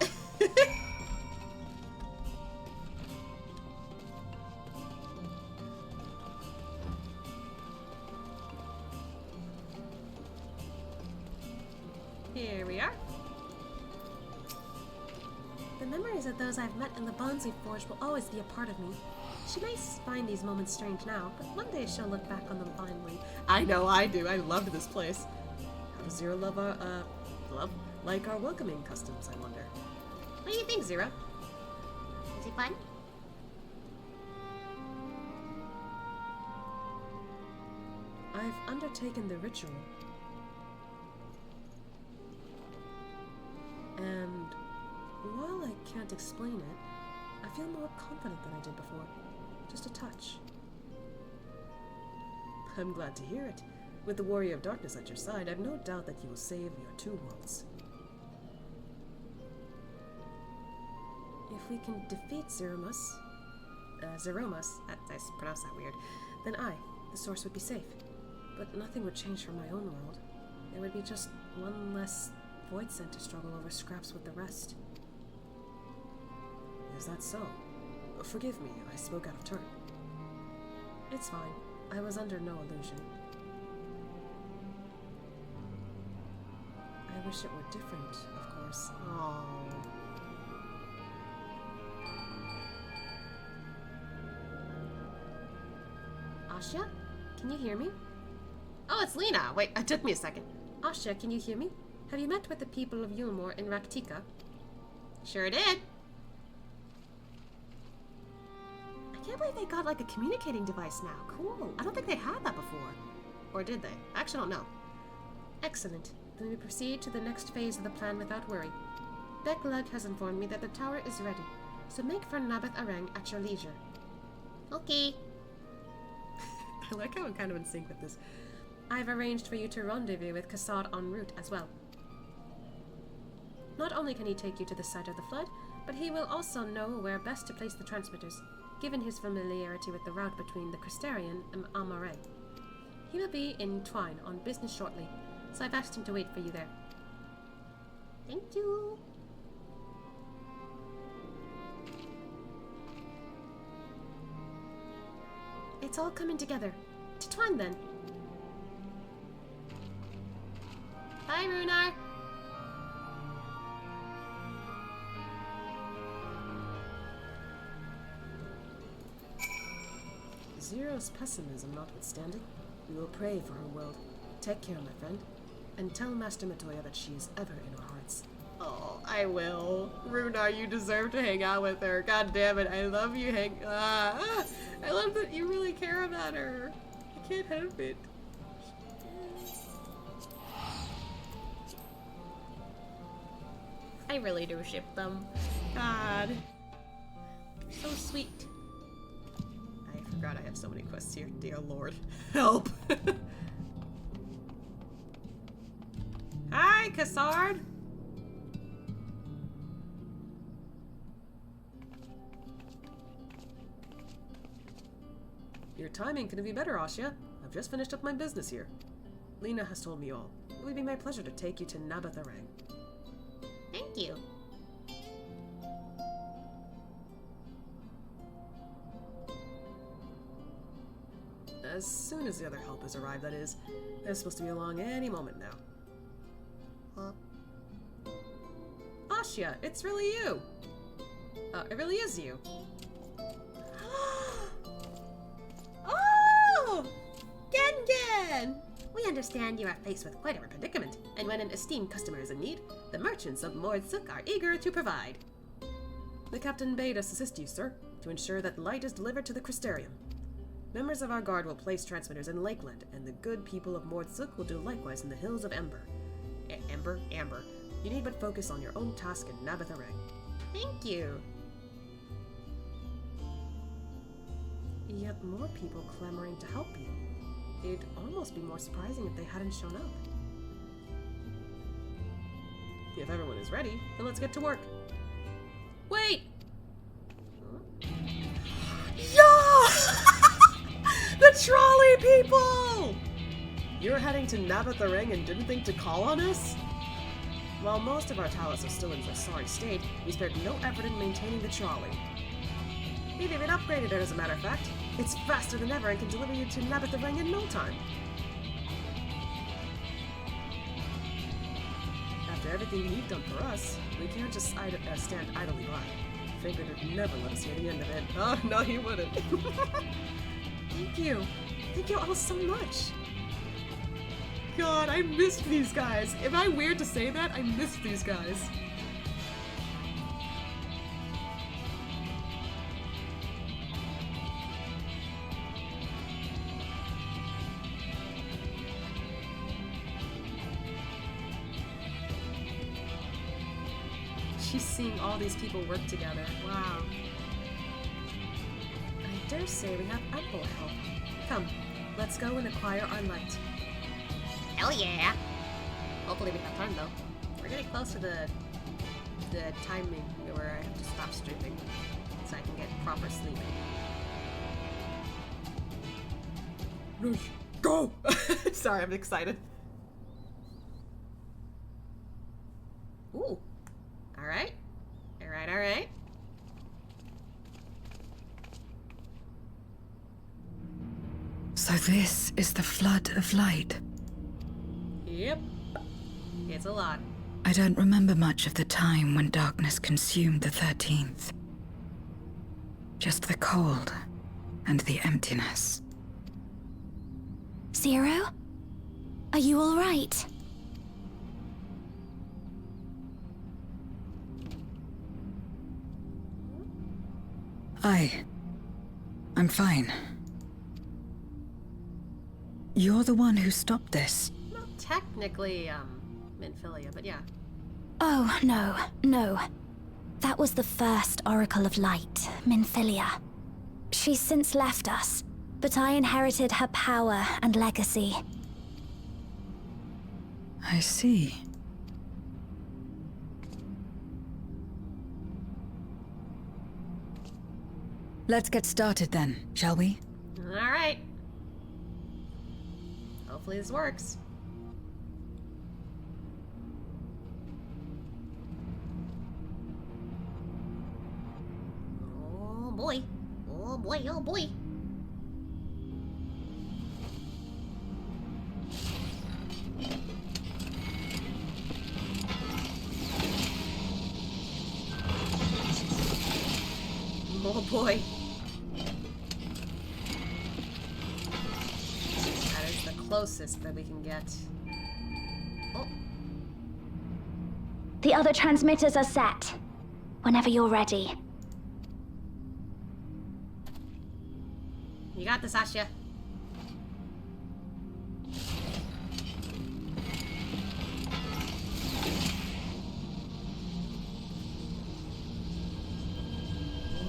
Speaker 2: Here we are.
Speaker 1: The memories of those I've met and the bonds we've forged will always be a part of me. She may find these moments strange now, but one day she'll look back on them fondly.
Speaker 3: I know I do. I loved this place. How does Zero like our welcoming customs, I wonder?
Speaker 2: What do you think, Zero?
Speaker 1: Is he fun?
Speaker 3: I've undertaken the ritual. And while I can't explain it, I feel more confident than I did before. Just a touch. I'm glad to hear it. With the Warrior of Darkness at your side, I've no doubt that you will save your two worlds. If we can defeat Zeromus, I pronounced that weird, then the source would be safe. But nothing would change for my own world. There would be just one less Void sent to struggle over scraps with the rest. Is that so? Forgive me, I spoke out of turn. It's fine. I was under no illusion. I wish it were different, of course. Oh.
Speaker 2: Asya? Can you hear me? Oh, it's Lena! Wait, it took me a second. Asya, can you hear me? Have you met with the people of Yulmore in Raktika? Sure did. I can't believe they got like a communicating device now. Cool. I don't think they had that before. Or did they? I actually don't know. Excellent. Then we proceed to the next phase of the plan without worry. Beklag has informed me that the tower is ready, so make for Nabath Arang at your leisure. Okay. I like how I'm kind of in sync with this. I've arranged for you to rendezvous with Kassad en route as well. Not only can he take you to the site of the flood, but he will also know where best to place the transmitters, given his familiarity with the route between the Crystarian and Amaray. He will be in Twine on business shortly, so I've asked him to wait for you there. Thank you! It's all coming together. To Twine then. Bye, Runar!
Speaker 3: Zero's pessimism notwithstanding, we will pray for her world. Take care, my friend, and tell Master Matoya that she is ever in our hearts.
Speaker 2: Oh, I will. Runar, you deserve to hang out with her. God damn it, I love you. I love that you really care about her. I can't help it. I really do ship them. God. So sweet. I forgot I have so many quests here. Dear Lord. Help! Hi, Kassard!
Speaker 3: Your timing couldn't be better, Asya. I've just finished up my business here. Lena has told me all. It would be my pleasure to take you to Nabath Arang.
Speaker 2: Thank you.
Speaker 3: As soon as the other helpers arrive, that is. They're supposed to be along any moment now.
Speaker 2: Huh?
Speaker 3: Asya, it's really you! It really is you.
Speaker 2: Oh! Gen! We understand you are faced with quite a predicament, and when an esteemed customer is in need, the merchants of Mordsuk are eager to provide.
Speaker 3: The captain bade us assist you, sir, to ensure that light is delivered to the Crystarium. Members of our guard will place transmitters in Lakeland, and the good people of Mordsuk will do likewise in the hills of Ember. Amber. You need but focus on your own task in Nabath Arang.
Speaker 2: Thank you.
Speaker 3: Yet more people clamoring to help you. It'd almost be more surprising if they hadn't shown up. If everyone is ready, then let's get to work. Wait!
Speaker 2: Yo! The trolley people!
Speaker 3: You're heading to Nabath Arang and didn't think to call on us? While most of our talents are still in a sorry state, we spared no effort in maintaining the trolley. We've even upgraded it, as a matter of fact. It's faster than ever and can deliver you to Nabath Arang in no time. After everything you've done for us, we can't just stand idly by. Figured it'd never let us hear the end of it. Oh, no, he wouldn't. Thank you. Thank you all so much.
Speaker 2: God, I missed these guys. Am I weird to say that? I missed these guys. She's seeing all these people work together. Wow.
Speaker 3: I dare say we have ample help. Come, let's go and acquire our light.
Speaker 2: Hell yeah! Hopefully we have time though. We're getting close to the timing where I have to stop streaming so I can get proper sleeping.
Speaker 3: Go!
Speaker 2: Sorry, I'm excited. Ooh. Alright. Alright, alright.
Speaker 7: So this is the flood of light.
Speaker 2: Yep. It's a lot.
Speaker 7: I don't remember much of the time when darkness consumed the 13th. Just the cold and the emptiness.
Speaker 12: Zero? Are you all right?
Speaker 7: I'm fine. You're the one who stopped this.
Speaker 2: Not technically, Minfilia, but yeah.
Speaker 12: Oh, no, no. That was the first Oracle of Light, Minfilia. She's since left us, but I inherited her power and legacy.
Speaker 7: I see. Let's get started then, shall we?
Speaker 2: Alright. Hopefully this works. Oh boy. Oh boy, oh boy. Oh boy. That is the closest that we can get. Oh.
Speaker 12: The other transmitters are set. Whenever you're ready.
Speaker 2: You got this, Asya.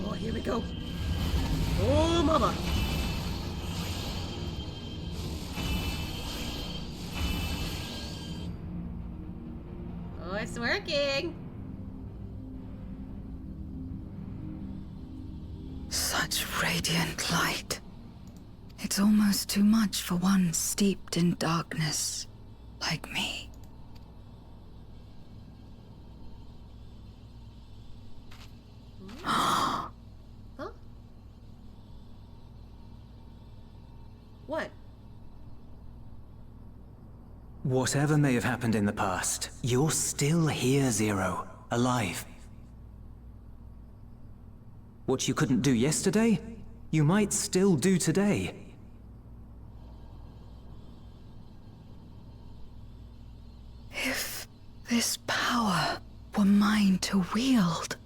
Speaker 2: Oh, here we go. Oh, mama. Oh, it's working.
Speaker 7: Such radiant light. It's almost too much for one steeped in darkness like me.
Speaker 2: Huh? What?
Speaker 6: Whatever may have happened in the past, you're still here, Zero. Alive. What you couldn't do yesterday, you might still do today.
Speaker 7: If this power were mine to wield.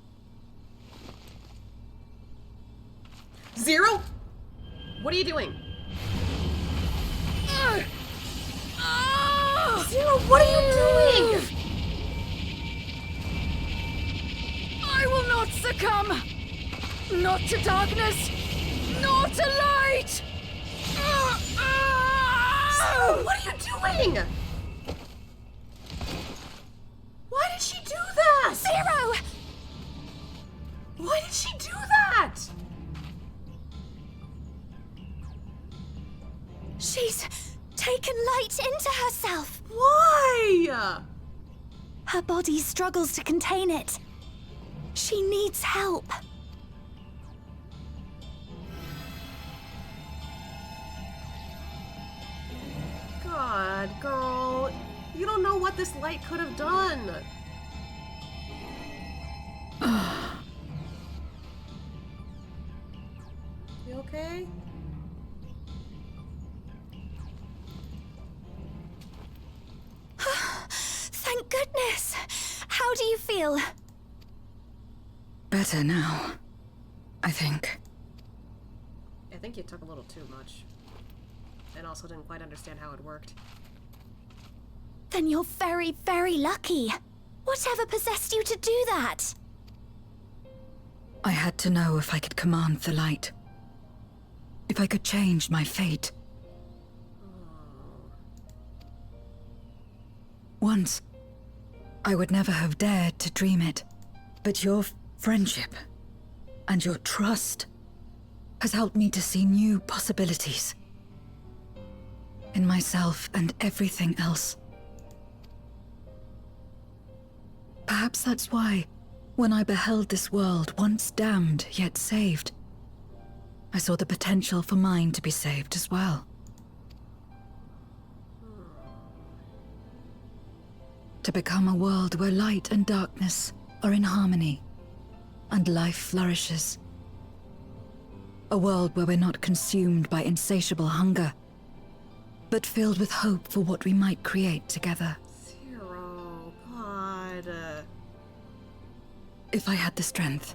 Speaker 2: Zero? What are you doing? Zero, what are you doing?
Speaker 7: I will not succumb! Not to darkness! Not to light!
Speaker 2: Zero, what are you doing? Why did she do that?
Speaker 12: Zero!
Speaker 2: Why did she do that?
Speaker 12: She's taken light into herself.
Speaker 2: Why?
Speaker 12: Her body struggles to contain it. She needs help.
Speaker 2: God, girl. You don't know what this light could have done. You okay?
Speaker 12: Thank goodness. How do you feel?
Speaker 7: Better now, I think.
Speaker 2: I think you took a little too much. And also didn't quite understand how it worked.
Speaker 12: Then you're very, very lucky. Whatever possessed you to do that?
Speaker 7: I had to know if I could command the light. If I could change my fate. Once, I would never have dared to dream it. But your friendship and your trust has helped me to see new possibilities. In myself and everything else. Perhaps that's why, when I beheld this world once damned yet saved, I saw the potential for mine to be saved as well. To become a world where light and darkness are in harmony, and life flourishes. A world where we're not consumed by insatiable hunger, but filled with hope for what we might create together.
Speaker 2: Zero. God.
Speaker 7: If I had the strength,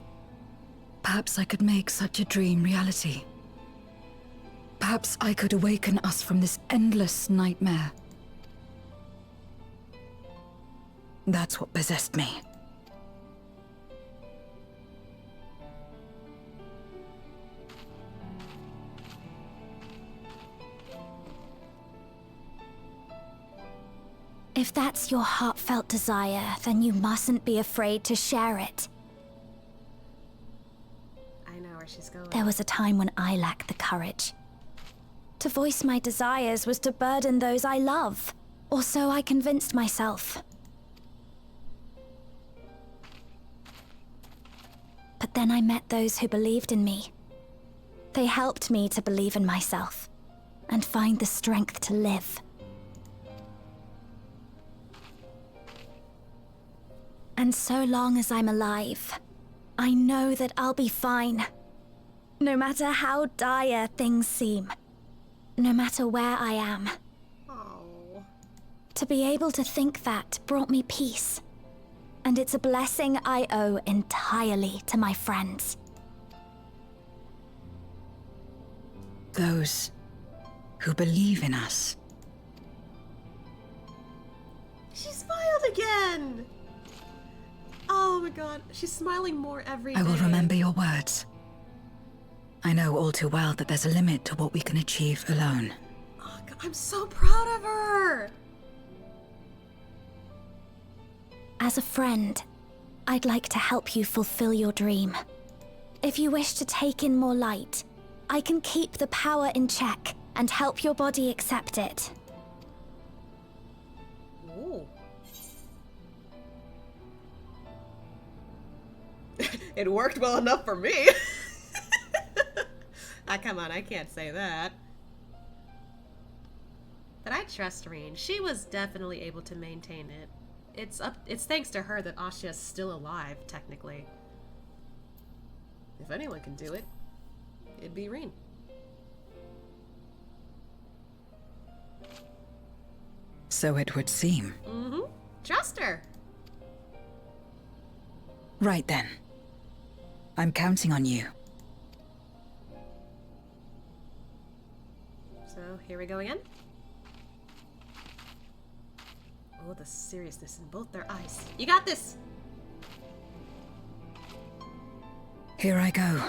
Speaker 7: perhaps I could make such a dream reality. Perhaps I could awaken us from this endless nightmare. That's what possessed me.
Speaker 12: If that's your heartfelt desire, then you mustn't be afraid to share it.
Speaker 2: I know where she's going.
Speaker 12: There was a time when I lacked the courage. To voice my desires was to burden those I love, or so I convinced myself. But then I met those who believed in me. They helped me to believe in myself, and find the strength to live. And so long as I'm alive, I know that I'll be fine. No matter how dire things seem. No matter where I am.
Speaker 2: Oh.
Speaker 12: To be able to think that brought me peace. And it's a blessing I owe entirely to my friends.
Speaker 7: Those who believe in us.
Speaker 2: She smiled again! Oh my god, she's smiling more every day.
Speaker 7: I will remember your words. I know all too well that there's a limit to what we can achieve alone.
Speaker 2: Oh god, I'm so proud of her!
Speaker 12: As a friend, I'd like to help you fulfill your dream. If you wish to take in more light, I can keep the power in check and help your body accept it.
Speaker 2: Ooh. It worked well enough for me. Come on, I can't say that. But I trust Reen. She was definitely able to maintain it. It's thanks to her that Ashia's still alive, technically. If anyone can do it, it'd be Reen.
Speaker 7: So it would seem.
Speaker 2: Mm-hmm. Trust her.
Speaker 7: Right then. I'm counting on you.
Speaker 2: So, here we go again. Oh, the seriousness in both their eyes. You got this!
Speaker 7: Here I go.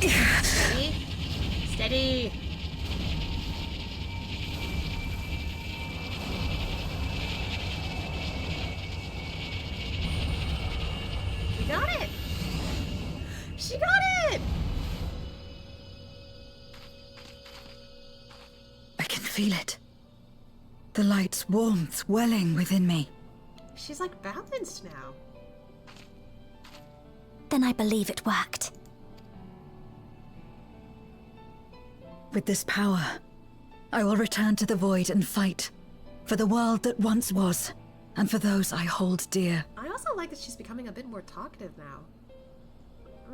Speaker 2: Steady. Steady. She got it! She got it!
Speaker 7: I can feel it. The light's warmth welling within me.
Speaker 2: She's like balanced now.
Speaker 12: Then I believe it worked.
Speaker 7: With this power, I will return to the void and fight for the world that once was, and for those I hold dear.
Speaker 2: I also like that she's becoming a bit more talkative now.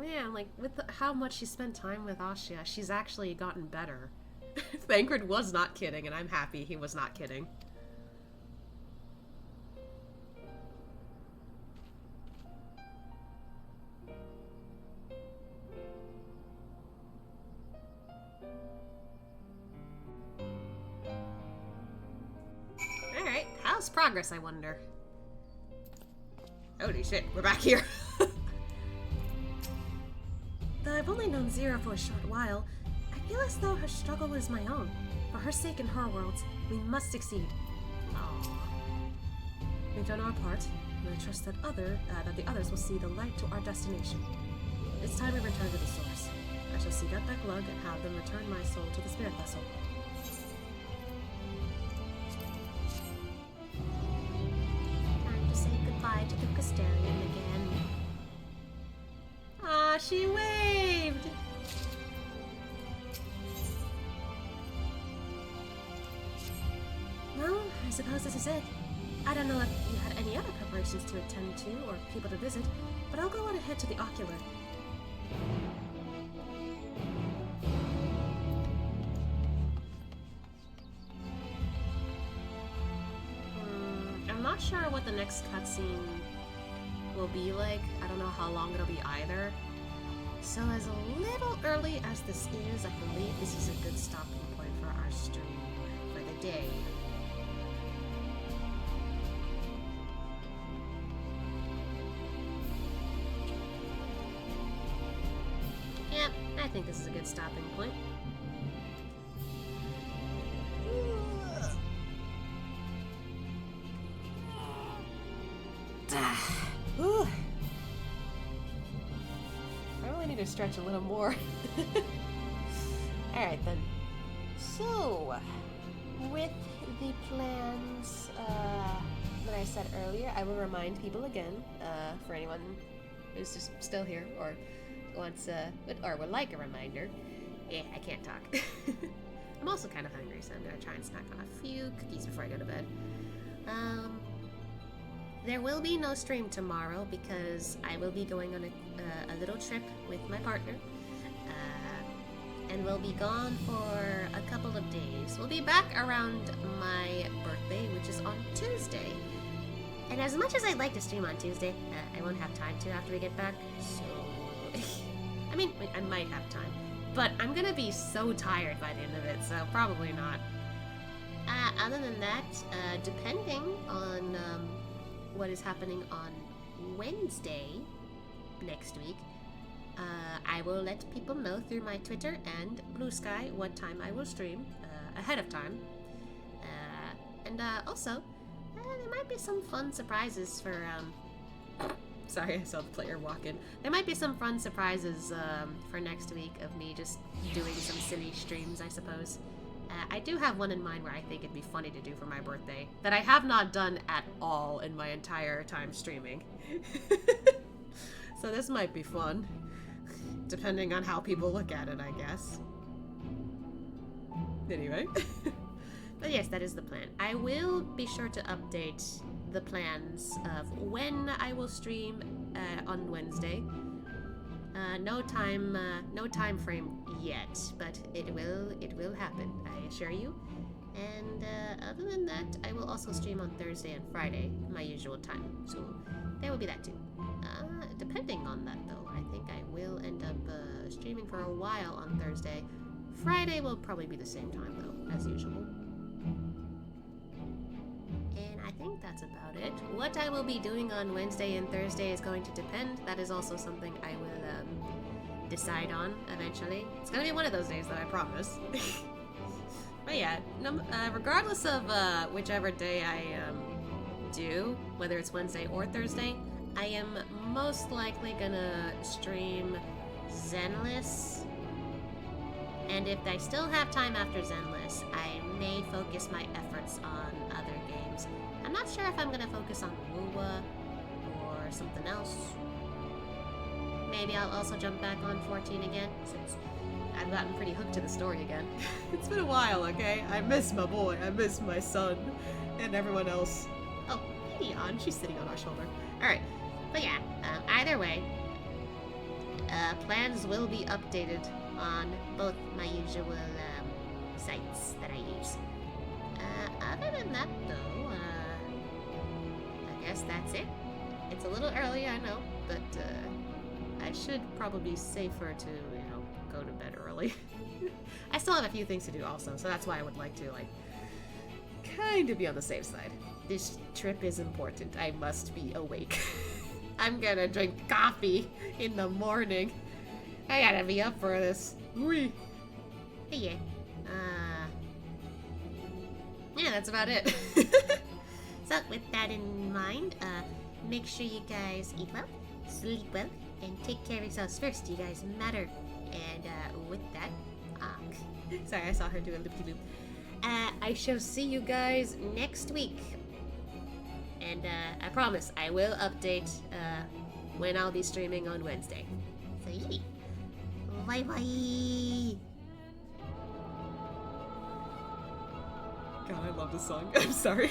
Speaker 2: Man, like, with how much she spent time with Ashia, she's actually gotten better. Thancred was not kidding, and I'm happy he was not kidding. Alright, how's progress, I wonder? Holy shit, we're back here. Though I've only known Zira for a short while, I feel as though her struggle is my own. For her sake and her world's, we must succeed. Aww. We've done our part, and I trust that the others will see the light to our destination. It's time we return to the source. I shall seek out that glug and have them return my soul to the spirit vessel. she waved! Well, I suppose this is it. I don't know if you had any other preparations to attend to or people to visit, but I'll go on ahead to the ocular. I'm not sure what the next cutscene will be like. I don't know how long it'll be either. So as little early as this is, I believe this is a good stopping point for our stream for the day. Yeah, I think this is a good stopping point. Ooh. I really need to stretch a little more. Alright then. So, with the plans that I said earlier, I will remind people again, for anyone who's just still here or wants or would like a reminder. I can't talk. I'm also kind of hungry, so I'm gonna try and snack on a few cookies before I go to bed. There will be no stream tomorrow because I will be going on a little trip with my partner. And we'll be gone for a couple of days. We'll be back around my birthday, which is on Tuesday. And as much as I'd like to stream on Tuesday, I won't have time to after we get back, so... I mean, I might have time. But I'm gonna be so tired by the end of it, so probably not. Other than that, depending on what is happening on Wednesday next week, I will let people know through my Twitter and Blue Sky what time I will stream ahead of time. And also, there might be some fun surprises for... Sorry, I saw the player walk in. There might be some fun surprises for next week of me just doing some silly streams, I suppose. I do have one in mind where I think it'd be funny to do for my birthday that I have not done at all in my entire time streaming. So this might be fun, depending on how people look at it, I guess. Anyway. But yes, that is the plan. I will be sure to update the plans of when I will stream on Wednesday. No time frame yet, but it will happen, I assure you. And other than that, I will also stream on Thursday and Friday, my usual time. So there will be that too. Depending on that though, I think I will end up streaming for a while on Thursday. Friday will probably be the same time though, as usual. And I think that's about it. What I will be doing on Wednesday and Thursday is going to depend. That is also something I will decide on eventually. It's gonna be one of those days though, I promise. But yeah, regardless of whichever day I do, whether it's Wednesday or Thursday, I am most likely gonna stream Zenless. And if I still have time after Zenless, I may focus my efforts on other games. I'm not sure if I'm gonna focus on Wuwa or something else. Maybe I'll also jump back on 14 again, since I've gotten pretty hooked to the story again. It's been a while, okay? I miss my boy, I miss my son, and everyone else. Oh, hey Dion, she's sitting on our shoulder. Alright, but yeah, either way, plans will be updated on both my usual sites that I use. Other than that, though, I guess that's it. It's a little early, I know, but I should probably be safer to, you know, go to bed early. I still have a few things to do also, so that's why I would like to, like, kind of be on the safe side. This trip is important. I must be awake. I'm gonna drink coffee in the morning. I gotta be up for this. Whee! Hey, yeah. Yeah, that's about it. So, with that in mind, make sure you guys eat well, sleep well, and take care of yourselves first. You guys matter. And with that, sorry, I saw her do a loop-de-loop. I shall see you guys next week. And I promise I will update when I'll be streaming on Wednesday.
Speaker 1: See? Bye bye.
Speaker 3: God, I love this song. I'm sorry.